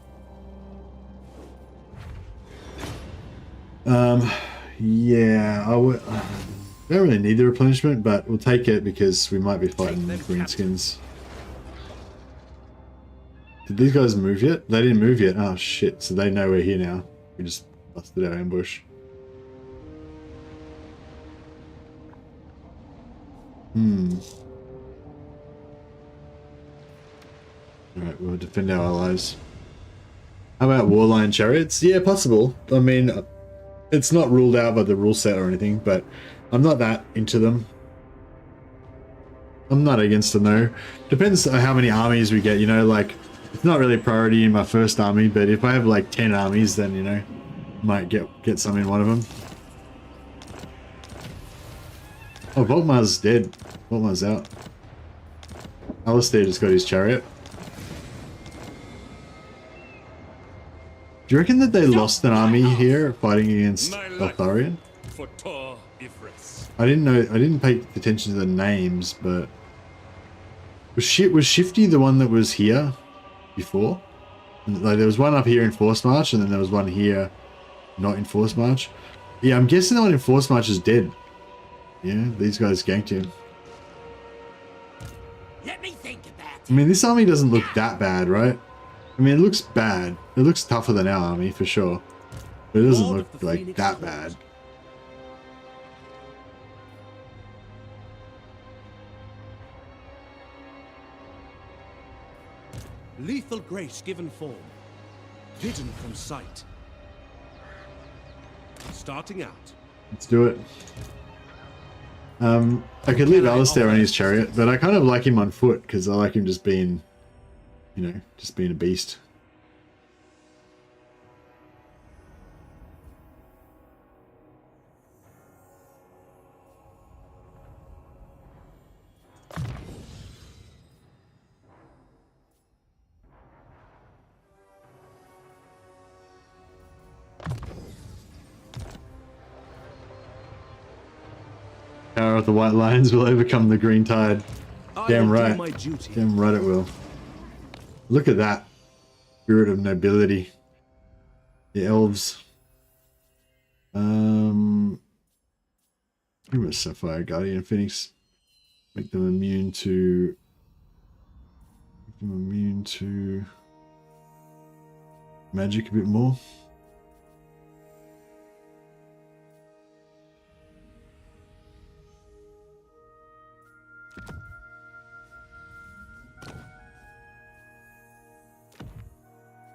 Yeah, I would. Don't really need the replenishment, but we'll take it because we might be fighting greenskins. Did these guys move yet? They didn't move yet. Oh shit! So they know we're here now. We just busted our ambush. Alright, we'll defend our allies. How about warline chariots? Yeah, possible. I mean, it's not ruled out by the rule set or anything, but I'm not that into them. I'm not against them though. Depends on how many armies we get, you know, like, it's not really a priority in my first army, but if I have like 10 armies, then, you know, might get some in one of them. Oh, Volkmar's dead. Volkmar's out. Alistair just got his chariot. Do you reckon that they lost an army here fighting against Eltharion? I didn't know. I didn't pay attention to the names, but was Shifty the one that was here before? Like there was one up here in Force March, and then there was one here, not in Force March. Yeah, I'm guessing the one in Force March is dead. Yeah, these guys ganked him. Let me think about it. I mean, this army doesn't look that bad, right? I mean, it looks bad. It looks tougher than our army, for sure. But it doesn't look like that bad. Lethal grace given form. Hidden from sight. Starting out. Let's do it. I could leave Alistair on his chariot, but I kind of like him on foot, because I like him just being... you know, just being a beast. Power of the White Lions will overcome the Green Tide. Damn right. Damn right it will. Look at that. Spirit of nobility. The elves. Who was Sapphire Guardian Phoenix? Make them immune to... magic a bit more.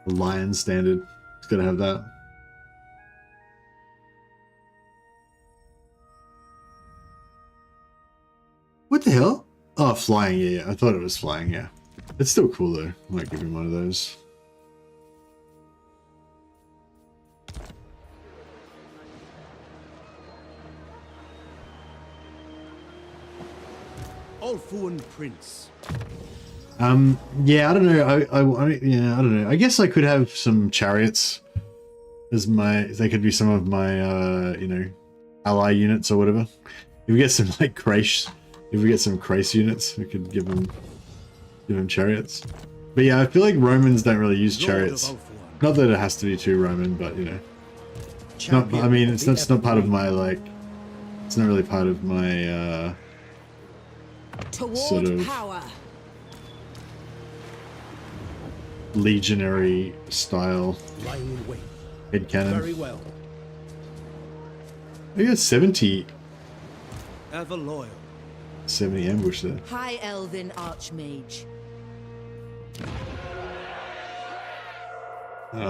Lion standard. It's gonna have that. What the hell? Oh, flying. Yeah, I thought it was flying. Yeah, it's still cool though. Might give him one of those. Ulfuan Prince. Yeah, I don't know. Yeah, I don't know. I guess I could have some chariots as my. They could be some of my, you know, ally units or whatever. If we get some like Krace, if we get some Krace units, we could give them chariots. But yeah, I feel like Romans don't really use chariots. Not that it has to be too Roman, but you know, not. I mean, it's not part of my like. It's not really part of my sort of power. Legionary style headcanon. Very well. I got 70. Ever loyal. 70 ambush there. High Elven Archmage.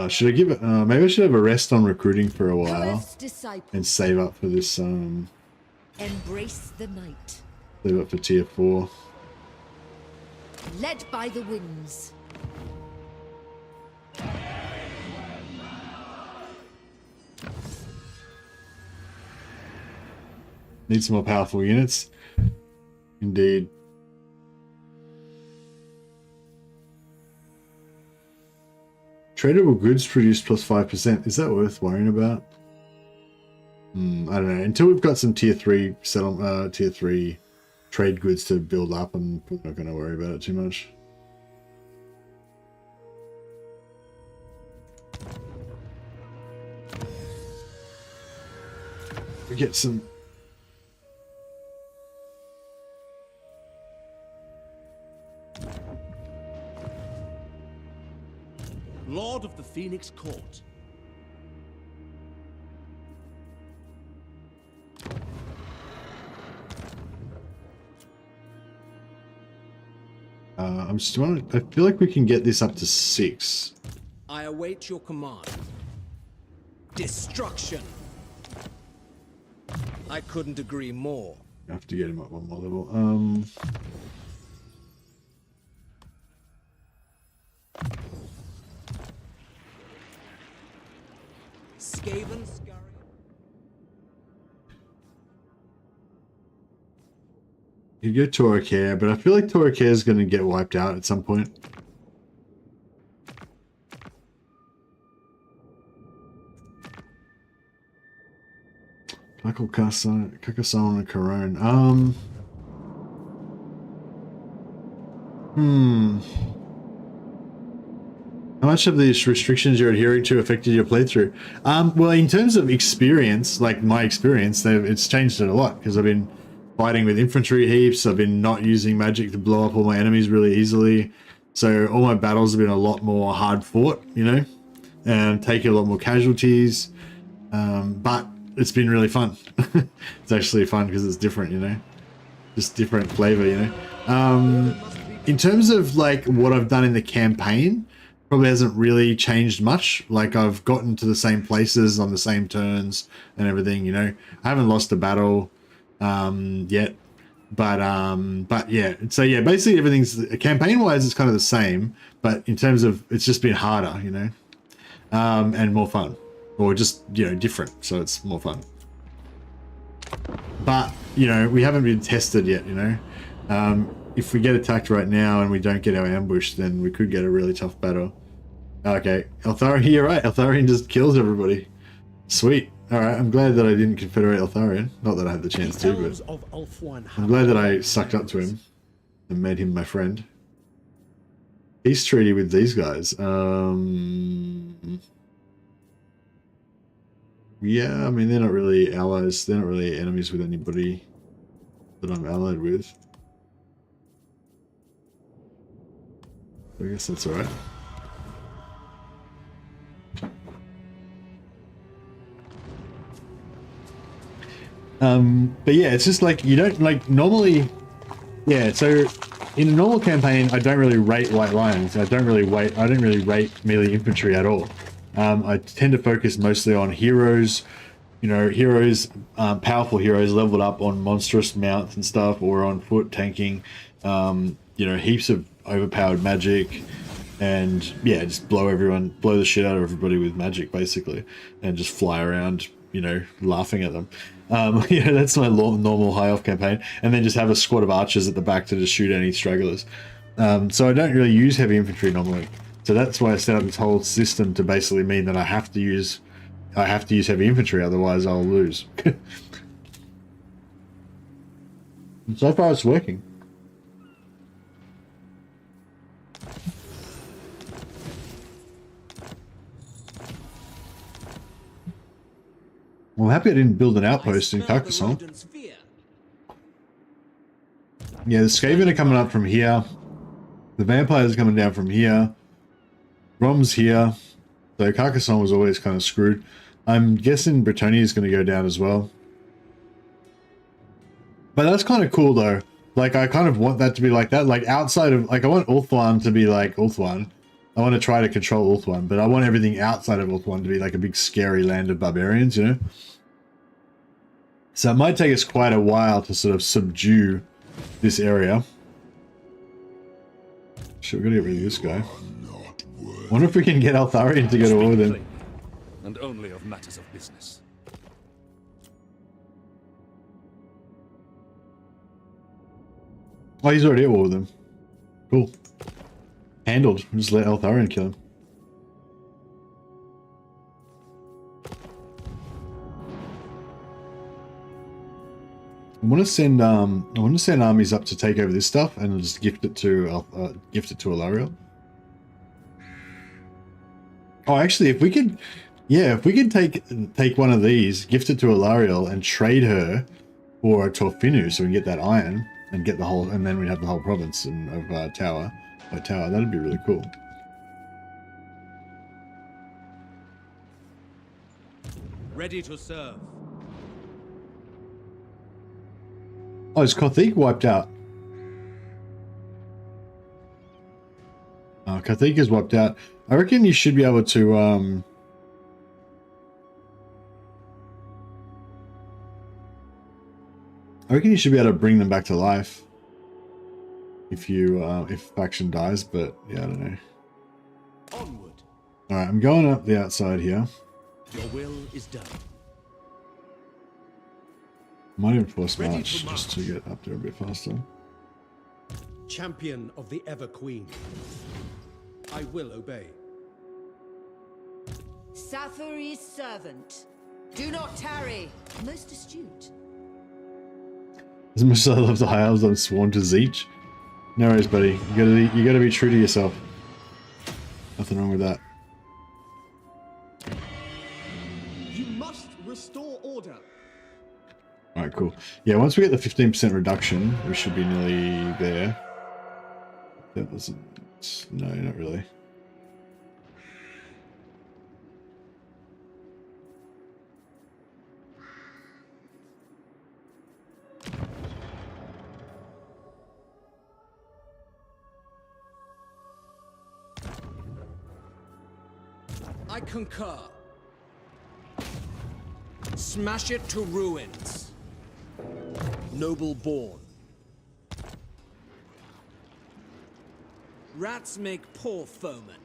Should I give it? Maybe I should have a rest on recruiting for a while Disciple. and save up for this. Embrace the night. Save up for tier 4. Led by the winds. Need some more powerful units. Indeed. Tradable goods produced plus 5%. Is that worth worrying about? I don't know. Until we've got some tier 3 tier 3 trade goods to build up, I'm not going to worry about it too much. We get some. Lord of the Phoenix Court. I'm just wondering, I feel like we can get this up to 6. I await your command. Destruction. I couldn't agree more. I have to get him up one more level. Skaven scurry. You go Toracare, but I feel like Toracare is going to get wiped out at some point. Michael Carcassonne and Corone. How much of these restrictions you're adhering to affected your playthrough? Well, in terms of experience, like my experience, it's changed it a lot because I've been fighting with infantry heaps. I've been not using magic to blow up all my enemies really easily. So all my battles have been a lot more hard fought, you know, and taking a lot more casualties. But it's been really fun. It's actually fun because it's different, you know, just different flavor, you know. In terms of like what I've done in the campaign, probably hasn't really changed much. Like I've gotten to the same places on the same turns and everything, you know. I haven't lost a battle yet, but yeah. So yeah, basically everything's campaign wise it's kind of the same, but in terms of it's just been harder, you know, and more fun, or just, you know, different, so it's more fun. But you know, we haven't been tested yet, you know. If we get attacked right now and we don't get our ambush, then we could get a really tough battle. Okay, Eltharion, you're right. Eltharion just kills everybody. Sweet. All right, I'm glad that I didn't confederate Eltharion. Not that I had the chance to, but I'm glad that I sucked up to him and made him my friend. Peace treaty with these guys. Yeah, I mean, they're not really allies. They're not really enemies with anybody that I'm allied with. I guess that's all right. But yeah, it's just like you don't like normally. Yeah, so in a normal campaign, I don't really rate white lions. I don't really rate melee infantry at all. I tend to focus mostly on heroes. You know, heroes, powerful heroes leveled up on monstrous mounts and stuff, or on foot tanking. You know, heaps of overpowered magic, and yeah, just blow the shit out of everybody with magic basically, and just fly around, you know, laughing at them. Yeah, that's my normal high elf campaign, and then just have a squad of archers at the back to just shoot any stragglers. So I don't really use heavy infantry normally, so that's why I set up this whole system to basically mean that I have to use heavy infantry, otherwise I'll lose. And so far it's working. Well, I'm happy I didn't build an outpost in Carcassonne. Yeah, the Skaven are coming up from here. The vampires are coming down from here. Rom's here. So Carcassonne was always kind of screwed. I'm guessing Britannia is going to go down as well. But that's kind of cool though. Like I kind of want that to be like that. Like outside of, like I want Ulthuan to be like Ulthuan. I want to try to control Ulthuan, but I want everything outside of Ulthuan to be like a big scary land of barbarians, you know? So it might take us quite a while to sort of subdue this area. Shit, we're gonna get rid of this guy. Wonder if we can get Eltharion to go to war with him. And only of matters of business. Oh, he's already at war with them. Cool. Handled. Just let Eltharion kill him. I want to send armies up to take over this stuff and just gift it to Alariel. Oh, actually, if we could, yeah, if we could take one of these, gift it to Alariel, and trade her for a Torfinu, so we can get that iron and get the whole, and then we'd have the whole province of Tower. That'd be really cool. Ready to serve. Oh, is Kothik wiped out? Oh, Kothik is wiped out. I reckon you should be able to, I reckon you should be able to bring them back to life. If you, if faction dies, but yeah, I don't know. Onward. Alright, I'm going up the outside here. Your will is done. Might even force march just to get up there a bit faster. Champion of the Ever Queen. I will obey. Safari's servant. Do not tarry. Most astute. As much as I love the High Elves, I'm sworn to Zeech. No worries, buddy. You gotta be true to yourself. Nothing wrong with that. You must restore order. Alright, cool. Yeah, once we get the 15% reduction, we should be nearly there. That wasn't... No, not really. I concur. Smash it to ruins. Noble born. Rats make poor foemen.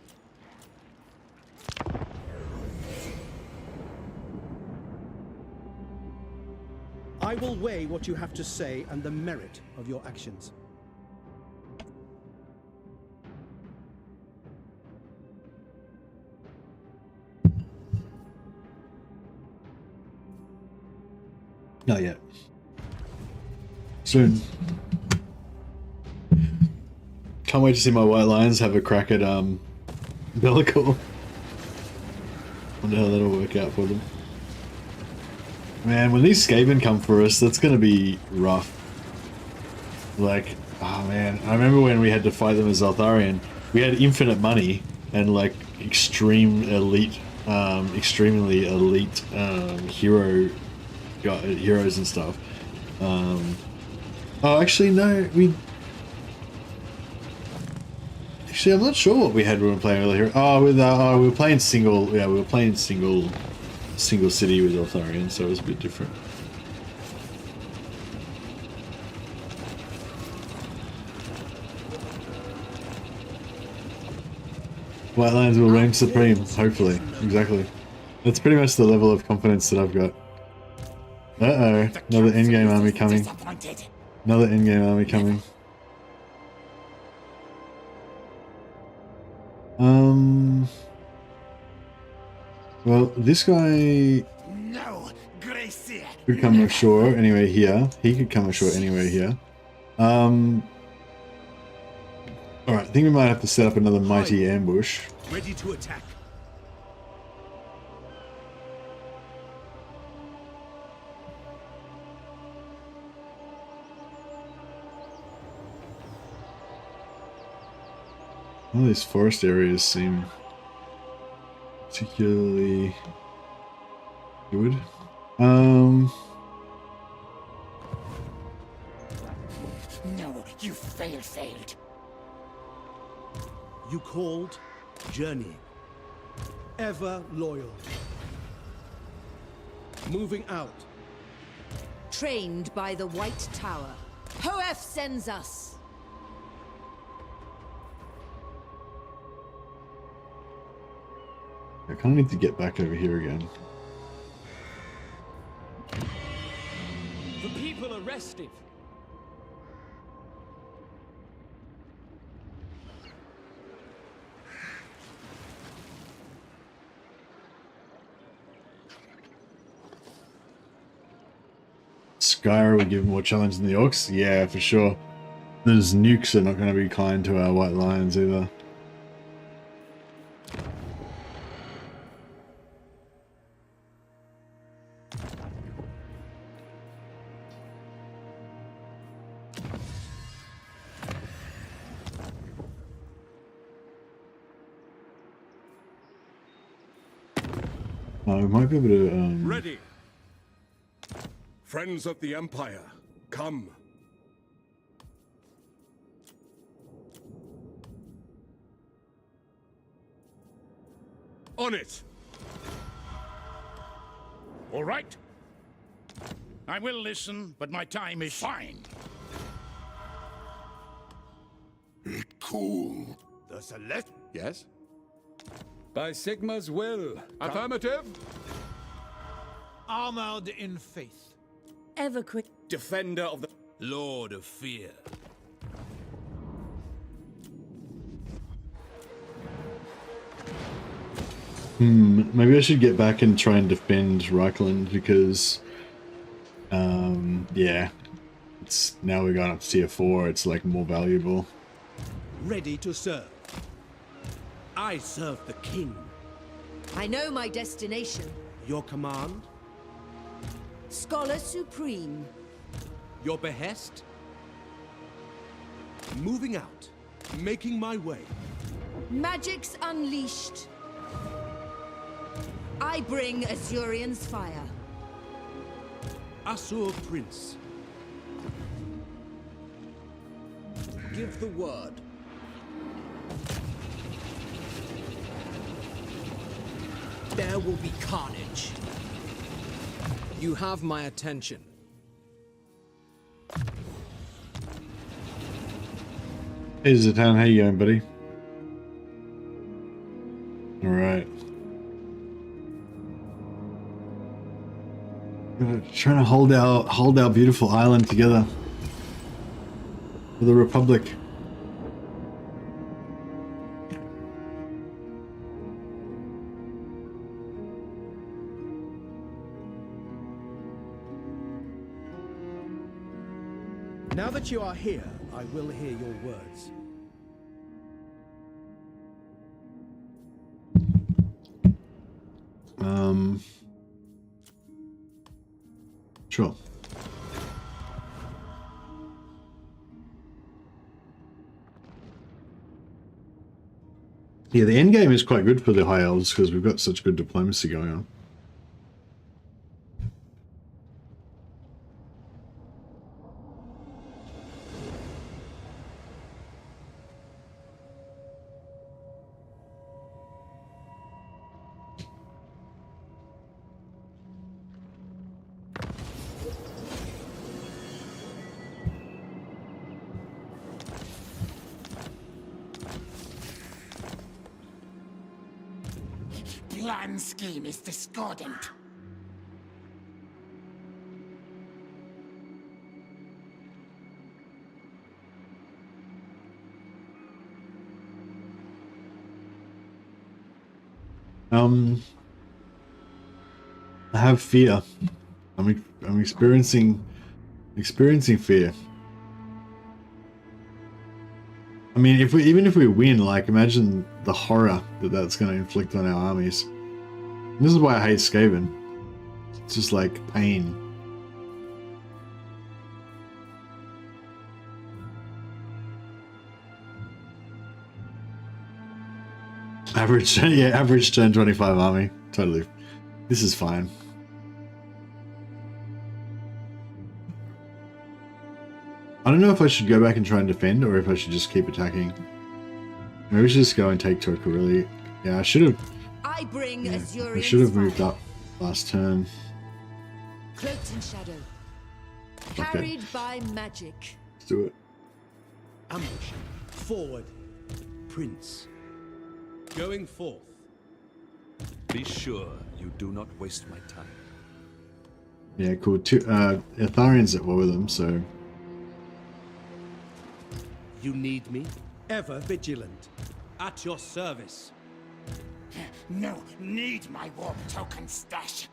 I will weigh what you have to say and the merit of your actions. Not yet. Soon. Can't wait to see my White Lions have a crack at Bellicor. Wonder how that'll work out for them. Man, when these Skaven come for us, that's gonna be rough. Like, oh man, I remember when we had to fight them as Eltharion, we had infinite money and like extremely elite heroes and stuff. Oh, actually, no, Actually, I'm not sure what we had when we were playing earlier. We were playing single. Yeah, we were playing single city with Eltharion, so it was a bit different. White Lions will reign supreme, hopefully. Exactly. That's pretty much the level of confidence that I've got. Uh-oh. Another endgame army coming. Another endgame army coming. Well, this guy could come ashore anywhere here. He could come ashore anywhere here. Alright, I think we might have to set up another mighty ambush. Ready to attack. All these forest areas seem particularly good. No, you failed. You called, journeying. Ever loyal. Moving out. Trained by the White Tower. Hoef sends us. I kind of need to get back over here again. The people are restive. Skyra would give more challenge than the Orcs. Yeah, for sure. Those Nukes are not going to be kind to our White Lions either. We might be able to... Ready! Friends of the Empire, come. On it! All right. I will listen, but my time is fine. Cool. The Celeste. Yes? By Sigma's will. Affirmative. Armored in faith. Ever quick. Defender of the Lord of Fear. Maybe I should get back and try and defend Reichland because, yeah, it's now we're going up to tier 4. It's like more valuable. Ready to serve. I serve the king. I know my destination. Your command? Scholar Supreme. Your behest? Moving out. Making my way. Magic's unleashed. I bring Azurian's fire. Asur Prince. Give the word. There will be carnage. You have my attention. Hey Zatan, how you going, buddy? Alright. Trying to hold our beautiful island together for the Republic. Now that you are here, I will hear your words. Sure. Yeah, the end game is quite good for the High Elves because we've got such good diplomacy going on. Plan scheme is discordant. I have fear. I'm experiencing fear. I mean, even if we win, like, imagine the horror that that's going to inflict on our armies. And this is why I hate Skaven. It's just like pain. Average, yeah, average turn 25 army. Totally. This is fine. I don't know if I should go back and try and defend or if I should just keep attacking. Maybe we should just go and take Turku, really. Yeah, I should have. I bring Azurian's I should have moved fire. up last turn. Cloaked in shadow. Carried by magic. Let's do it. Ambush. Forward. Prince. Going forth. Be sure you do not waste my time. Yeah, cool. Atharian's at war with them, so. You need me? Ever vigilant. At your service. No, need my warp token stash.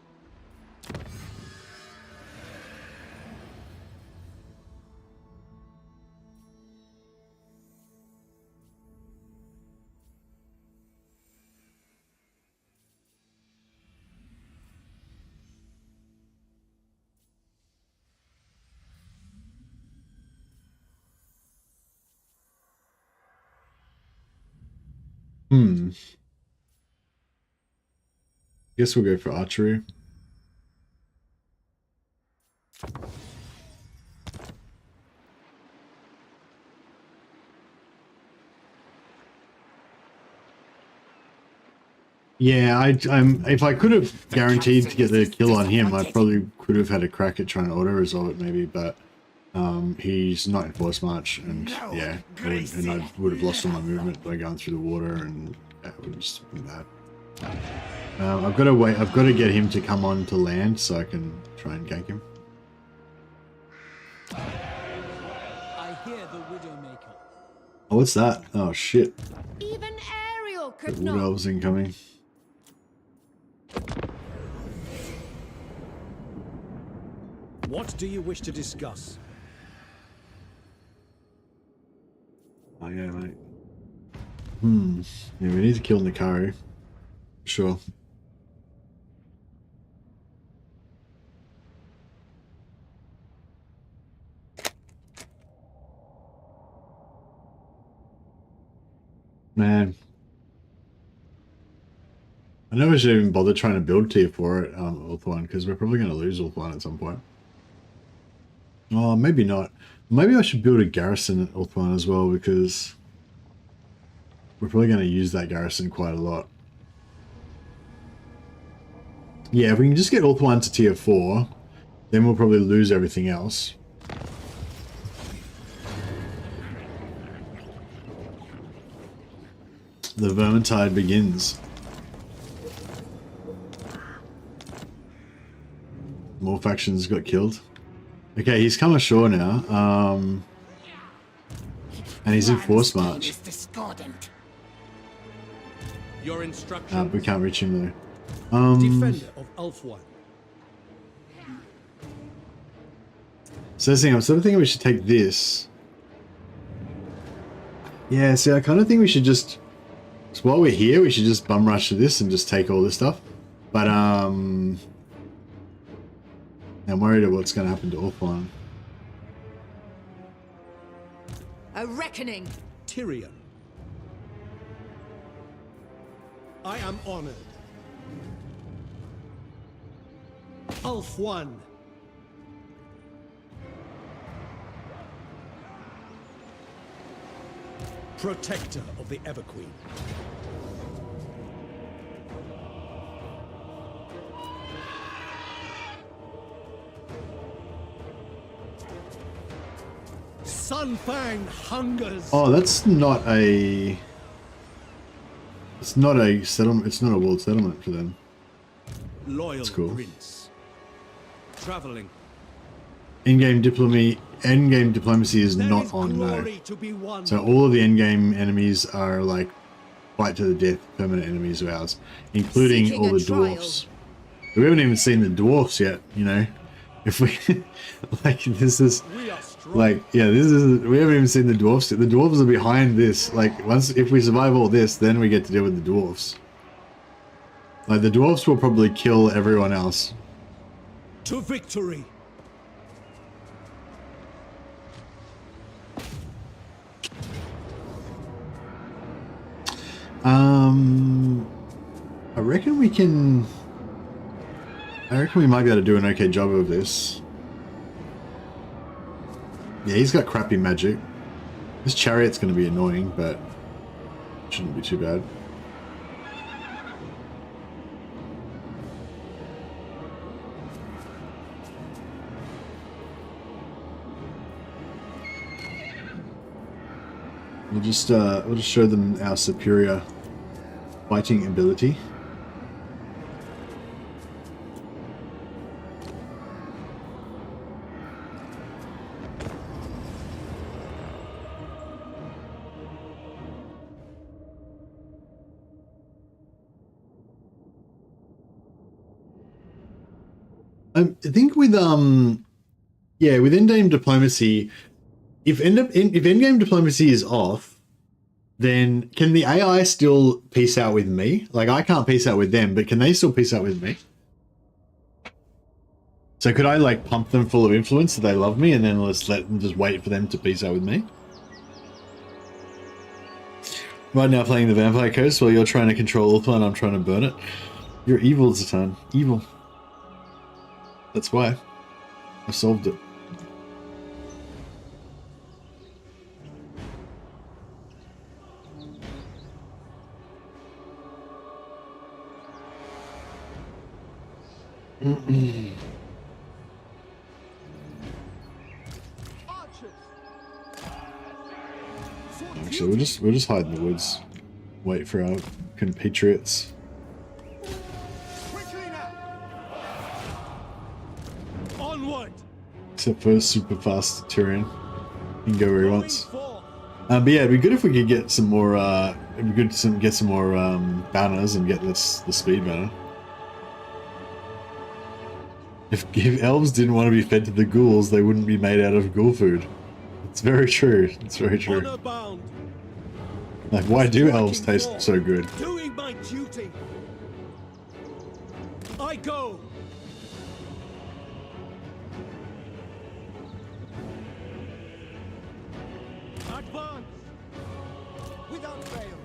Guess we'll go for archery. Yeah, if I could have guaranteed to get the kill on him, I probably could have had a crack at trying to auto resolve it maybe, but he's not in force march, and yeah, and I would have lost all my movement by going through the water, and that would have just been bad. I've got to wait. I've got to get him to come on to land so I can try and gank him. I hear the Widowmaker. Oh, what's that? Oh shit! Even Ariel could The Wood not. Elves incoming. What do you wish to discuss? Oh yeah, mate. Yeah, we need to kill Nikari. Sure. Man. I never should even bother trying to build tier 4 at Ulthuan, because we're probably going to lose Ulthuan at some point. Oh, maybe not. Maybe I should build a garrison at Ulthuan as well, because we're probably going to use that garrison quite a lot. Yeah, if we can just get Ulthuan to tier 4, then we'll probably lose everything else. The Vermintide begins. More factions got killed. Okay, he's come ashore now. And he's in force march. Your instructions. We can't reach him though. Defender of Ulthuan. So I'm sort of thinking we should take this. Yeah, see, I kind of think we should just, so while we're here, we should just bum rush to this and just take all this stuff. But I'm worried about what's going to happen to Ulthuan. A reckoning. Tyrion. I am honored. Ulthuan. Protector of the Everqueen. Sunfang hungers. Oh, that's not a... It's not a settlement. It's not a world settlement for them. Loyal That's cool. Prince. Traveling. Endgame diplomacy is not on, no. So all of the endgame enemies are like fight to the death permanent enemies of ours, including all the dwarfs. We haven't even seen the dwarfs yet, you know. If we like, this is like, yeah, this is, we haven't even seen the dwarfs yet. The dwarves are behind this. Like, if we survive all this, then we get to deal with the dwarfs. Like, the dwarfs will probably kill everyone else. To victory. I reckon we might be able to do an okay job of this. Yeah, he's got crappy magic. This chariot's going to be annoying, but shouldn't be too bad. We'll just show them our superior fighting ability. I think with yeah, with endgame diplomacy, if endgame diplomacy is off, then can the AI still peace out with me? Like, I can't peace out with them, but can they still peace out with me? So could I like pump them full of influence so they love me, and then let's let them just wait for them to peace out with me? Right now playing the Vampire Coast while you're trying to control Ulthuan and I'm trying to burn it. You're evil, Zatan. Evil. That's why. I solved it. Actually, we'll just hide in the woods. Wait for our compatriots. Onward. Except for super fast Tyrion. He can go where he wants. But yeah, it'd be good if we could get some more. It'd be good to get some more banners and get the speed banner. If elves didn't want to be fed to the ghouls, they wouldn't be made out of ghoul food. It's very true. It's very true. Like, why do elves taste so good? Doing my duty. I go. Advance. Without fail.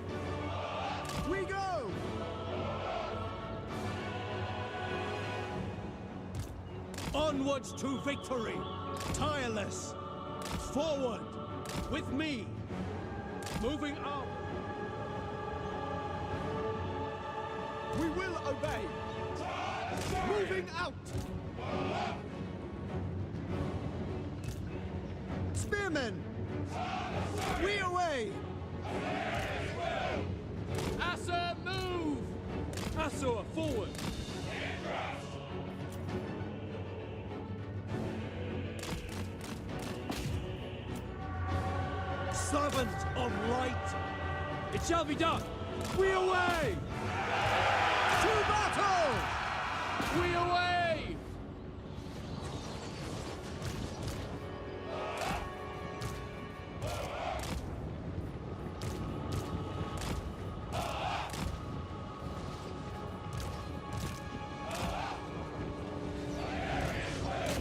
We go. Onwards to victory. Tireless. Forward. With me. Moving up. We will obey. Moving out. Spearmen. We away. Assa, move. Assa, forward. Servant of light. It shall be done. We away. To battle! We away!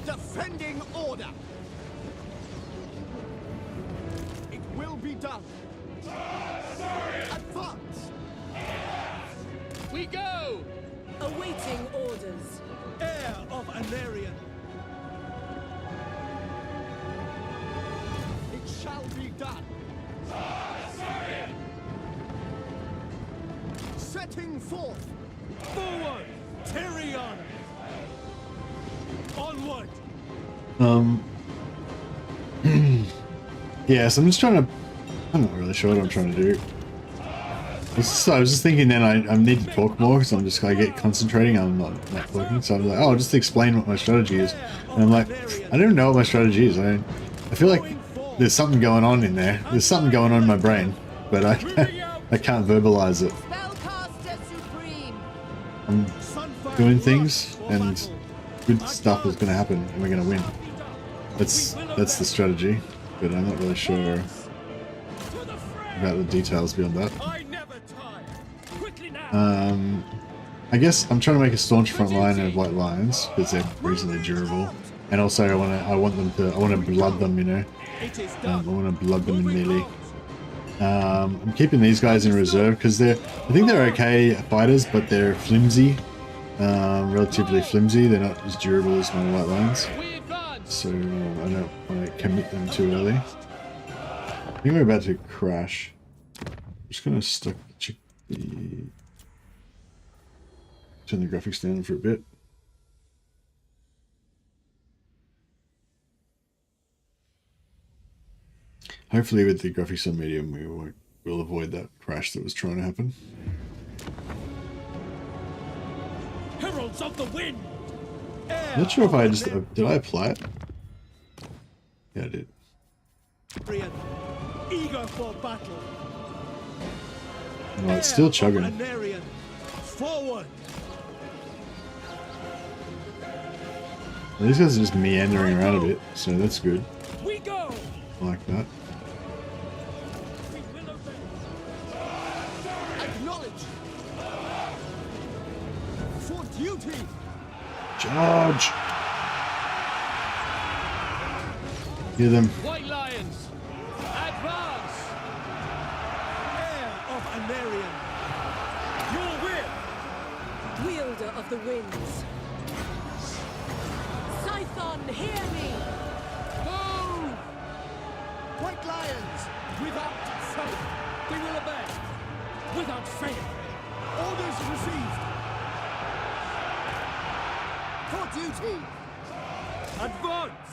Defending order! It will be done! Advance! We go! Awaiting orders. Heir of Anarian. It shall be done. Setting forth. Forward. Tyrion. Onward. Yeah, so I'm just trying to. I'm not really sure what I'm trying to do. I was just thinking then I need to talk more because I'm just I get concentrating. I'm not talking, so I'm like, oh, I'll just explain what my strategy is. And I'm like, I don't know what my strategy is. I feel like there's something going on in there. There's something going on in my brain, but I can't verbalize it. I'm doing things, and good stuff is going to happen, and we're going to win. That's the strategy, but I'm not really sure about the details beyond that. I guess I'm trying to make a staunch front line of white lions because they're reasonably durable, and also I want to blood them, you know. I want to blood them in melee. I'm keeping these guys in reserve because I think they're okay fighters, but they're flimsy, relatively flimsy. They're not as durable as my white lions, so I don't want to commit them too early. I think we're about to crash. I'm just gonna check the. Turn the graphics down for a bit. Hopefully with the graphics on medium we'll avoid that crash that was trying to happen. Heralds of the wind. I'm not sure if I just did I apply it? Yeah, I did. Eager for battle. No, it's still chugging. Anarian. Forward. Well, these guys are just meandering around a bit, so that's good. We go. I like that. Acknowledge. For duty. Charge! Hear them. White lions. Advance. Heir of Wielder of the winds. Scython, hear me! Move! White lions, without fail. We will obey. Without fail. Orders received. For duty. Advance!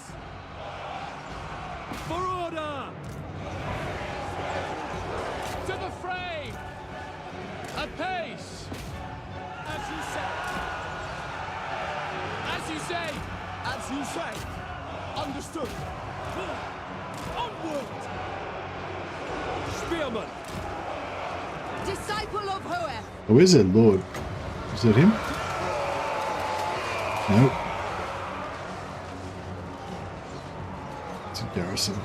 For order! To the fray! At pace! As you say. As you say. As you say. Understood. Onward! Spearman! Disciple of Hoeth! Oh, is it Lord? Is it him? Nope. It's a garrison.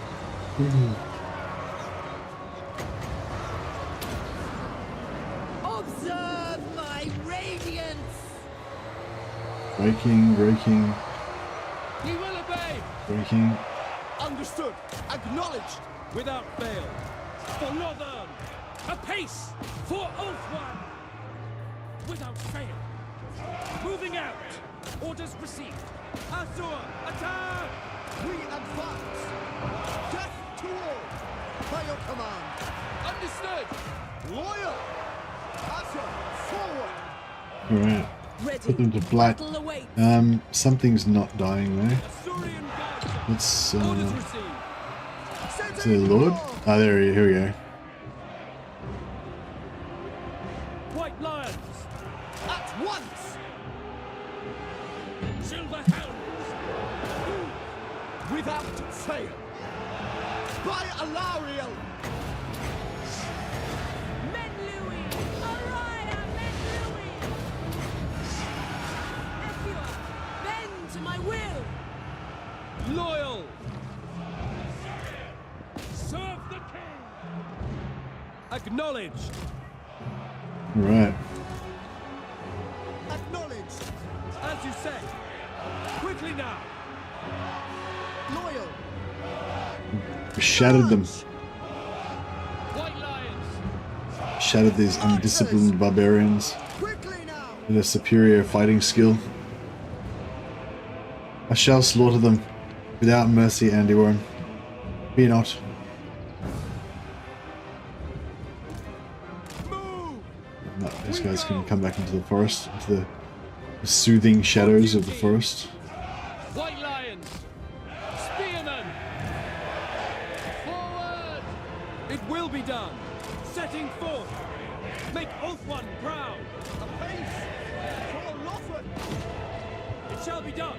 Observe my radiance! Breaking. We will obey! Breaking. Understood. Acknowledged. Without fail. For Northern. Apace. For Ulthuan. Without fail. Moving out. Orders received. Azur, attack! We advance. Death to all. By your command. Understood. Loyal. Azur, forward. Alright. Put them to black. Something's not dying there. Let's say Lord. Ah, here we go. White lions. At once. Silver hounds. Without fail. By Alariel. To my will! Loyal! Serve the king! Acknowledged! Right. Acknowledged! As you say! Quickly now! Loyal! We shattered them. White lions! Shattered these undisciplined barbarians with a superior fighting skill. I shall slaughter them without mercy, Andiworm. Fear not. No, these guys can come back into the forest, into the soothing shadows of the forest. White lions! Spearmen! Forward! It will be done! Setting forth! Make Ulthuan proud! Apace! For Lothran! It shall be done!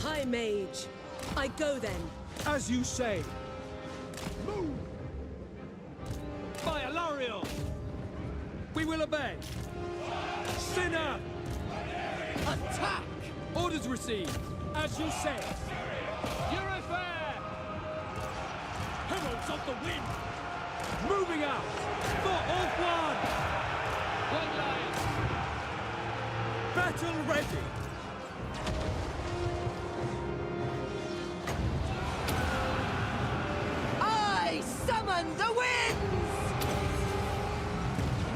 High Mage, I go then. As you say. Move! By Alariel! We will obey! Sinner! Attack! Orders received! As you say! Your affair! Heralds of the wind! Moving out! For Ulthuan! One line! Battle ready! Summon the winds!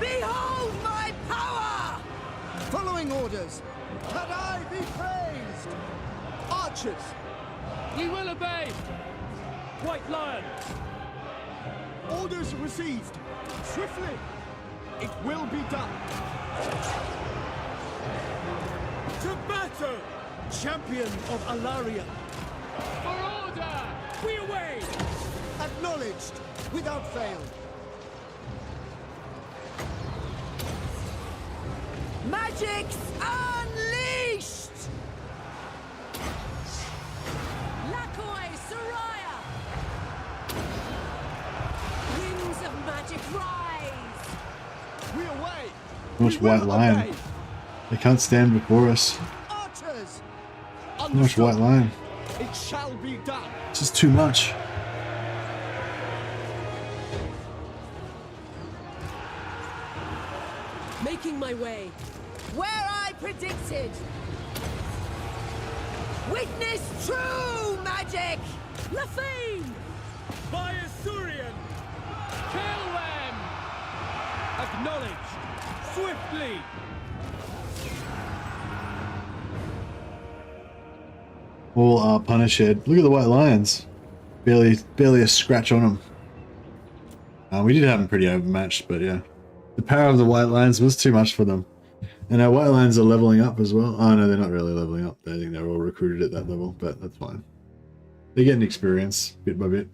Behold my power! Following orders, that I be praised! Archers, we will obey! White lions, orders received! Swiftly, it will be done! To battle! Champion of Alaria! For order! We away! Acknowledged, without fail. Magic's unleashed! Lakoi Soraya! Winds of magic rise! We away! Too much white line. They can't stand before us. Archers! Too much white line. It shall be done! It's just too much. Making my way. Where I predicted! Witness true magic! Lafane! By Asurian! Kill them! Acknowledged! Swiftly! All are punished. Look at the white lions. Barely a scratch on them. We did have them pretty overmatched, but yeah. The power of the white lions was too much for them. And our white lions are leveling up as well. Oh no, they're not really leveling up. I think they're all recruited at that level, but that's fine. They're getting experience bit by bit.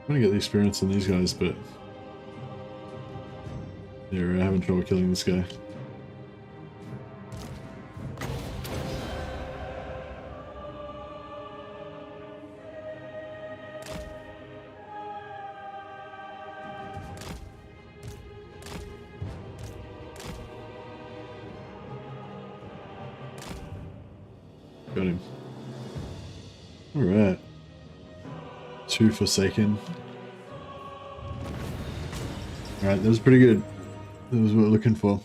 I'm gonna get the experience on these guys, but they're having trouble killing this guy. Got him. Alright. 2 Forsaken. Alright, that was pretty good. That was what we're looking for.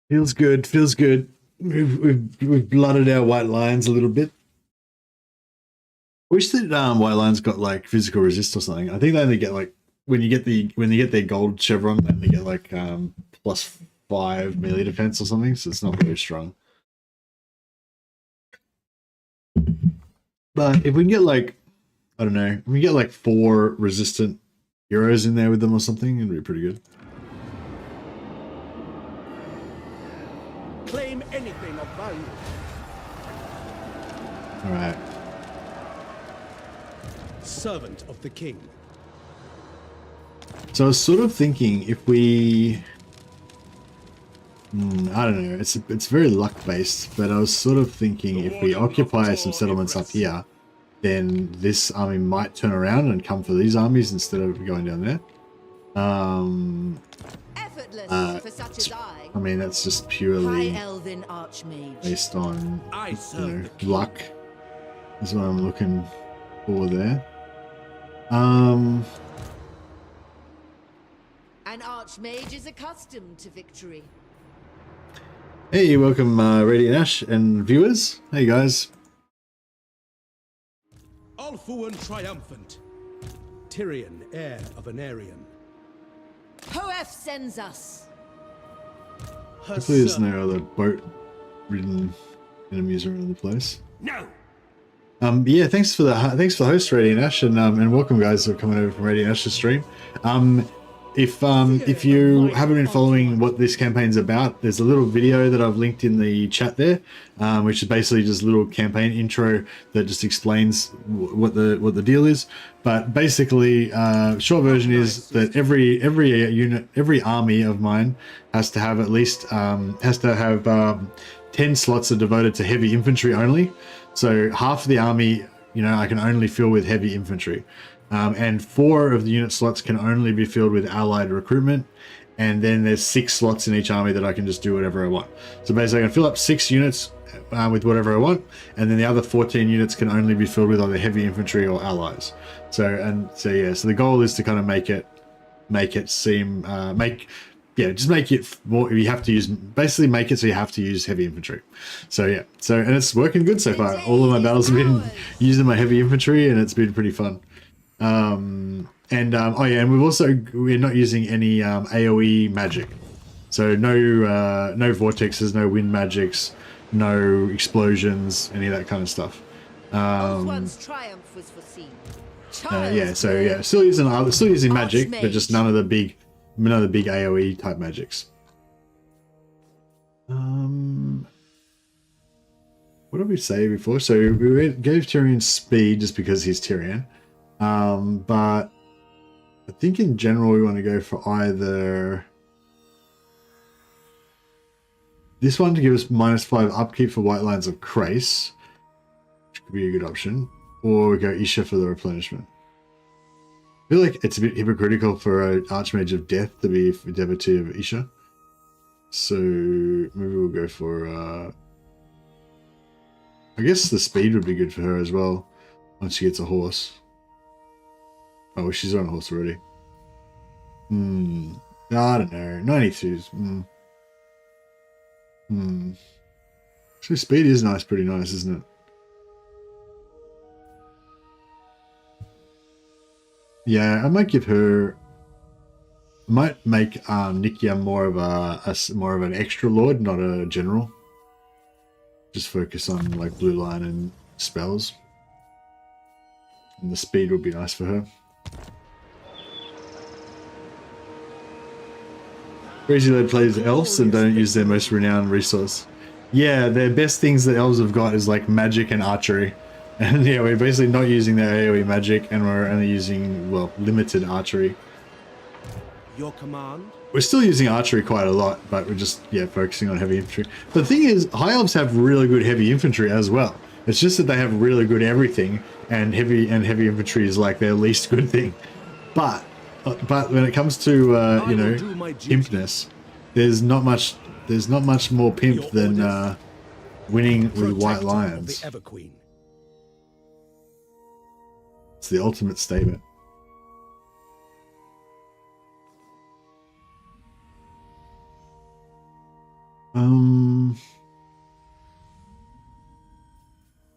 Feels good, feels good. We've blooded our white lions a little bit. I wish that white lions got like physical resist or something. I think they only get like when you get their gold chevron, they only get like +5 melee defense or something, so it's not very strong. But if we can get like, I don't know, if we get like 4 resistant heroes in there with them or something, it'd be pretty good. Claim anything of value. Alright. Servant of the king. So I was sort of thinking if we... I don't know, it's very luck based, but I was sort of thinking if we occupy some settlements up here, then this army might turn around and come for these armies instead of going down there. Effortless for such as I mean, that's just purely High Elven Archmage. based on, you know, luck is what I'm looking for there. An Archmage is accustomed to victory. Hey, welcome Radiant Ash and viewers. Hey guys. Ulfuan triumphant. Tyrion, heir of Anarion. Hoef sends us. Hopefully there's no other boat-ridden enemies around the place. No. Yeah, thanks for the host, Radiant Ash, and welcome guys who are coming over from Radiant Ash's stream. If you haven't been following what this campaign's about, there's a little video that I've linked in the chat there, which is basically just a little campaign intro that just explains what the deal is. But basically, short version is that every unit, every army of mine has to have at least 10 slots are devoted to heavy infantry only. So half of the army, you know, I can only fill with heavy infantry. And 4 of the unit slots can only be filled with allied recruitment, and then there's 6 slots in each army that I can just do whatever I want. So basically I can fill up 6 units with whatever I want, and then the other 14 units can only be filled with either heavy infantry or allies. So the goal is to kind of make it seem just make it more, you have to use, basically make it so you have to use heavy infantry. So yeah, and it's working good so far. All of my battles have been using my heavy infantry, and it's been pretty fun. And we're not using any AoE magic, so no vortexes, no wind magics, no explosions, any of that kind of stuff. One's triumph was foreseen. Yeah, so yeah, still using magic, but just none of the big AOE type magics. What did we say before? So we gave Tyrion speed just because he's Tyrion. But I think in general we want to go for either this one to give us -5 upkeep for white lines of Krace, which could be a good option, or we go Isha for the replenishment. I feel like it's a bit hypocritical for an Archmage of Death to be a devotee of Isha. So maybe we'll go for I guess the speed would be good for her as well once she gets a horse. Oh, she's on a horse already. I don't know. 92's. So speed is nice, pretty nice, isn't it? Yeah, I might give her. I might make Nikia more of an extra lord, not a general. Just focus on like blue line and spells, and the speed would be nice for her. Crazy Lad plays elves and don't use their most renowned resource. Yeah, their best things that elves have got is like magic and archery. And yeah, we're basically not using their AoE magic and we're only using, well, limited archery. Your command? We're still using archery quite a lot, but we're just, yeah, focusing on heavy infantry. But the thing is, high elves have really good heavy infantry as well. It's just that they have really good everything, and heavy infantry is like their least good thing. But when it comes to you know, pimpness, there's not much more pimp than winning with white lions. It's the ultimate statement.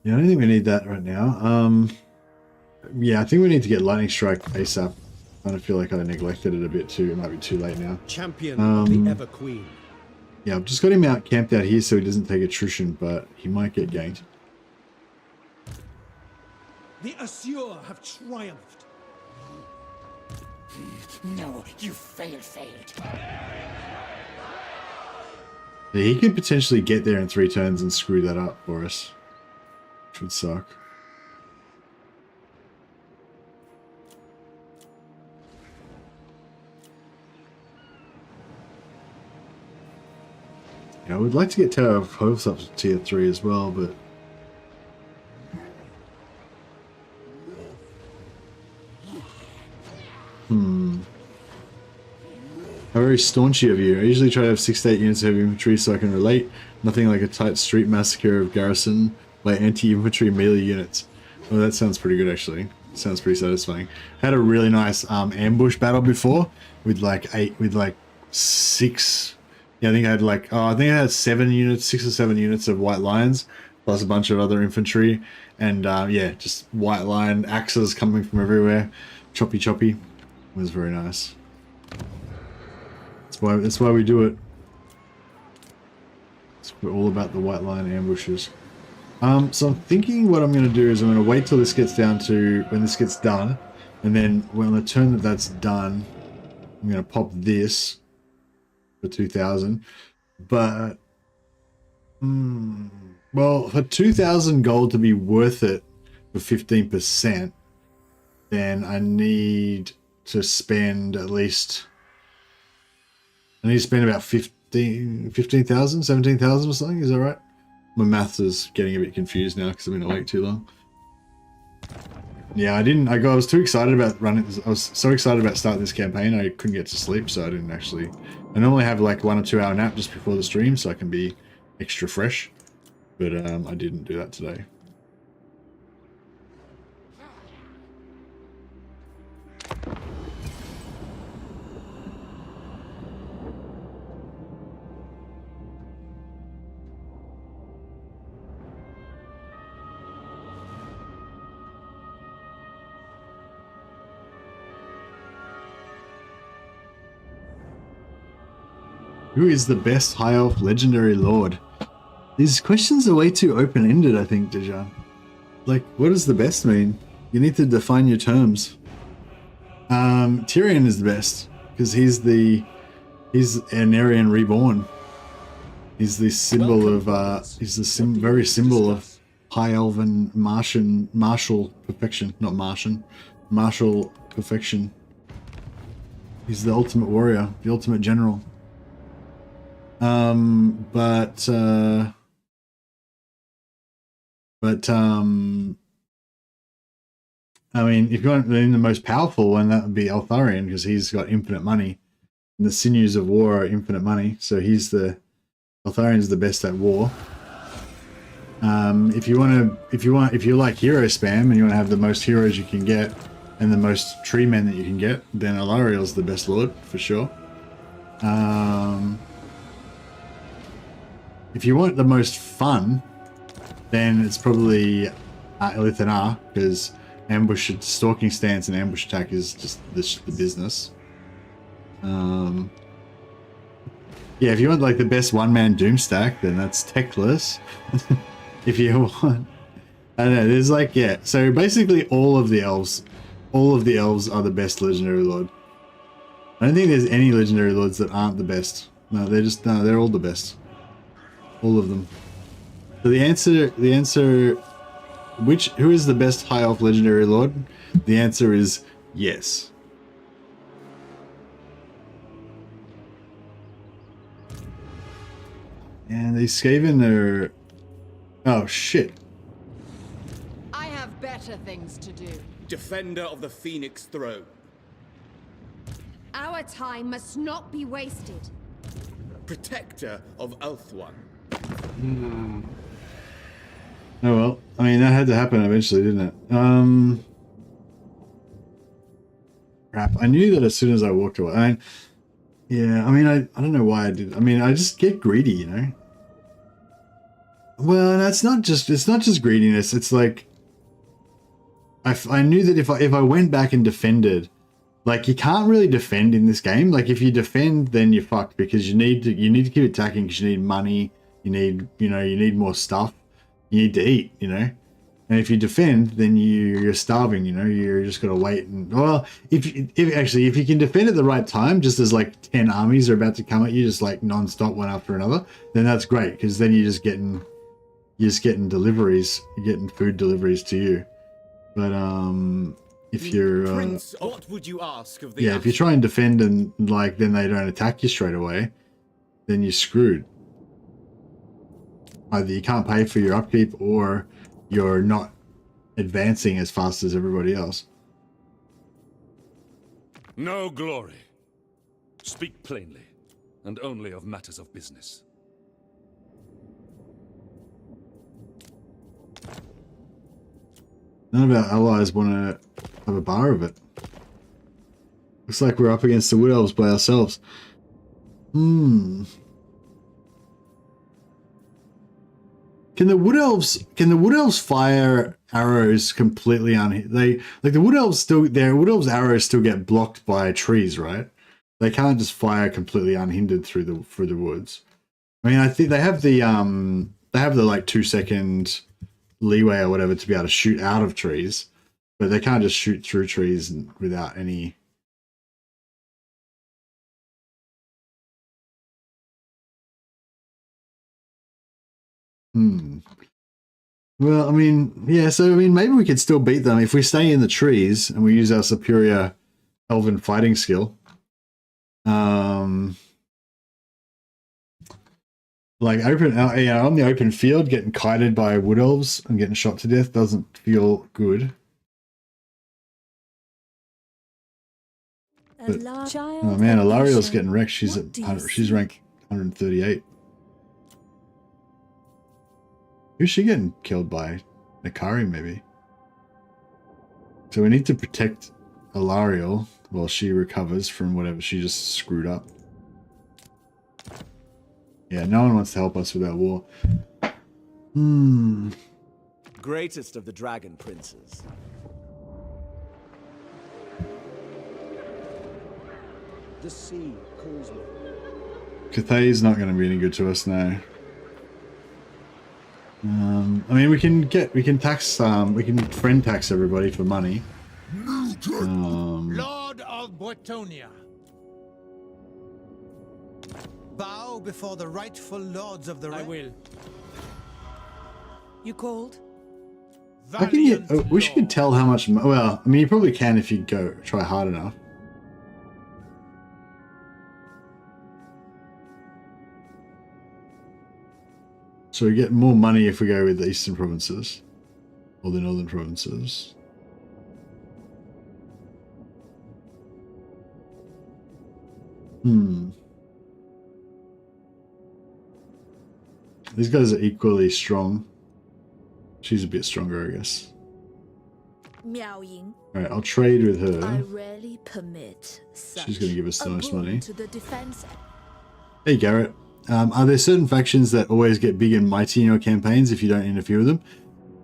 Yeah, I don't think we need that right now. Yeah, I think we need to get Lightning Strike ASAP. I kind of feel like I neglected it a bit too. It might be too late now. Champion of the Ever Queen. Yeah, I've just got him camped out here so he doesn't take attrition, but he might get ganked. The Assur have triumphed. No, you failed. Yeah, he could potentially get there in 3 turns and screw that up for us, which would suck. Yeah, I would like to get Tower of Hopes up to tier 3 as well, but how very staunchy of you. I usually try to have 6 to 8 units of heavy infantry so I can relate. Nothing like a tight street massacre of garrison by anti-infantry melee units. Well, that sounds pretty good actually. Sounds pretty satisfying. I had a really nice ambush battle before with like 6. Yeah, I think I had like I had 7 units, 6 or 7 units of white lions plus a bunch of other infantry, and yeah, just white lion axes coming from everywhere, choppy. It was very nice. That's why we do it. We're all about the white line ambushes. So I'm thinking what I'm going to do is I'm going to wait till this gets down to when this gets done, and then when the turn that's done, I'm going to pop this for 2,000. But well, for 2,000 gold to be worth it for 15%, then I need to spend at least. I need to spend about 15,000, 17,000 or something. Is that right? My maths is getting a bit confused now because I've been awake too long. Yeah, I was too excited about running. I was so excited about starting this campaign, I couldn't get to sleep, so I didn't actually. I normally have like 1 or 2 hour nap just before the stream, so I can be extra fresh. But I didn't do that today. Who is the best High Elf Legendary Lord? These questions are way too open-ended, I think, Dejan. Like, what does the best mean? You need to define your terms. Tyrion is the best because he's an Aryan reborn. He's the symbol of he's the very symbol of high elven martial perfection, not Martian, martial perfection. He's the ultimate warrior, the ultimate general. I mean, if you want the most powerful one, that would be Eltharion, because he's got infinite money. And the sinews of war are infinite money, so Eltharion's the best at war. If you like hero spam and you want to have the most heroes you can get and the most tree men that you can get, then Alariel's the best lord for sure. If you want the most fun, then it's probably Elithanar, because ambush, stalking stance, and ambush attack is just the business. Yeah, if you want like the best one-man doom stack, then that's Teclis. If you want, I don't know. There's like, yeah. So basically, all of the elves are the best legendary lord. I don't think there's any legendary lords that aren't the best. No, they're all the best. All of them. So the answer, who is the best high elf legendary lord? The answer is yes. And these Skaven are... Oh, shit. I have better things to do. Defender of the Phoenix throne. Our time must not be wasted. Protector of Ulthuan. Oh well, I mean, that had to happen eventually, didn't it? Crap, I knew that as soon as I walked away. I don't know why I did. I mean, I just get greedy, you know? Well, it's not just greediness. It's like, I knew that if I went back and defended, like, you can't really defend in this game. Like, if you defend, then you're fucked, because you need to keep attacking, because you need money, you need more stuff. You need to eat, you know? And if you defend, then you're starving, you know? You're just gotta wait. And, well, if you can defend at the right time, just as like 10 armies are about to come at you, just like non-stop one after another, then that's great, because then you're just getting deliveries, you're getting food deliveries to you. But if you're Prince, what would you ask of the if you try and defend and like then they don't attack you straight away, then you're screwed. Either you can't pay for your upkeep, or you're not advancing as fast as everybody else. No glory. Speak plainly, and only of matters of business. None of our allies want to have a bar of it. Looks like we're up against the Wood Elves by ourselves. Can the Wood Elves fire arrows completely unhindered? The Wood Elves their Wood Elves arrows still get blocked by trees, right? They can't just fire completely unhindered through the woods. I mean, I think they have the like 2-second leeway or whatever to be able to shoot out of trees, but they can't just shoot through trees without any. Well, I mean, yeah, so I mean, maybe we could still beat them if we stay in the trees and we use our superior elven fighting skill. Like on the open field, getting kited by wood elves and getting shot to death doesn't feel good. But, oh man, Alariel's getting wrecked. She's ranked 138. Who's she getting killed by? Nakari, maybe. So we need to protect Alariel while she recovers from whatever she just screwed up. Yeah, no one wants to help us with that war. Greatest of the dragon princes. The sea calls me. Cathay's not going to be any good to us now. I mean, we can tax, we can friend tax everybody for money. Lord of Bretonia. Bow before the rightful lords of the realm. I will. You called? I can get, wish you could tell how much, well, I mean, you probably can if you try hard enough. So we get more money if we go with the eastern provinces or the northern provinces. These guys are equally strong. She's a bit stronger, I guess. Alright, I'll trade with her. I rarely permit She's going to give us the most money. to the defense. Hey Garrett, are there certain factions that always get big and mighty in your campaigns if you don't interfere with them?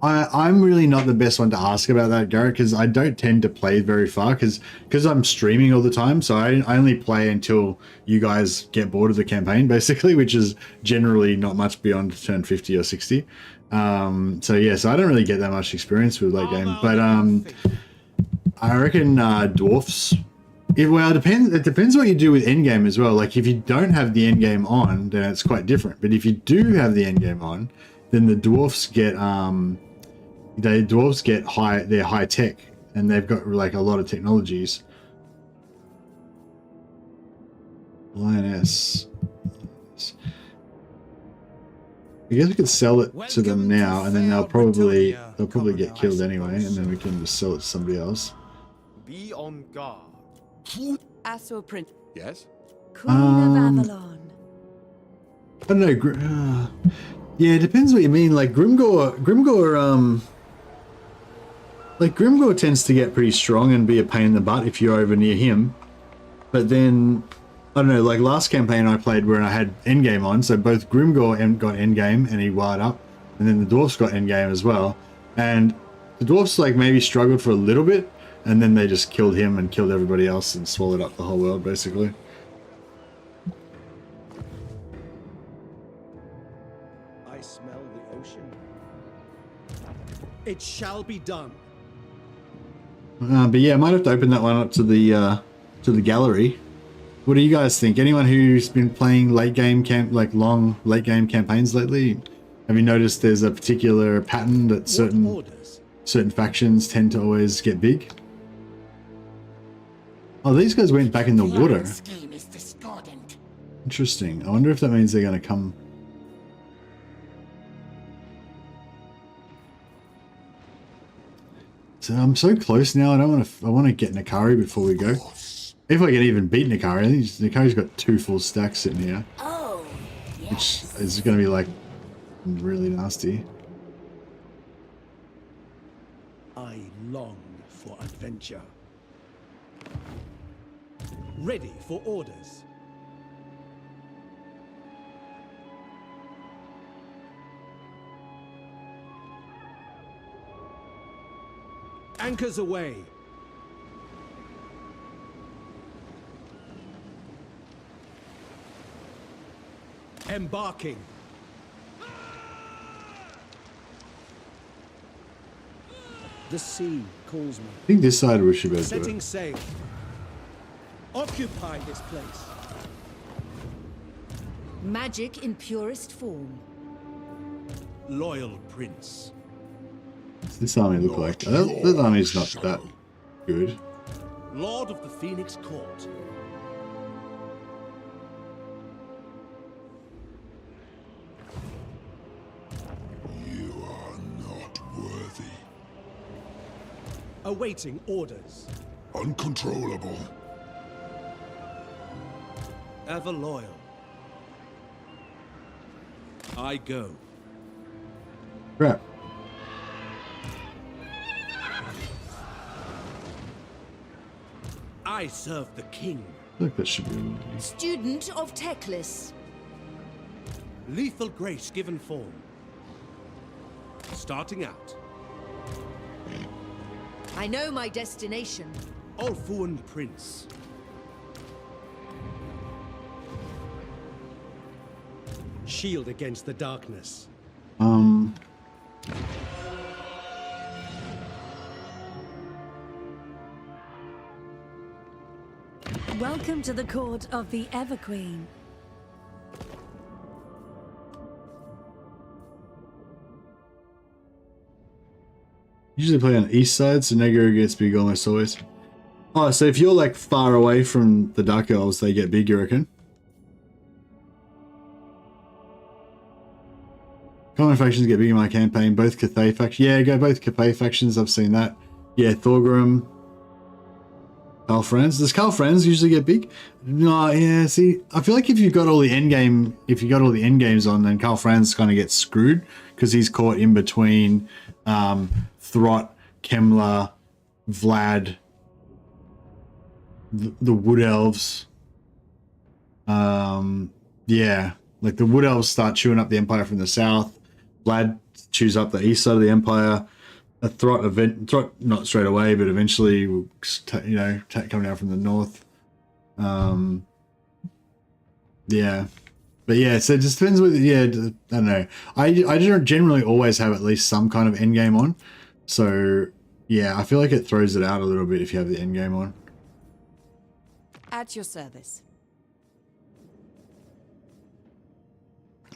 I'm really not the best one to ask about that, Garrett, because I don't tend to play very far because I'm streaming all the time. So I only play until you guys get bored of the campaign, basically, which is generally not much beyond turn 50 or 60. So yeah, so I don't really get that much experience with late game, but I reckon dwarfs. Well, it depends what you do with endgame as well. Like if you don't have the endgame on, then it's quite different. But if you do have the endgame on, then the dwarfs get they're high tech, and they've got like a lot of technologies. Lioness. I guess we could sell it to them now, and then they'll probably get killed anyway, and then we can just sell it to somebody else. Be on guard. Asur Prince. Yes? Queen of Avalon. I don't know. Yeah, it depends what you mean. Like Grimgor tends to get pretty strong and be a pain in the butt if you're over near him. But then, I don't know, like last campaign I played where I had endgame on, so both Grimgor got endgame and he wired up, and then the dwarfs got endgame as well. And the dwarfs like maybe struggled for a little bit, and then they just killed him and killed everybody else and swallowed up the whole world, basically. I smell the ocean. It shall be done. But yeah, I might have to open that one up to the gallery. What do you guys think? Anyone who's been playing long late game campaigns lately? Have you noticed there's a particular pattern that certain factions tend to always get big? Oh, these guys went back in the water. Interesting. I wonder if that means they're going to come. So I'm so close now. I want to get Nakari before we go. If I can even beat Nakari. I think Nakari's got 2 full stacks sitting here. Oh, which is going to be like really nasty. I long for adventure. Ready for orders. Anchors away. Embarking. The sea calls me. I think this side we should be able to do Setting it. sail. Occupy this place. Magic in purest form. Loyal prince. What's this army look like? That army's not that good. Lord of the Phoenix Court. You are not worthy. Awaiting orders. Uncontrollable. Ever loyal. I go. Crap. I serve the king. I think that should be. Student of Teclis. Lethal grace given form. Starting out. I know my destination. Ulfuan Prince. Shield against the darkness. Welcome to the court of the Everqueen. Usually play on the east side, so Negro gets big almost always. Oh, so if you're like far away from the Dark Elves, they get big, you reckon? Common factions get big in my campaign. Both Cathay factions. Yeah, go both Cathay factions. I've seen that. Yeah, Thorgrim. Carl Franz. Does Carl Franz usually get big? No, yeah, see, I feel like if you got all the endgames on, then Carl Franz kind of gets screwed because he's caught in between Throt, Kemler, Vlad, the Wood Elves. Yeah, like the Wood Elves start chewing up the Empire from the south. Vlad chews up the east side of the Empire. A Throt not straight away, but eventually will, come down from the north. Yeah, but yeah, so it just depends with, yeah, I don't know. I generally always have at least some kind of end game on. So yeah, I feel like it throws it out a little bit if you have the end game on. At your service.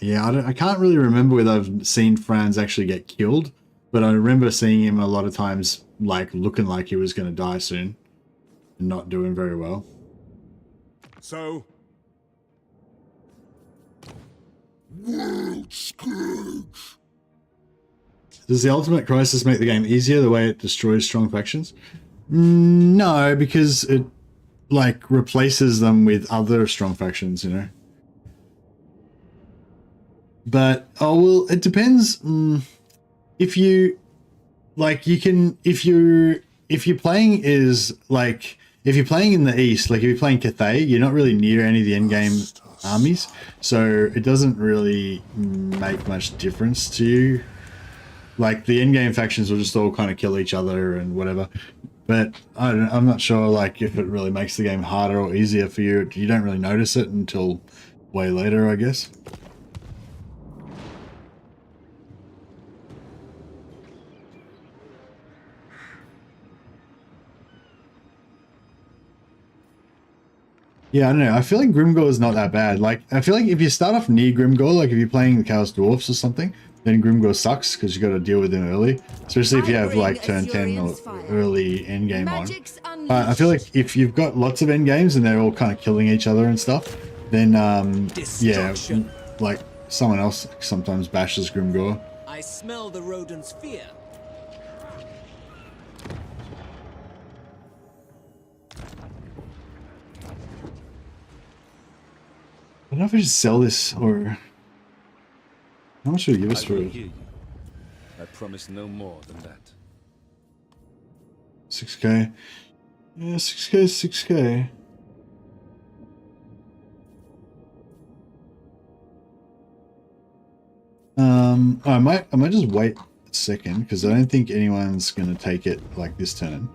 Yeah, I can't really remember whether I've seen Franz actually get killed, but I remember seeing him a lot of times, like, looking like he was going to die soon and not doing very well. So? Does the Ultimate Crisis make the game easier the way it destroys strong factions? No, because it, like, replaces them with other strong factions, you know? But, oh, well, it depends. If you, like, you can, if you're playing is, like, if you're playing in the east, like if you're playing Cathay, you're not really near any of the endgame armies, so it doesn't really make much difference to you. Like, the endgame factions will just all kind of kill each other and whatever. But I'm not sure, like, if it really makes the game harder or easier for you. You don't really notice it until way later, I guess. Yeah, I don't know. I feel like Grimgor is not that bad. Like, I feel like if you start off near Grimgor, like if you're playing the Chaos Dwarfs or something, then Grimgor sucks because you got to deal with him early. Especially if you have like turn 10 or early endgame on. But I feel like if you've got lots of endgames and they're all kind of killing each other and stuff, then yeah, like someone else sometimes bashes Grimgor. I smell the rodent's fear. I don't know if I should sell this or how much would you give us for it? I promise no more than that. 6k. Yeah, 6k, 6k. I might just wait a second because I don't think anyone's gonna take it like this turn.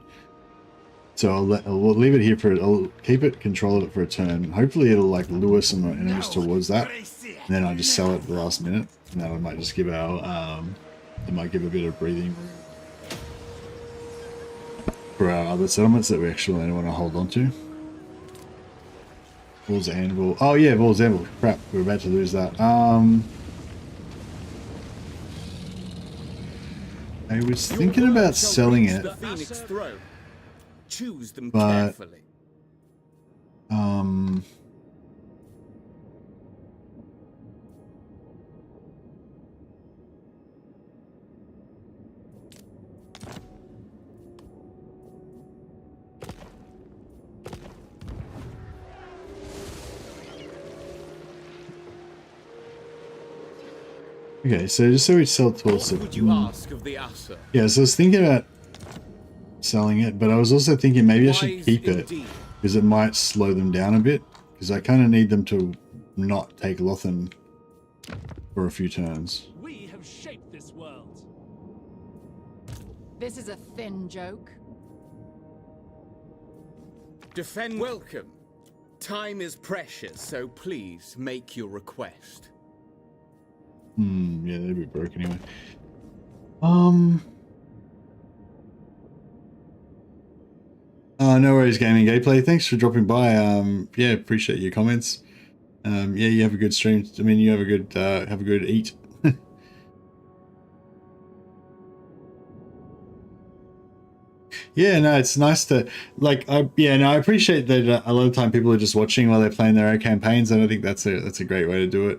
So we'll leave it here I'll keep it, control it for a turn. Hopefully it'll like lure some enemies towards that. And then I'll just sell it at the last minute. And that might just give our, it might give a bit of breathing room for our other settlements that we actually want to hold on to. Bull's Anvil. Oh yeah, Bull's Anvil. Crap, we're about to lose that. I was thinking about selling it. Choose them but, carefully. Okay, so just so we sell towards it. What would you ask of the Asa? Yeah, so I was thinking about selling it, but I was also thinking maybe I should keep it because it might slow them down a bit because I kind of need them to not take Lothan for a few turns. We have shaped this world. This is a thin joke. Defend welcome. Time is precious, so please make your request. Yeah, they'd be broke anyway. No worries, gaming gameplay. Thanks for dropping by. Yeah, appreciate your comments. Yeah, you have a good stream. I mean, you have a good eat. Yeah, no, it's nice to I appreciate that a lot of time people are just watching while they're playing their own campaigns, and I think that's a great way to do it.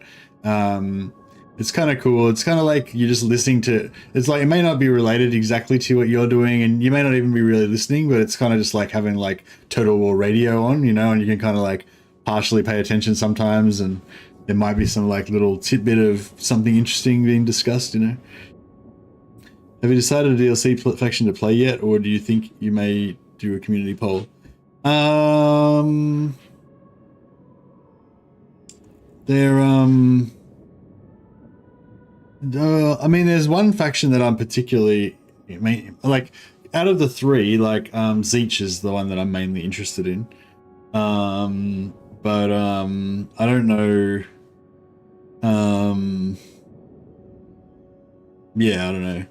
It's kind of cool. It's kind of like you're just listening to. It's like it may not be related exactly to what you're doing, and you may not even be really listening, but it's kind of just like having like Total War radio on, you know, and you can kind of like partially pay attention sometimes, and there might be some like little tidbit of something interesting being discussed, you know. Have you decided a DLC faction to play yet, or do you think you may do a community poll? I mean, there's one faction that I'm particularly, like, out of the three, like, Zeech is the one that I'm mainly interested in. I don't know. Yeah, I don't know.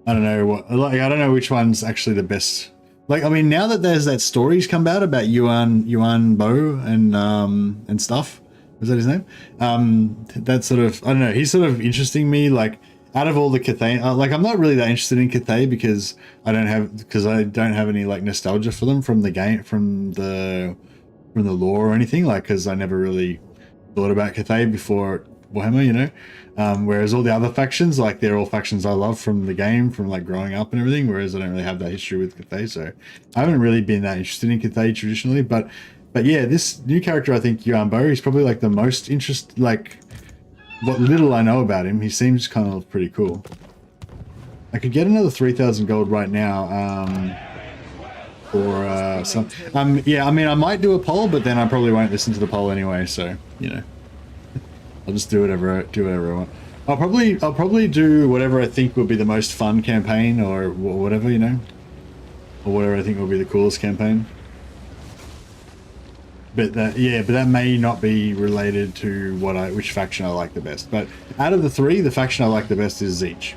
I don't know what, like, I don't know which one's actually the best. Like, I mean, now that there's that story's come out about Yuan Bo and stuff. Was that his name? That sort of, I don't know, he's sort of interesting me, like, out of all the Cathay, like, I'm not really that interested in Cathay because I don't have any, like, nostalgia for them from the game, from the lore or anything, like, because I never really thought about Cathay before Warhammer, you know? Whereas all the other factions, like, they're all factions I love from the game, from like growing up and everything, whereas I don't really have that history with Cathay, so I haven't really been that interested in Cathay traditionally, but yeah, this new character, I think Yuan Bo, he's probably like the most like, what little I know about him, he seems kind of pretty cool. I could get another 3,000 gold right now, or some, yeah, I mean, I might do a poll, but then I probably won't listen to the poll anyway, so, you know. I'll just do whatever I want. I'll probably do whatever I think will be the most fun campaign, or whatever, you know, or whatever I think will be the coolest campaign. But that may not be related to which faction I like the best. But out of the three, the faction I like the best is Zeech.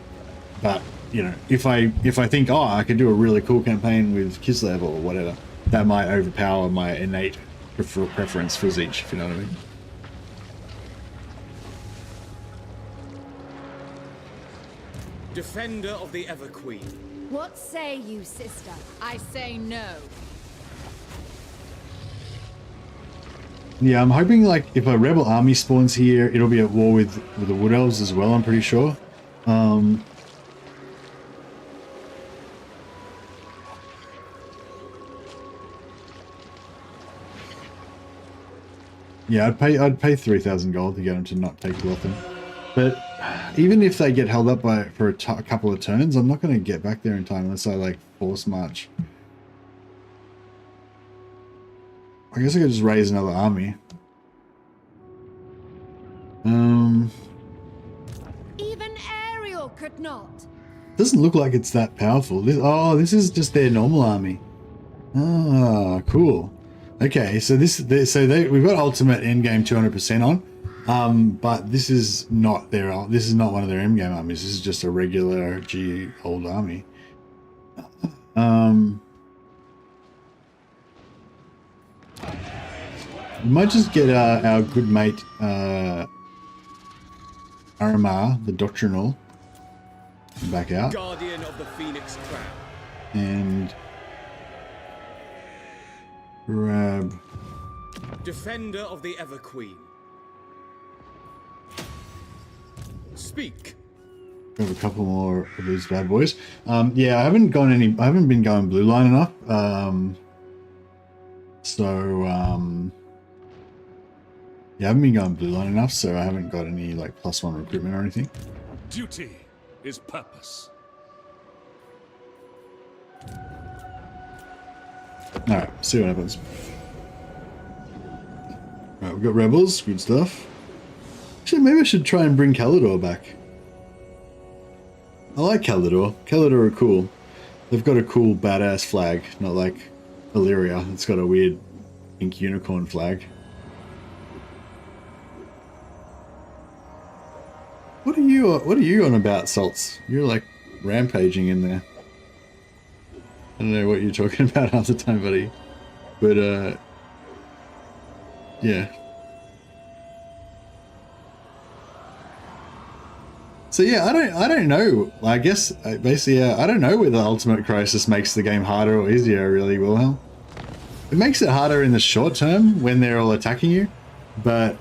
But you know, if I think, oh, I could do a really cool campaign with Kislev or whatever, that might overpower my innate preference for Zeech, if you know what I mean. Defender of the Everqueen. What say you, sister? I say no. Yeah, I'm hoping, like, if a rebel army spawns here, it'll be at war with the Wood Elves as well, I'm pretty sure. Yeah, I'd pay 3,000 gold to get them to not take Lothan. But even if they get held up for a couple of turns, I'm not going to get back there in time unless I, like, force march. I guess I could just raise another army. Even Ariel could not. Doesn't look like it's that powerful. This is just their normal army. Ah, cool. Okay, so we've got ultimate endgame 200% on. But this is not one of their endgame armies. This is just a regular old army. We might just get our good mate Aramar, the Doctrinal, back out. Guardian of the Phoenix Crown. And grab Defender of the Everqueen. Speak. Grab a couple more of these bad boys. Yeah, I haven't been going blue line enough. Yeah, I haven't been going blue line enough, so I haven't got any like +1 recruitment or anything. Duty is purpose. Alright, see what happens. Alright, we've got rebels, good stuff. Actually, maybe I should try and bring Calidor back. I like Calidor. Calidor are cool. They've got a cool badass flag, not like Illyria. It's got a weird pink unicorn flag. What are What are you on about, Salts? You're like rampaging in there. I don't know what you're talking about half the time, buddy. But yeah. So yeah, I don't know. I guess basically, I don't know whether Ultimate Crisis makes the game harder or easier. Really, Wilhelm. It makes it harder in the short term when they're all attacking you, but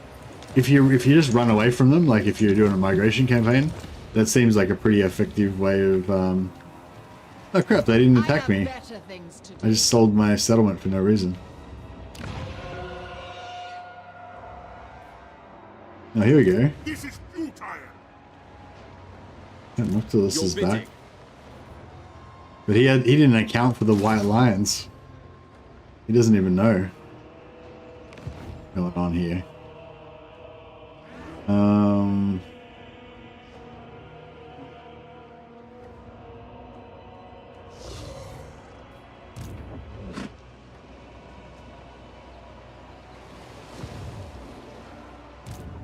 if you just run away from them, like if you're doing a migration campaign, that seems like a pretty effective way of. Oh crap! They didn't attack me. I just sold my settlement for no reason. Oh, here we go. This is futile. Noctilus is back, but he didn't account for the white lions. He doesn't even know what's going on here.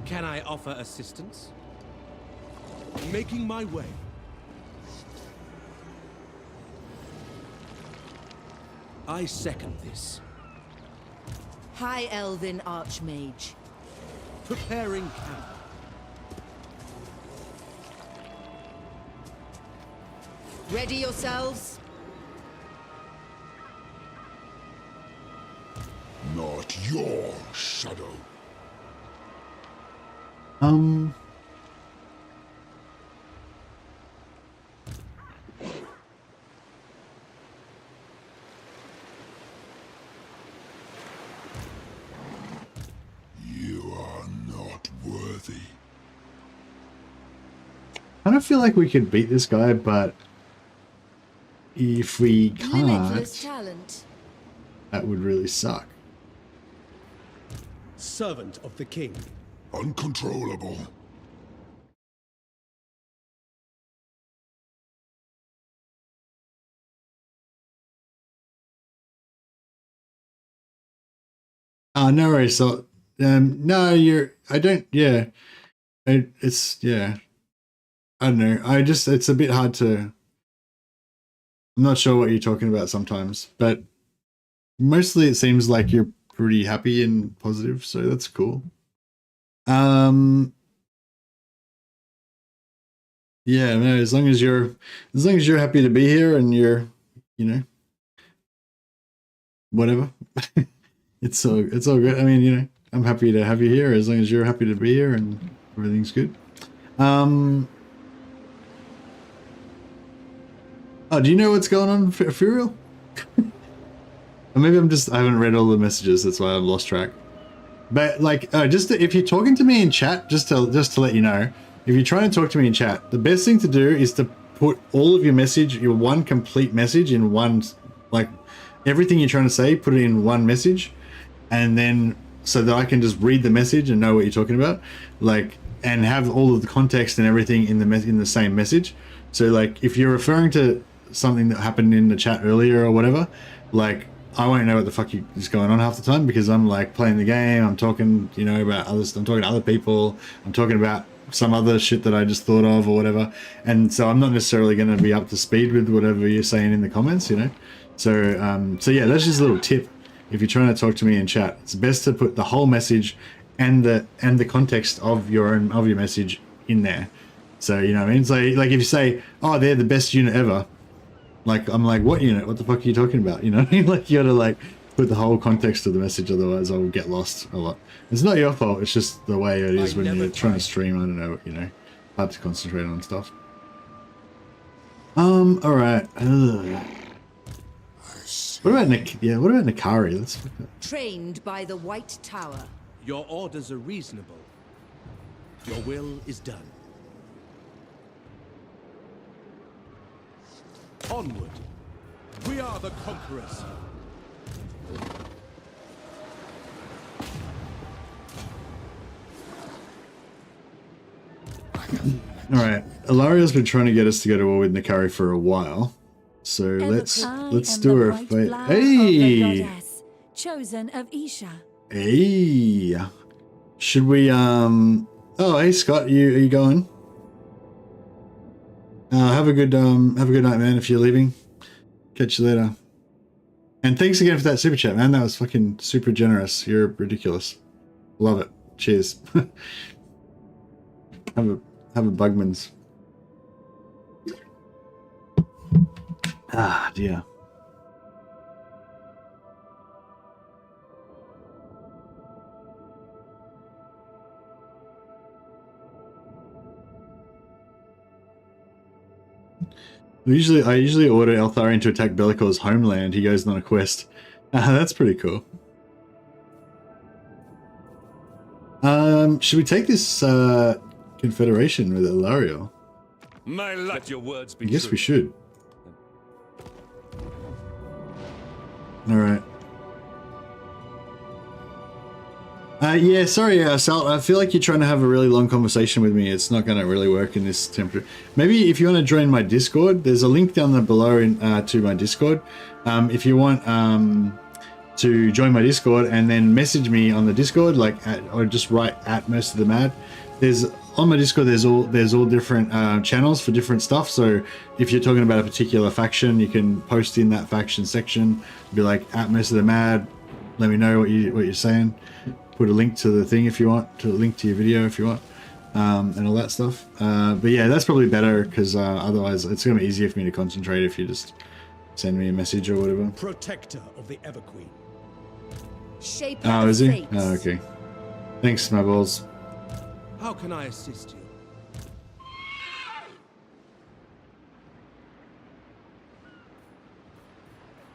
Can I offer assistance? Making my way. I second this. High Elven Archmage. Preparing camp. Ready yourselves? Not your shadow. You are not worthy. I don't feel like we could beat this guy, but if we Limitless can't, talent. that would really suck. Servant of the king. Uncontrollable. No worries. So, no, I don't. Yeah, it's yeah. I don't know. It's a bit hard to. I'm not sure what you're talking about sometimes, but mostly it seems like you're pretty happy and positive, so that's cool. Yeah, no, as long as you're happy to be here and you're, whatever. it's all good. I mean, I'm happy to have you here as long as you're happy to be here and everything's good. Oh, do you know what's going on, Furiel? Or maybe I haven't read all the messages, that's why I've lost track. But like, if you're talking to me in chat, just to let you know, if you're trying to talk to me in chat, the best thing to do is to put all of your message, your one complete message in one, like everything you're trying to say, put it in one message, and then so that I can just read the message and know what you're talking about, like, and have all of the context and everything in the same message. So like, if you're referring to something that happened in the chat earlier or whatever, like, I won't know what the fuck is going on half the time because I'm like playing the game, I'm talking, about others, I'm talking to other people, I'm talking about some other shit that I just thought of or whatever, and so I'm not necessarily going to be up to speed with whatever you're saying in the comments, So yeah, that's just a little tip. If you're trying to talk to me in chat, it's best to put the whole message and the context of your message in there. So you know what I mean? So like if you say, "Oh, they're the best unit ever," like I'm like, "What unit? What the fuck are you talking about?" You know what I mean? Like you gotta like put the whole context of the message, otherwise I'll get lost a lot. It's not your fault, it's just the way it is when you're trying to stream. I don't know, hard to concentrate on stuff. Alright. What about Nikari? Let's look at... Trained by the White Tower. Your orders are reasonable. Your will is done. Onward. We are the conquerors. Alright, Ilaria's been trying to get us to go to war with Nikari for a while. So let's do her a fight. Hey! Chosen of Isha. Hey! Should we Oh, hey Scott, are you going? Have a good night, man. If you're leaving, catch you later. And thanks again for that super chat, man. That was fucking super generous. You're ridiculous. Love it. Cheers. have a Bugman's. Ah, dear. I usually order Eltharion to attack Bellicor's homeland. He goes on a quest. That's pretty cool. Should we take this confederation with Elariel? Let your words be I guess true. we should. All right. Yeah, sorry, Sal. I feel like you're trying to have a really long conversation with me. It's not going to really work in this temperature. Maybe if you want to join my Discord, there's a link down there below to my Discord. If you want to join my Discord and then message me on the Discord, or just write at Most of the Mad. On my Discord, there's all different channels for different stuff. So if you're talking about a particular faction, you can post in that faction section. Be like at Most of the Mad. Let me know what you're saying. Put a link to the thing if you want, to a link to your video if you want, and all that stuff. But yeah, that's probably better because otherwise it's going to be easier for me to concentrate if you just send me a message or whatever. Protector of the Everqueen. Shaper Oh, is of he? fates. Oh, okay. Thanks, my balls. How can I assist you?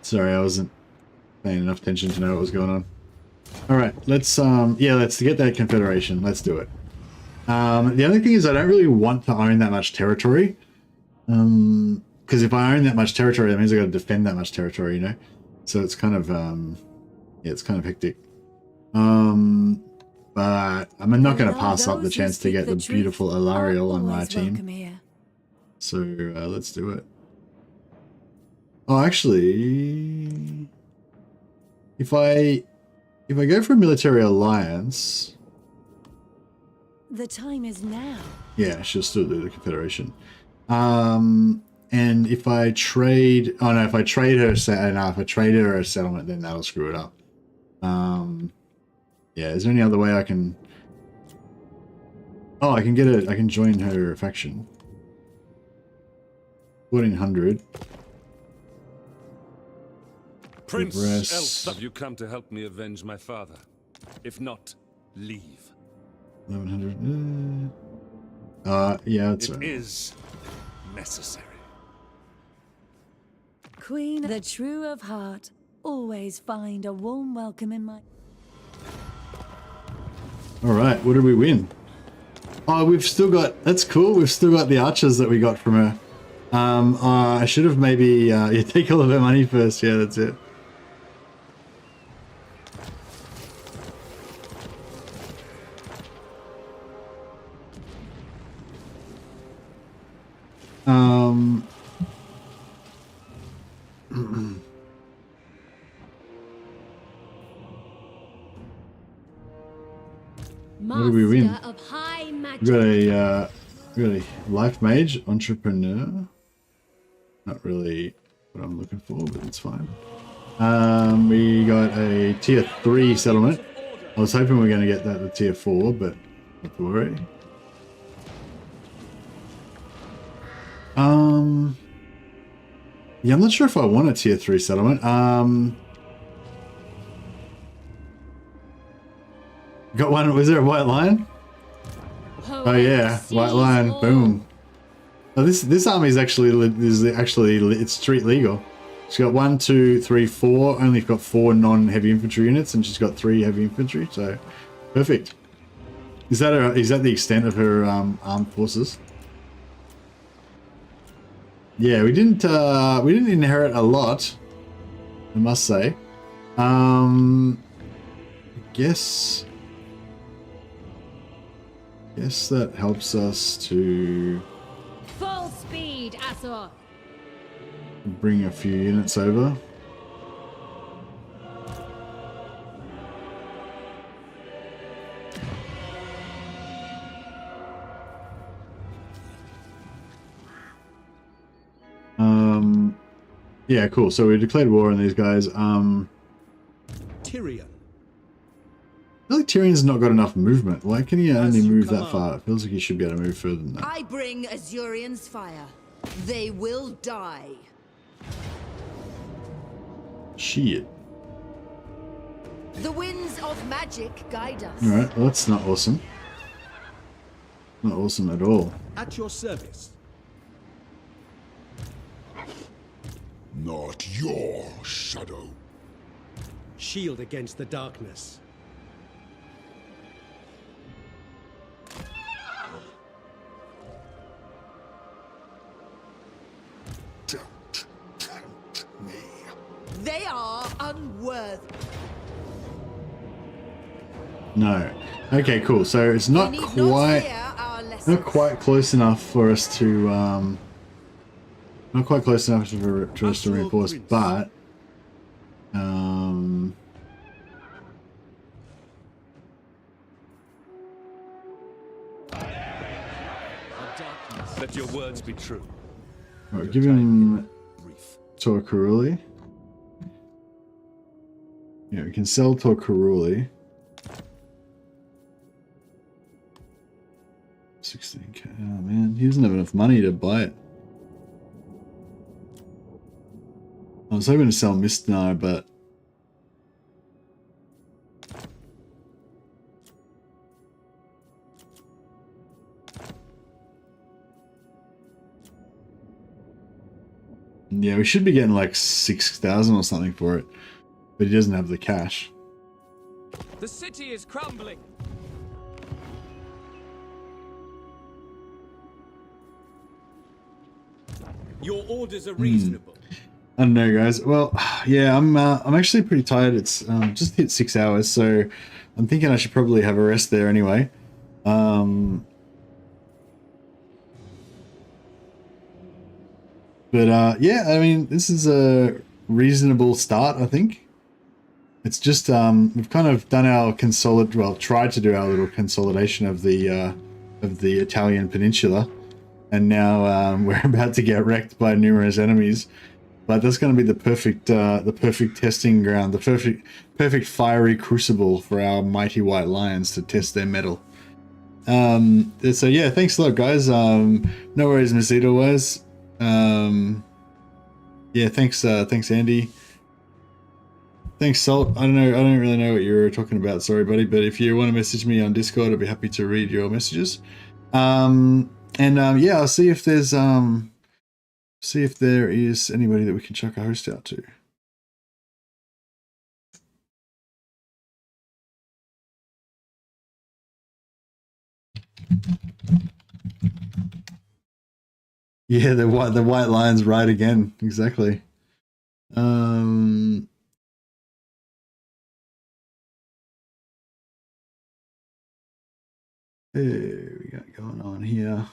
Sorry, I wasn't paying enough attention to know what was going on. All right, let's get that confederation. Let's do it. The other thing is I don't really want to own that much territory. Because if I own that much territory, that means I got to defend that much territory, you know. So it's kind of it's kind of hectic. But I'm not going to pass up the chance to get the beautiful Elariel on my team. So let's do it. Oh, actually, if I go for a military alliance, The time is now. yeah, she'll still do the confederation. And if I trade, oh no, if I trade her, if I trade her a settlement, then that'll screw it up. Yeah, is there any other way I can? Oh, I can join her faction. 1400. Prince Progress. Elf, have you come to help me avenge my father? If not, leave. 1100. Yeah, it's It is necessary. Queen, the true of heart, always find a warm welcome in my... all right. What did we win? Oh, we've still got. That's cool. We've still got the archers that we got from her. I should have maybe yeah, take all of her money first. Yeah, that's it. What did we win? Of high magic. We got a life mage entrepreneur. Not really what I'm looking for, but it's fine. We got a tier 3 settlement. I was hoping we were going to get that to tier 4, but not to worry. Yeah, I'm not sure if I want a tier 3 settlement. Got one. Was there a white lion? Oh yeah, white lion. Boom. Oh, this army is actually it's street legal. She's got 1, 2, 3, 4. Only got 4 non-heavy infantry units, and she's got 3 heavy infantry. So perfect. Is that the extent of her armed forces? Yeah, we didn't inherit a lot, I must say. I guess that helps us to Full speed, Azor. bring a few units over. Yeah, cool. So we declared war on these guys. Tyrion. I feel like Tyrion's not got enough movement. Why can he only move that far? It feels like he should be able to move further than that. I bring Azurian's fire. They will die. Shit. The winds of magic guide us. Alright, well, that's not awesome. Not awesome at all. At your service. Not your shadow. Shield against the darkness. Don't tempt me. They are unworthy. No. Okay, cool. So it's not quite close enough for us to not quite close enough for us to reinforce, but Let your words be true. right, give him Torcaruli. Yeah, we can sell Torcaruli. 16k. Oh man, he doesn't have enough money to buy it. I was hoping to sell Mistnar, but yeah, we should be getting like 6,000 or something for it, but he doesn't have the cash. The city is crumbling. Your orders are reasonable. I don't know, guys. Well, yeah, I'm actually pretty tired. It's just hit 6 hours, so I'm thinking I should probably have a rest there anyway. But yeah, I mean, this is a reasonable start, I think. It's just we've kind of done our tried to do our little consolidation of the Italian peninsula, and now we're about to get wrecked by numerous enemies. But that's going to be the perfect testing ground, the perfect fiery crucible for our mighty white lions to test their mettle. So yeah, thanks a lot, guys. No worries, Masito was. Yeah, thanks Andy. Thanks, Salt. I don't really know what you were talking about. Sorry, buddy. But if you want to message me on Discord, I'd be happy to read your messages. Yeah, I'll see if there's see if there is anybody that we can chuck a host out to. Yeah, the white lions ride again. Exactly. Here we got going on here.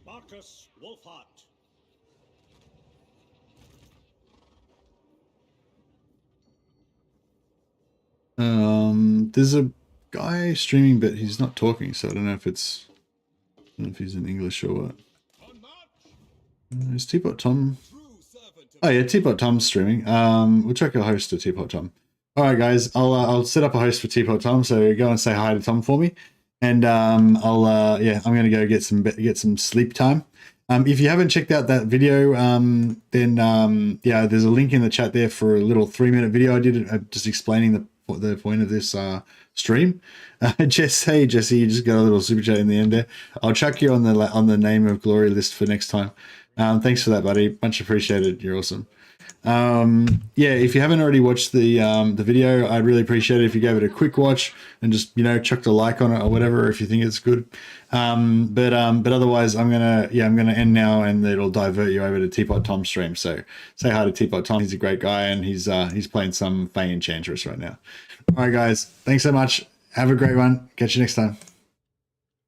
Marcus Wolfhart. There's a guy streaming, but he's not talking, so I don't know if it's, I don't know if he's in English or what. Is Teapot Tom? Oh yeah, Teapot Tom's streaming. We'll check a host to Teapot Tom. All right, guys, I'll set up a host for Teapot Tom. So go and say hi to Tom for me, and I'm gonna go get some sleep time. If you haven't checked out that video, then yeah, there's a link in the chat there for a little 3-minute video I did just explaining the point of this stream. Jesse, you just got a little super chat in the end there. I'll chuck you on the name of glory list for next time. Thanks for that, buddy. Much appreciated. You're awesome. Yeah, if you haven't already watched the video, I'd really appreciate it if you gave it a quick watch and just, chucked a like on it or whatever if you think it's good. But otherwise, I'm gonna end now, and it'll divert you over to Teapot Tom's stream. So say hi to Teapot Tom. He's a great guy, and he's playing some Fey Enchantress right now. All right, guys, thanks so much. Have a great one. Catch you next time.